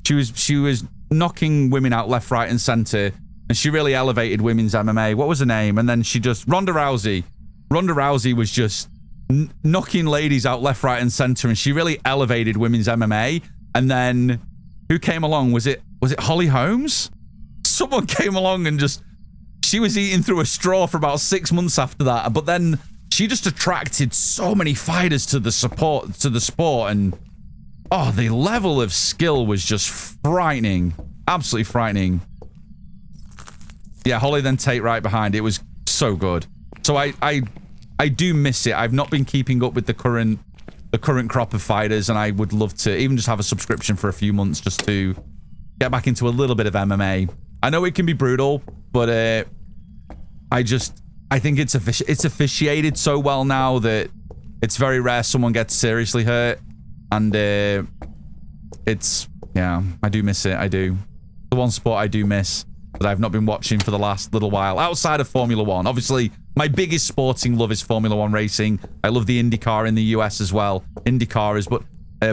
She was knocking women out left, right, and center, and she really elevated women's MMA. What was her name? And then she just... Ronda Rousey. Ronda Rousey was just knocking ladies out left, right, and center, and she really elevated women's MMA. And then who came along? Was it Holly Holmes? Someone came along and just... She was eating through a straw for about 6 months after that, but then she just attracted so many fighters to the sport, and oh, the level of skill was just frightening. Absolutely frightening. Yeah, Holly then Tate right behind. It was so good. So I do miss it. I've not been keeping up with the current crop of fighters, and I would love to even just have a subscription for a few months just to get back into a little bit of MMA. I know it can be brutal, but I think it's officiated so well now that it's very rare someone gets seriously hurt, and yeah, I do miss it. I do. The one sport I do miss that I've not been watching for the last little while, outside of Formula One. Obviously, my biggest sporting love is Formula One racing. I love the IndyCar in the US as well. But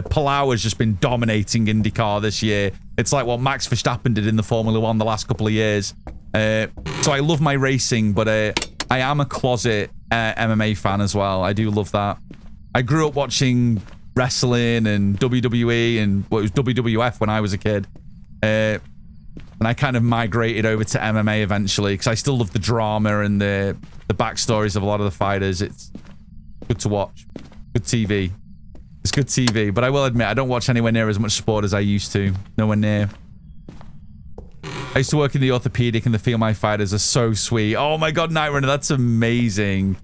Palau has just been dominating IndyCar this year. It's like what Max Verstappen did in the Formula One the last couple of years. So I love my racing, but I am a closet MMA fan as well. I do love that. I grew up watching wrestling and WWE and what was WWF when I was a kid. And I kind of migrated over to MMA eventually because I still love the drama and the backstories of a lot of the fighters. Good to watch. Good TV. It's good TV, but I will admit, I don't watch anywhere near as much sport as I used to. Nowhere near. I used to work in the orthopedic, and the Feel My Fighters are so sweet. Oh my god, Night Runner, that's amazing.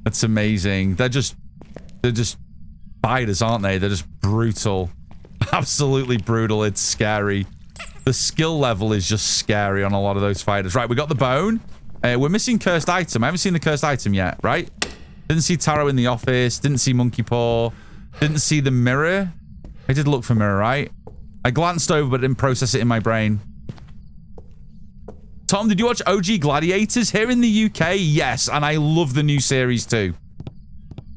That's amazing. They're just fighters, aren't they? They're just brutal. Absolutely brutal. It's scary. The skill level is just scary on a lot of those fighters. Right, we got the bone. We're missing cursed item. I haven't seen the cursed item yet, right? Didn't see Taro in the office. Didn't see Monkey Paw. Didn't see the mirror. I did look for mirror, right? I glanced over, but didn't process it in my brain. Tom, did you watch OG Gladiators here in the UK? Yes, and I love the new series too.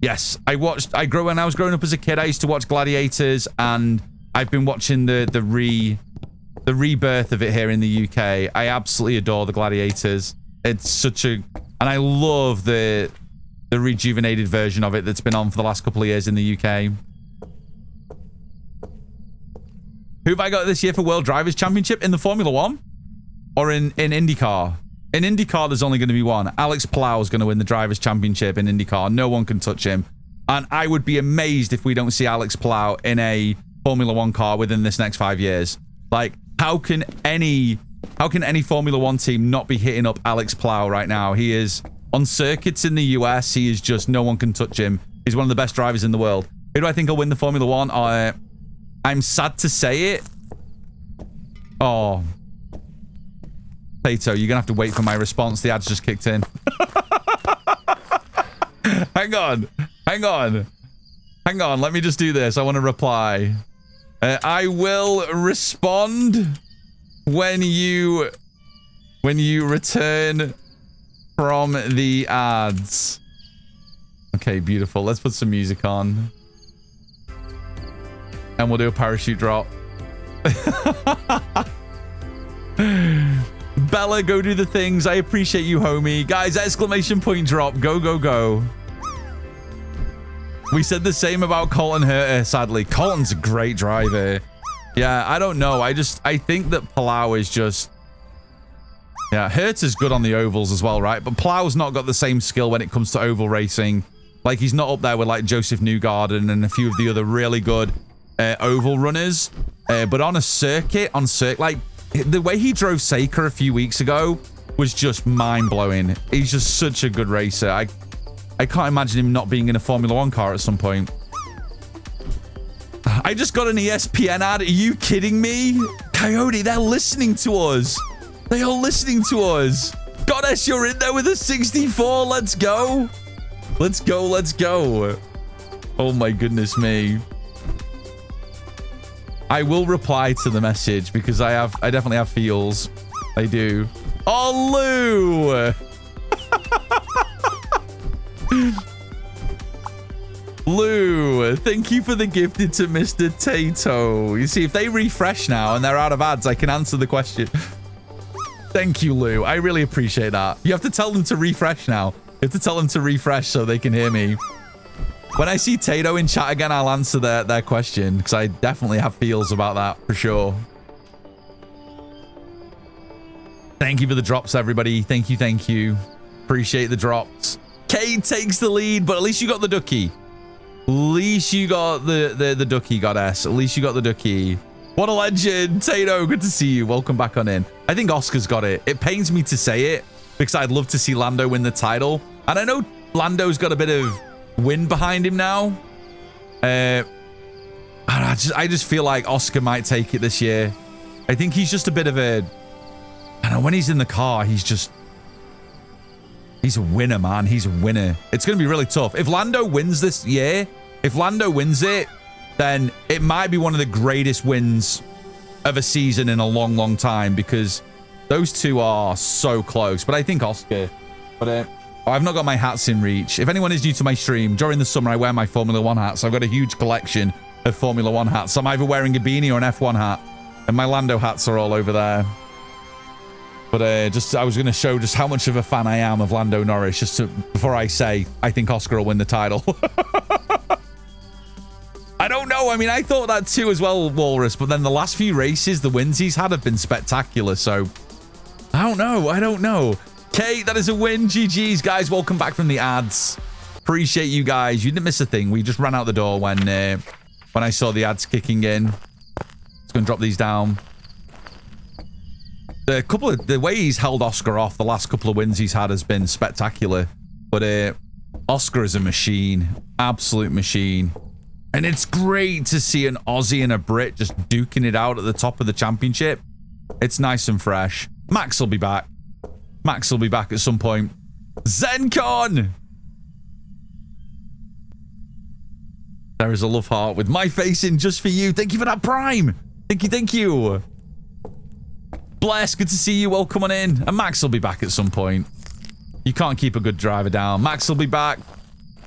Yes, when I was growing up as a kid, I used to watch Gladiators, and I've been watching the rebirth of it here in the UK. I absolutely adore the Gladiators. It's such a... And I love the rejuvenated version of it that's been on for the last couple of years in the UK. Who have I got this year for World Drivers' Championship? In the Formula 1? Or in IndyCar? In IndyCar, there's only going to be one. Alex Palou is going to win the Drivers' Championship in IndyCar. No one can touch him. And I would be amazed if we don't see Alex Palou in a Formula 1 car within this next 5 years. Like, how can any Formula 1 team not be hitting up Alex Palou right now? He is on circuits in the US. He is just, no one can touch him. He's one of the best drivers in the world. Who do I think will win the Formula 1? I'm sad to say it. Oh. Tato, you're gonna have to wait for my response. The ads just kicked in. Hang on. Let me just do this. I want to reply. I will respond when you return from the ads. Okay, beautiful. Let's put some music on. And we'll do a parachute drop. Bella, go do the things. I appreciate you, homie. Guys, exclamation point drop. Go, go, go. We said the same about Colton Herter, sadly. Colton's a great driver. Yeah, I don't know. I think that Palau is just... Yeah, Herter's good on the ovals as well, right? But Palau's not got the same skill when it comes to oval racing. Like, he's not up there with, like, Joseph Newgarden and a few of the other really good oval runners. But on a circuit, like, the way he drove Seika a few weeks ago was just mind-blowing. He's just such a good racer. I can't imagine him not being in a Formula 1 car at some point. I just got an ESPN ad. Are you kidding me? Coyote, they're listening to us. They are listening to us. Goddess, you're in there with a 64. Let's go. Let's go. Let's go. Oh my goodness me. I will reply to the message because I definitely have feels. I do. Oh, Lou. Lou, thank you for the gifted to Mr. Tato. You see, if they refresh now and they're out of ads, I can answer the question. Thank you, Lou. I really appreciate that. You have to tell them to refresh now. You have to tell them to refresh so they can hear me. When I see Tato in chat again, I'll answer their question because I definitely have feels about that for sure. Thank you for the drops, everybody. Thank you, thank you. Appreciate the drops. Kate takes the lead, but at least you got the ducky. At least you got the ducky, Goddess. At least you got the ducky. What a legend. Tato, good to see you. Welcome back on in. I think Oscar's got it. It pains me to say it because I'd love to see Lando win the title. And I know Lando's got a bit of wind behind him now. I just feel like Oscar might take it this year. I think he's just a bit of a... I don't know, when he's in the car, he's a winner, man. He's a winner. It's going to be really tough. If Lando wins this year, if Lando wins it, then it might be one of the greatest wins of a season in a long, long time because those two are so close. But I think Oscar. But I've not got my hats in reach. If anyone is new to my stream, during the summer, I wear my Formula 1 hats. I've got a huge collection of Formula 1 hats. I'm either wearing a beanie or an F1 hat. And my Lando hats are all over there. But I was going to show just how much of a fan I am of Lando Norris, before I say I think Oscar will win the title. I don't know. I mean, I thought that too as well, Walrus. But then the last few races, the wins he's had have been spectacular. So I don't know. I don't know. Kate, that is a win. GG's, guys. Welcome back from the ads. Appreciate you guys. You didn't miss a thing. We just ran out the door when I saw the ads kicking in. It's going to drop these down. The way he's held Oscar off, the last couple of wins he's had has been spectacular. But Oscar is a machine. Absolute machine. And it's great to see an Aussie and a Brit just duking it out at the top of the championship. It's nice and fresh. Max will be back. Max will be back at some point. ZenCon! There is a love heart with my face in just for you. Thank you for that Prime. Thank you, thank you. Bless, good to see you. Welcome on in. And Max will be back at some point. You can't keep a good driver down. Max will be back.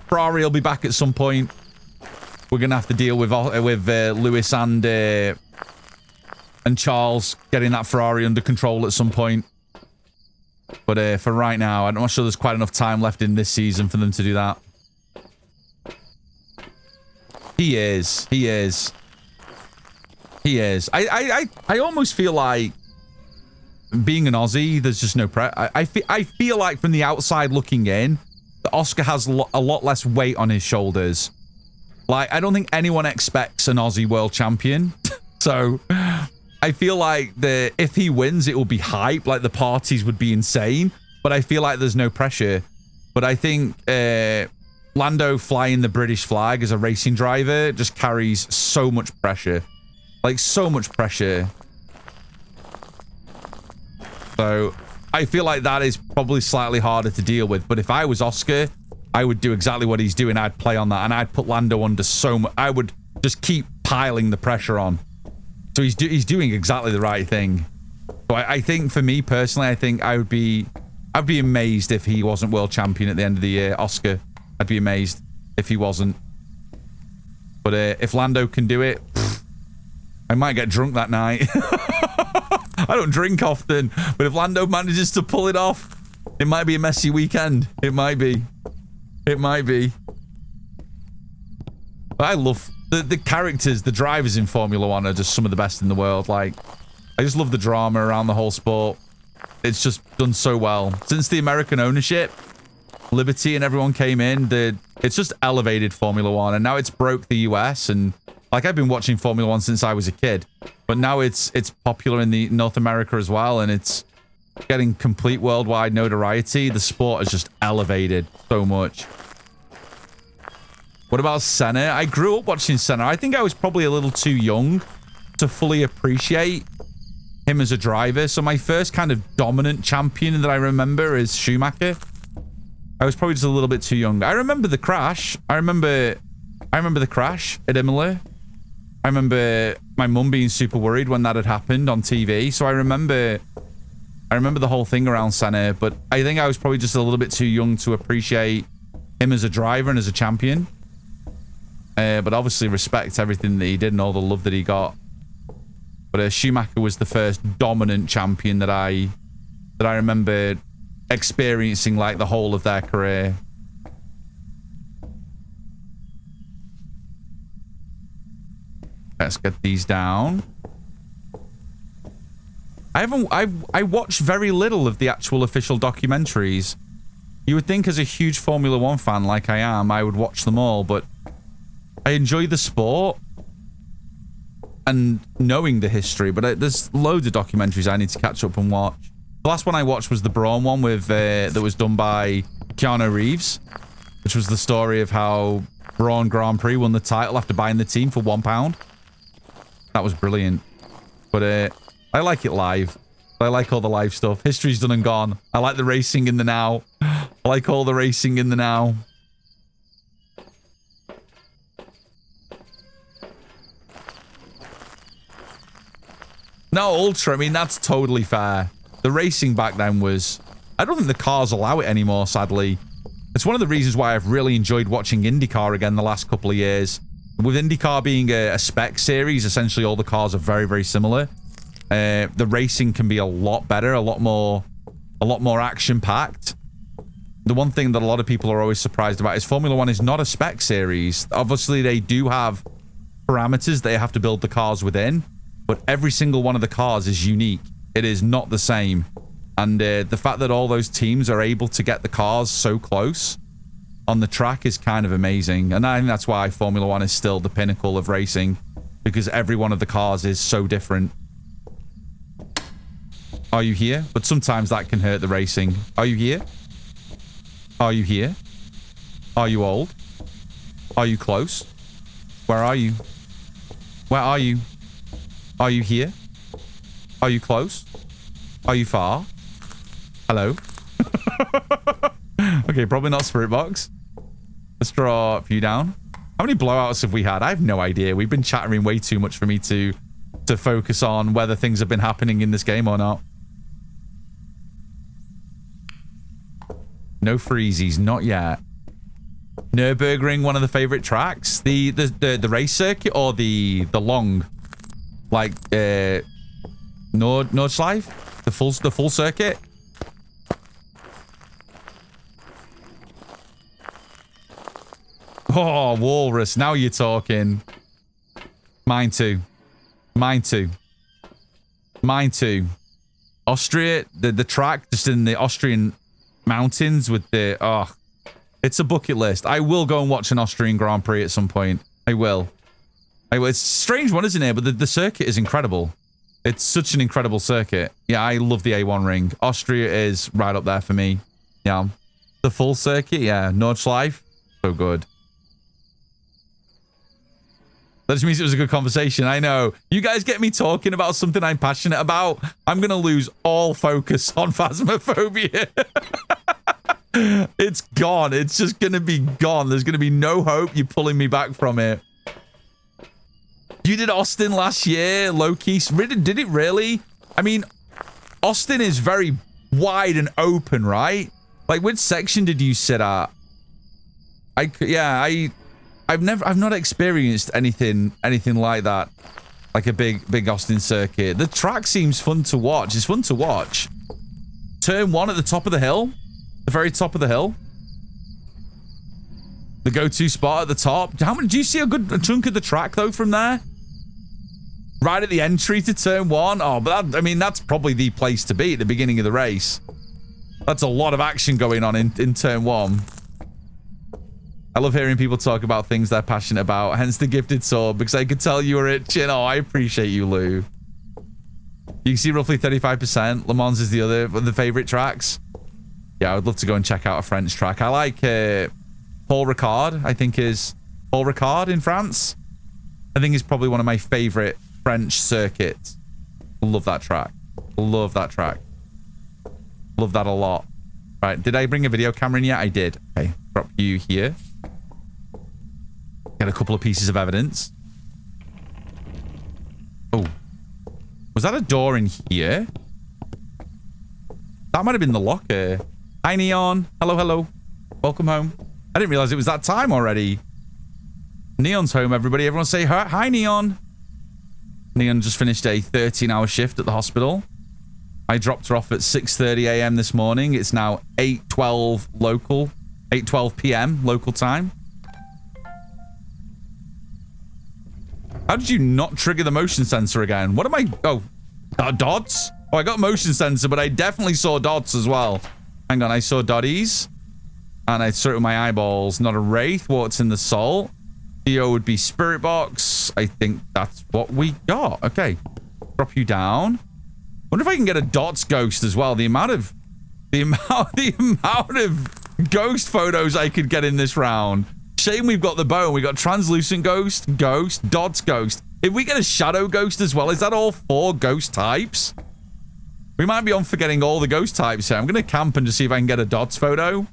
Ferrari will be back at some point. We're going to have to deal with Lewis and Charles getting that Ferrari under control at some point. But for right now, I'm not sure there's quite enough time left in this season for them to do that. He is. He is. He is. I almost feel like being an Aussie, there's just no I feel like from the outside looking in, that Oscar has a lot less weight on his shoulders. Like, I don't think anyone expects an Aussie world champion. So, I feel like if he wins, it will be hype. Like, the parties would be insane. But I feel like there's no pressure. But I think Lando flying the British flag as a racing driver just carries so much pressure. Like, so much pressure. So, I feel like that is probably slightly harder to deal with. But if I was Oscar, I would do exactly what he's doing. I'd play on that. And I'd put Lando under so much. I would just keep piling the pressure on. So he's doing exactly the right thing. So I think for me personally, I think I'd be amazed if he wasn't world champion at the end of the year. Oscar, I'd be amazed if he wasn't. But if Lando can do it, I might get drunk that night. I don't drink often, but if Lando manages to pull it off, it might be a messy weekend. It might be. It might be. But I love the characters, the drivers in Formula 1 are just some of the best in the world. Like, I just love the drama around the whole sport. It's just done so well. Since the American ownership, Liberty and everyone came in, it's just elevated Formula 1. And now it's broke the US. And like, I've been watching Formula 1 since I was a kid. But now it's popular in the North America as well. And it's getting complete worldwide notoriety. The sport has just elevated so much. What about Senna? I grew up watching Senna. I think I was probably a little too young to fully appreciate him as a driver. So my first kind of dominant champion that I remember is Schumacher. I was probably just a little bit too young. I remember the crash. I remember the crash at Imola. I remember my mum being super worried when that had happened on TV. So I remember the whole thing around Senna, but I think I was probably just a little bit too young to appreciate him as a driver and as a champion. But obviously respect everything that he did and all the love that he got. But Schumacher was the first dominant champion that I remember experiencing like the whole of their career. Let's get these down. I watched very little of the actual official documentaries. You would think as a huge Formula 1 fan like I am, I would watch them all, but I enjoy the sport and knowing the history, but there's loads of documentaries I need to catch up and watch. The last one I watched was the Brawn one with that was done by Keanu Reeves, which was the story of how Brawn Grand Prix won the title after buying the team for £1. That was brilliant. But I like it live. I like all the live stuff. History's done and gone. I like the racing in the now. I like all the racing in the now. No, Ultra, I mean, that's totally fair. The racing back then was... I don't think the cars allow it anymore, sadly. It's one of the reasons why I've really enjoyed watching IndyCar again the last couple of years. With IndyCar being a spec series, essentially all the cars are very, very similar. The racing can be a lot better, a lot more action-packed. The one thing that a lot of people are always surprised about is Formula 1 is not a spec series. Obviously, they do have parameters they have to build the cars within, but every single one of the cars is unique. It is not the same. And the fact that all those teams are able to get the cars so close on the track is kind of amazing. And I think that's why Formula One is still the pinnacle of racing, because every one of the cars is so different. Are you here? But sometimes that can hurt the racing. Are you here? Are you here? Are you old? Are you close? Where are you? Where are you? Are you here? Are you close? Are you far? Hello? Okay, probably not Spirit Box. Let's draw a few down. How many blowouts have we had? I have no idea. We've been chattering way too much for me to focus on whether things have been happening in this game or not. No freezies, not yet. Nürburgring, one of the favorite tracks. The race circuit or the long, like Nordschleife, the full circuit. Oh, Walrus, now you're talking. Mine too. Mine too. Mine too. Austria, the track just in the Austrian mountains with the... Oh, it's a bucket list. I will go and watch an Austrian Grand Prix at some point. I will. It's a strange one, isn't it? But the circuit is incredible. It's such an incredible circuit. Yeah, I love the A1 ring. Austria is right up there for me. Yeah. The full circuit, yeah. Nordschleife, so good. That just means it was a good conversation. I know. You guys get me talking about something I'm passionate about, I'm going to lose all focus on Phasmophobia. It's gone. It's just going to be gone. There's going to be no hope you're pulling me back from it. You did Austin last year, low-key. Did it really? I mean, Austin is very wide and open, right? Like, which section did you sit at? I've not experienced anything like that, like a big Austin circuit. The track seems fun to watch. It's fun to watch. Turn 1 at the top of the hill, the very top of the hill. The go-to spot at the top. Do you see a good chunk of the track though from there? Right at the entry to turn 1. Oh, but I mean that's probably the place to be at the beginning of the race. That's a lot of action going on in turn 1. I love hearing people talk about things they're passionate about, hence the gifted sword, because I could tell you were itching. Oh, I appreciate you, Lou. You can see roughly 35%. Le Mans is the other of the favorite tracks. Yeah, I would love to go and check out a French track. I like Paul Ricard, I think is Paul Ricard in France. I think is probably one of my favorite French circuits. Love that track. Love that track. Love that a lot. Right, did I bring a video camera in yet? I did. Okay, drop you here. Get a couple of pieces of evidence. Oh. Was that a door in here? That might have been the locker. Hi, Neon. Hello, hello. Welcome home. I didn't realize it was that time already. Neon's home, everybody. Everyone say hi, Neon. Neon just finished a 13-hour shift at the hospital. I dropped her off at 6:30 a.m. this morning. It's now 8:12 local. 8:12 p.m. local time. How did you not trigger the motion sensor again? What am I... Oh, dots? Oh, I got motion sensor, but I definitely saw dots as well. Hang on, I saw dotties. And I saw it with my eyeballs. Not a wraith. What's in the salt? Theo would be spirit box. I think that's what we got. Okay. Drop you down. Wonder if I can get a dots ghost as well. The amount of ghost photos I could get in this round. Shame we've got the bow. We got translucent ghost, dots ghost. If we get a shadow ghost as well, is that all 4 ghost types? We might be on forgetting all the ghost types here. I'm going to camp and just see if I can get a dots photo.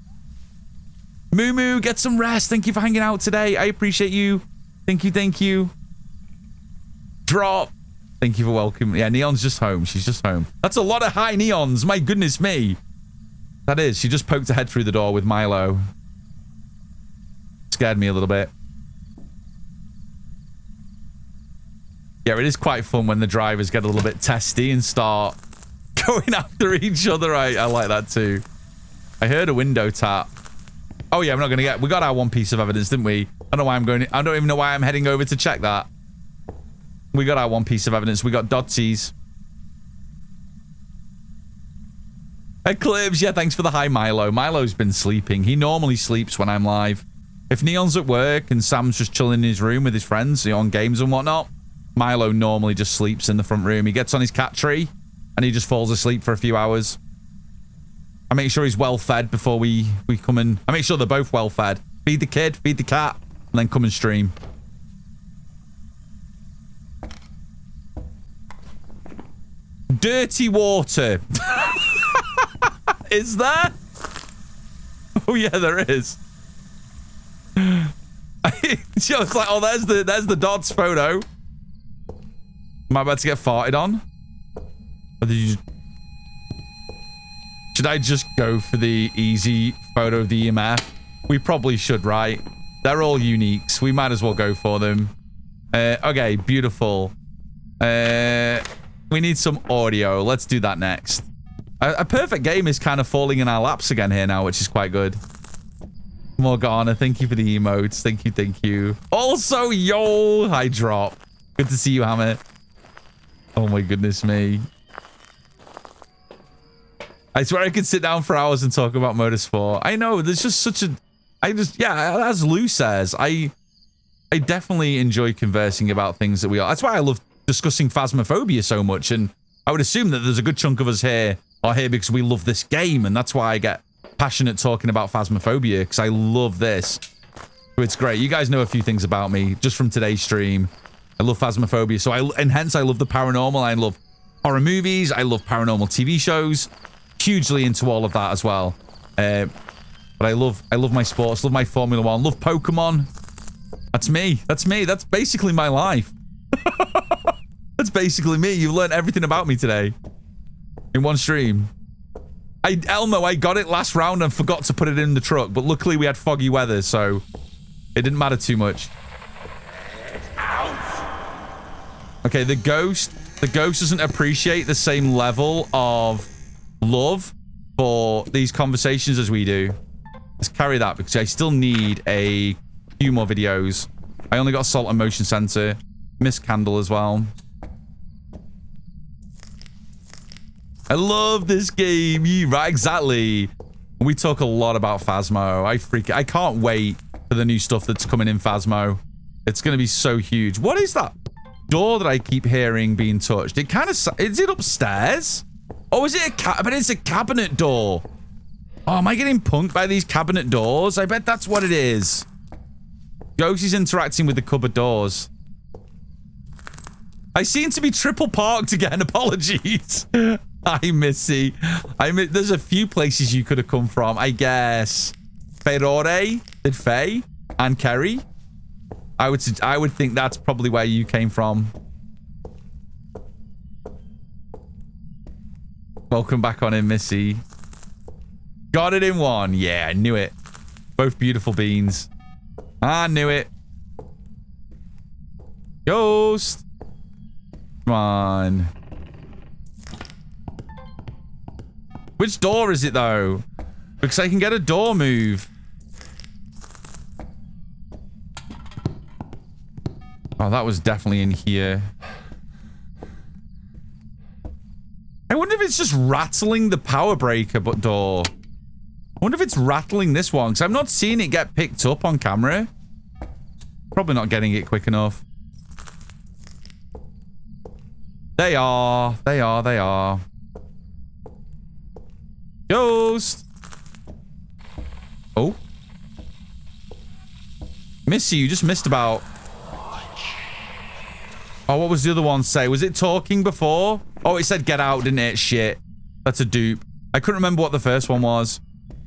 Moo Moo, get some rest. Thank you for hanging out today. I appreciate you. Thank you, thank you. Drop. Thank you for welcoming. Yeah, Neon's just home. She's just home. That's a lot of high Neons. My goodness me. That is. She just poked her head through the door with Milo. Scared me a little bit. Yeah, it is quite fun when the drivers get a little bit testy and start going after each other. I like that too. I heard a window tap. Oh yeah, we're not gonna get... We got our one piece of evidence, didn't we? I don't know why I'm going... I don't even know why I'm heading over to check that. We got our one piece of evidence. We got Dotsies. Eclipse, yeah, thanks for the hi, Milo. Milo's been sleeping. He normally sleeps when I'm live. If Neon's at work and Sam's just chilling in his room with his friends, on games and whatnot, Milo normally just sleeps in the front room. He gets on his cat tree and he just falls asleep for a few hours. I make sure he's well fed before we come in. I make sure they're both well fed. Feed the kid, feed the cat, and then come and stream. Dirty water. Is there? Oh yeah, there is. It's like, oh, there's the Dodds photo. Am I about to get farted on? Or did you should I just go for the easy photo of the EMF? We probably should, right? They're all uniques. We might as well go for them. Okay, beautiful. We need some audio. Let's do that next. A perfect game is kind of falling in our laps again here now, which is quite good. Morgana, thank you for the emotes. Thank you, thank you. Also, yo, hi, Drop. Good to see you, Hammer. Oh my goodness me. I swear I could sit down for hours and talk about motorsport. I know, there's just such a... yeah, as Lou says, I definitely enjoy conversing about things that we are. That's why I love discussing Phasmophobia so much, and I would assume that there's a good chunk of us here are here because we love this game, and that's why I get passionate talking about Phasmophobia, because I love this. So it's great. You guys know a few things about me just from today's stream. I love Phasmophobia, so and hence I love the paranormal. I love horror movies. I love paranormal TV shows. Hugely into all of that as well. But I love my sports, love my Formula 1, love Pokemon. That's me. That's me. That's basically my life. That's basically me. You've learned everything about me today in one stream. Elmo, I got it last round and forgot to put it in the truck, but luckily we had foggy weather, so it didn't matter too much. Okay, the ghost doesn't appreciate the same level of love for these conversations as we do. Let's carry that because I still need a few more videos. I only got Salt and Motion Center. Miss Candle as well. I love this game. Yeah, right, exactly. We talk a lot about Phasmo. I can't wait for the new stuff that's coming in Phasmo. It's going to be so huge. What is that door that I keep hearing being touched? It kind of... Is it upstairs? Oh, is it but it's a cabinet door. Oh, am I getting punked by these cabinet doors? I bet that's what it is. Ghost is interacting with the cupboard doors. I seem to be triple parked again. Apologies. Hi, Missy. There's a few places you could have come from, I guess. Ferrore, did Faye, and Kerry. I would think that's probably where you came from. Welcome back on in, Missy. Got it in one. Yeah, I knew it. Both beautiful beans. I knew it. Ghost. Come on. Which door is it, though? Because I can get a door move. Oh, that was definitely in here. I wonder if it's just rattling the power breaker door. I wonder if it's rattling this one, because I'm not seeing it get picked up on camera. Probably not getting it quick enough. They are. They are. They are. Ghost. Oh. Missy, you just missed about... Oh, what was the other one say? Was it talking before? Oh, it said get out, didn't it? Shit. That's a dupe. I couldn't remember what the first one was.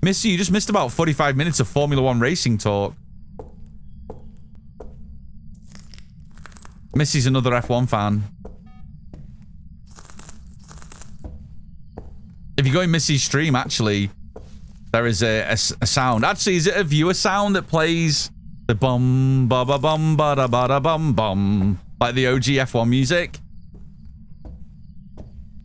Missy, you just missed about 45 minutes of Formula 1 racing talk. Missy's another F1 fan. If you go in Missy's stream, actually, there is a sound. Actually, is it a viewer sound that plays the bum ba ba bum ba da ba da bum bum, like the OG F1 music?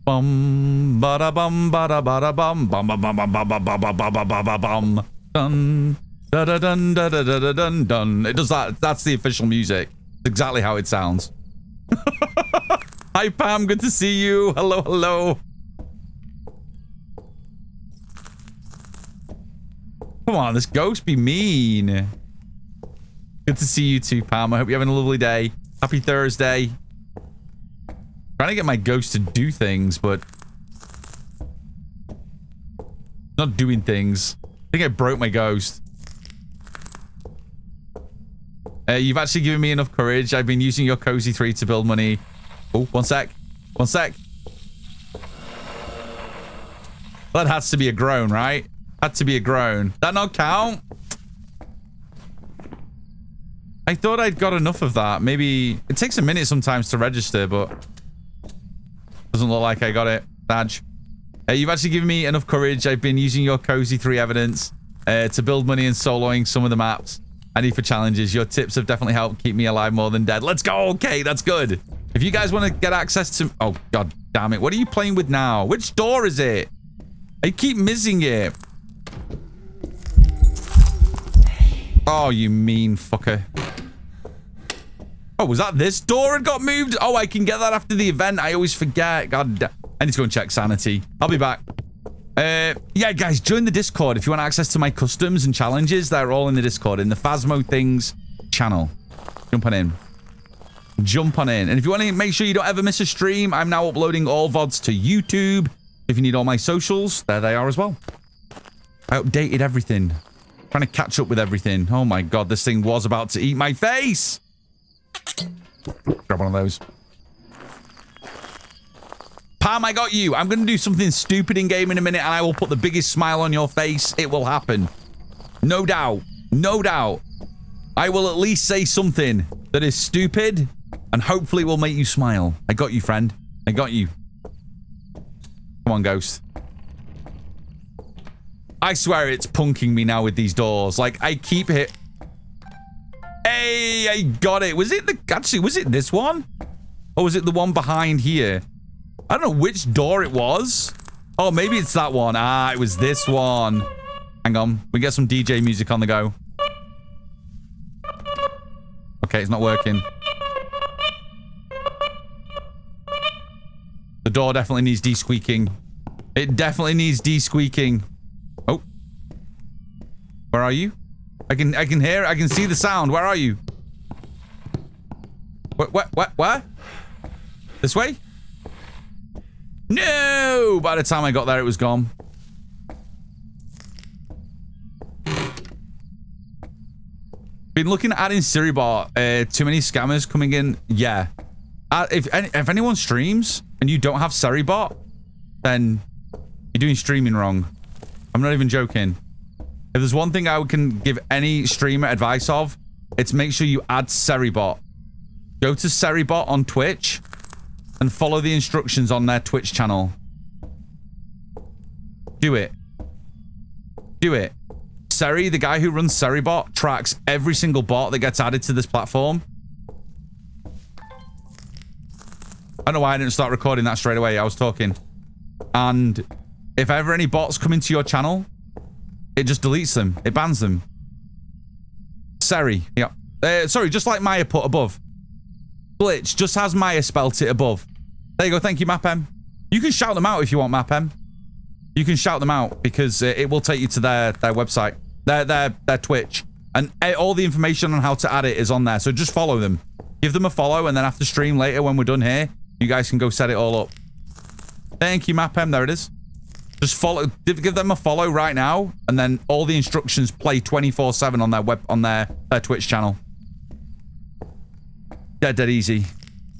Bum ba da bum ba da ba da bum bum bum bum bum bum bum bum bum bum bum bum bum dun da da dun da da da da dun dun. It does that. That's the official music. It's exactly how it sounds. Hi Pam, good to see you. Hello, hello. Come on, this ghost be mean. Good to see you too, Pam. I hope you're having a lovely day. Happy Thursday. Trying to get my ghost to do things, but not doing things. I think I broke my ghost. You've actually given me enough courage. I've been using your Cozy 3 to build money. Oh, one sec. One sec. That has to be a groan, right? Had to be a groan. That not count? I thought I'd got enough of that. Maybe it takes a minute sometimes to register, but doesn't look like I got it. Badge. You've actually given me enough courage. I've been using your Cozy 3 evidence to build money and soloing some of the maps I need for challenges. Your tips have definitely helped keep me alive more than dead. Let's go. Okay, that's good. If you guys want to get access to... Oh, god damn it. What are you playing with now? Which door is it? I keep missing it. Oh, you mean fucker. Oh, was that this door had got moved? Oh, I can get that after the event. I always forget. God damn. I need to go and check sanity. I'll be back. Yeah, guys, join the Discord if you want access to my customs and challenges. They're all in the Discord, in the Phasmo Things channel. Jump on in. Jump on in. And if you want to make sure you don't ever miss a stream, I'm now uploading all VODs to YouTube. If you need all my socials, there they are as well. I updated everything. Trying to catch up with everything. Oh my god, this thing was about to eat my face. Grab one of those. Pam, I got you. I'm going to do something stupid in game in a minute and I will put the biggest smile on your face. It will happen. No doubt. No doubt. I will at least say something that is stupid and hopefully will make you smile. I got you, friend. I got you. Come on, ghost. I swear it's punking me now with these doors. Like, I keep hit. Hey, I got it. Was it the... Actually, was it this one? Or was it the one behind here? I don't know which door it was. Oh, maybe it's that one. Ah, it was this one. Hang on. We get some DJ music on the go. Okay, it's not working. The door definitely needs de-squeaking. It definitely needs de-squeaking. Oh. Where are you? I can hear, I can see the sound. Where are you? Where? This way? No! By the time I got there, it was gone. Been looking at adding Siribot. Too many scammers coming in. Yeah. If anyone streams and you don't have Seribot, then you're doing streaming wrong. I'm not even joking. If there's one thing I can give any streamer advice of, it's make sure you add Seribot. Go to Seribot on Twitch and follow the instructions on their Twitch channel. Do it. Do it. Seri, the guy who runs Seribot, tracks every single bot that gets added to this platform. I don't know why I didn't start recording that straight away. I was talking. And if ever any bots come into your channel, it just deletes them. It bans them. Seri. Yeah. Sorry, just like Maya put above. Glitch just has Maya spelt it above. There you go. Thank you, Mapem. You can shout them out if you want, Mapem. You can shout them out because it will take you to their website, their Twitch. And all the information on how to add it is on there. So just follow them. Give them a follow, and then after stream later when we're done here, you guys can go set it all up. Thank you, Mapem. There it is. Just follow, give them a follow right now, and then all the instructions play 24/7 on their Twitch channel. Dead easy.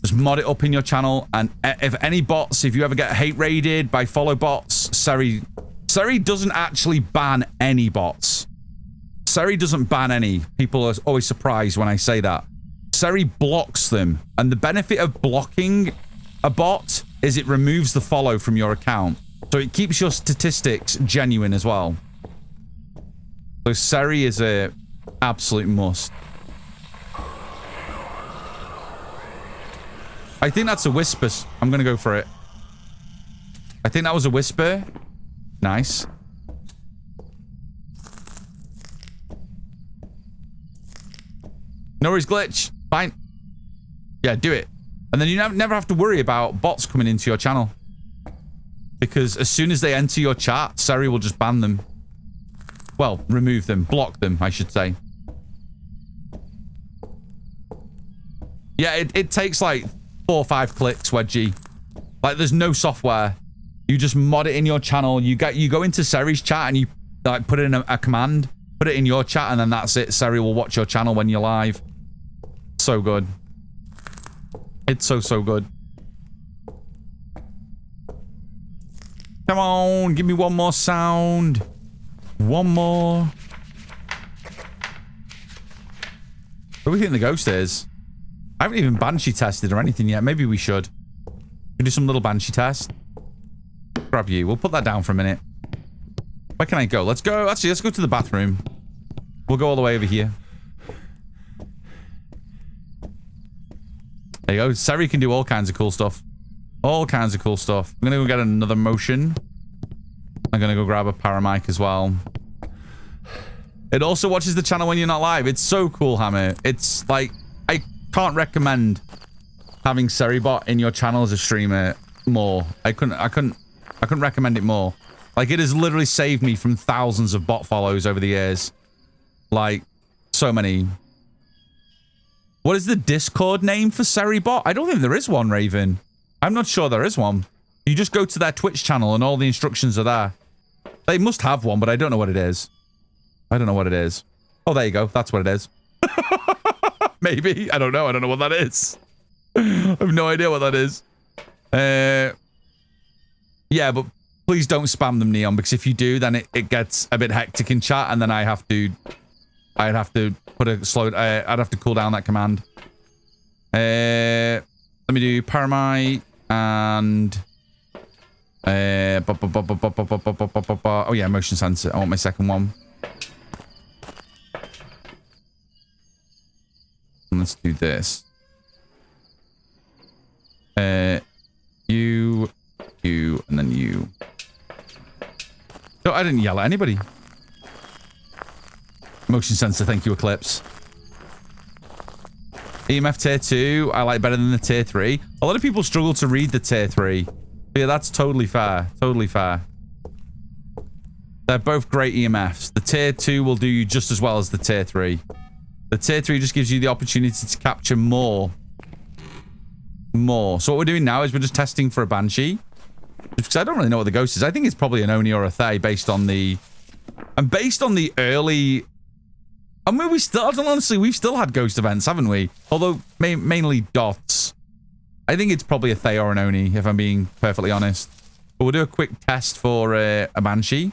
Just mod it up in your channel, and if any bots, if you ever get hate raided by follow bots, Seri doesn't actually ban any bots. Seri doesn't ban any. People are always surprised when I say that. Seri blocks them, and the benefit of blocking a bot is it removes the follow from your account. So it keeps your statistics genuine as well. So Seri is a absolute must. I think that's a whisper. I'm going to go for it. I think that was a whisper. Nice. No worries, glitch. Fine. Yeah, do it. And then you never have to worry about bots coming into your channel. Because as soon as they enter your chat, Seri will just ban them. Well, remove them. Block them, I should say. Yeah, it takes like 4 or 5 clicks, Wedgie. Like, there's no software. You just mod it in your channel. You go into Seri's chat and you like put in a command, put it in your chat, and then that's it. Seri will watch your channel when you're live. So good. It's so good. Come on, give me one more sound. One more. Where do we think the ghost is? I haven't even Banshee tested or anything yet. Maybe we should. Do some little Banshee test. Grab you. We'll put that down for a minute. Where can I go? Let's go. Actually, let's go to the bathroom. We'll go all the way over here. There you go. Seri can do all kinds of cool stuff. All kinds of cool stuff. I'm going to go get another motion. I'm going to go grab a paramic as well. It also watches the channel when you're not live. It's so cool, Hammer. It's like, I can't recommend having Seribot in your channel as a streamer more. I couldn't recommend it more. Like, it has literally saved me from thousands of bot follows over the years. Like, so many. What is the Discord name for Seribot? I don't think there is one, Raven. I'm not sure there is one. You just go to their Twitch channel and all the instructions are there. They must have one, but I don't know what it is. I don't know what it is. Oh, there you go. That's what it is. Maybe. I don't know. I don't know what that is. I have no idea what that is. Yeah, but please don't spam them, Neon, because if you do, then it gets a bit hectic in chat, and then I'd have to put a slow. I'd have to cool down that command. Let me do Paramite and oh yeah, motion sensor. I want my second one. And let's do this. You, and then you. No, I didn't yell at anybody. Motion sensor, thank you, Eclipse. EMF tier 2, I like better than the tier 3. A lot of people struggle to read the tier 3. But yeah, that's totally fair. Totally fair. They're both great EMFs. The tier 2 will do you just as well as the tier 3. The tier 3 just gives you the opportunity to capture more. So what we're doing now is we're just testing for a Banshee. Because I don't really know what the ghost is. I think it's probably an Oni or a Thay based on the... And based on the early... I mean, honestly, we've still had ghost events, haven't we? Although, mainly dots. I think it's probably a Thay or an Oni, if I'm being perfectly honest. But we'll do a quick test for a Banshee.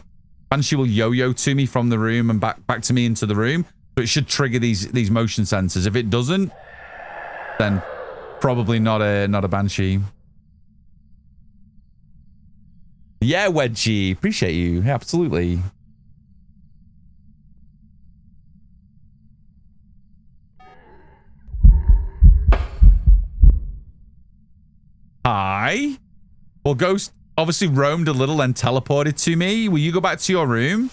Banshee will yo-yo to me from the room and back to me into the room. So it should trigger these motion sensors. If it doesn't, then probably not a Banshee. Yeah, Wedgie. Appreciate you. Yeah, absolutely. Hi. Well, Ghost obviously roamed a little and teleported to me. Will you go back to your room?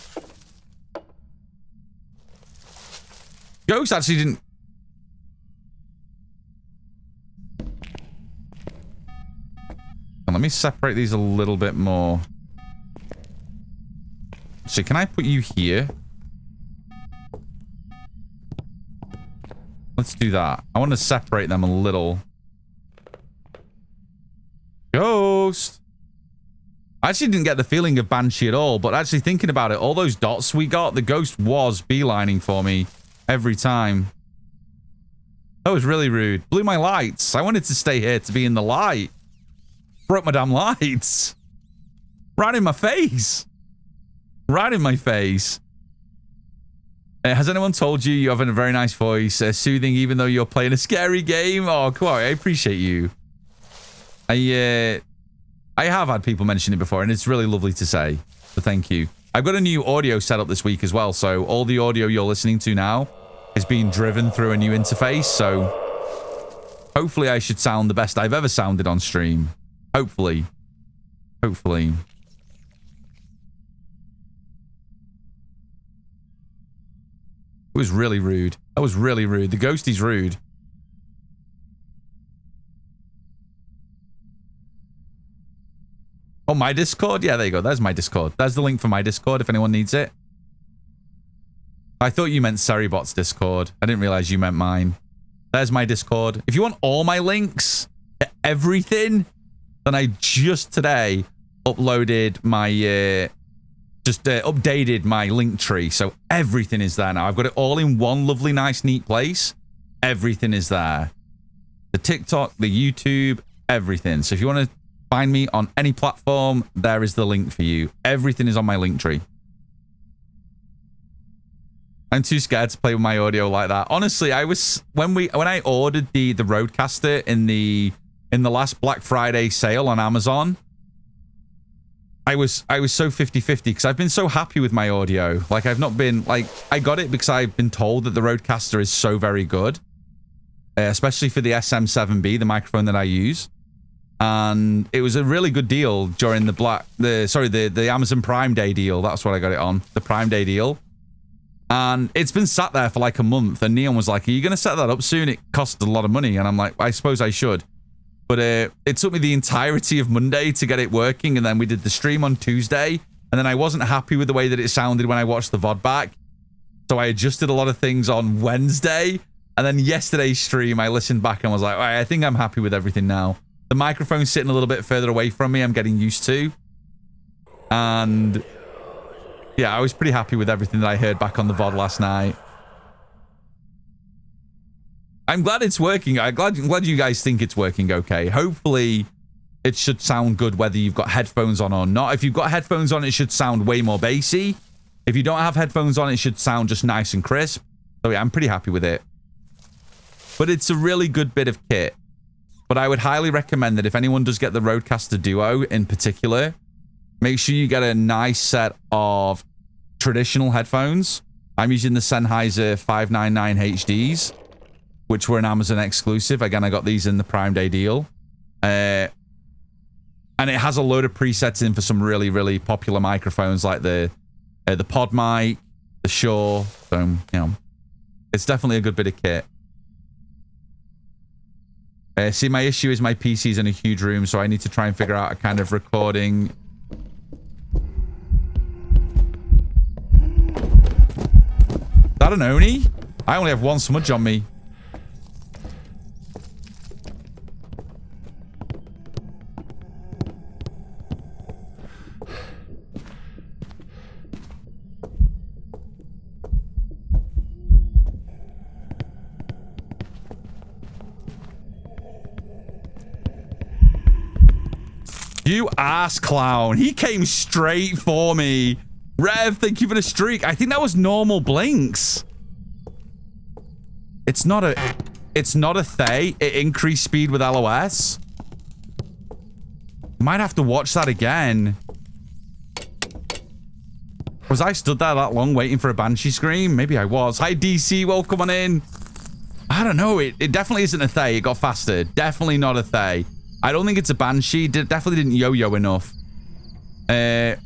Ghost actually didn't... Let me separate these a little bit more. So can I put you here? Let's do that. I want to separate them a little. Ghost. I actually didn't get the feeling of Banshee at all, but actually thinking about it, all those dots we got, the ghost was beelining for me every time. That was really rude. Blew my lights. I wanted to stay here to be in the light. Broke my damn lights. Right in my face. Right in my face. Has anyone told you you have a very nice voice, soothing even though you're playing a scary game? Oh, come on. I appreciate you. I have had people mention it before, and it's really lovely to say. So thank you. I've got a new audio setup this week as well, so all the audio you're listening to now is being driven through a new interface, so hopefully I should sound the best I've ever sounded on stream. Hopefully. Hopefully. It was really rude. That was really rude. The ghostie's rude. Oh, my Discord? Yeah, there you go. There's my Discord. There's the link for my Discord if anyone needs it. I thought you meant Seribot's Discord. I didn't realize you meant mine. There's my Discord. If you want all my links to everything, then I just today uploaded my, updated my link tree. So everything is there now. I've got it all in one lovely, nice, neat place. Everything is there. The TikTok, the YouTube, everything. So if you want to find me on any platform, there is the link for you. Everything is on my link tree. I'm too scared to play with my audio like that. Honestly, I was when I ordered the Rodecaster in the last Black Friday sale on Amazon, I was so 50-50 because I've been so happy with my audio. Like I've not been like I got it because I've been told that the Rodecaster is so very good, especially for the SM7B, the microphone that I use. And it was a really good deal during the Amazon Prime Day deal. That's what I got it on, the Prime Day deal. And it's been sat there for like a month. And Neon was like, are you going to set that up soon? It costs a lot of money. And I'm like, I suppose I should. But it took me the entirety of Monday to get it working. And then we did the stream on Tuesday. And then I wasn't happy with the way that it sounded when I watched the VOD back. So I adjusted a lot of things on Wednesday. And then yesterday's stream, I listened back and was like, all right, I think I'm happy with everything now. The microphone's sitting a little bit further away from me. I'm getting used to. And yeah, I was pretty happy with everything that I heard back on the VOD last night. I'm glad it's working. I'm glad you guys think it's working okay. Hopefully, it should sound good whether you've got headphones on or not. If you've got headphones on, it should sound way more bassy. If you don't have headphones on, it should sound just nice and crisp. So yeah, I'm pretty happy with it. But it's a really good bit of kit. But I would highly recommend that if anyone does get the Rodecaster Duo in particular, make sure you get a nice set of traditional headphones. I'm using the Sennheiser 599 HDs, which were an Amazon exclusive. Again, I got these in the Prime Day deal. And it has a load of presets in for some really, really popular microphones like the Pod mic, the Shure. So, you know, it's definitely a good bit of kit. See, my issue is my PC's in a huge room, so I need to try and figure out a kind of recording. Is that an Oni? I only have one smudge on me. You ass clown. He came straight for me. Rev, thank you for the streak. I think that was normal blinks. It's not a Thay. It increased speed with LOS. Might have to watch that again. Was I stood there that long waiting for a Banshee scream? Maybe I was. Hi, DC. Welcome on in. I don't know. It definitely isn't a Thay. It got faster. Definitely not a Thay. I don't think it's a Banshee. Definitely didn't yo-yo enough. Did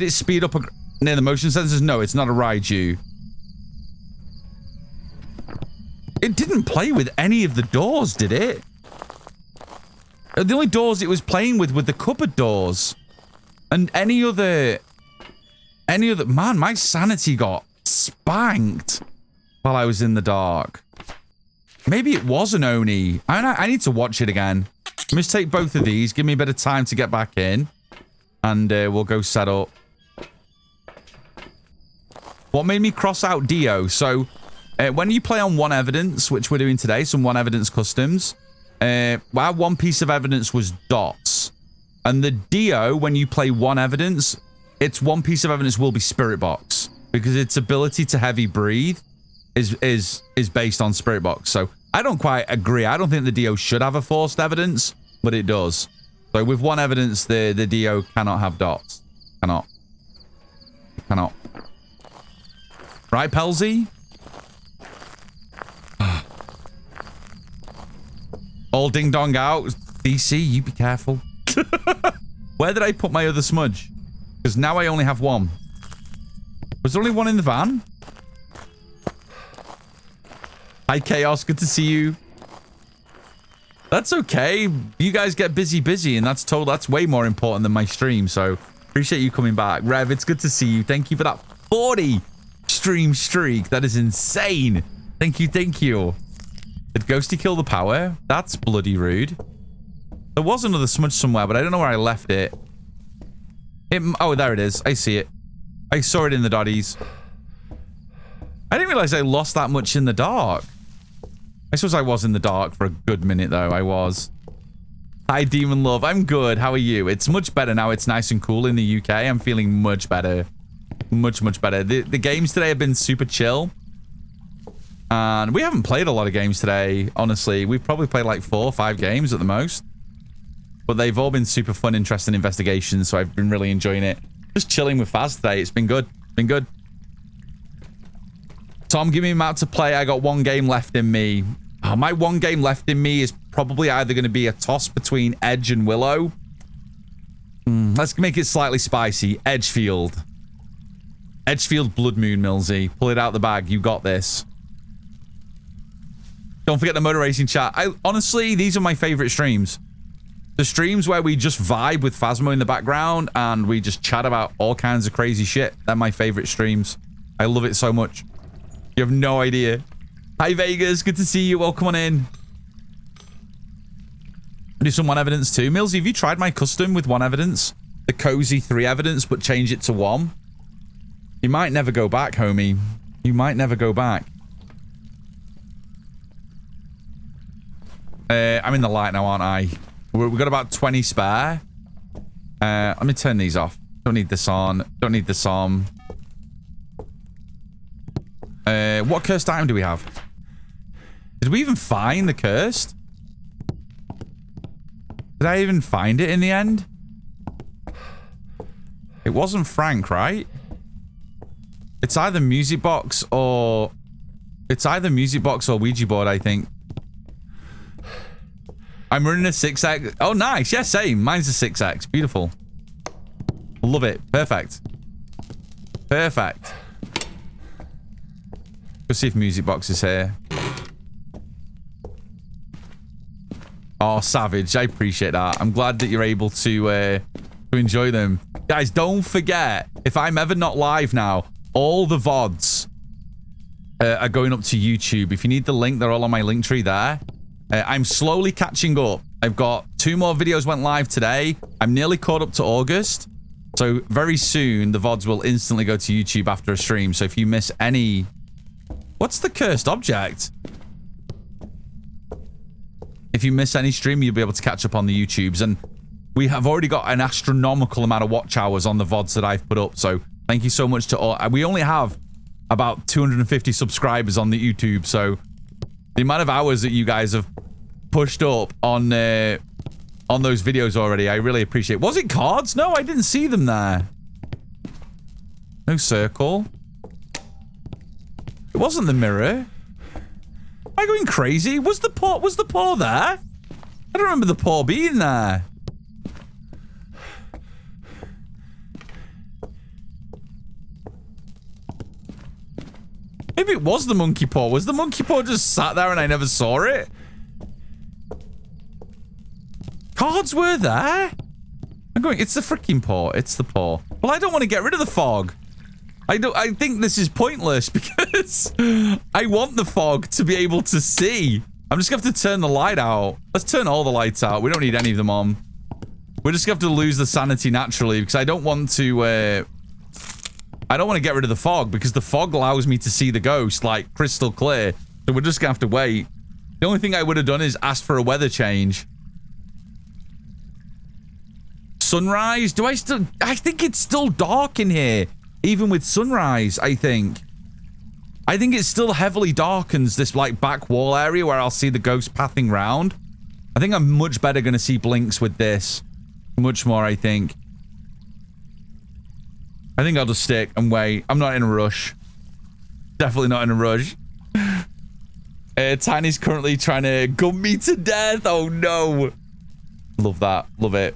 it speed up near the motion sensors? No, it's not a Raiju. It didn't play with any of the doors, did it? The only doors it was playing with were the cupboard doors. And any other... Man, my sanity got spanked while I was in the dark. Maybe it was an Oni. I need to watch it again. Let me just take both of these. Give me a bit of time to get back in. And we'll go set up. What made me cross out Dio? So, when you play on One Evidence, which we're doing today, some One Evidence customs, our one piece of evidence was dots. And the Dio, when you play One Evidence, its one piece of evidence will be Spirit Box. Because its ability to heavy breathe is based on Spirit Box. So, I don't quite agree. I don't think the Dio should have a forced evidence, but it does. So with One Evidence, the Dio cannot have dots. Cannot. Cannot. Right, Pelzy? All ding dong out. DC, you be careful. Where did I put my other smudge? Because now I only have one. Was there only one in the van? Hi, Chaos. Good to see you. That's okay. You guys get busy, and that's way more important than my stream. So appreciate you coming back. Rev, it's good to see you. Thank you for that 40 stream streak. That is insane. Thank you, thank you. Did Ghosty kill the power? That's bloody rude. There was another smudge somewhere, but I don't know where I left it. Oh, there it is. I see it. I saw it in the dotties. I didn't realize I lost that much in the dark. I suppose I was in the dark for a good minute, though. I was. Hi, Demon Love. I'm good. How are you? It's much better now. It's nice and cool in the UK. I'm feeling much better. Much, much better. The games today have been super chill. And we haven't played a lot of games today, honestly. We've probably played like 4 or 5 games at the most. But they've all been super fun, interesting investigations, so I've been really enjoying it. Just chilling with Phaz today. It's been good. Been good. Tom, give me a map to play. I got 1 game left in me. Oh, my 1 game left in me is probably either going to be a toss between Edge and Willow. Let's make it slightly spicy. Edgefield. Edgefield Blood Moon, Millsy. Pull it out the bag. You got this. Don't forget the motor racing chat. Honestly, these are my favorite streams. The streams where we just vibe with Phasmo in the background and we just chat about all kinds of crazy shit. They're my favorite streams. I love it so much. You have no idea. Hi, Vegas. Good to see you. Welcome on in. Do some 1 evidence too. Millsy, have you tried my custom with 1 evidence? The cozy 3 evidence, but change it to 1? You might never go back, homie. You might never go back. I'm in the light now, aren't I? We've got about 20 spare. Let me turn these off. Don't need this on. Don't need this on. What cursed item do we have? Did we even find the cursed? Did I even find it in the end? It wasn't Frank, right? It's either music box or... It's either music box or Ouija board, I think. I'm running a 6x. Oh, nice. Yeah, same. Mine's a 6x. Beautiful. Love it. Perfect. Perfect. Let's see if music box is here. Oh, savage. I appreciate that. I'm glad that you're able to enjoy them. Guys, don't forget, if I'm ever not live now, all the VODs are going up to YouTube. If you need the link, they're all on my link tree there. I'm slowly catching up. I've got 2 more videos went live today. I'm nearly caught up to August. So very soon, the VODs will instantly go to YouTube after a stream. So if you miss any... What's the cursed object? If you miss any stream, you'll be able to catch up on the YouTubes. And we have already got an astronomical amount of watch hours on the VODs that I've put up. So thank you so much to all. We only have about 250 subscribers on the YouTube. So the amount of hours that you guys have pushed up on those videos already, I really appreciate. Was it cards? No, I didn't see them there. No circle. It wasn't the mirror. Am I going crazy? Was the paw there? I don't remember the paw being there. Maybe it was the monkey paw. Was the monkey paw just sat there and I never saw it? Cards were there. I'm going, it's the freaking paw. It's the paw. Well, I don't want to get rid of the fog. I think this is pointless because I want the fog to be able to see. I'm just going to have to turn the light out. Let's turn all the lights out. We don't need any of them on. We're just going to have to lose the sanity naturally because I don't want to... I don't want to get rid of the fog because the fog allows me to see the ghost like crystal clear. So we're just going to have to wait. The only thing I would have done is ask for a weather change. Sunrise? Do I still... I think it's still dark in here. Even with sunrise, I think. I think it still heavily darkens this like back wall area where I'll see the ghost pathing round. I think I'm much better going to see blinks with this. Much more, I think. I think I'll just stick and wait. I'm not in a rush. Definitely not in a rush. Tiny's currently trying to gun me to death. Oh no. Love that. Love it.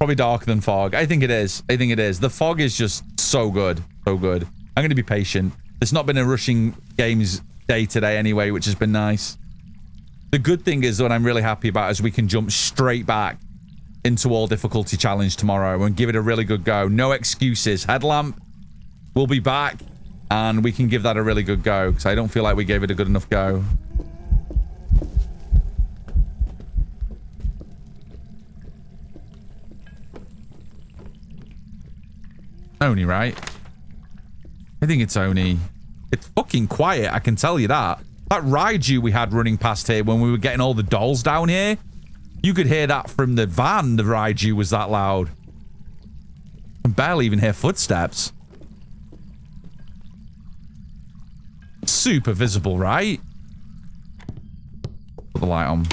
Probably darker than fog. I think it is. I think it is. The fog is just so good. So good. I'm going to be patient. It's not been a rushing games day today anyway, which has been nice. The good thing is what I'm really happy about is we can jump straight back into all difficulty challenge tomorrow and give it a really good go. No excuses. Headlamp will be back and we can give that a really good go, because I don't feel like we gave it a good enough go. Oni, right? I think it's Oni. It's fucking quiet, I can tell you that. That Raiju we had running past here when we were getting all the dolls down here, you could hear that from the van. The Raiju was that loud. I can barely even hear footsteps. Super visible, right? Put the light on.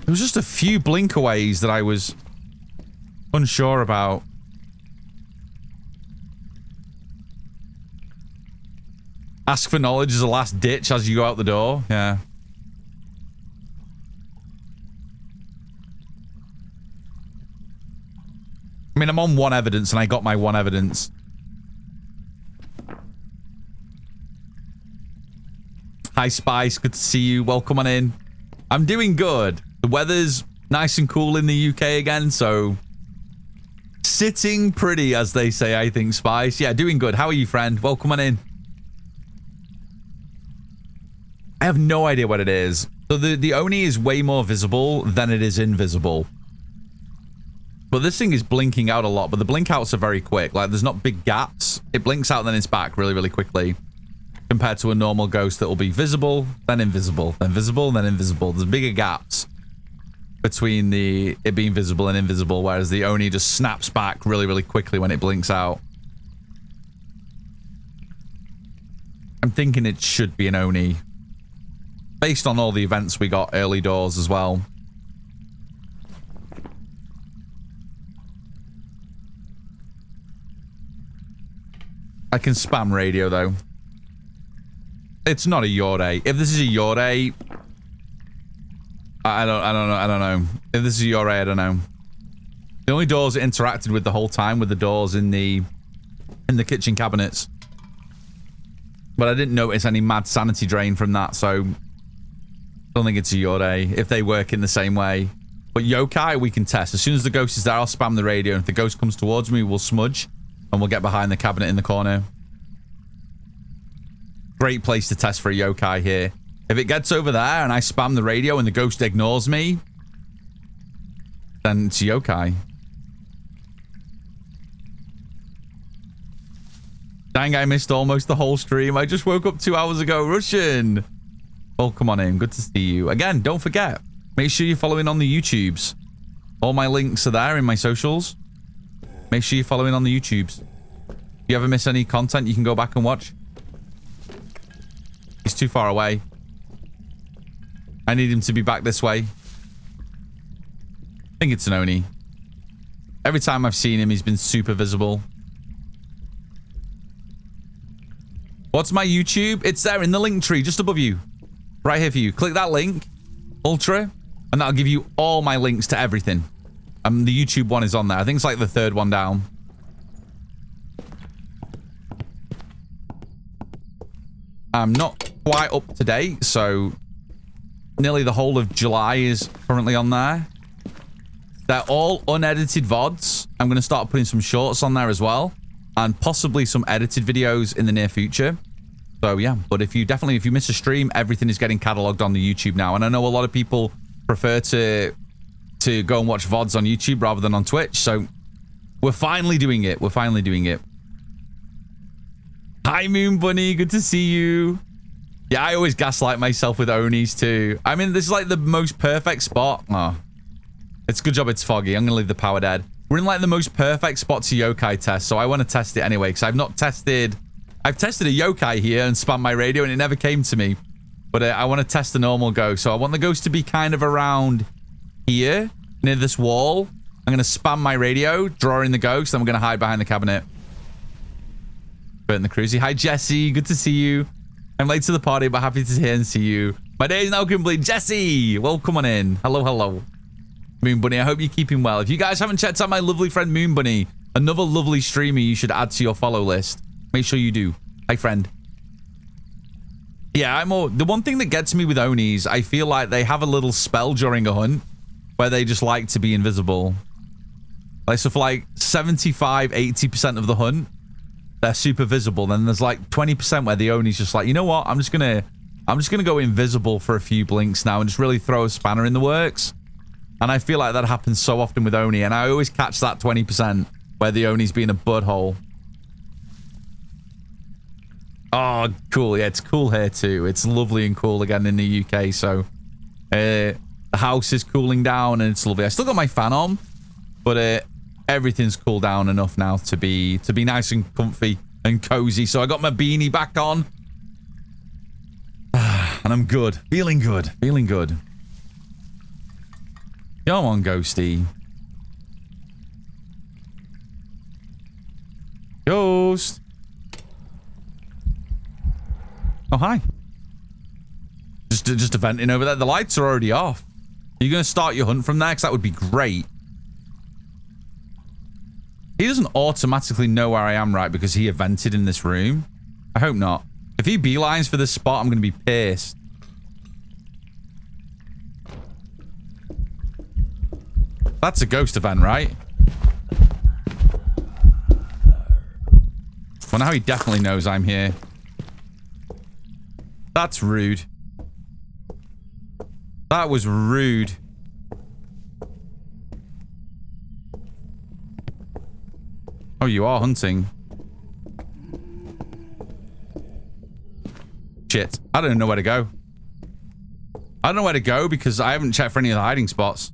There was just a few blinkaways that I was unsure about. Ask for knowledge is a last ditch as you go out the door. Yeah. I mean, I'm on one evidence and I got my one evidence. Hi, Spice. Good to see you. Welcome on in. I'm doing good. The weather's nice and cool in the UK again, so sitting pretty, as they say, I think, Spice. Yeah, doing good. How are you, friend? Welcome on in. I have no idea what it is. So the Oni is way more visible than it is invisible. But this thing is blinking out a lot, but the blink outs are very quick. Like, there's not big gaps. It blinks out, then it's back really, really quickly. Compared to a normal ghost that will be visible, then invisible, then visible, then invisible. There's bigger gaps between it being visible and invisible, whereas the Oni just snaps back really, really quickly when it blinks out. I'm thinking it should be an Oni, based on all the events we got early doors as well. I can spam radio though. It's not a Yore. If this is a Yore, I don't know. If this is a Yore, I don't know. The only doors it interacted with the whole time were the doors in the kitchen cabinets. But I didn't notice any mad sanity drain from that, so I don't think it's a Yore if they work in the same way. But yokai we can test. As soon as the ghost is there, I'll spam the radio, and if the ghost comes towards me, we'll smudge and we'll get behind the cabinet in the corner. Great place to test for a yokai here. If it gets over there and I spam the radio and the ghost ignores me, then it's a yokai. Dang, I missed almost the whole stream. I just woke up 2 hours ago. Russian! Oh, come on in. Good to see you. Again, don't forget. Make sure you're following on the YouTubes. All my links are there in my socials. Make sure you're following on the YouTubes. If you ever miss any content, you can go back and watch. He's too far away. I need him to be back this way. I think it's an Oni. Every time I've seen him, he's been super visible. What's my YouTube? It's there in the link tree, just above you. Right here for you. Click that link, Ultra, and that'll give you all my links to everything. The YouTube one is on there. I think it's like the third one down. I'm not quite up to date, so nearly the whole of July is currently on there. They're all unedited VODs. I'm going to start putting some shorts on there as well, and possibly some edited videos in the near future. So yeah, but if you miss a stream, everything is getting cataloged on the YouTube now. And I know a lot of people prefer to go and watch VODs on YouTube rather than on Twitch. So we're finally doing it. We're finally doing it. Hi, Moon Bunny. Good to see you. Yeah, I always gaslight myself with Onis too. I mean, this is like the most perfect spot. Oh, it's a good job it's foggy. I'm going to leave the power dead. We're in like the most perfect spot to yokai test, so I want to test it anyway, because I've not tested... I've tested a yokai here and spammed my radio, and it never came to me. But I want to test the normal ghost, so I want the ghost to be kind of around here, near this wall. I'm going to spam my radio, draw in the ghost, then we're going to hide behind the cabinet. Burn the cruisy. Hi, Jesse. Good to see you. I'm late to the party, but happy to hear and see you. My day is now complete. Jesse, welcome on in. Hello, hello. Moon Bunny, I hope you're keeping well. If you guys haven't checked out my lovely friend Moon Bunny, another lovely streamer you should add to your follow list. Make sure you do. Hi, friend. Yeah, the one thing that gets me with Onis, I feel like they have a little spell during a hunt where they just like to be invisible. Like, so for like 75, 80% of the hunt, they're super visible. Then there's like 20% where the Oni's just like, you know what? I'm just gonna go invisible for a few blinks now and just really throw a spanner in the works. And I feel like that happens so often with Oni, and I always catch that 20% where the Oni's being a butthole. Oh, cool. Yeah, it's cool here too. It's lovely and cool again in the UK. So the house is cooling down and it's lovely. I still got my fan on, but everything's cooled down enough now to be nice and comfy and cozy. So I got my beanie back on. And I'm good. Feeling good. Feeling good. Come on, Ghosty. Ghost. Oh, hi. Just venting over there. The lights are already off. Are you going to start your hunt from there? Because that would be great. He doesn't automatically know where I am, right? Because he evented in this room. I hope not. If he beelines for this spot, I'm going to be pissed. That's a ghost event, right? Well, now he definitely knows I'm here. That's rude. That was rude. Oh, you are hunting. Shit. I don't know where to go. I don't know where to go because I haven't checked for any of the hiding spots.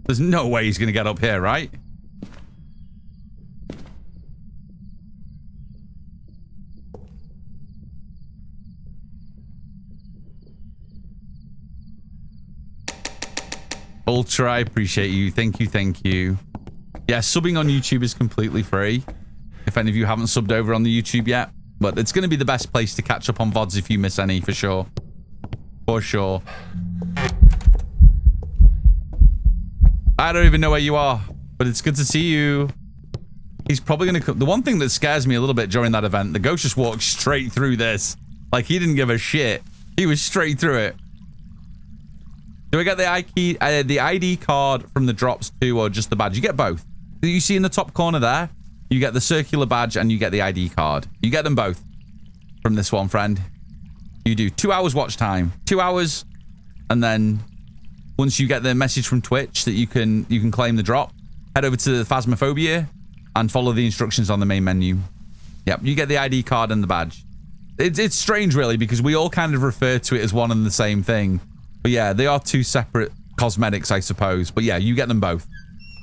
There's no way he's going to get up here, right? Ultra, I appreciate you. Thank you, thank you. Yeah, subbing on YouTube is completely free. If any of you haven't subbed over on the YouTube yet. But it's going to be the best place to catch up on VODs if you miss any, for sure. For sure. I don't even know where you are, but it's good to see you. He's probably going to come. The one thing that scares me a little bit during that event, the ghost just walked straight through this. Like, he didn't give a shit. He was straight through it. Do I get the ID card from the drops too, or just the badge? You get both. You see in the top corner there? You get the circular badge and you get the ID card. You get them both from this one, friend. You do 2 hours watch time. 2 hours, and then once you get the message from Twitch that you can claim the drop, head over to Phasmophobia and follow the instructions on the main menu. Yep, you get the ID card and the badge. It's strange, really, because we all kind of refer to it as one and the same thing. But yeah, they are two separate cosmetics, I suppose. But yeah, you get them both.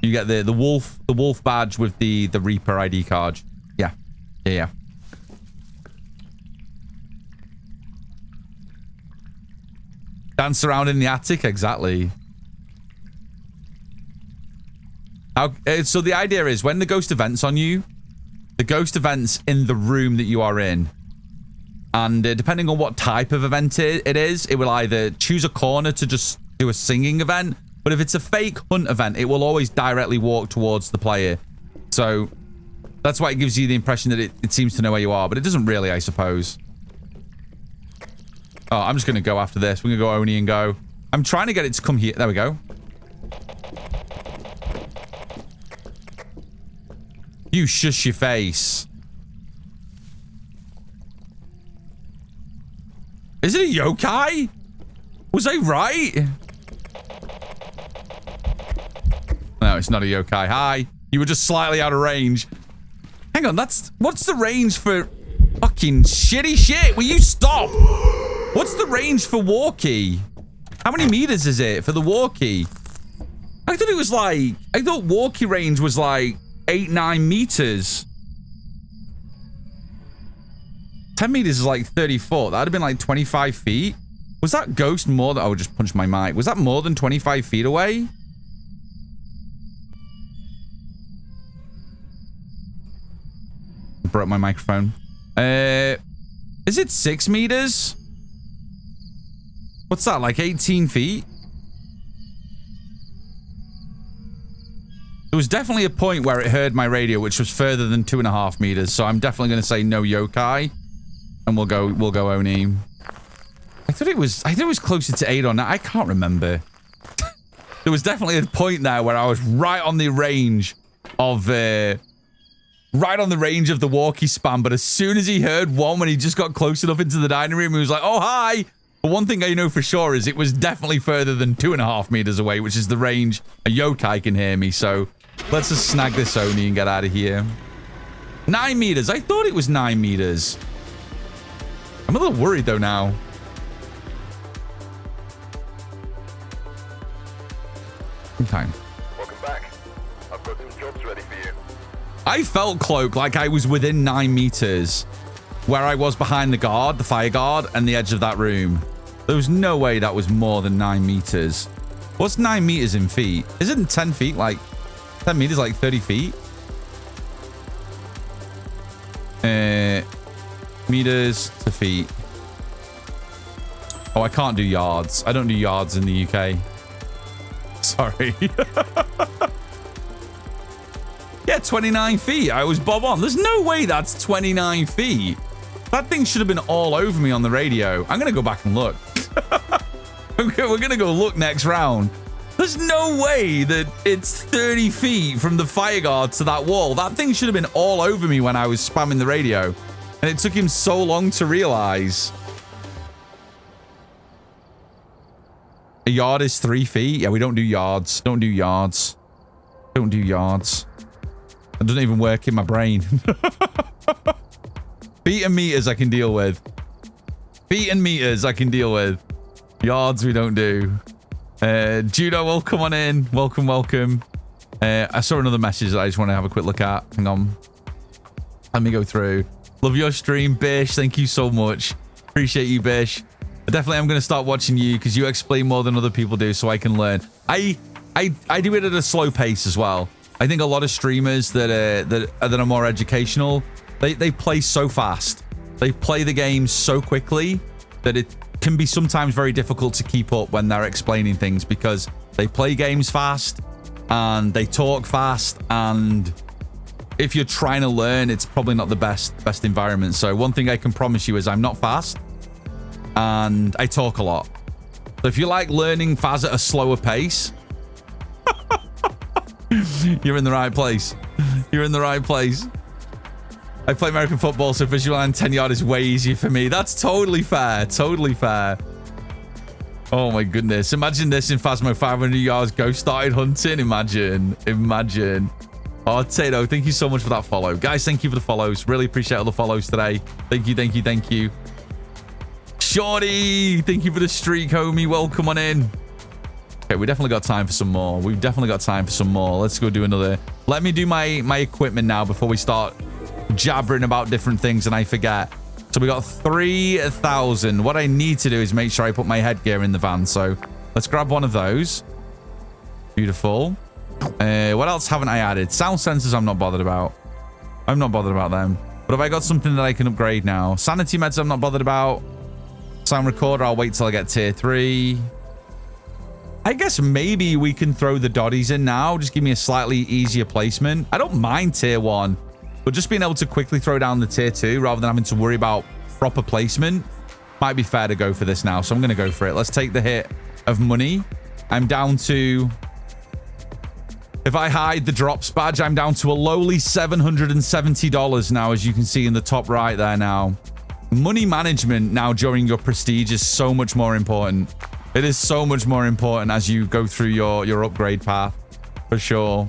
You get the wolf badge with the Reaper ID card. Yeah. Yeah. Dance around in the attic, exactly. So the idea is when the ghost events on you, the ghost events in the room that you are in. And depending on what type of event it is, it will either choose a corner to just do a singing event. But if it's a fake hunt event, it will always directly walk towards the player. So that's why it gives you the impression that it seems to know where you are. But it doesn't really, I suppose. Oh, I'm just going to go after this. We're going to go Oni and go. I'm trying to get it to come here. There we go. You shush your face. Is it a yokai? Was I right? No, it's not a yokai. Hi. You were just slightly out of range. Hang on, what's the range for fucking shitty shit? Will you stop? What's the range for walkie? How many meters is it for the walkie? I thought it was like, I thought walkie range was like 8-9 meters. 10 meters is like 30 foot. That would have been like 25 feet. Was that ghost more than... Oh, just punched my mic. Was that more than 25 feet away? Broke my microphone. Is it 6 meters? What's that, like 18 feet? There was definitely a point where it heard my radio, which was further than 2.5 meters. So I'm definitely going to say no yokai. And we'll go Oni. I thought it was closer to 8 or 9. I can't remember. There was definitely a point there where I was right on the range of the walkie span, but as soon as he heard 1, when he just got close enough into the dining room, he was like, oh, hi. But one thing I know for sure is it was definitely further than 2.5 meters away, which is the range a yokai can hear me. So let's just snag this Oni and get out of here. 9 meters. I thought it was 9 meters. I'm a little worried though now. Okay. Welcome back. I've got some jobs ready for you. I felt, Cloak, like I was within 9 meters where I was behind the fire guard, and the edge of that room. There was no way that was more than 9 meters. What's 9 meters in feet? Isn't 10 feet like 10 meters like 30 feet? Meters to feet. Oh, I can't do yards. I don't do yards in the UK. Sorry. Yeah, 29 feet. I was bob on. There's no way that's 29 feet. That thing should have been all over me on the radio. I'm going to go back and look. We're going to go look next round. There's no way that it's 30 feet from the fire guard to that wall. That thing should have been all over me when I was spamming the radio. And it took him so long to realize. A yard is 3 feet. Yeah, we don't do yards. Don't do yards. Don't do yards. It doesn't even work in my brain. Feet and meters I can deal with. Feet and meters I can deal with. Yards we don't do. Judo, welcome on in. Welcome, welcome. I saw another message that I just want to have a quick look at. Hang on. Let me go through. Love your stream, Bish. Thank you so much. Appreciate you, Bish. I definitely am going to start watching you because you explain more than other people do so I can learn. I do it at a slow pace as well. I think a lot of streamers that are more educational, they play so fast. They play the game so quickly that it can be sometimes very difficult to keep up when they're explaining things because they play games fast and they talk fast, and if you're trying to learn, it's probably not the best environment. So one thing I can promise you is I'm not fast and I talk a lot. So if you like learning Phas at a slower pace, you're in the right place. You're in the right place. I play American football, so visual and 10 yard is way easier for me. That's totally fair. Totally fair. Oh my goodness. Imagine this in Phasmo 500 yards. Ghost started hunting. Imagine. Imagine. Oh, Tato, thank you so much for that follow. Guys, thank you for the follows. Really appreciate all the follows today. Thank you, thank you, thank you. Shorty, thank you for the streak, homie. Welcome on in. Okay, we definitely got time for some more. We've definitely got time for some more. Let's go do another. Let me do my equipment now before we start jabbering about different things and I forget. So we got 3,000. What I need to do is make sure I put my headgear in the van. So let's grab one of those. Beautiful. What else haven't I added? Sound sensors I'm not bothered about. I'm not bothered about them. But have I got something that I can upgrade now? Sanity meds I'm not bothered about. Sound recorder, I'll wait till I get tier 3. I guess maybe we can throw the doddies in now. Just give me a slightly easier placement. I don't mind tier 1. But just being able to quickly throw down the tier 2 rather than having to worry about proper placement might be fair to go for this now. So I'm going to go for it. Let's take the hit of money. I'm down to... If I hide the drops badge, I'm down to a lowly $770 now, as you can see in the top right there now. Money management now during your prestige is so much more important. It is so much more important as you go through your upgrade path, for sure.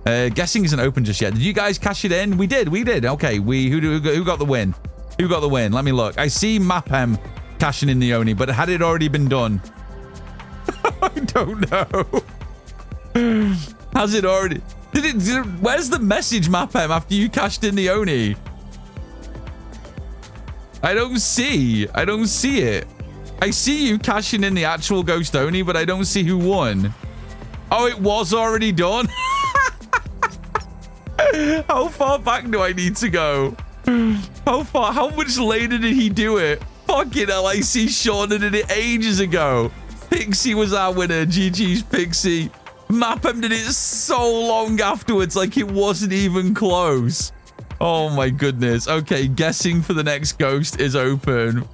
Guessing isn't open just yet. Did you guys cash it in? We did. Okay, who got the win? Who got the win? Let me look. I see Maphem cashing in the Oni, but had it already been done? I don't know. Has it already? Where's the message, Maphem, after you cashed in the Oni? I don't see it. I see you cashing in the actual Ghost Oni, but I don't see who won. Oh, it was already done. How far back do I need to go? How much later did he do it? Fucking hell, I see Shauna did it ages ago. Pixie was our winner. GG's Pixie. Maphem did it so long afterwards, like it wasn't even close. Oh my goodness. Okay, guessing for the next ghost is open.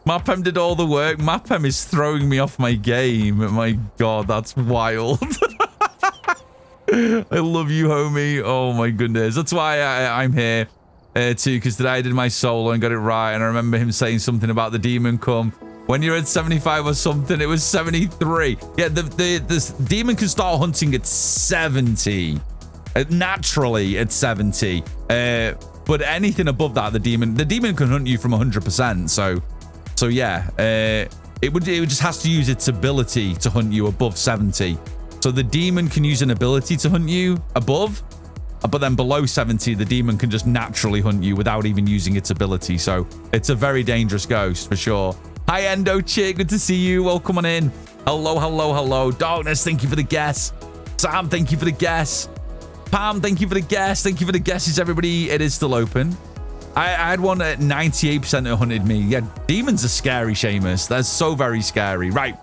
Mapem did all the work. Mapem is throwing me off my game. My God, that's wild. I love you, homie. Oh my goodness. That's why I'm here too, because today I did my solo and got it right. And I remember him saying something about the demon come. When you're at 75 or something, it was 73. Yeah, the demon can start hunting at 70. Naturally at 70. But anything above that, the demon can hunt you from 100%. So yeah, it just has to use its ability to hunt you above 70. So the demon can use an ability to hunt you above, but then below 70, the demon can just naturally hunt you without even using its ability. So it's a very dangerous ghost for sure. Hi, Endo Chick. Good to see you. Welcome on in. Hello, hello, hello. Darkness, thank you for the guess. Sam, thank you for the guess. Pam, thank you for the guess. Thank you for the guesses, everybody. It is still open. I had one at 98% that hunted me. Yeah, demons are scary, Seamus. They're so very scary. Right.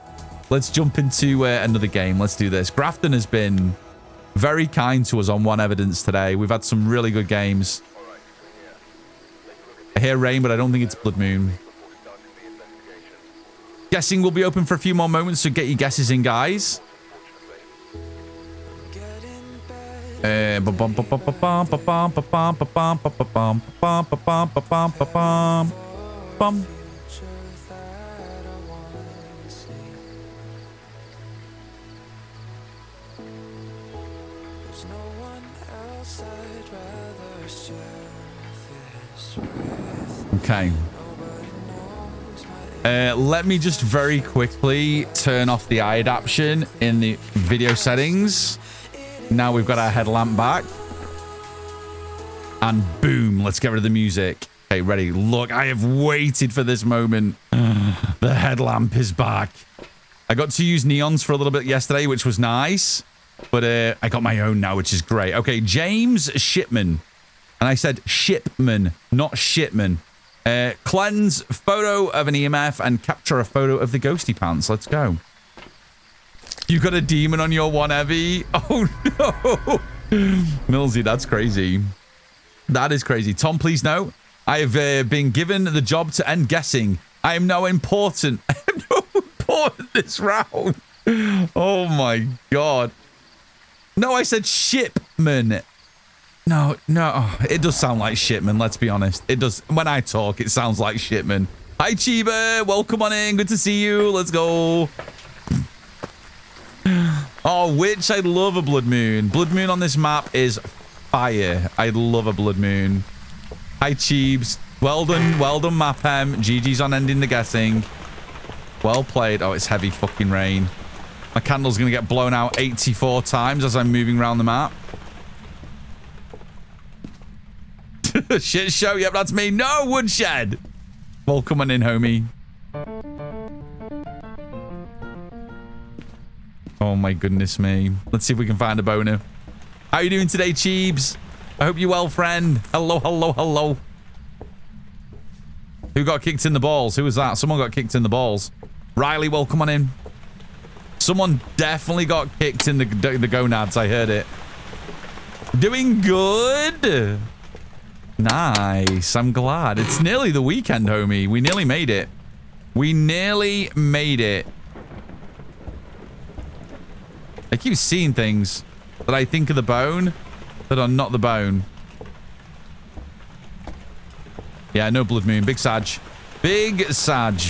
Let's jump into another game. Let's do this. Grafton has been very kind to us on One Evidence today. We've had some really good games. I hear rain, but I don't think it's Blood Moon. Guessing will be open for a few more moments, so get your guesses in, guys. Okay. Let me just very quickly turn off the eye adaptation in the video settings. Now we've got our headlamp back. And boom, let's get rid of the music. Okay, ready. Look, I have waited for this moment. The headlamp is back. I got to use neons for a little bit yesterday, which was nice. But I got my own now, which is great. Okay, James Shipman. And I said Shipman, not Shipman. Cleanse photo of an EMF and capture a photo of the ghosty pants. Let's go. You got a demon on your one, Evie? Oh, no. Millsy, that's crazy. That is crazy. Tom, please note, I have been given the job to end guessing. I am no important. I am no important this round. Oh, my God. No, I said Shipman. No. It does sound like Shipman, let's be honest. It does. When I talk, it sounds like Shipman. Hi, Chiba. Welcome on in. Good to see you. Let's go. Oh, Witch. I love a Blood Moon. Blood Moon on this map is fire. I love a Blood Moon. Hi, Cheebs. Well done, Mapem. GG's on ending the guessing. Well played. Oh, it's heavy fucking rain. My candle's going to get blown out 84 times as I'm moving around the map. Shit show. Yep, that's me. No, Woodshed. Welcome on in, homie. Oh, my goodness me. Let's see if we can find a boner. How you doing today, Cheebs? I hope you're well, friend. Hello, hello, hello. Who got kicked in the balls? Who was that? Someone got kicked in the balls. Riley, welcome on in. Someone definitely got kicked in the gonads. I heard it. Doing good. Nice. I'm glad. It's nearly the weekend, homie. We nearly made it. We nearly made it. I keep seeing things that I think are the bone that are not the bone. Yeah, no Blood Moon. Big Sag. Big Sag.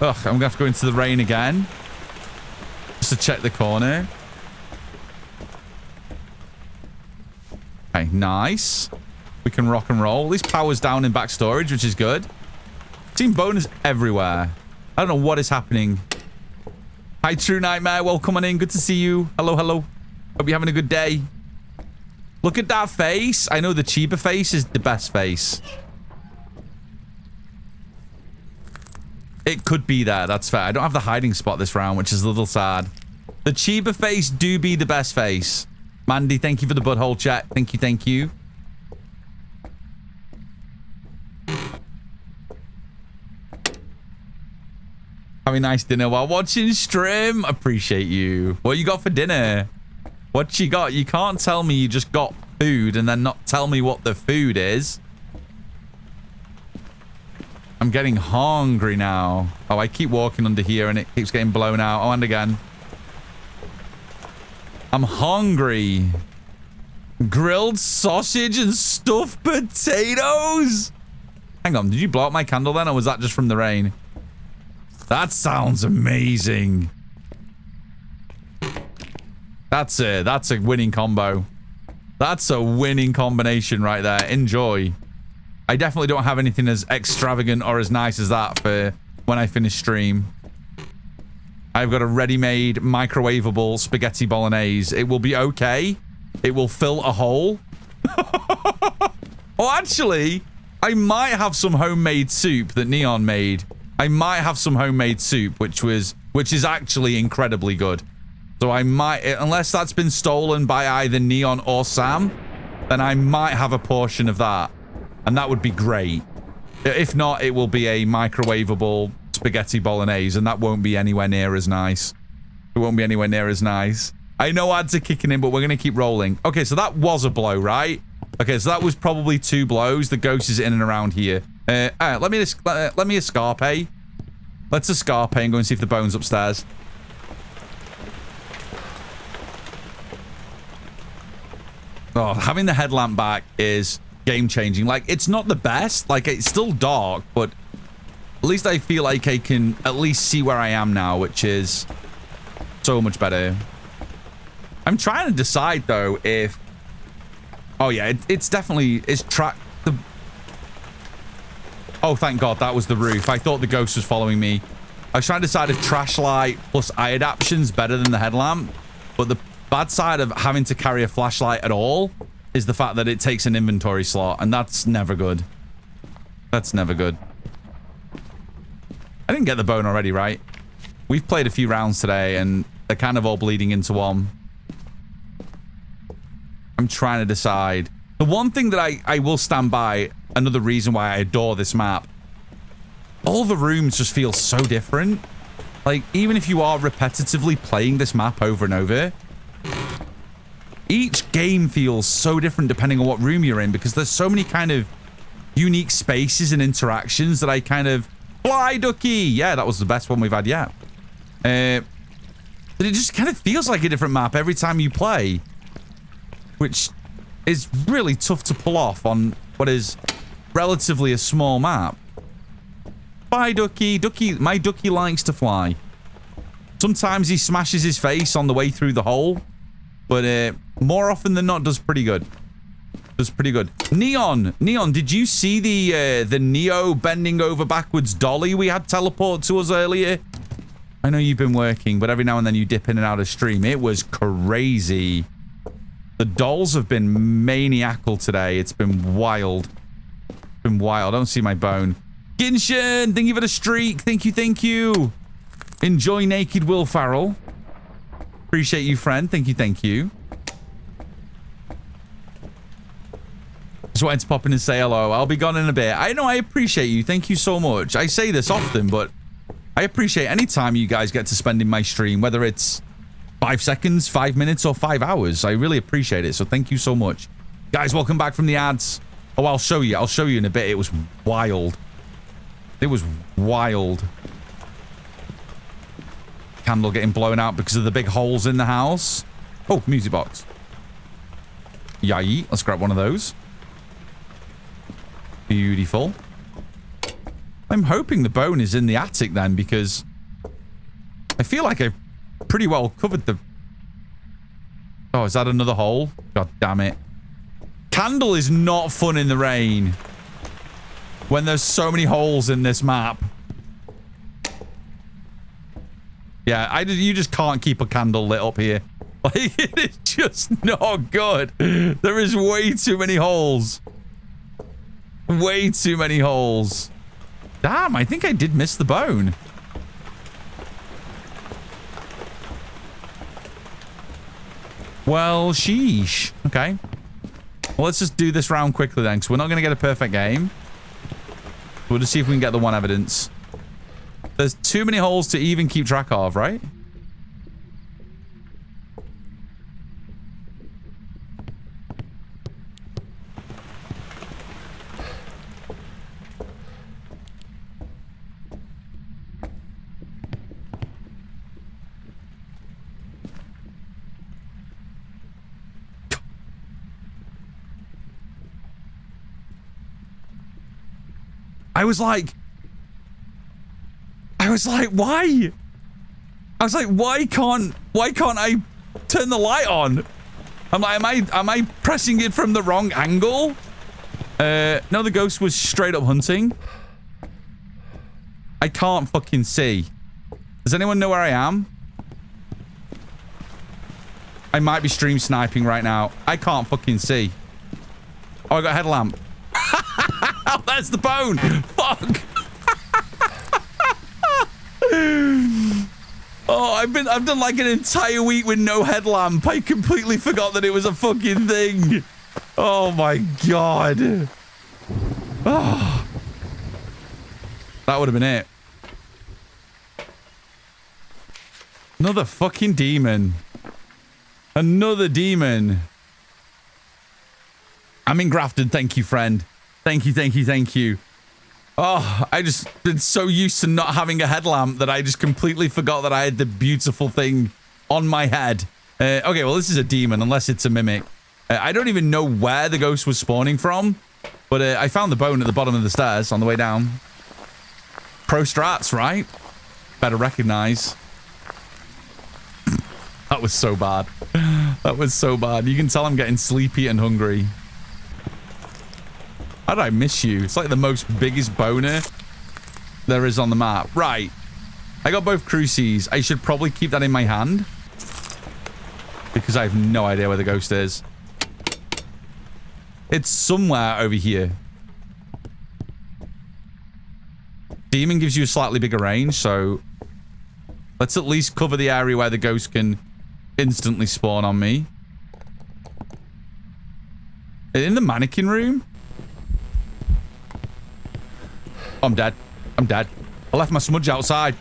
Ugh, I'm going to have to go into the rain again. Just to check the corner. Okay, nice. We can rock and roll. At least power's down in back storage, which is good. Seen bonus everywhere. I don't know what is happening. Hi, True Nightmare. Welcome on in. Good to see you. Hello, hello. Hope you're having a good day. Look at that face. I know the cheaper face is the best face. It could be there. That's fair. I don't have the hiding spot this round, which is a little sad. The cheaper face do be the best face. Mandy, thank you for the butthole chat. Thank you, thank you. Having a nice dinner while watching stream. Appreciate you. What you got for dinner? What you got? You can't tell me you just got food and then not tell me what the food is. I'm getting hungry now. Oh, I keep walking under here and it keeps getting blown out. Oh, and again. I'm hungry. Grilled sausage and stuffed potatoes? Hang on, did you blow out my candle then, or was that just from the rain? That sounds amazing. That's a winning combo. That's a winning combination right there. Enjoy. I definitely don't have anything as extravagant or as nice as that for when I finish stream. I've got a ready-made microwavable spaghetti bolognese. It will be okay. It will fill a hole. Oh, actually, I might have some homemade soup that Neon made. I might have some homemade soup, which is actually incredibly good. So I might, unless that's been stolen by either Neon or Sam, then I might have a portion of that. And that would be great. If not, it will be a microwavable spaghetti bolognese, and that won't be anywhere near as nice. It won't be anywhere near as nice. I know ads are kicking in, but we're going to keep rolling. Okay, so that was a blow, right? Okay, so that was probably 2 blows. The ghost is in and around here. All right, let me escape. Let's escape and go and see if the bone's upstairs. Oh, having the headlamp back is game-changing. Like, it's not the best. Like, it's still dark, but at least I feel like I can at least see where I am now, which is so much better. I'm trying to decide, though, if... Oh, yeah, it's definitely... Oh, thank God, that was the roof. I thought the ghost was following me. I was trying to decide if trash light plus eye adaptation's better than the headlamp, but the bad side of having to carry a flashlight at all is the fact that it takes an inventory slot, and that's never good. That's never good. I didn't get the bone already, right? We've played a few rounds today, and they're kind of all bleeding into one. I'm trying to decide. The one thing that I will stand by, another reason why I adore this map, all the rooms just feel so different. Like, even if you are repetitively playing this map over and over, each game feels so different depending on what room you're in, because there's so many kind of unique spaces and interactions that I kind of... Fly ducky! Yeah, that was the best one we've had yet. But it just kind of feels like a different map every time you play, which is really tough to pull off on what is relatively a small map. Bye, ducky. My ducky likes to fly. Sometimes he smashes his face on the way through the hole, but more often than not does pretty good. Does pretty good. Neon, did you see the Neo bending over backwards dolly we had teleport to us earlier? I know you've been working, but every now and then you dip in and out of stream. It was crazy. The dolls have been maniacal today. It's been wild. It's been wild. I don't see my bone. Ginshin, thank you for the streak. Thank you. Enjoy Naked Will Farrell. Appreciate you, friend. Thank you. Just wanted to pop in and say hello. I'll be gone in a bit. I know, I appreciate you. Thank you so much. I say this often, but I appreciate any time you guys get to spend in my stream, whether it's 5 seconds, 5 minutes, or 5 hours. I really appreciate it, so thank you so much. Guys, welcome back from the ads. Oh, I'll show you. I'll show you in a bit. It was wild. It was wild. Candle getting blown out because of the big holes in the house. Oh, music box. Yay. Let's grab one of those. Beautiful. I'm hoping the bone is in the attic then, because I feel like I've pretty well covered the... Oh, is that another hole? God damn it. Candle is not fun in the rain when there's so many holes in this map. Yeah, you just can't keep a candle lit up here. Like, it is just not good. There is way too many holes. Way too many holes. Damn, I think I did miss the bone. Well, sheesh. Okay. Well, let's just do this round quickly then, because we're not going to get a perfect game. We'll just see if we can get the one evidence. There's too many holes to even keep track of, right? I was like, why? I was like, why can't I turn the light on? I'm like, am I pressing it from the wrong angle? No, the ghost was straight up hunting. I can't fucking see. Does anyone know where I am? I might be stream sniping right now. I can't fucking see. Oh, I got a headlamp. That's the bone. Fuck. Oh, I've done like an entire week with no headlamp. I completely forgot that it was a fucking thing. Oh my god. Oh. That would have been it. Another fucking demon. Another demon. I'm engrafted. Thank you, friend. Thank you, thank you, thank you. Oh, I just been so used to not having a headlamp that I just completely forgot that I had the beautiful thing on my head. Okay, well, this is a demon, unless it's a mimic. I don't even know where the ghost was spawning from, but I found the bone at the bottom of the stairs on the way down. Pro strats, right? Better recognize. That was so bad. That was so bad. You can tell I'm getting sleepy and hungry. How did I miss you? It's like the most biggest boner there is on the map. Right. I got both crucies. I should probably keep that in my hand, because I have no idea where the ghost is. It's somewhere over here. Demon gives you a slightly bigger range, so let's at least cover the area where the ghost can instantly spawn on me. In the mannequin room? Oh, I'm dead. I'm dead. I left my smudge outside.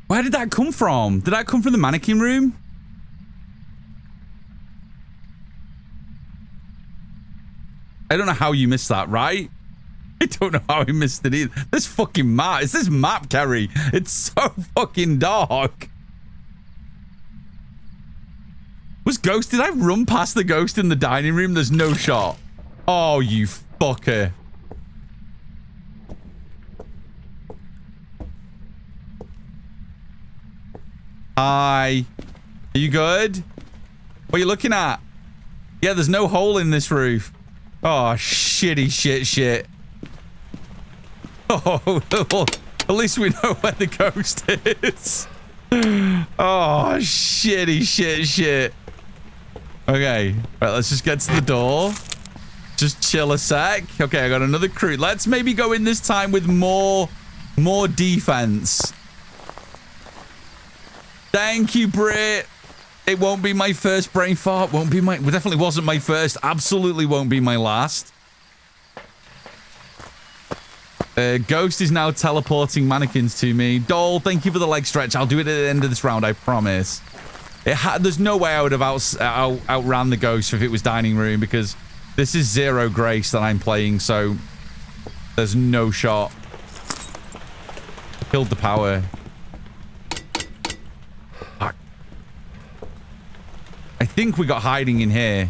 Where did that come from? Did that come from the mannequin room? I don't know how you missed that, right? I don't know how I missed it either. This fucking map. It's this map, Kerry. It's so fucking dark. Was Ghost? Did I run past the ghost in the dining room? There's no shot. Oh, you fucker. Hi. Are you good? What are you looking at? Yeah, there's no hole in this roof. Oh, shitty shit. Oh, well, at least we know where the ghost is. Oh, shitty shit. Okay, right, let's just get to the door. Just chill a sec. Okay, I got another crew. Let's maybe go in this time with more defense. Thank you, Brit. It won't be my first brain fart. Won't be my... It definitely wasn't my first. Absolutely won't be my last. Ghost is now teleporting mannequins to me. Dole, thank you for the leg stretch. I'll do it at the end of this round, I promise. There's no way I would have outran the ghost if it was dining room, because this is zero grace that I'm playing, so there's no shot. Killed the power. I think we got hiding in here.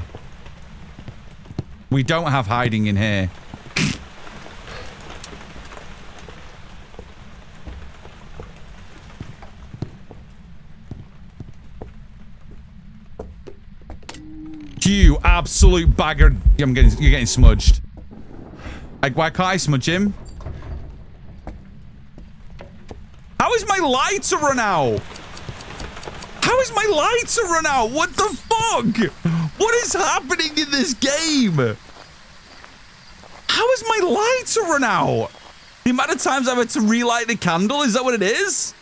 We don't have hiding in here. You absolute bagger. You're getting smudged. Like, why can't I smudge him? How is my lighter run out? How is my lighter run out? What the fuck? What is happening in this game? How is my lighter run out? The amount of times I've had to relight the candle, is that what it is?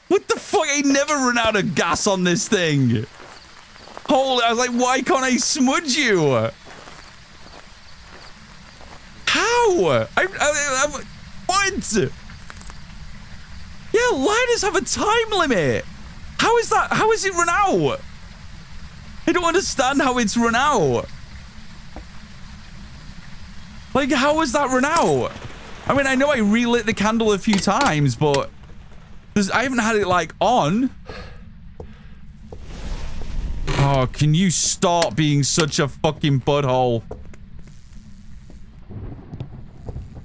What the fuck? I never run out of gas on this thing. Holy, I was like, why can't I smudge you? How? What? Yeah, lighters have a time limit. How is that? How is it run out? I don't understand how it's run out. Like, how has that run out? I mean, I know I relit the candle a few times, but I haven't had it, like, on. Oh, can you stop being such a fucking butthole?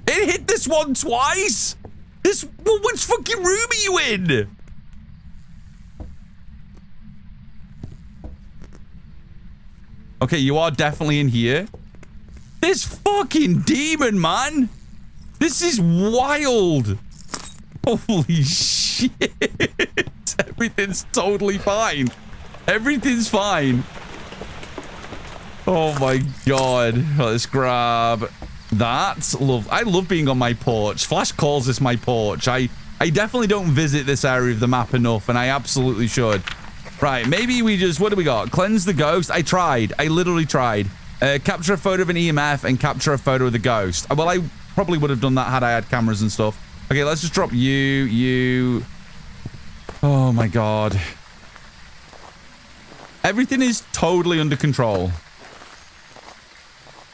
It hit this one twice? Well, which fucking room are you in? Okay, you are definitely in here. This fucking demon, man. This is wild. Holy shit. Everything's totally fine. Everything's fine. Oh my god. Let's grab that. I love being on my porch. Flash calls this my porch. I definitely don't visit this area of the map enough, and I absolutely should. Right, maybe we just... What do we got? Cleanse the ghost. I tried. I literally tried. Capture a photo of an EMF and capture a photo of the ghost. Well, I probably would have done that had I had cameras and stuff. Okay, let's just drop you. Oh my god. Everything is totally under control.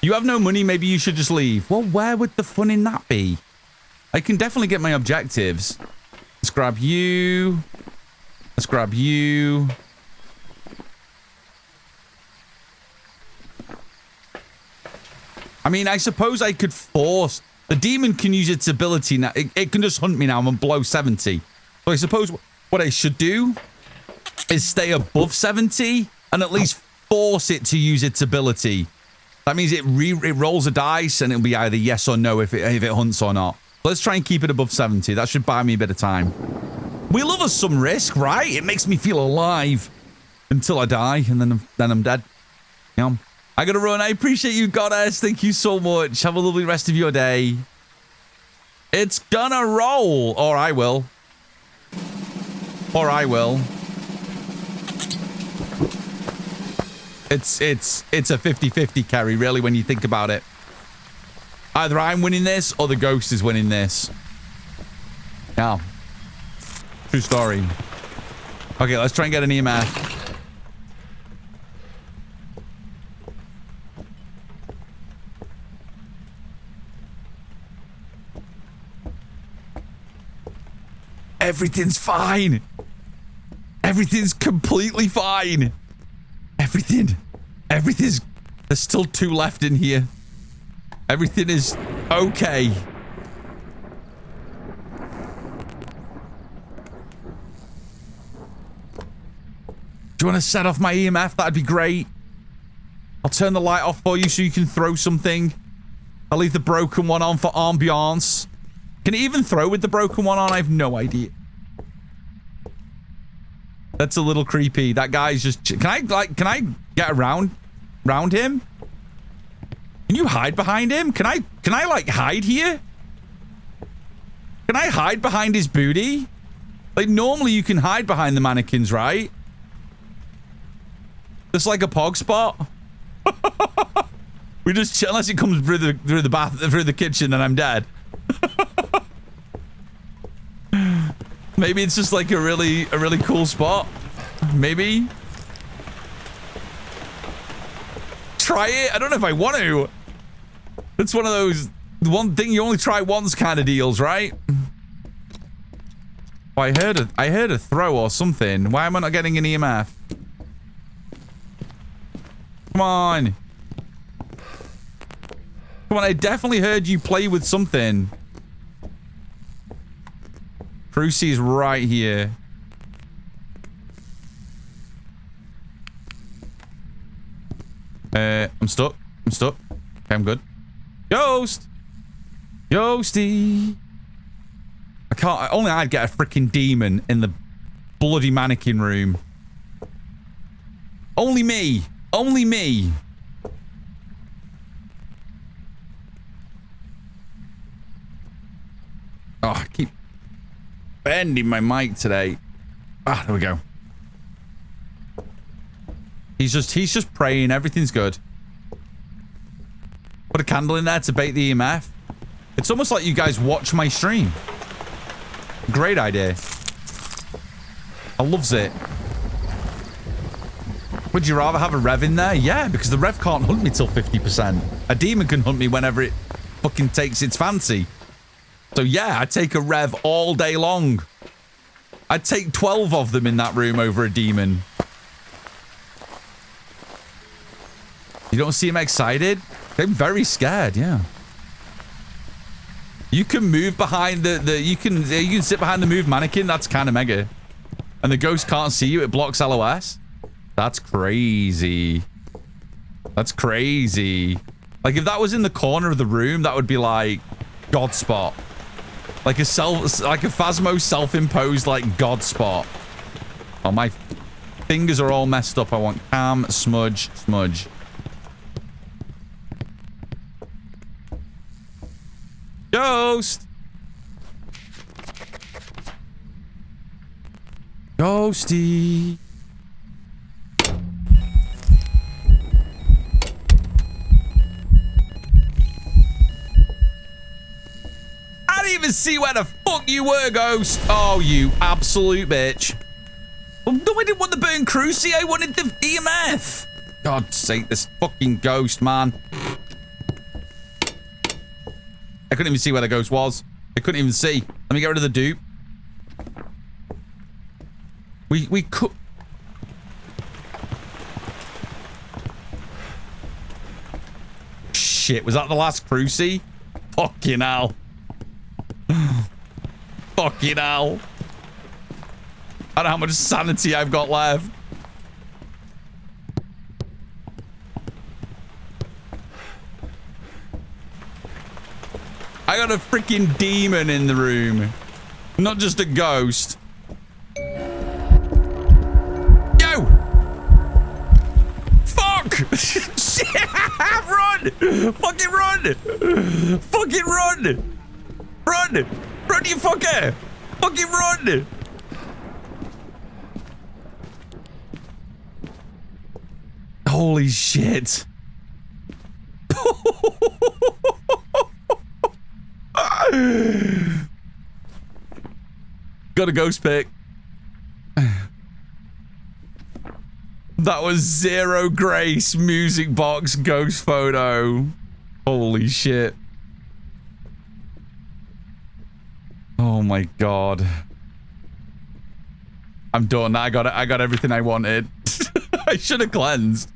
You have no money, maybe you should just leave. Well, where would the fun in that be? I can definitely get my objectives. Let's grab you. Let's grab you. I mean, I suppose I could force... The demon can use its ability now. It can just hunt me now. I'm below 70. So I suppose what I should do is stay above 70 and at least force it to use its ability. That means it rolls a dice and it'll be either yes or no if it hunts or not. Let's try and keep it above 70. That should buy me a bit of time. We love us some risk, right? It makes me feel alive until I die, and then I'm dead. Yeah. I gotta run. I appreciate you, Goddess. Thank you so much. Have a lovely rest of your day. It's gonna roll, or I will. Or I will. It's a 50-50 carry, really, when you think about it. Either I'm winning this or the ghost is winning this. Yeah. True story. Okay, let's try and get an EMF. Everything's fine. Everything's completely fine. Everything's... There's still 2 left in here. Everything is okay. Do you want to set off my EMF? That'd be great. I'll turn the light off for you so you can throw something. I'll leave the broken one on for ambiance. Can it even throw with the broken one on? I have no idea. That's a little creepy. That guy's just... Can I get around him? Can you hide behind him? Can I like hide here? Can I hide behind his booty? Like normally you can hide behind the mannequins, right? Just like a pog spot. We just chill unless it comes through the kitchen and I'm dead. Maybe it's just like a really cool spot. Maybe. Try it. I don't know if I want to. It's one of those one thing you only try once kind of deals, right? Oh, I heard a throw or something. Why am I not getting an EMF? Come on. Come on, I definitely heard you play with something. Crucie's right here. I'm stuck. Okay, I'm good. Ghost! Ghosty! I can't... Only I'd get a freaking demon in the bloody mannequin room. Only me. Only me. Oh, I keep bending my mic today. Ah, there we go. He's just praying. Everything's good. Put a candle in there to bait the EMF. It's almost like you guys watch my stream. Great idea. I loves it. Would you rather have a rev in there? Yeah, because the rev can't hunt me till 50%. A demon can hunt me whenever it fucking takes its fancy. So yeah, I'd take a rev all day long. I'd take 12 of them in that room over a demon. You don't seem excited? I'm very scared, yeah. You can move behind you can sit behind the move mannequin. That's kind of mega. And the ghost can't see you. It blocks LOS. That's crazy. That's crazy. Like if that was in the corner of the room, that would be like God spot. Like a Phasmo self-imposed like God spot. Oh, my fingers are all messed up. I want cam, smudge. Ghost! Ghosty! I didn't even see where the fuck you were, Ghost! Oh, you absolute bitch. Well, no, I didn't want the burn cruci. I wanted the EMF. God's sake, this fucking ghost, man. I couldn't even see where the ghost was. I couldn't even see. Let me get rid of the dupe. We could... Shit, was that the last cruci? Fucking hell. Fucking hell. I don't know how much sanity I've got left. I got a freaking demon in the room. Not just a ghost. Yo! Fuck! Shit! Run! Fucking run! Fucking run! Run! Run, you fucker! Fucking run! Holy shit. Got a ghost pick. That was zero grace music box ghost photo. Holy shit. Oh my god. I'm done. I got everything I wanted. I should have cleansed.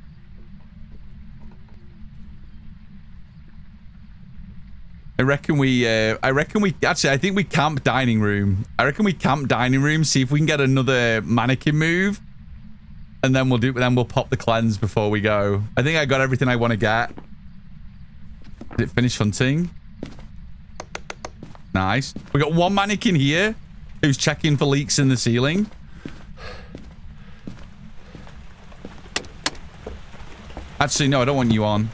I reckon we actually, I think we camp dining room. I reckon we camp dining room, see if we can get another mannequin move. And then we'll pop the cleanse before we go. I think I got everything I want to get. Did it finish hunting? Nice. We got one mannequin here who's checking for leaks in the ceiling. Actually, no, I don't want you on.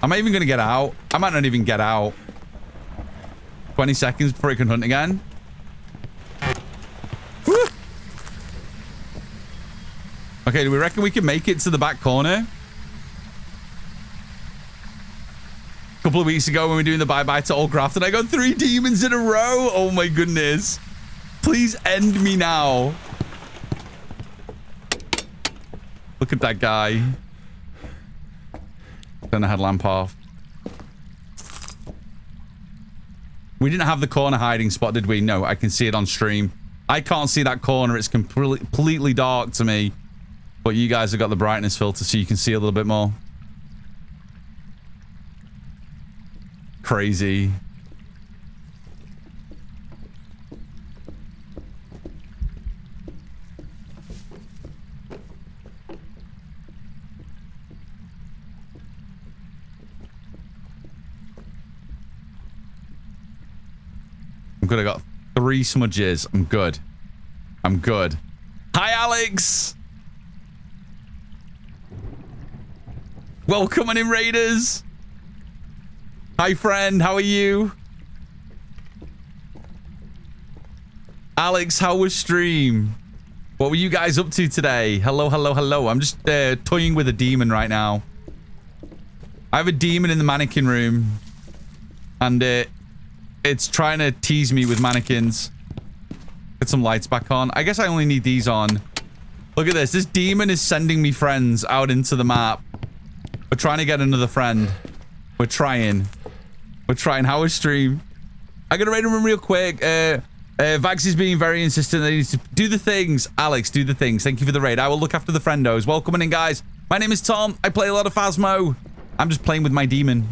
Am I even going to get out? I might not even get out. 20 seconds before it can hunt again. Woo! Okay, do we reckon we can make it to the back corner? A couple of weeks ago when we were doing the bye-bye to all craft and I got 3 demons in a row. Oh my goodness. Please end me now. Look at that guy. Turn the headlamp off. We didn't have the corner hiding spot, did we? No, I can see it on stream. I can't see that corner. It's completely dark to me. But you guys have got the brightness filter so you can see a little bit more. Crazy. I'm good. I got 3 smudges. I'm good. I'm good. Hi, Alex. Welcome in, Raiders. Hi, friend. How are you? Alex, how was stream? What were you guys up to today? Hello, hello, hello. I'm just toying with a demon right now. I have a demon in the mannequin room. And it's trying to tease me with mannequins. Get some lights back on. I guess I only need these on Look at this. This demon is sending me friends out into the map. We're trying to get another friend. We're trying. We're trying. How is stream? I gotta rate him real quick. Vax is being very insistent that he needs to do the things. Alex, do the things. Thank you for the raid. I will look after the friendos. Welcome in, guys. My name is Tom. I play a lot of Phasmo. I'm just playing with my demon.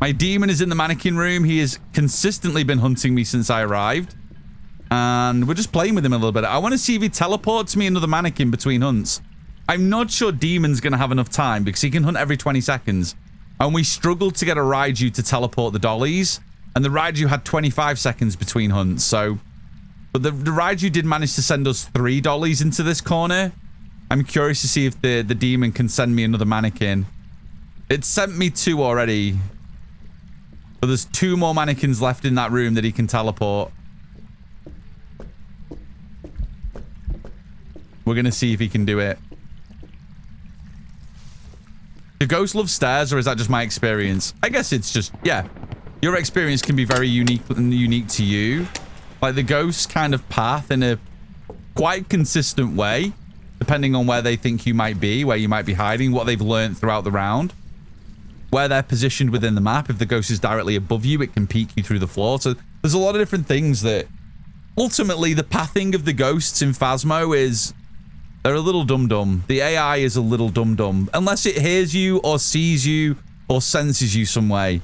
My demon is in the mannequin room. He has consistently been hunting me since I arrived. And we're just playing with him a little bit. I want to see if he teleports me another mannequin between hunts. I'm not sure Demon's going to have enough time because he can hunt every 20 seconds. And we struggled to get a Raiju to teleport the dollies. And the Raiju had 25 seconds between hunts. So, but the Raiju did manage to send us 3 dollies into this corner. I'm curious to see if the demon can send me another mannequin. It sent me 2 already. But there's 2 more mannequins left in that room that he can teleport. We're going to see if he can do it. Do ghosts love stairs, or is that just my experience? I guess it's just, yeah. Your experience can be very unique to you. Like the ghosts kind of path in a quite consistent way, depending on where they think you might be, where you might be hiding, what they've learned throughout the round. Where they're positioned within the map. If the ghost is directly above you, it can peek you through the floor. So there's a lot of different things that ultimately the pathing of the ghosts in Phasmo is they're a little dum-dum. The AI is a little dum-dum. Unless it hears you or sees you or senses you some way.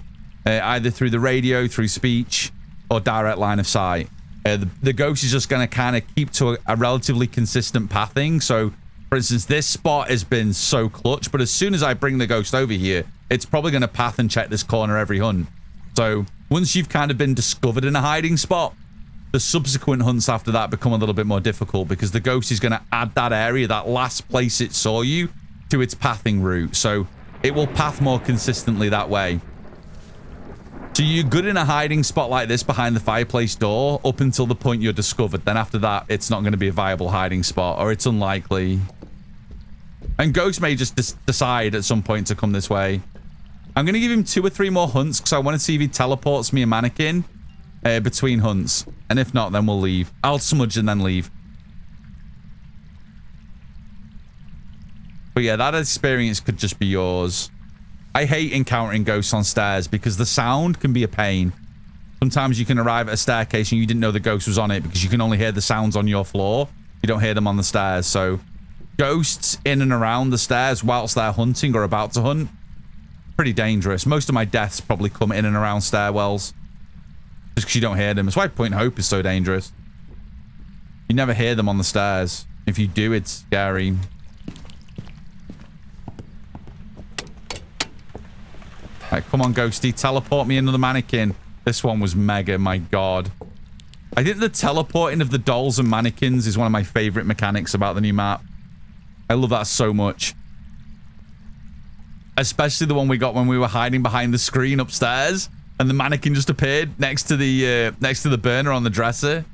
Either through the radio, through speech, or direct line of sight. The ghost is just going to kind of keep to a relatively consistent pathing. So, for instance, this spot has been so clutch, but as soon as I bring the ghost over here, it's probably going to path and check this corner every hunt. So, once you've kind of been discovered in a hiding spot, the subsequent hunts after that become a little bit more difficult because the ghost is going to add that area, that last place it saw you, to its pathing route. So, it will path more consistently that way. So you're good in a hiding spot like this behind the fireplace door up until the point you're discovered. Then after that, it's not going to be a viable hiding spot, or it's unlikely. And Ghost may just decide at some point to come this way. I'm going to give him 2 or 3 more hunts because I want to see if he teleports me a mannequin between hunts. And if not, then we'll leave. I'll smudge and then leave. But yeah, that experience could just be yours. I hate encountering ghosts on stairs because the sound can be a pain. Sometimes you can arrive at a staircase and you didn't know the ghost was on it because you can only hear the sounds on your floor. You don't hear them on the stairs. So ghosts in and around the stairs whilst they're hunting or about to hunt, pretty dangerous. Most of my deaths probably come in and around stairwells just because you don't hear them. That's why Point Hope is so dangerous. You never hear them on the stairs. If you do, it's scary. Right, come on, Ghosty. Teleport me another mannequin. This one was mega, my god. I think the teleporting of the dolls and mannequins is one of my favorite mechanics about the new map. I love that so much. Especially the one we got when we were hiding behind the screen upstairs and the mannequin just appeared next to the burner on the dresser.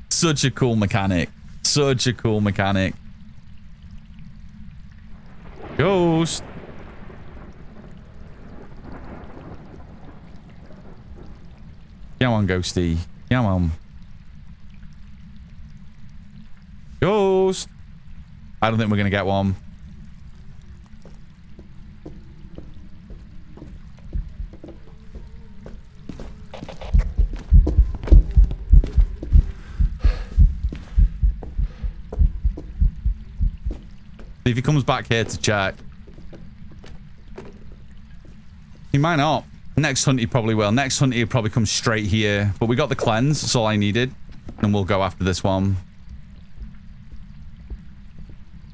Such a cool mechanic. Such a cool mechanic. Ghost. Come on, Ghosty. Come on. Ghost. I don't think we're going to get one. See if he comes back here to check. He might not. Next hunt he probably will. Next hunt he'll probably come straight here. But we got the cleanse. That's all I needed. And we'll go after this one.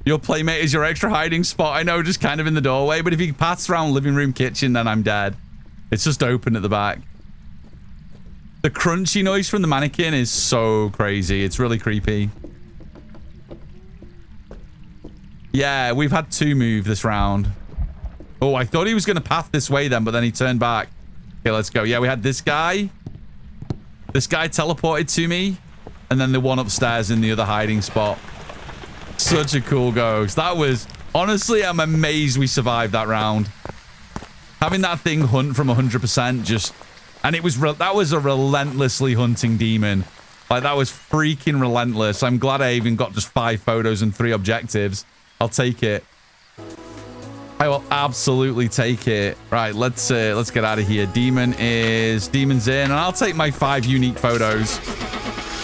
Your playmate is your extra hiding spot. I know, just kind of in the doorway. But if he passes around living room, kitchen, then I'm dead. It's just open at the back. The crunchy noise from the mannequin is so crazy. It's really creepy. Yeah, we've had 2 move this round. Oh, I thought he was going to path this way then, but then he turned back. Okay, let's go. Yeah, we had this guy. This guy teleported to me. And then the one upstairs in the other hiding spot. Such a cool ghost. That was... Honestly, I'm amazed we survived that round. Having that thing hunt from 100% just... And it was... That was a relentlessly hunting demon. Like, that was freaking relentless. I'm glad I even got just 5 photos and 3 objectives. I'll take it. I will absolutely take it. Right, let's get out of here. Demon's in, and I'll take my 5 unique photos.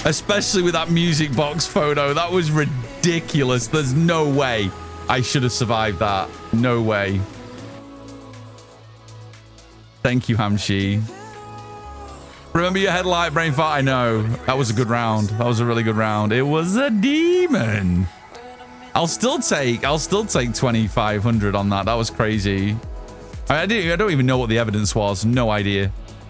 Especially with that music box photo. That was ridiculous. There's no way I should have survived that. No way. Thank you, Hamshi. Remember your headlight, brain fart? I know. That was a good round. That was a really good round. It was a demon. I'll still take 2,500 on that. That was crazy. I don't even know what the evidence was. No idea.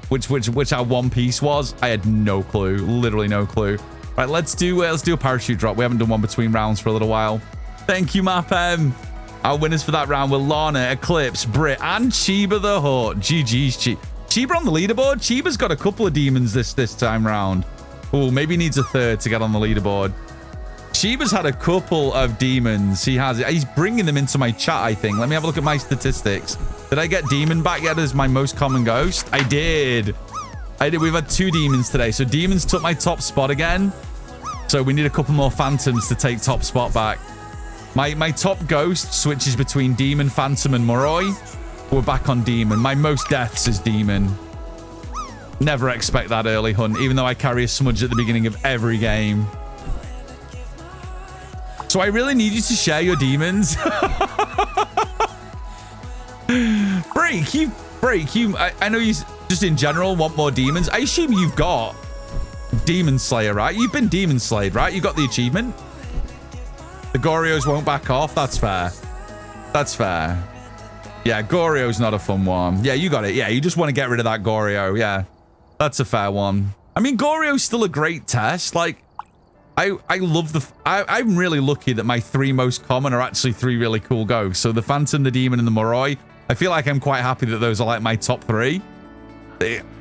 Which our one piece was. I had no clue. Literally no clue. Right, let's do a parachute drop. We haven't done one between rounds for a little while. Thank you, MapM. Our winners for that round were Lana, Eclipse, Brit, and Chiba the Hut. GG's, Chiba on the leaderboard. Chiba's got a couple of demons this time round. Oh, maybe needs a third to get on the leaderboard. Chiba's had a couple of demons. He's bringing them into my chat, I think. Let me have a look at my statistics. Did I get demon back yet as my most common ghost? I did. We've had 2 demons today. So demons took my top spot again. So we need a couple more phantoms to take top spot back. My top ghost switches between demon, phantom, and Moroi. We're back on demon. My most deaths is demon. Never expect that early hunt, even though I carry a smudge at the beginning of every game. So I really need you to share your demons. Break, I know you just in general want more demons. I assume you've got Demon Slayer, right? You've been Demon Slayed, right? You got the achievement. The Gorios won't back off. That's fair. That's fair. Yeah, Gorio's not a fun one. Yeah, you got it. Yeah, you just want to get rid of that Gorio. Yeah, that's a fair one. I mean, Gorio's still a great test. Like, I love I'm really lucky that my 3 most common are actually 3 really cool ghosts. So the Phantom, the Demon, and the Moroi. I feel like I'm quite happy that those are like my top 3.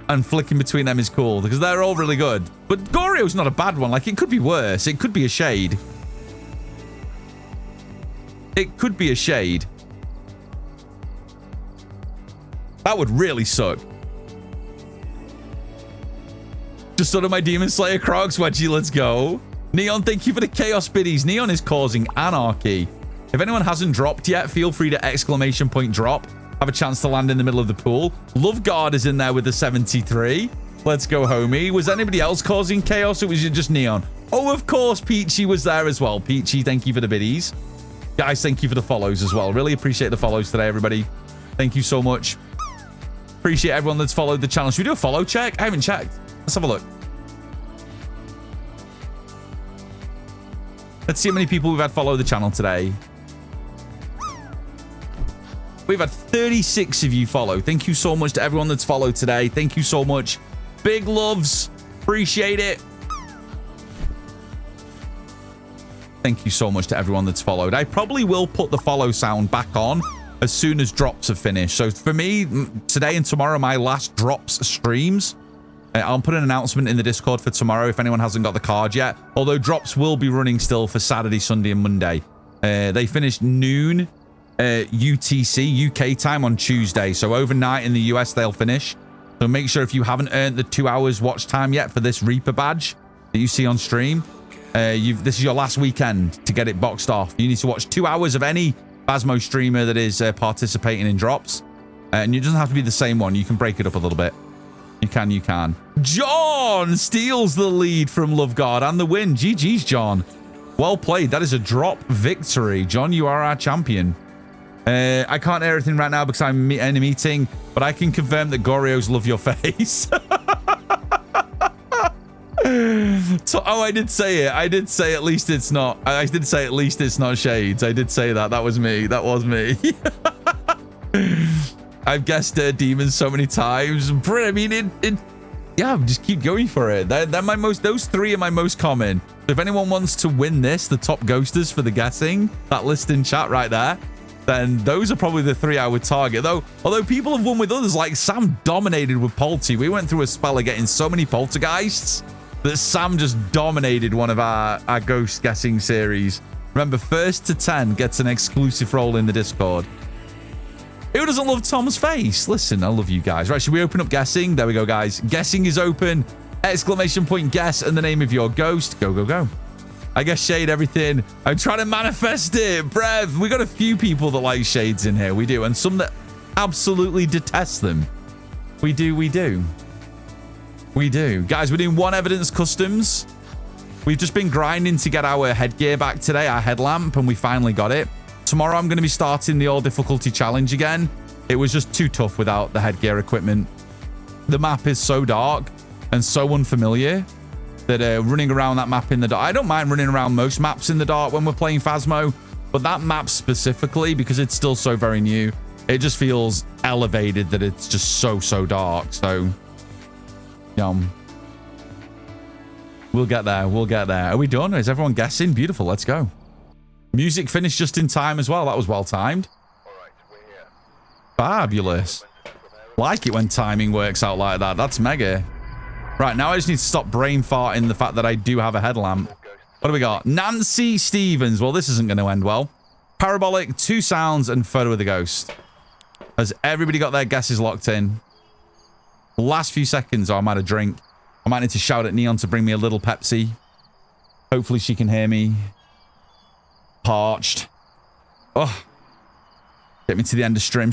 And flicking between them is cool because they're all really good. But Gorio's not a bad one. Like, it could be worse. It could be a shade. It could be a shade. That would really suck. Just sort of my Demon Slayer Crocs. Wedgie, let's go. Neon, thank you for the chaos biddies. Neon is causing anarchy. If anyone hasn't dropped yet, feel free to exclamation point drop. Have a chance to land in the middle of the pool. Love Guard is in there with the 73. Let's go, homie. Was anybody else causing chaos or was it just Neon? Oh, of course, Peachy was there as well. Peachy, thank you for the biddies. Guys, thank you for the follows as well. Really appreciate the follows today, everybody. Thank you so much. Appreciate everyone that's followed the channel. Should we do a follow check? I haven't checked. Let's have a look. Let's see how many people we've had follow the channel today. We've had 36 of you follow. Thank you so much to everyone that's followed today. Thank you so much. Big loves. Appreciate it. Thank you so much to everyone that's followed. I probably will put the follow sound back on as soon as drops are finished. So for me, today and tomorrow, my last drops streams. I'll put an announcement in the Discord for tomorrow if anyone hasn't got the card yet. Although drops will be running still for Saturday, Sunday, and Monday. They finished noon UTC, UK time on Tuesday. So overnight in the US, they'll finish. So make sure if you haven't earned the 2 hours watch time yet for this Reaper badge that you see on stream, this is your last weekend to get it boxed off. You need to watch 2 hours of any Phasmo streamer that is participating in drops. And it doesn't have to be the same one. You can break it up a little bit. You can. John steals the lead from Loveguard and the win. GG's, John. Well played. That is a drop victory. John, you are our champion. I can't air anything right now because I'm in a meeting, but I can confirm that Gorios love your face. So, oh, I did say it. I did say at least it's not. I did say at least it's not shades. I did say that. That was me. That was me. I've guessed demons so many times. I mean, yeah, just keep going for it. They're my most. Those 3 are my most common. So if anyone wants to win this, the top ghosters for the guessing, that list in chat right there, then those are probably the 3 I would target. Although people have won with others, like Sam dominated with Polty. We went through a spell of getting so many poltergeists that Sam just dominated one of our ghost guessing series. Remember, 1st to 10 gets an exclusive role in the Discord. Who doesn't love Tom's face? Listen, I love you guys. Right, should we open up guessing? There we go, guys. Guessing is open. Exclamation point guess and the name of your ghost. Go, go, go. I guess shade everything. I'm trying to manifest it. Brev, we got a few people that like shades in here. We do. And some that absolutely detest them. We do, we do. We do. Guys, we're doing one evidence customs. We've just been grinding to get our headgear back today, our headlamp, and we finally got it. Tomorrow I'm going to be starting the all difficulty challenge again. It was just too tough without the headgear equipment. The map is so dark and so unfamiliar that running around that map in the dark, I don't mind running around most maps in the dark when we're playing Phasmo, but that map specifically, because it's still so very new, it just feels elevated that it's just so dark. So, we'll get there. We'll get there. Are we done? Is everyone guessing? Beautiful. Let's go. Music finished just in time as well. That was well timed. Fabulous. Like it when timing works out like that. That's mega. Right, now I just need to stop brain farting the fact that I do have a headlamp. What do we got? Nancy Stevens. Well, this isn't going to end well. Parabolic, 2 sounds, and photo of the ghost. Has everybody got their guesses locked in? Last few seconds, or I might have drink. I might need to shout at Neon to bring me a little Pepsi. Hopefully she can hear me. Parched. Oh. Get me to the end of stream.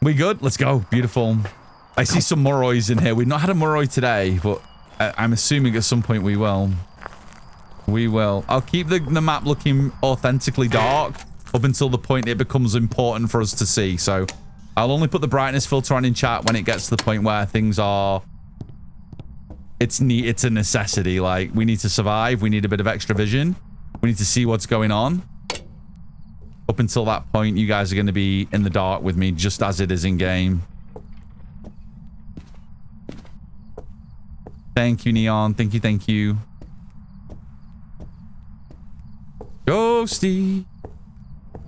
We good? Let's go. Beautiful. I see some Moroys in here. We've not had a Moroi today, but I'm assuming at some point we will. We will. I'll keep the map looking authentically dark up until the point it becomes important for us to see. So I'll only put the brightness filter on in chat when it gets to the point where things are... It's a necessity. Like, we need to survive. We need a bit of extra vision. We need to see what's going on. Up until that point, you guys are going to be in the dark with me, just as it is in game. Thank you, Neon. Thank you, thank you. Ghosty.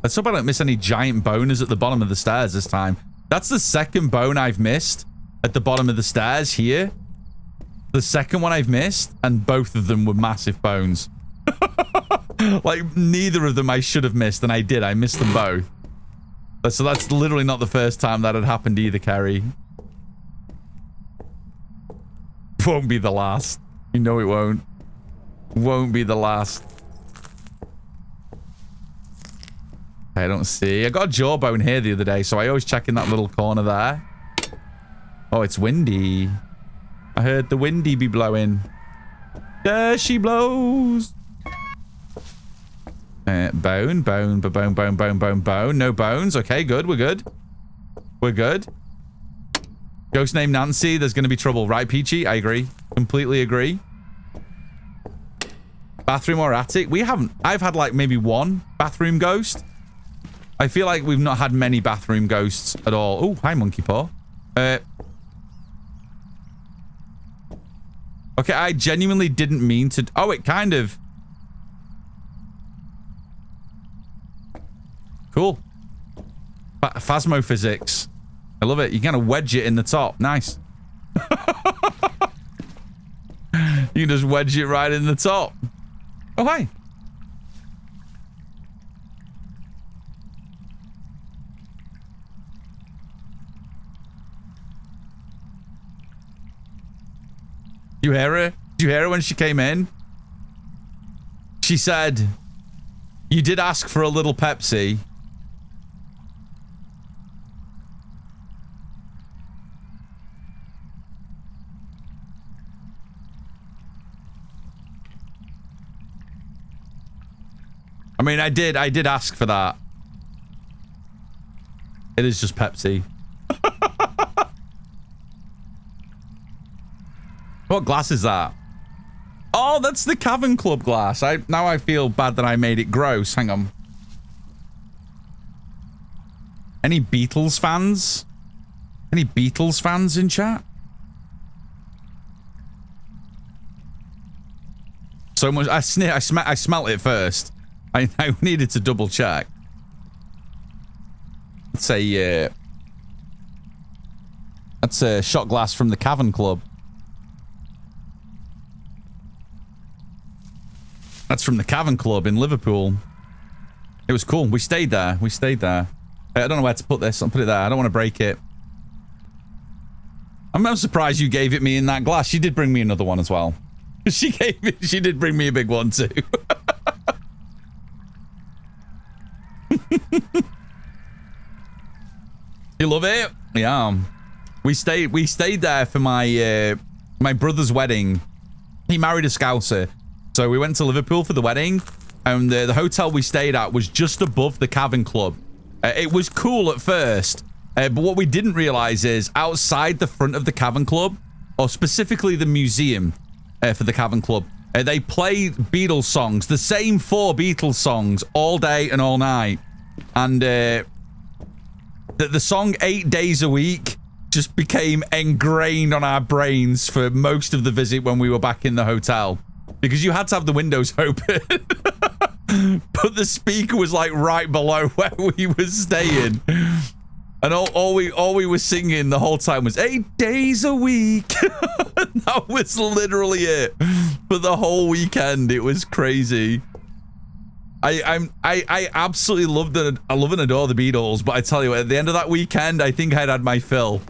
Let's hope I don't miss any giant boners at the bottom of the stairs this time. That's the second bone I've missed at the bottom of the stairs here. The second one I've missed, and both of them were massive bones. Like, neither of them I should have missed, and I did. I missed them both. So that's literally not the first time that had happened either, Kerry. Won't be the last. You know it won't. Won't be the last. I don't see. I got a jawbone here the other day, so I always check in that little corner there. Oh, it's windy. I heard the windy be blowing. There she blows. Bone. No bones. Okay, good. We're good. We're good. Ghost named Nancy. There's going to be trouble. Right, Peachy? I agree. Completely agree. Bathroom or attic? We haven't. I've had like maybe one bathroom ghost. I feel like we've not had many bathroom ghosts at all. Oh, hi, Monkey Paw. Okay, I genuinely didn't mean to... Oh, it kind of... Cool. Phasmophysics. I love it. You kind of wedge it in the top. Nice. You can just wedge it right in the top. Oh, hi. Did you hear her? Did you hear her when she came in? She said, "You did ask for a little Pepsi." I mean, I did ask for that. It is just Pepsi. What glass is that? Oh, that's the Cavern Club glass. Now I feel bad that I made it gross. Hang on. Any Beatles fans? Any Beatles fans in chat? So much. I smelt it first. I needed to double check. That's a shot glass from the Cavern Club. That's from the Cavern Club in Liverpool. It was cool. We stayed there. We stayed there. I don't know where to put this. I'll put it there. I don't want to break it. I'm surprised you gave it me in that glass. She did bring me another one as well. She did bring me a big one too. You love it? Yeah. We stayed there for my my brother's wedding. He married a Scouser. So we went to Liverpool for the wedding, and the hotel we stayed at was just above the Cavern Club. It was cool at first, but what we didn't realize is outside the front of the Cavern Club, or specifically the museum for the Cavern Club, they play Beatles songs, the same 4 Beatles songs all day and all night. And the song 8 Days a Week just became ingrained on our brains for most of the visit when we were back in the hotel, because you had to have the windows open. But the speaker was like right below where we were staying, and all we were singing the whole time was 8 days a week. That was literally it for the whole weekend. It was crazy. I absolutely love and adore the Beatles, but I tell you what, at the end of that weekend, I think I'd had my fill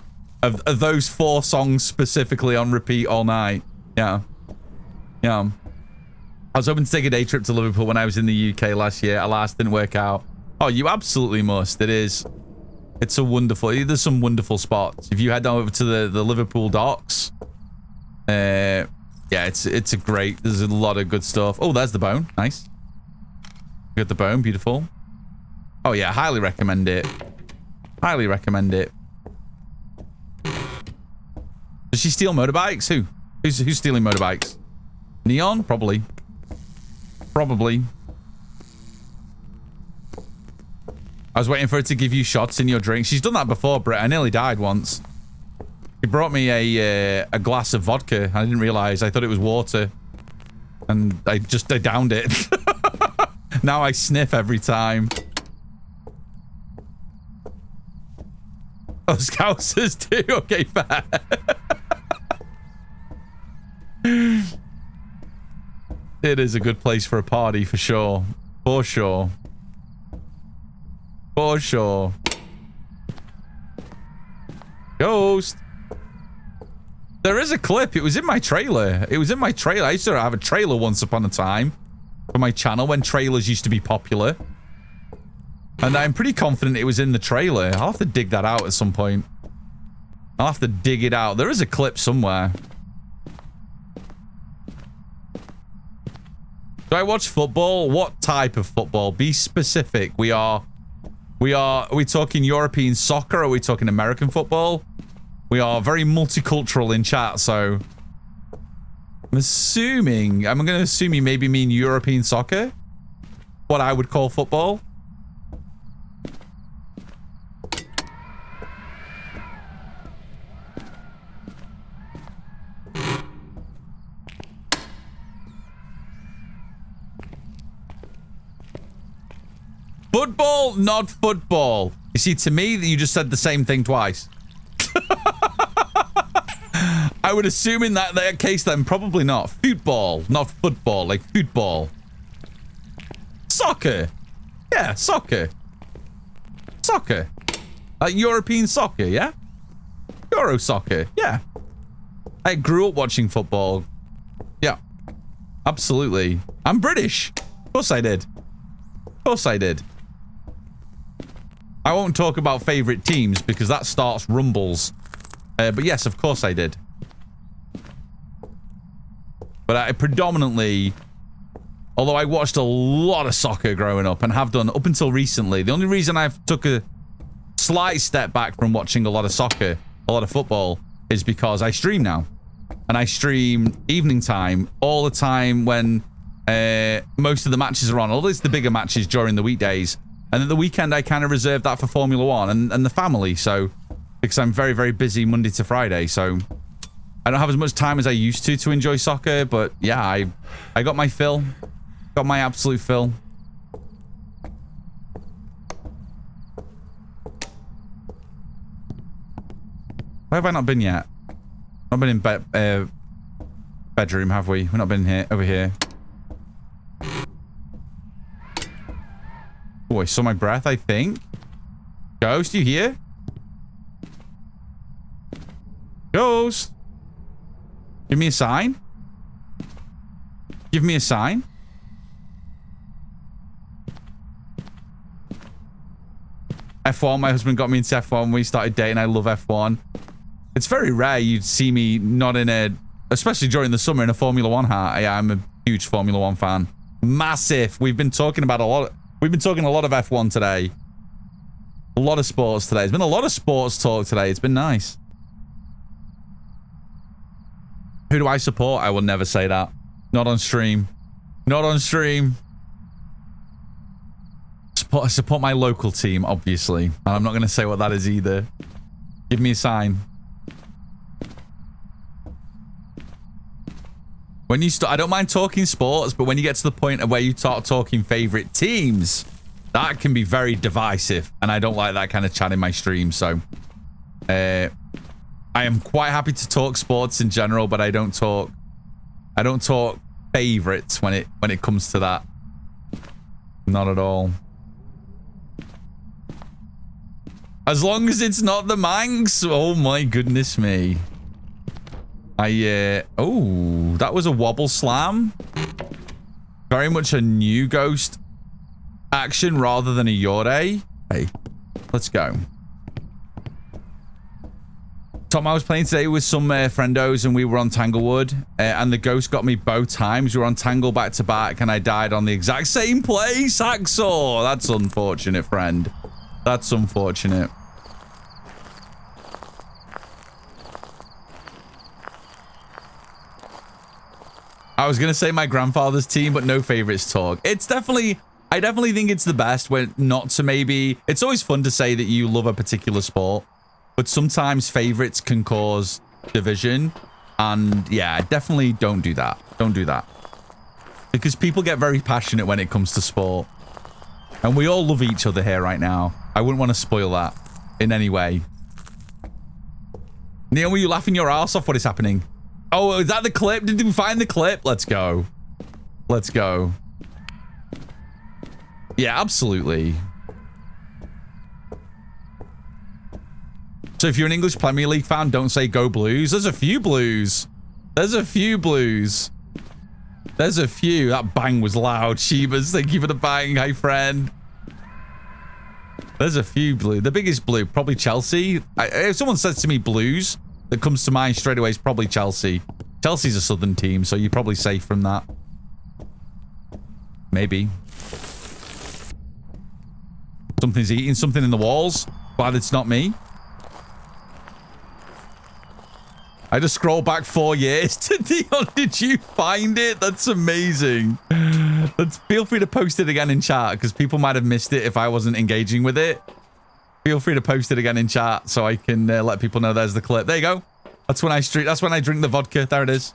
of those 4 songs specifically on repeat all night. Yeah. I was hoping to take a day trip to Liverpool when I was in the UK last year. Alas, didn't work out. Oh, you absolutely must. It's a wonderful, there's some wonderful spots. If you head over to the Liverpool docks, yeah, it's a great, there's a lot of good stuff. Oh, there's the bone. Nice. Got the bone, beautiful. Oh yeah, highly recommend it. Highly recommend it. Does she steal motorbikes? Who's stealing motorbikes? Neon? Probably. I was waiting for her to give you shots in your drink. She's done that before, Brett. I nearly died once. She brought me a glass of vodka. I didn't realize. I thought it was water. And I downed it. Now I sniff every time. Oh, Scousers too. Okay, fair. It is a good place for a party, for sure. For sure. For sure. Ghost. There is a clip. It was in my trailer. I used to have a trailer once upon a time for my channel when trailers used to be popular. And I'm pretty confident it was in the trailer. I'll have to dig that out at some point. I'll have to dig it out. There is a clip somewhere. Do I watch football? What type of football? Be specific. Are we talking European soccer? Or are we talking American football? We are very multicultural in chat, so I'm going to assume you maybe mean European soccer? What I would call football? Football, not football. You see, to me, you just said the same thing twice. I would assume in that case, then, probably not. Football, not football, like football. Soccer. Yeah, soccer. Soccer. Like European soccer, yeah? Euro soccer, yeah. I grew up watching football. Yeah. Absolutely. I'm British. Of course I did. Of course I did. I won't talk about favorite teams because that starts rumbles. But yes, of course I did. But I predominantly, although I watched a lot of soccer growing up and have done up until recently, the only reason I've took a slight step back from watching a lot of soccer, a lot of football, is because I stream now. And I stream evening time all the time when most of the matches are on. Although it's the bigger matches during the weekdays. And at the weekend, I kind of reserve that for Formula One and the family. So, because I'm very, very busy Monday to Friday. So, I don't have as much time as I used to enjoy soccer. But yeah, I got my fill. Got my absolute fill. Where have I not been yet? Not been in bedroom, have we? We've not been here, over here. Oh, I saw my breath, I think. Ghost, you here? Ghost. Give me a sign. Give me a sign. F1. My husband got me into F1 when we started dating. I love F1. It's very rare you'd see me not in a, especially during the summer, in a Formula One hat. Yeah, I'm a huge Formula One fan. Massive. We've been talking about a lot. We've been talking a lot of F1 today. A lot of sports today. There's been a lot of sports talk today. It's been nice. Who do I support? I will never say that. Not on stream. Not on stream. I support my local team, obviously. And I'm not going to say what that is either. Give me a sign. When you start, I don't mind talking sports, but when you get to the point of where you start talking favorite teams, that can be very divisive. And I don't like that kind of chat in my stream. So I am quite happy to talk sports in general, but I don't talk favorites when it comes to that. Not at all. As long as it's not the Manx. Oh my goodness me. Oh, that was a wobble slam. Very much a new Ghost action rather than a Yore. Hey, let's go. Tom, I was playing today with some friendos and we were on Tanglewood and the Ghost got me both times. We were on Tangle back to back and I died on the exact same place. Hacksaw. That's unfortunate, friend. That's unfortunate. I was going to say my grandfather's team, but no favorites talk. It's definitely, I definitely think it's the best when not to maybe, it's always fun to say that you love a particular sport, but sometimes favorites can cause division. And yeah, definitely don't do that. Don't do that. Because people get very passionate when it comes to sport. And we all love each other here right now. I wouldn't want to spoil that in any way. Neil, were you laughing your ass off? What is happening? Oh, is that the clip? Did we find the clip? Let's go. Let's go. Yeah, absolutely. So if you're an English Premier League fan, don't say go Blues. There's a few Blues. There's a few Blues. There's a few. That bang was loud. Shebas, thank you for the bang. Hi, friend. There's a few Blue. The biggest Blue, probably Chelsea. If someone says to me Blues, that comes to mind straight away is probably Chelsea. Chelsea's a southern team, so you're probably safe from that. Maybe. Something's eating something in the walls. Glad it's not me. I just scroll back 4 years to Dion. Did you find it? That's amazing. Feel free to post it again in chat because people might have missed it if I wasn't engaging with it. Feel free to post it again in chat so I can let people know there's the clip. There you go. That's when I drink the vodka. There it is.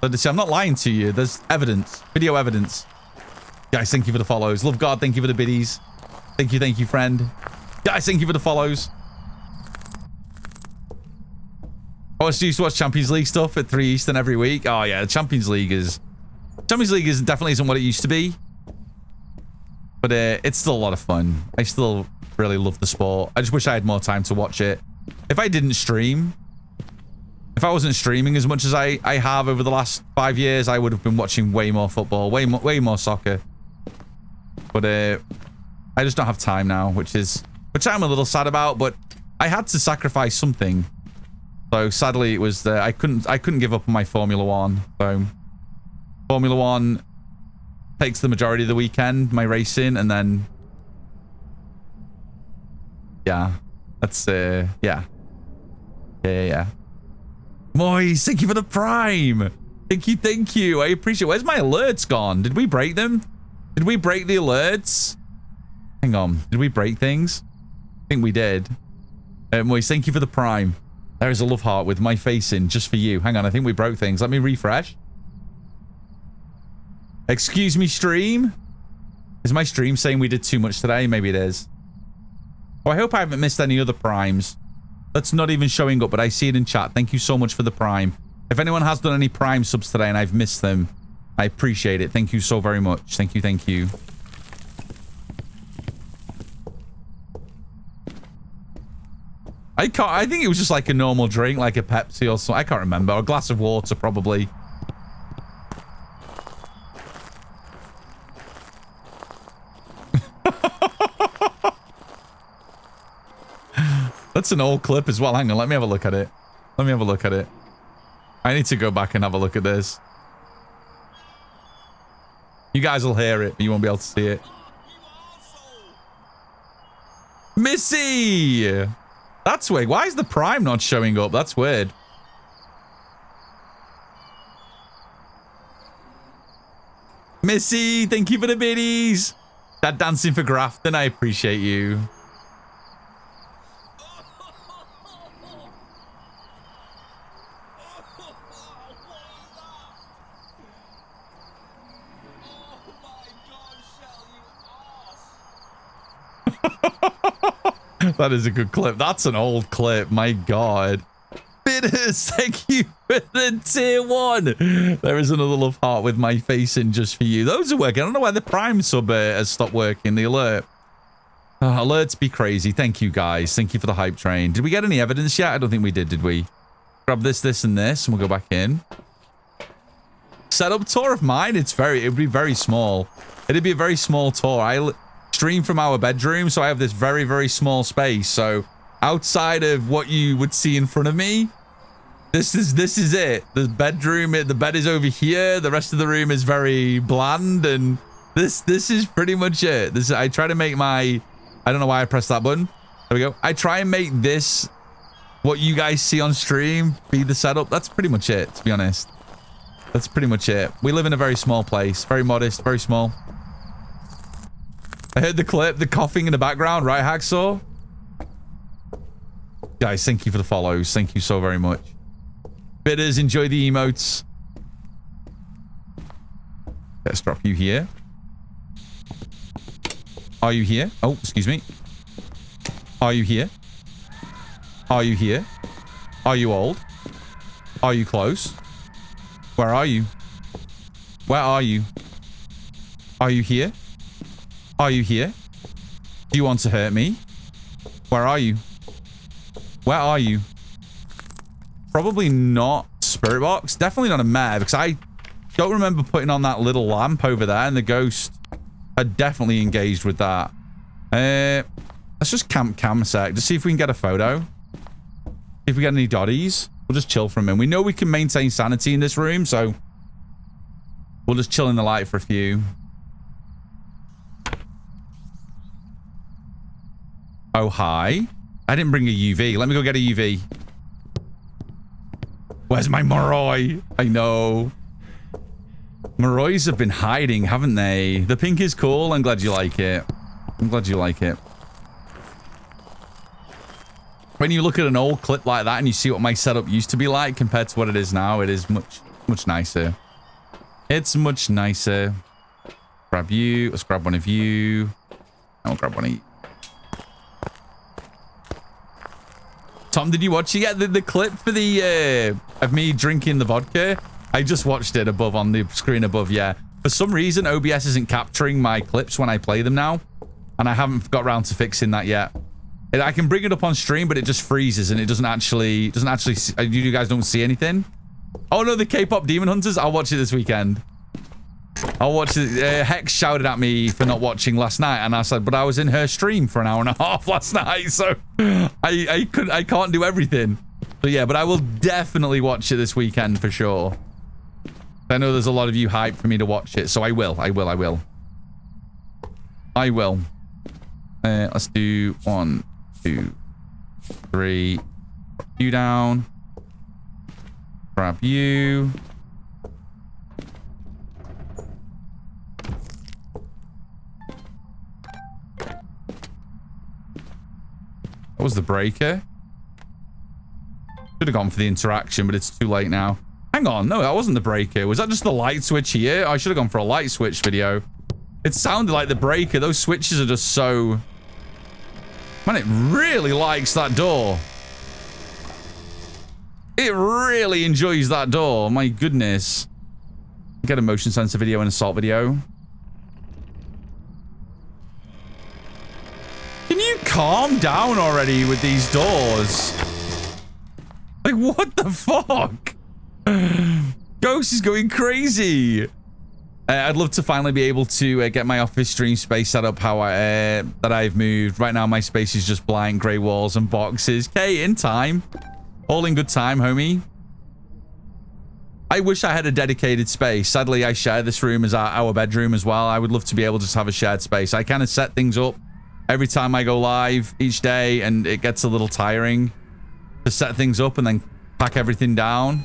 But I'm not lying to you. There's evidence. Video evidence. Guys, thank you for the follows. Love God, thank you for the biddies. Thank you, friend. Guys, thank you for the follows. I used to watch Champions League stuff at 3 Eastern every week. Oh yeah, the Champions League definitely isn't what it used to be. But it's still a lot of fun. I still really love the sport. I just wish I had more time to watch it. If I didn't stream, if I wasn't streaming as much as I have over the last 5 years, I would have been watching way more football, way more soccer. But I just don't have time now, which I'm a little sad about, but I had to sacrifice something. So sadly it was I couldn't give up on my Formula One. So Formula One takes the majority of the weekend, my racing, and then yeah. That's yeah. Moise, thank you for the prime. Thank you. I appreciate it. Where's my alerts gone? Did we break them? Did we break the alerts? Hang on. Did we break things? I think we did. Moise, thank you for the prime. There is a love heart with my face in just for you. Hang on, I think we broke things. Let me refresh. Excuse me, stream. Is my stream saying we did too much today? Maybe it is. Oh, I hope I haven't missed any other primes. That's not even showing up, but I see it in chat. Thank you so much for the prime. If anyone has done any prime subs today and I've missed them, I appreciate it. Thank you so very much. Thank you. I think it was just like a normal drink, like a Pepsi or something. I can't remember. Or a glass of water, probably. That's an old clip as well. Hang on, let me have a look at it. Let me have a look at it. I need to go back and have a look at this. You guys will hear it, but you won't be able to see it. Missy! That's weird. Why is the Prime not showing up? That's weird. Missy, thank you for the biddies. That dancing for Grafton, I appreciate you. That is a good clip. That's an old clip. My God. Bitters, thank you for the tier 1. There is another love heart with my face in just for you. Those are working. I don't know why the Prime sub has stopped working. The alert. Alerts be crazy. Thank you, guys. Thank you for the hype train. Did we get any evidence yet? I don't think we did we? Grab this, this, and this, and we'll go back in. Setup tour of mine. It would be very small. It'd be a very small tour. I stream from our bedroom, so I have this very, very small space. So outside of what you would see in front of me, this is it. The bedroom, the bed is over here. The rest of the room is very bland, and this is pretty much it. I try to make my, I don't know why I pressed that button. There we go. I try and make this what you guys see on stream be the setup. That's pretty much it, to be honest. That's pretty much it. We live in a very small place, very modest, very small. I heard the clip, the coughing in the background, right, Hacksaw? Guys, thank you for the follows. Thank you so very much. Bitters, enjoy the emotes. Let's drop you here. Are you here? Oh, excuse me. Are you here? Are you here? Are you old? Are you close? Where are you? Where are you? Are you here? Are you here? Do you want to hurt me? Where are you? Where are you? Probably not Spirit Box. Definitely not a mare, because I don't remember putting on that little lamp over there, and the ghost had definitely engaged with that. Let's just camp cam a sec. Just see if we can get a photo. See if we get any doddies. We'll just chill for a minute. We know we can maintain sanity in this room, so we'll just chill in the light for a few. Oh, hi. I didn't bring a UV. Let me go get a UV. Where's my Moroi? I know. Morois have been hiding, haven't they? The pink is cool. I'm glad you like it. I'm glad you like it. When you look at an old clip like that and you see what my setup used to be like compared to what it is now, it is much nicer. It's much nicer. Grab you. Let's grab one of you. I'll grab one of you. Tom, did you watch yet the clip for the of me drinking the vodka? I just watched it above on the screen above. Yeah, for some reason OBS isn't capturing my clips when I play them now, and I haven't got around to fixing that yet. I can bring it up on stream, but it just freezes and it doesn't actually you guys don't see anything. Oh no, the K-pop Demon Hunters. I'll watch it this weekend. I'll watch it. Hex shouted at me for not watching last night, and I said, but I was in her stream for an hour and a half last night, so I can't do everything. So yeah, but I will definitely watch it this weekend for sure. I know there's a lot of you hyped for me to watch it, so I will. Let's do 1, 2, 3. You down. Grab you. What was the breaker? Should have gone for the interaction, but it's too late now. Hang on, no, that wasn't the breaker. Was that just the light switch here? I should have gone for a light switch video. It sounded like the breaker. Those switches are just so... Man, it really likes that door. It really enjoys that door. My goodness. Get a motion sensor video and assault video. Can you calm down already with these doors. Like, what the fuck? Ghost is going crazy. I'd love to finally be able to get my office stream space set up how that I've moved. Right now, my space is just blank, grey walls and boxes. Okay, in time. All in good time, homie. I wish I had a dedicated space. Sadly, I share this room as our bedroom as well. I would love to be able to just have a shared space. I kind of set things up every time I go live each day, and it gets a little tiring to set things up and then pack everything down.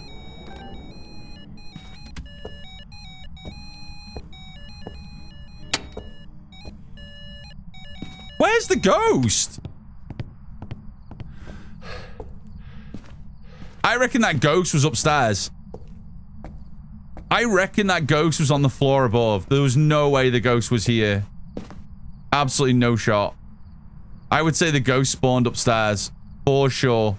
Where's the ghost? I reckon that ghost was upstairs. I reckon that ghost was on the floor above. There was no way the ghost was here. Absolutely no shot. I would say the ghost spawned upstairs. For sure.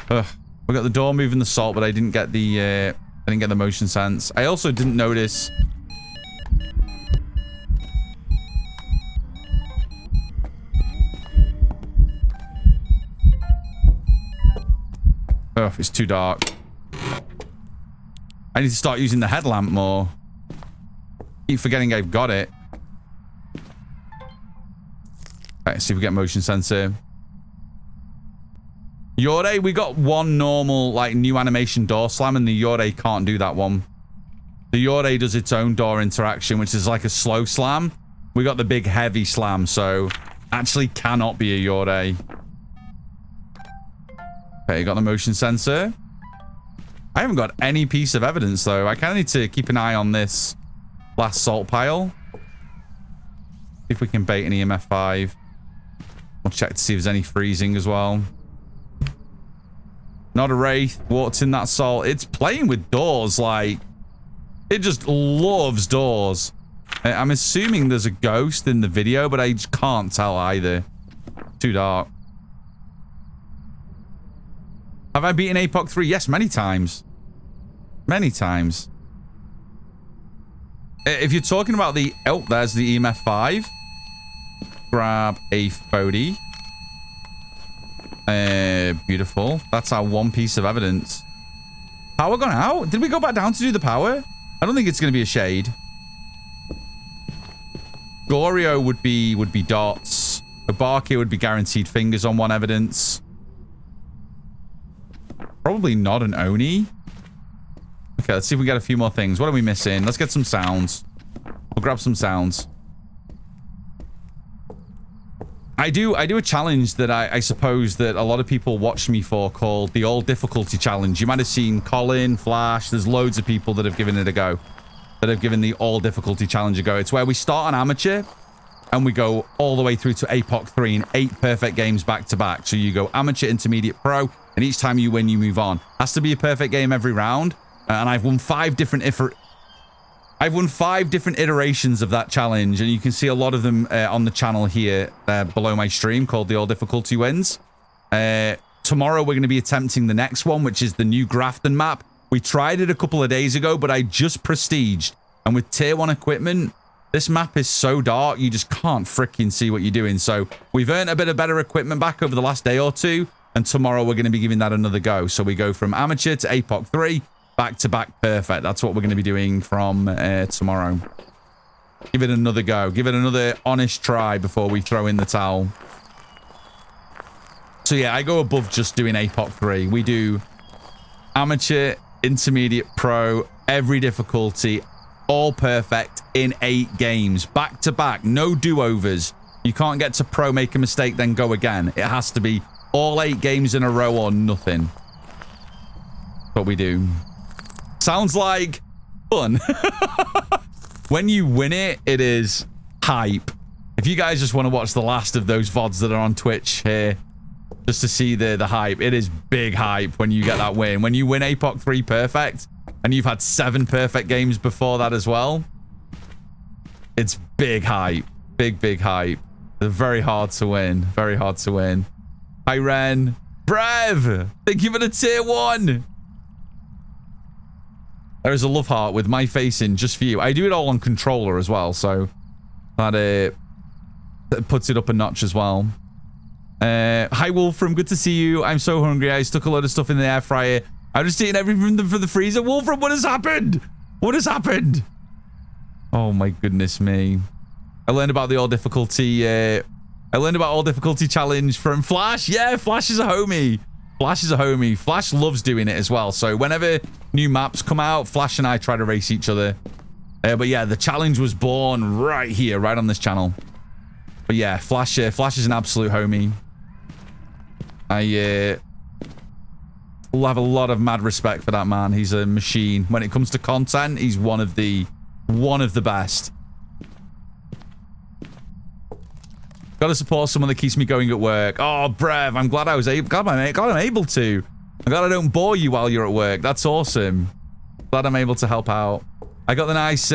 Ugh. We got the door moving the salt, but I didn't get the motion sense. I also didn't notice. Oh, it's too dark. I need to start using the headlamp more. Keep forgetting I've got it. Right, see if we get motion sensor. Yore, we got one normal, like, new animation door slam, and the Yore can't do that one. The Yore does its own door interaction, which is like a slow slam. We got the big heavy slam, so actually cannot be a Yore. Okay, you got the motion sensor. I haven't got any piece of evidence, though. I kind of need to keep an eye on this last salt pile. See if we can bait an EMF 5. We'll check to see if there's any freezing as well. Not a wraith. What's in that salt? It's playing with doors, like... It just loves doors. I'm assuming there's a ghost in the video, but I just can't tell either. Too dark. Have I beaten APOC 3? Yes, many times. Many times. If you're talking about the... Oh, there's the EMF 5. Grab a 40. Beautiful. That's our one piece of evidence. Power gone out? Did we go back down to do the power? I don't think it's going to be a shade. Goryo would be dots. Obake would be guaranteed fingers on one evidence. Probably not an Oni. Okay, let's see if we get a few more things. What are we missing? Let's get some sounds. We'll grab some sounds. I do a challenge that I suppose that a lot of people watch me for, called the All Difficulty Challenge. You might have seen Colin, Flash. There's loads of people that have given it a go. That have given the All Difficulty Challenge a go. It's where we start on amateur and we go all the way through to APOC 3 in 8 perfect games back to back. So you go amateur, intermediate, pro, and each time you win, you move on. Has to be a perfect game every round. And I've won 5 different iterations of that challenge, and you can see a lot of them on the channel here below my stream, called the All Difficulty Wins. Tomorrow we're going to be attempting the next one, which is the new Grafton map. We tried it a couple of days ago, but I just prestiged. And with tier 1 equipment, this map is so dark, you just can't freaking see what you're doing. So we've earned a bit of better equipment back over the last day or two, and tomorrow we're going to be giving that another go. So we go from amateur to APOC 3, back to back perfect. That's what we're going to be doing from tomorrow. Give it another go. Give it another honest try before we throw in the towel. So yeah, I go above just doing APOC 3. We do amateur, intermediate, pro, every difficulty, all perfect in 8 games. Back to back, no do-overs. You can't get to pro, make a mistake, then go again. It has to be all 8 games in a row or nothing. What we do. Sounds like fun. When you win it, it is hype. If you guys just want to watch the last of those VODs that are on Twitch here, just to see the hype, it is big hype when you get that win. When you win APOC 3 perfect, and you've had 7 perfect games before that as well, it's big hype. Big hype. They're very hard to win. Very hard to win. Hi, Ren. Brev! Thank you for the tier 1. There is a love heart with my face in just for you. I do it all on controller as well, so that that puts it up a notch as well. Hi, Wolfram. Good to see you. I'm so hungry. I stuck a load of stuff in the air fryer. I'm just eating everything for the freezer. Wolfram, what has happened? What has happened? Oh, my goodness me. I learned about the all difficulty. I learned about all difficulty challenge from Flash. Yeah, Flash is a homie. Flash is a homie. Flash loves doing it as well. So whenever new maps come out, Flash and I try to race each other. But yeah, the challenge was born right here, right on this channel. But yeah, Flash is an absolute homie. I have a lot of mad respect for that man. He's a machine. When it comes to content, he's one of the best. Got to support someone that keeps me going at work. Oh, Brev, I'm glad I was able. Glad I'm able to. I'm glad I don't bore you while you're at work. That's awesome. Glad I'm able to help out. I got the nice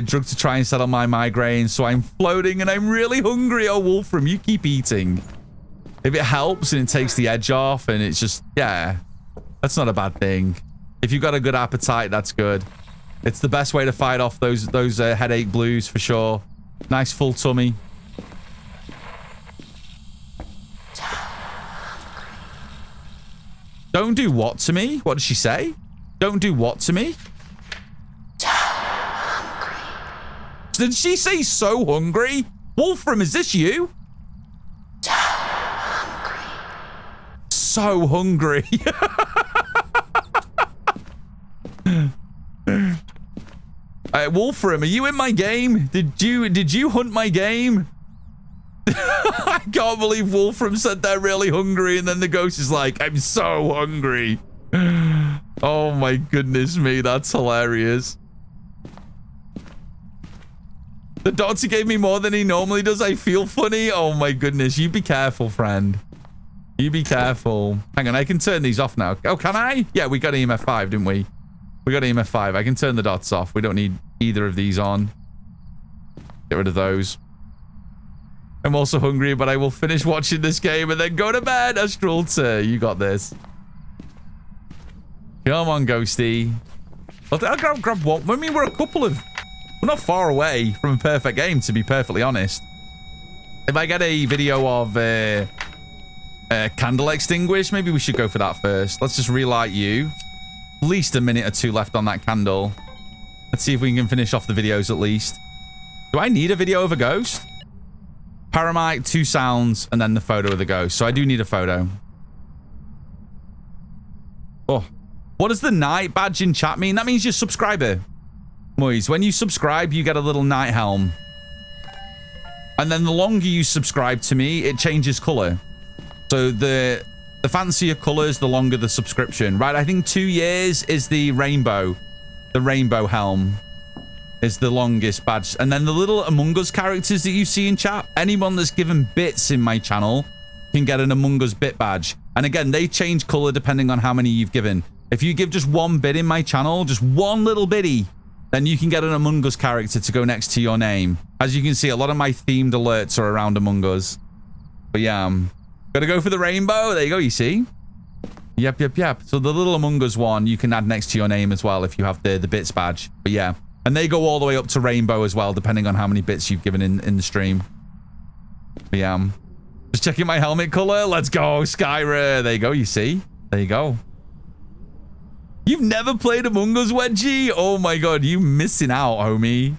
drug to try and settle my migraine, so I'm floating and I'm really hungry. Oh, Wolfram, you keep eating. If it helps and it takes the edge off and it's just, yeah, that's not a bad thing. If you've got a good appetite, that's good. It's the best way to fight off those headache blues for sure. Nice full tummy. Don't do what to me? What did she say? Don't do what to me? Did she say so hungry? Wolfram, is this you? So hungry. Wolfram, are you in my game? Did you hunt my game? I can't believe Wolfram said they're really hungry and then the ghost is like, I'm so hungry. Oh my goodness me, that's hilarious. The doctor gave me more than he normally does. I feel funny. Oh my goodness. You be careful, friend. You be careful. Hang on, I can turn these off now. Oh, can I? Yeah, we got EMF 5, didn't we? We got EMF 5. I can turn the dots off. We don't need either of these on. Get rid of those. I'm also hungry, but I will finish watching this game and then go to bed. Astralter, you got this. Come on, Ghosty. I'll grab one. I mean, we're not far away from a perfect game, to be perfectly honest. If I get a video of candle extinguish, maybe we should go for that first. Let's just relight you. At least a minute or two left on that candle. Let's see if we can finish off the videos at least. Do I need a video of a ghost? Paramite, 2 sounds, and then the photo of the ghost. So I do need a photo. Oh. What does the night badge in chat mean? That means you're a subscriber. Moise, when you subscribe, you get a little night helm. And then the longer you subscribe to me, it changes color. So the fancier colors, the longer the subscription, right? I think 2 years is the rainbow helm is the longest badge. And then the little Among Us characters that you see in chat, anyone that's given bits in my channel can get an Among Us bit badge. And again, they change color depending on how many you've given. If you give just 1 bit in my channel, just 1 little bitty, then you can get an Among Us character to go next to your name. As you can see, a lot of my themed alerts are around Among Us. But yeah, gotta go for the rainbow. There you go, you see? Yep. So the little Among Us one, you can add next to your name as well if you have the bits badge. But yeah, and they go all the way up to rainbow as well, depending on how many bits you've given in the stream. But yeah, just checking my helmet color. Let's go, Skyra. There you go, you see? There you go. You've never played Among Us, Wedgie? Oh my god, you missing out, homie.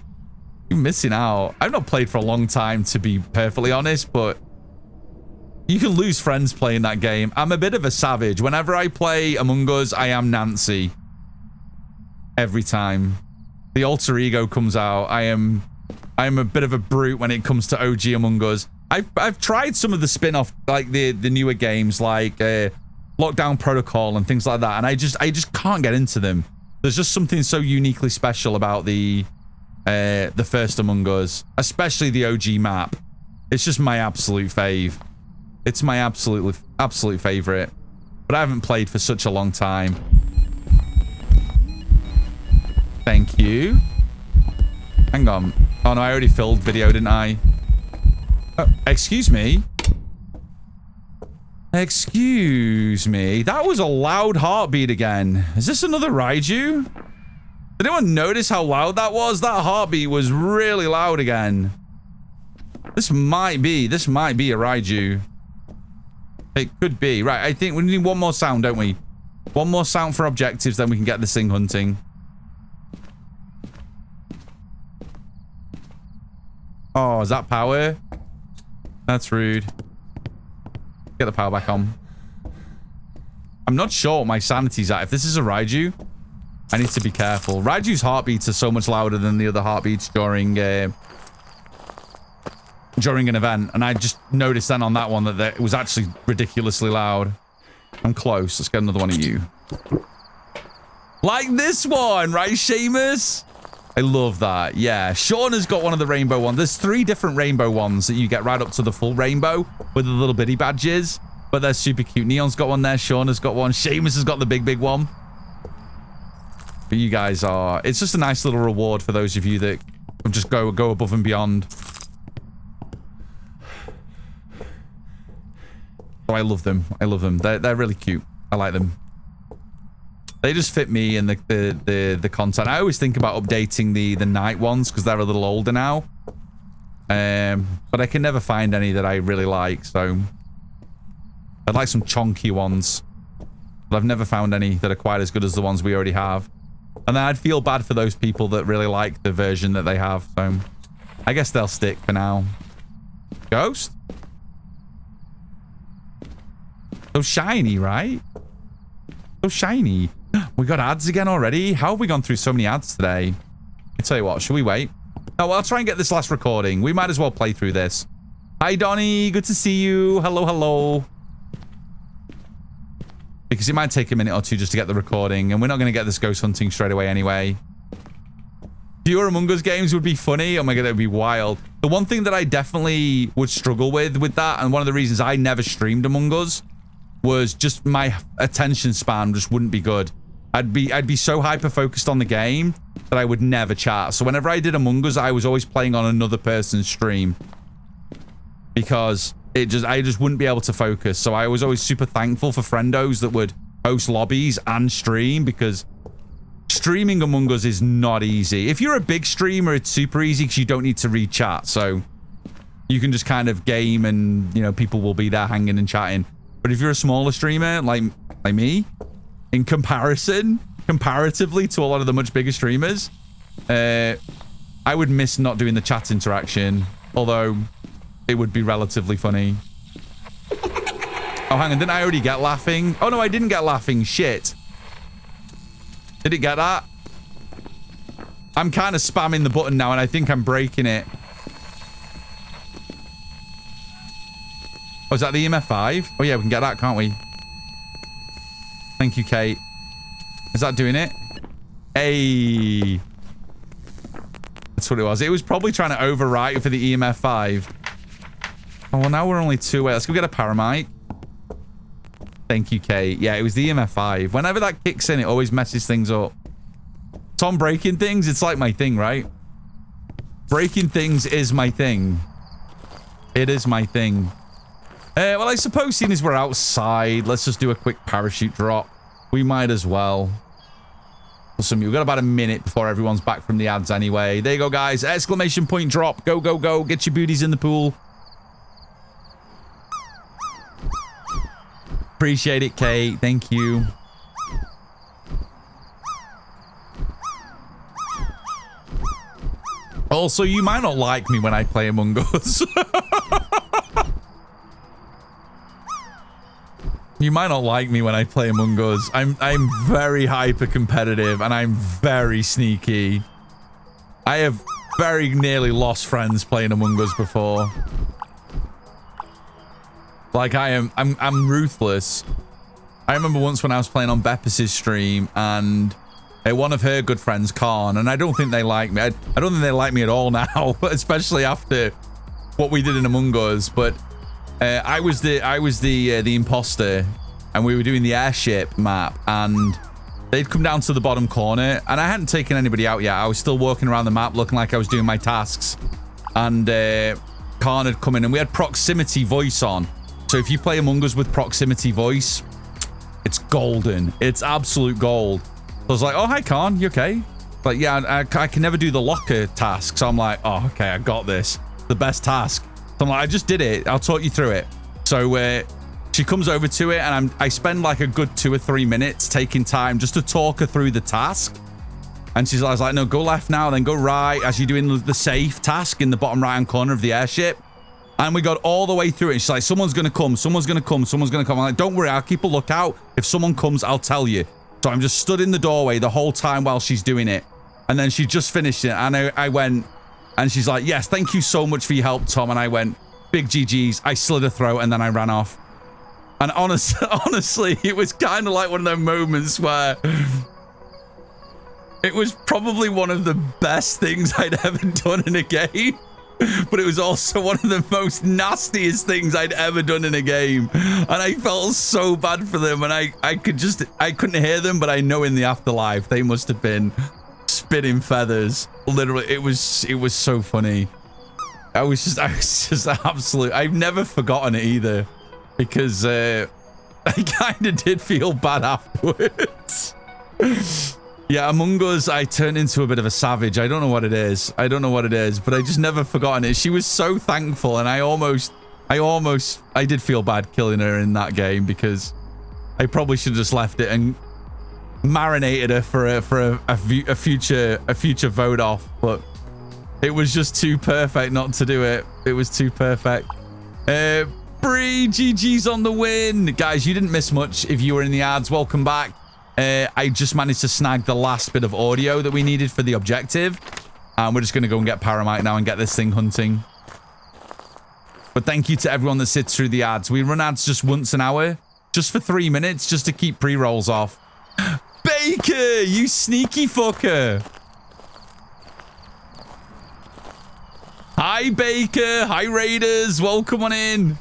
You're missing out. I've not played for a long time, to be perfectly honest, but you can lose friends playing that game. I'm a bit of a savage. Whenever I play Among Us, I am Nancy. Every time. The alter ego comes out. I am a bit of a brute when it comes to OG Among Us. I've tried some of the spin-off, like the newer games, like Lockdown Protocol and things like that, and I just can't get into them. There's just something so uniquely special about the first Among Us, especially the OG map. It's just my absolute fave. It's my absolute favorite. But I haven't played for such a long time. Thank you. Hang on. Oh no, I already filled video, didn't I? Oh, excuse me. Excuse me. That was a loud heartbeat again. Is this another Raiju? Did anyone notice how loud that was? That heartbeat was really loud again. This might be a Raiju. It could be. Right, I think we need one more sound, don't we? One more sound for objectives, then we can get this thing hunting. Oh, is that power? That's rude. Get the power back on. I'm not sure what my sanity's at. If this is a Raiju, I need to be careful. Raiju's heartbeats are so much louder than the other heartbeats during an event. And I just noticed then on that one that it was actually ridiculously loud. I'm close. Let's get another one of you. Like this one, right, Seamus? I love that. Yeah, Sean has got one of the rainbow ones. There's 3 different rainbow ones that you get right up to the full rainbow with the little bitty badges. But they're super cute. Neon's got one there. Sean has got one. Seamus has got the big one. But you guys are... It's just a nice little reward for those of you that just go above and beyond. Oh, I love them. I love them. They're really cute. I like them. They just fit me and the content. I always think about updating the night ones because they're a little older now. But I can never find any that I really like, so I'd like some chonky ones. But I've never found any that are quite as good as the ones we already have. And then I'd feel bad for those people that really like the version that they have, so I guess they'll stick for now. Ghost? So shiny, right? So shiny. We got ads again already? How have we gone through so many ads today? I tell you what, should we wait? No, well, I'll try and get this last recording. We might as well play through this. Hi, Donnie. Good to see you. Hello, hello. Because it might take a minute or two just to get the recording, and we're not going to get this ghost hunting straight away anyway. Fewer Among Us games would be funny. Oh my god, that would be wild. The one thing that I definitely would struggle with that, and one of the reasons I never streamed Among Us, was just my attention span just wouldn't be good. I'd be so hyper focused on the game that I would never chat. So whenever I did Among Us, I was always playing on another person's stream because I just wouldn't be able to focus. So I was always super thankful for friendos that would host lobbies and stream, because streaming Among Us is not easy. If you're a big streamer, it's super easy because you don't need to read chat. So you can just kind of game and, you know, people will be there hanging and chatting. But if you're a smaller streamer like me, in comparatively to a lot of the much bigger streamers, I would miss not doing the chat interaction, although it would be relatively funny. Oh, hang on, didn't I already get laughing? Oh no, I didn't get laughing. Shit. Did it get that? I'm kind of spamming the button now and I think I'm breaking it. Oh, is that the EMF 5? Oh yeah, we can get that, can't we? Thank you, Kate. Is that doing it? Hey. That's what it was. It was probably trying to overwrite for the EMF 5. Oh, well, now we're only 2 away. Let's go get a paramite. Thank you, Kate. Yeah, it was the EMF 5. Whenever that kicks in, it always messes things up. Tom breaking things, it's like my thing, right? Breaking things is my thing. It is my thing. Well, I suppose seeing as we're outside, let's just do a quick parachute drop. We might as well. Awesome. We've got about a minute before everyone's back from the ads anyway. There you go, guys. Exclamation point drop. Go, go, go. Get your booties in the pool. Appreciate it, Kate. Thank you. Also, you might not like me when I play Among Us. You might not like me when I play Among Us. I'm very hyper competitive and I'm very sneaky. I have very nearly lost friends playing Among Us before. Like I'm ruthless. I remember once when I was playing on Beppis' stream and one of her good friends, Khan, and I don't think they like me. I don't think they like me at all now, especially after what we did in Among Us. But I was the imposter, and we were doing the airship map, and they'd come down to the bottom corner, and I hadn't taken anybody out yet. I was still walking around the map looking like I was doing my tasks, and Khan had come in, and we had proximity voice on. So if you play Among Us with proximity voice, it's golden. It's absolute gold. So I was like, oh, hi, Khan. You okay? Like, yeah, I can never do the locker task. So I'm like, oh, okay, I got this. The best task. So I'm like, I just did it. I'll talk you through it. So she comes over to it, and I spend like a good 2 or 3 minutes taking time just to talk her through the task. And she's I was like, no, go left now, then go right as you're doing the safe task in the bottom right-hand corner of the airship. And we got all the way through it. And she's like, someone's going to come. Someone's going to come. Someone's going to come. I'm like, don't worry. I'll keep a lookout. If someone comes, I'll tell you. So I'm just stood in the doorway the whole time while she's doing it. And then she just finished it. And I went, and she's like, yes, thank you so much for your help, Tom. And I went, big GGs. I slit her throat, and then I ran off. And honestly, it was kind of like one of those moments where it was probably one of the best things I'd ever done in a game. But it was also one of the most nastiest things I'd ever done in a game. And I felt so bad for them. And I couldn't hear them, but I know in the afterlife, they must have been spitting feathers. Literally, it was so funny. I was just absolute. I've never forgotten it either, because I kind of did feel bad afterwards. Yeah, Among Us, I turned into a bit of a savage. I don't know what it is. I don't know what it is, but I just never forgotten it. She was so thankful, and I did feel bad killing her in that game, because I probably should have just left it and marinated her for a future vote off. But it was just too perfect not to do it. It was too perfect. Bree, GG's on the win. Guys, you didn't miss much if you were in the ads. Welcome back. I just managed to snag the last bit of audio that we needed for the objective. And we're just going to go and get Paramite now and get this thing hunting. But thank you to everyone that sits through the ads. We run ads just once an hour, just for 3 minutes, just to keep pre-rolls off. Baker, you sneaky fucker. Hi, Baker. Hi, Raiders. Welcome on in.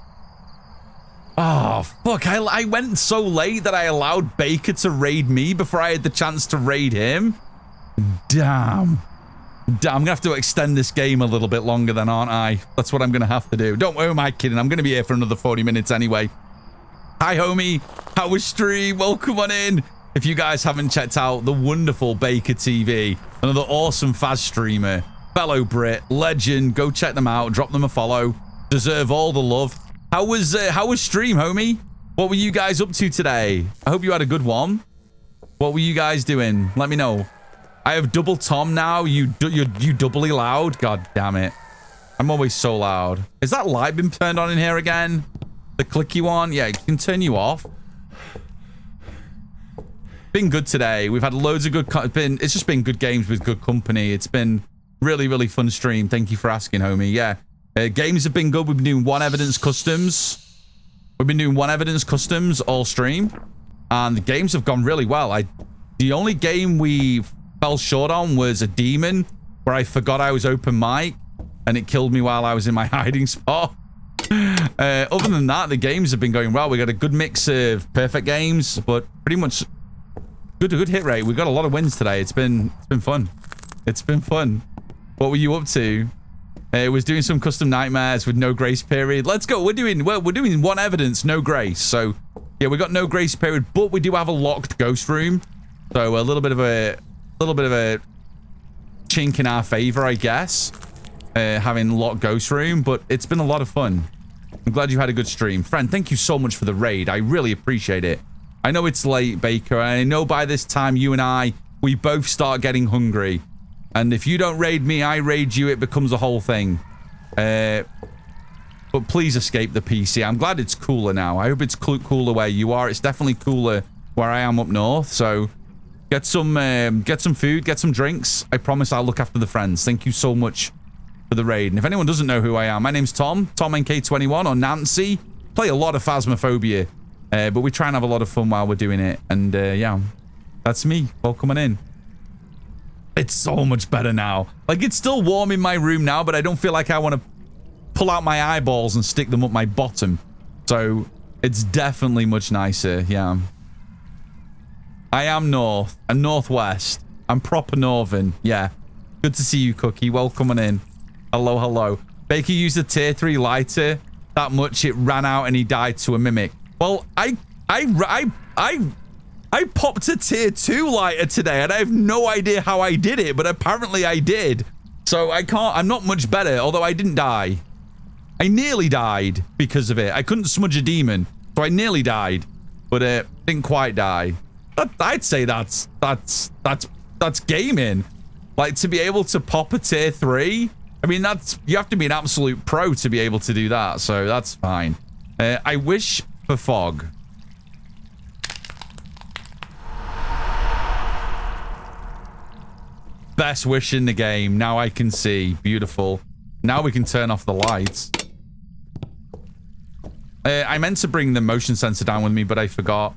Oh, fuck. I went so late that I allowed Baker to raid me before I had the chance to raid him. Damn. I'm going to have to extend this game a little bit longer then, aren't I? That's what I'm going to have to do. Don't worry, am I kidding? I'm going to be here for another 40 minutes anyway. Hi, homie. How was stream? Welcome on in. If you guys haven't checked out the wonderful Baker TV, another awesome Phas streamer, fellow Brit, legend, go check them out. Drop them a follow. Deserve all the love. How was stream, homie? What were you guys up to today? I hope you had a good one. What were you guys doing? Let me know. I have double Tom now. You doubly loud. God damn it. I'm always so loud. Is that light been turned on in here again? The clicky one? Yeah, it can turn you off. Been good today. We've had loads of good. It's just been good games with good company. It's been really, really fun stream. Thank you for asking, homie. Yeah. Games have been good. We've been doing one evidence customs. We've been doing one evidence customs all stream. And the games have gone really well. The only game we fell short on was a demon where I forgot I was open mic and it killed me while I was in my hiding spot. Other than that, the games have been going well. We got a good mix of perfect games, but pretty much good hit rate. We got a lot of wins today. It's been fun. It's been fun. What were you up to? Was doing some custom nightmares with no grace period. Let's go. We're doing one evidence, no grace. So yeah, we got no grace period, but we do have a locked ghost room. So a little bit of a chink in our favor, I guess, having locked ghost room. But it's been a lot of fun. I'm glad you had a good stream, friend. Thank you so much for the raid. I really appreciate it. I know it's late, Baker. I know by this time you and we both start getting hungry. And if you don't raid me, I raid you, it becomes a whole thing. But please escape the PC. I'm glad it's cooler now. I hope it's cooler where you are. It's definitely cooler where I am up north. So get some food, get some drinks. I promise I'll look after the friends. Thank you so much for the raid. And if anyone doesn't know who I am, my name's Tom, TomNK21 or Nancy. Play a lot of Phasmophobia. But we try and have a lot of fun while we're doing it. And yeah, that's me. Welcome on in. It's so much better now. Like, it's still warm in my room now, but I don't feel like I want to pull out my eyeballs and stick them up my bottom. So it's definitely much nicer. Yeah. I am north. I'm northwest. I'm proper northern. Yeah. Good to see you, Cookie. Welcome on in. Hello, hello. Baker used a tier 3 lighter that much it ran out and he died to a mimic. Well, I popped a tier 2 lighter today and I have no idea how I did it, but apparently I did. So I'm not much better, although I didn't die. I nearly died because of it. I couldn't smudge a demon, so I nearly died, but didn't quite die. I'd say that's gaming. Like, to be able to pop a tier 3. I mean, you have to be an absolute pro to be able to do that, so that's fine. I wish for fog. Best wish in the game. Now I can see. Beautiful. Now we can turn off the lights. I meant to bring the motion sensor down with me, but I forgot.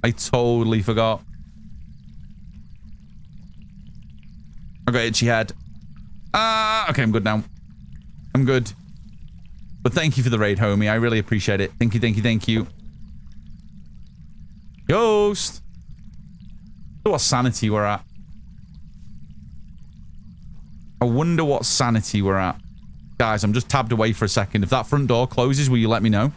I totally forgot. I got itchy head. Okay, I'm good now. I'm good. But thank you for the raid, homie. I really appreciate it. Thank you, thank you, thank you. Ghost. What sanity we're at. I wonder what sanity we're at. Guys, I'm just tabbed away for a second. If that front door closes, will you let me know?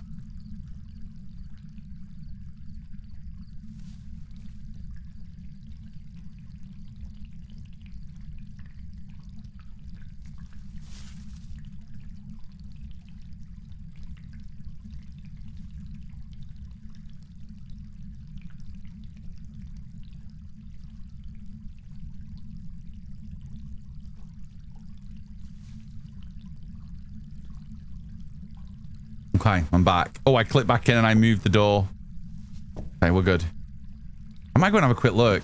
Okay, I'm back. Oh, I clicked back in and I moved the door. Okay, we're good. I might go and have a quick look.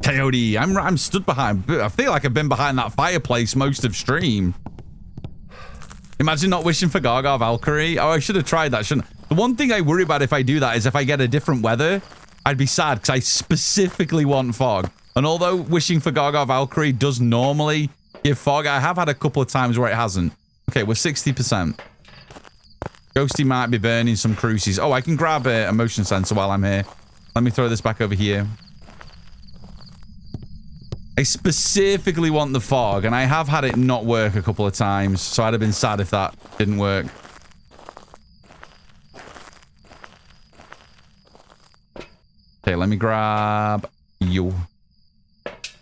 Coyote, I'm stood behind. I feel like I've been behind that fireplace most of stream. Imagine not wishing for Gaga Valkyrie. Oh, I should have tried that, shouldn't I? The one thing I worry about if I do that is if I get a different weather, I'd be sad because I specifically want fog. And although wishing for Gaga Valkyrie does normally give fog, I have had a couple of times where it hasn't. Okay, we're 60%. Ghosty might be burning some cruises. Oh, I can grab a motion sensor while I'm here. Let me throw this back over here. I specifically want the fog, and I have had it not work a couple of times, so I'd have been sad if that didn't work. Okay, let me grab you.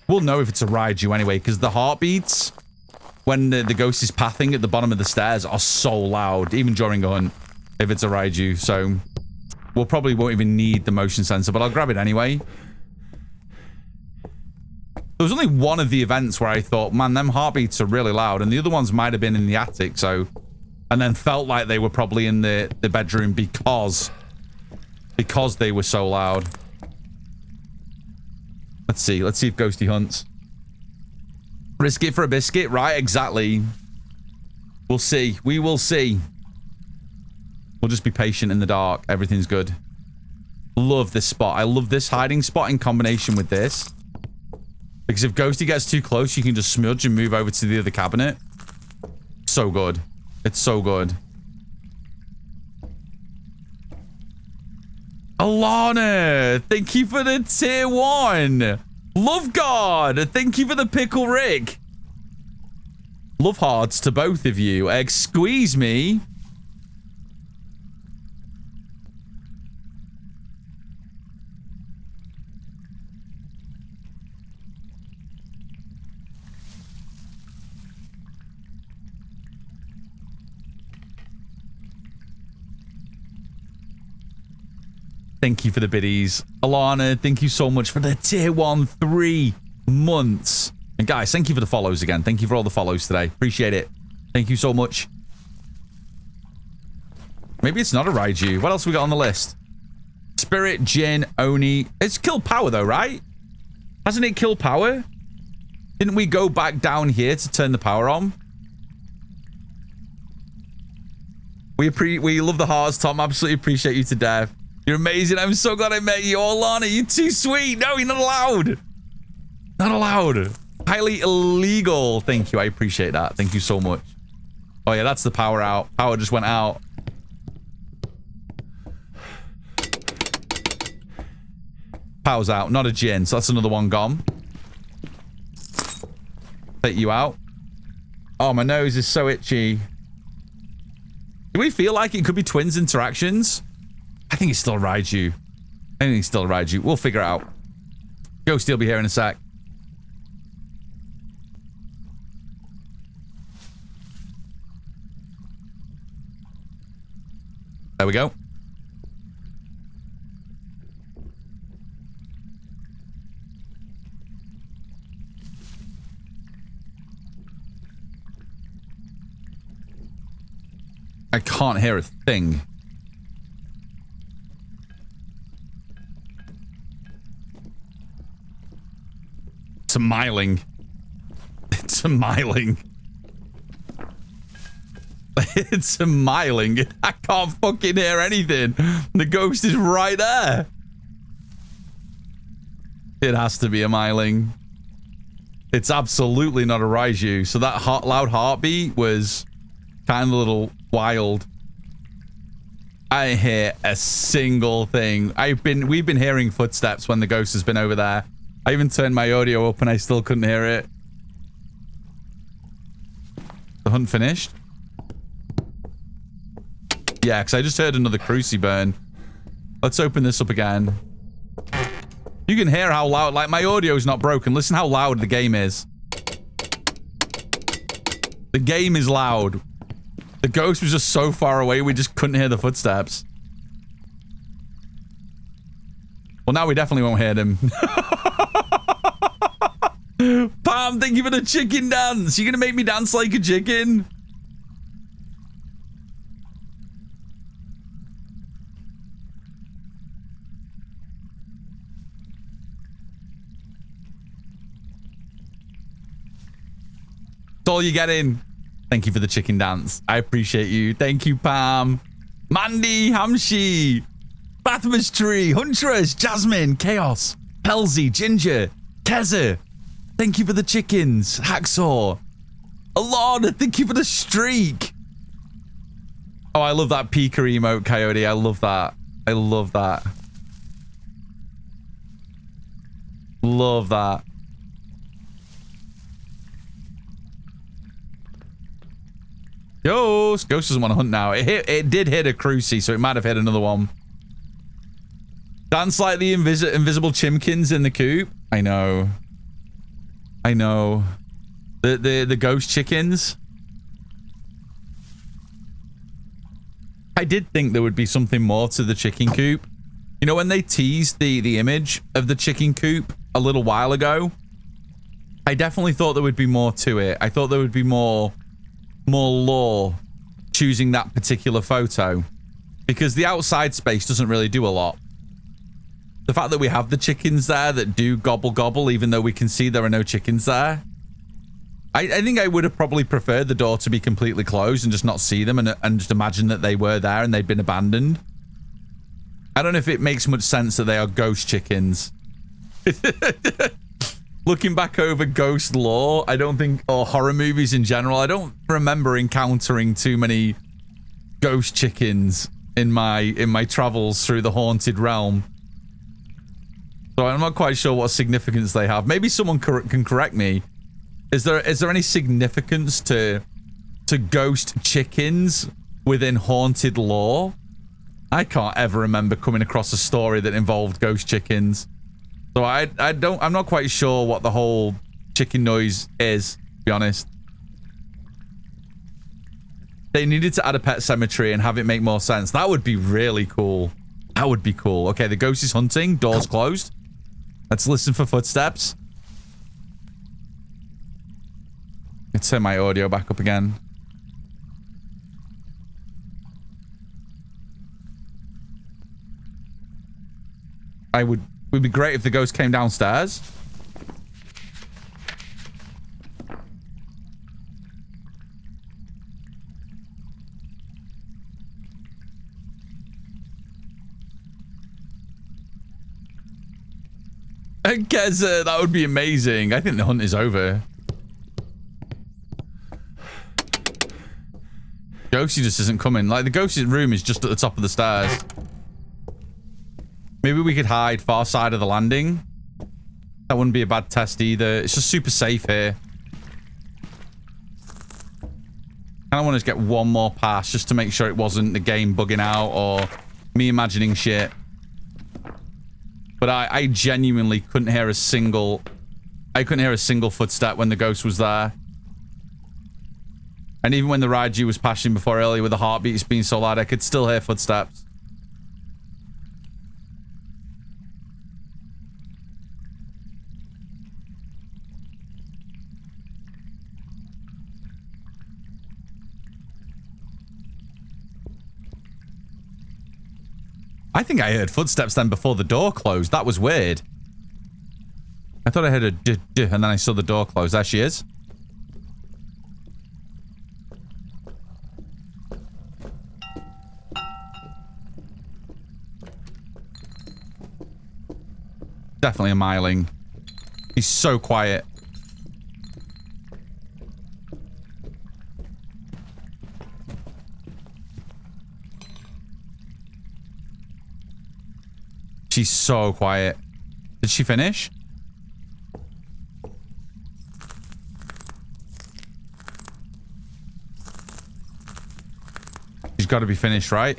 We'll know if it's a Raiju anyway, because the heartbeats when the ghost is pathing at the bottom of the stairs are so loud, even during a hunt, if it's a Raiju. So we'll probably won't even need the motion sensor, but I'll grab it anyway. There was only one of the events where I thought, man, them heartbeats are really loud, and the other ones might have been in the attic, so... And then felt like they were probably in the bedroom because they were so loud. Let's see if Ghosty hunts. Risk it for a biscuit, right? Exactly. We'll see. We will see. We'll just be patient in the dark. Everything's good. Love this spot. I love this hiding spot in combination with this. Because if Ghosty gets too close, you can just smudge and move over to the other cabinet. So good. It's so good. Alana, thank you for the tier 1. Love God, thank you for the pickle Rick. Love hearts to both of you. Squeeze me. Thank you for the biddies. Alana, thank you so much for the tier 1 3 months. And guys, thank you for the follows again. Thank you for all the follows today. Appreciate it. Thank you so much. Maybe it's not a Raiju. What else we got on the list? Spirit, Jin, Oni. It's killed power though, right? Hasn't it killed power? Didn't we go back down here to turn the power on? We love the hearts, Tom. Absolutely appreciate you to death. You're amazing. I'm so glad I met you. Oh, Lana, you're too sweet. No, you're not allowed. Not allowed. Highly illegal. Thank you. I appreciate that. Thank you so much. Oh, yeah, that's the power out. Power just went out. Power's out. Not a Jin, so that's another one gone. Take you out. Oh, my nose is so itchy. Do we feel like it could be twins interactions? I think it's still Raiju. I think it's still Raiju. We'll figure it out. Ghosty will be here in a sec. There we go. I can't hear a thing. It's a miling. It's a miling. It's a miling. I can't fucking hear anything. The ghost is right there. It has to be a miling. It's absolutely not a Raiju. So that loud heartbeat was kind of a little wild. I didn't hear a single thing. We've been hearing footsteps when the ghost has been over there. I even turned my audio up and I still couldn't hear it. The hunt finished? Yeah, because I just heard another cruci burn. Let's open this up again. You can hear how loud, like my audio's not broken. Listen how loud the game is. The game is loud. The ghost was just so far away, we just couldn't hear the footsteps. Well, now we definitely won't hear them. Pam, thank you for the chicken dance. You're gonna make me dance like a chicken? That's all you get in. Thank you for the chicken dance. I appreciate you. Thank you, Pam. Mandy, Hamshi, Bathmas Tree, Huntress, Jasmine, Chaos, Pelzy, Ginger, Keza. Thank you for the chickens. Hacksaw. Alana, thank you for the streak. Oh, I love that Pika emote, Coyote. I love that. I love that. Love that. Ghost doesn't want to hunt now. It did hit a cruci, so it might have hit another one. Dance like the invisible chimkins in the coop. I know. I know. The ghost chickens. I did think there would be something more to the chicken coop. You know, when they teased the image of the chicken coop a little while ago, I definitely thought there would be more to it. I thought there would be more lore choosing that particular photo, because the outside space doesn't really do a lot. The fact that we have the chickens there that do gobble gobble, even though we can see there are no chickens there. I think I would have probably preferred the door to be completely closed and just not see them and just imagine that they were there and they'd been abandoned. I don't know if it makes much sense that they are ghost chickens. Looking back over ghost lore, I don't think, or horror movies in general, I don't remember encountering too many ghost chickens in my travels through the haunted realm. So I'm not quite sure what significance they have. Maybe someone can correct me. Is there any significance to ghost chickens within haunted lore? I can't ever remember coming across a story that involved ghost chickens. So I'm not quite sure what the whole chicken noise is, to be honest. They needed to add a pet cemetery and have it make more sense. That would be really cool. That would be cool. Okay, the ghost is hunting. Door's closed. Let's listen for footsteps. Let's turn my audio back up again. It would be great if the ghost came downstairs. I guess that would be amazing. I think the hunt is over. Ghosty just isn't coming. Like, the ghost's room is just at the top of the stairs. Maybe we could hide far side of the landing. That wouldn't be a bad test either. It's just super safe here. I want to get one more pass just to make sure it wasn't the game bugging out or me imagining shit. But I genuinely couldn't hear a single... I couldn't hear a single footstep when the ghost was there. And even when the Raiju was passing before earlier with the heartbeats being so loud, I could still hear footsteps. I think I heard footsteps then before the door closed. That was weird. I thought I heard a duh, and then I saw the door close. There she is. Definitely a Myling. He's so quiet. She's so quiet. Did she finish? She's got to be finished, right?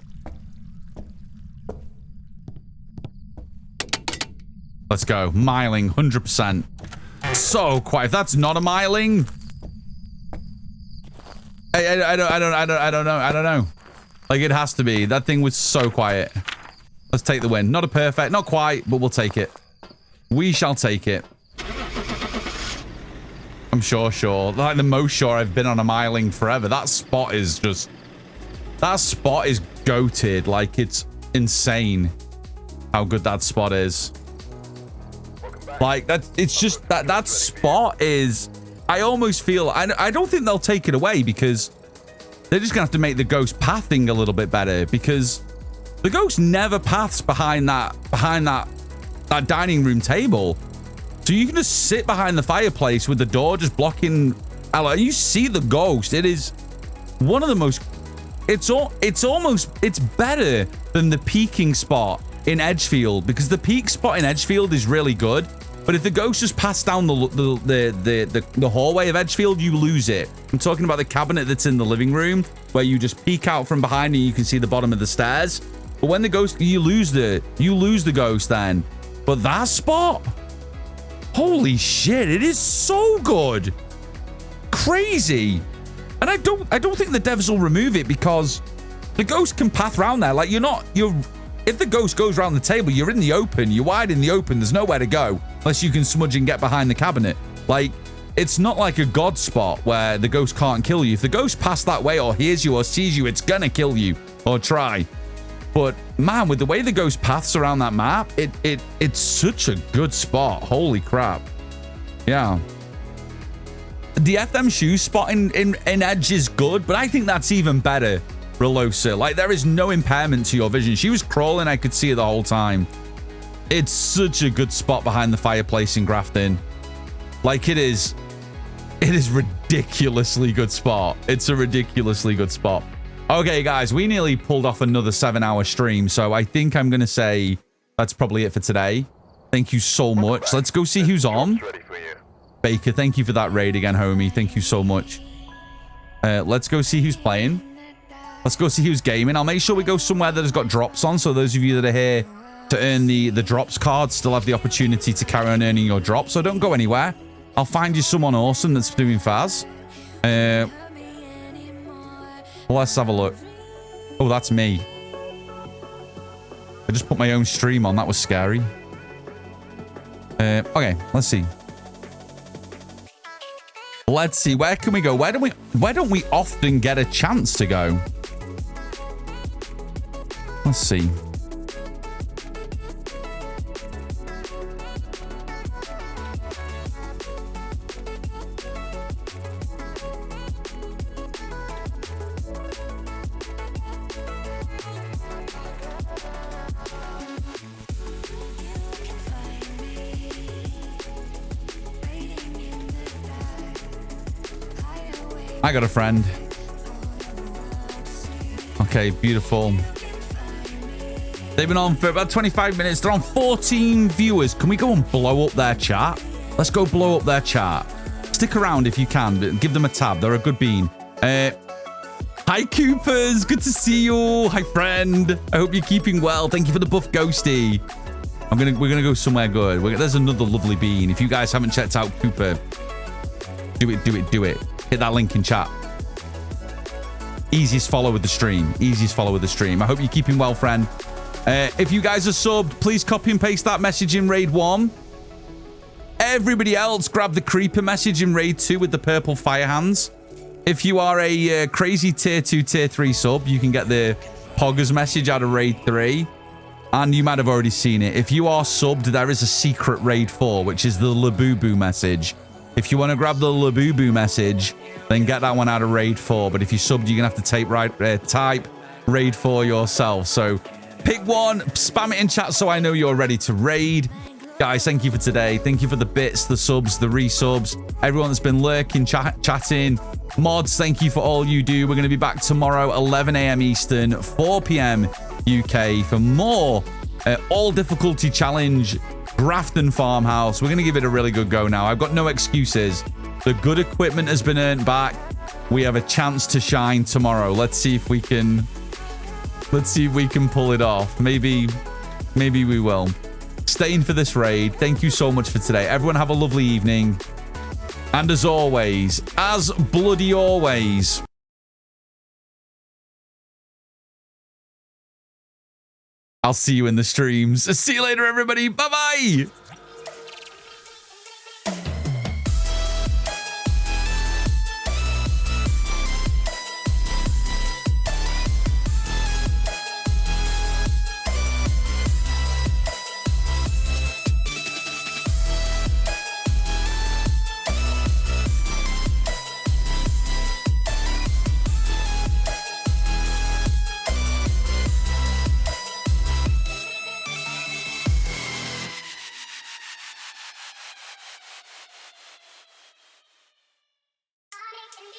Let's go. Myling, 100%. So quiet. If that's not a Myling, I don't know. Like, it has to be. That thing was so quiet. Let's take the win. Not a perfect, not quite, but we'll take it. We shall take it. I'm sure. Like the most sure I've been on a Myling forever. That spot is just... That spot is goated. Like, it's insane how good that spot is. Like, it's just... That spot is... I almost feel... I don't think they'll take it away because they're just going to have to make the ghost pathing a little bit better because... The ghost never paths behind that dining room table. So you can just sit behind the fireplace with the door just blocking. You see the ghost. It is one of the most... It's better than the peeking spot in Edgefield because the peak spot in Edgefield is really good. But if the ghost just passed down the hallway of Edgefield, you lose it. I'm talking about the cabinet that's in the living room where you just peek out from behind and you can see the bottom of the stairs. But when the ghost, you lose the ghost then. But that spot, holy shit, it is so good. Crazy. And I don't think the devs will remove it because the ghost can path around there. Like if the ghost goes around the table, you're in the open, you're wide in the open, there's nowhere to go unless you can smudge and get behind the cabinet. Like, it's not like a god spot where the ghost can't kill you. If the ghost passed that way or hears you or sees you, it's gonna kill you or try. But man, with the way the ghost paths around that map, it's such a good spot. Holy crap. Yeah. The FM shoe spot in Edge is good, but I think that's even better, Relosa. Like, there is no impairment to your vision. She was crawling, I could see it the whole time. It's such a good spot behind the fireplace in Grafton. Like, it is ridiculously good spot. It's a ridiculously good spot. Okay, guys, we nearly pulled off another 7-hour stream, so I think I'm going to say that's probably it for today. Thank you so much. Let's go see who's on. Baker, thank you for that raid again, homie. Thank you so much. Let's go see who's playing. Let's go see who's gaming. I'll make sure we go somewhere that has got drops on, so those of you that are here to earn the drops card still have the opportunity to carry on earning your drops, so don't go anywhere. I'll find you someone awesome that's doing Phas. Let's have a look. Oh, that's me. I just put my own stream on. That was scary. Okay, let's see. Let's see. Where can we go? Where don't we often get a chance to go? Let's see. I got a friend. Okay, beautiful. They've been on for about 25 minutes. They're on 14 viewers. Can we go and blow up their chat? Let's go blow up their chat. Stick around if you can. Give them a tab. They're a good bean. Hi, Coopers. Good to see you. Hi, friend. I hope you're keeping well. Thank you for the buff, Ghosty. We're gonna go somewhere good. There's another lovely bean. If you guys haven't checked out Cooper, do it. Hit that link in chat. easiest follow with the stream. Easiest follow with the stream. I hope you're keeping well, friend. If you guys are subbed, please copy and paste that message in Raid 1. Everybody else, grab the Creeper message in Raid 2 with the purple fire hands. If you are a crazy Tier 2, Tier 3 sub, you can get the Poggers message out of Raid 3. And you might have already seen it. If you are subbed, there is a secret Raid 4, which is the Labubu message. If you want to grab the Labubu message, then get that one out of Raid 4. But if you're subbed, you're going to have to type Raid 4 yourself. So pick one, spam it in chat so I know you're ready to raid. Guys, thank you for today. Thank you for the bits, the subs, the resubs, everyone that's been lurking, chatting. Mods, thank you for all you do. We're going to be back tomorrow, 11 a.m. Eastern, 4 p.m. UK for more all difficulty challenge Grafton Farmhouse. We're going to give it a really good go now. I've got no excuses. The good equipment has been earned back. We have a chance to shine tomorrow. Let's see if we can pull it off. Maybe we will. Staying for this raid. Thank you so much for today. Everyone have a lovely evening. And as always, as bloody always, I'll see you in the streams. See you later, everybody. Bye-bye.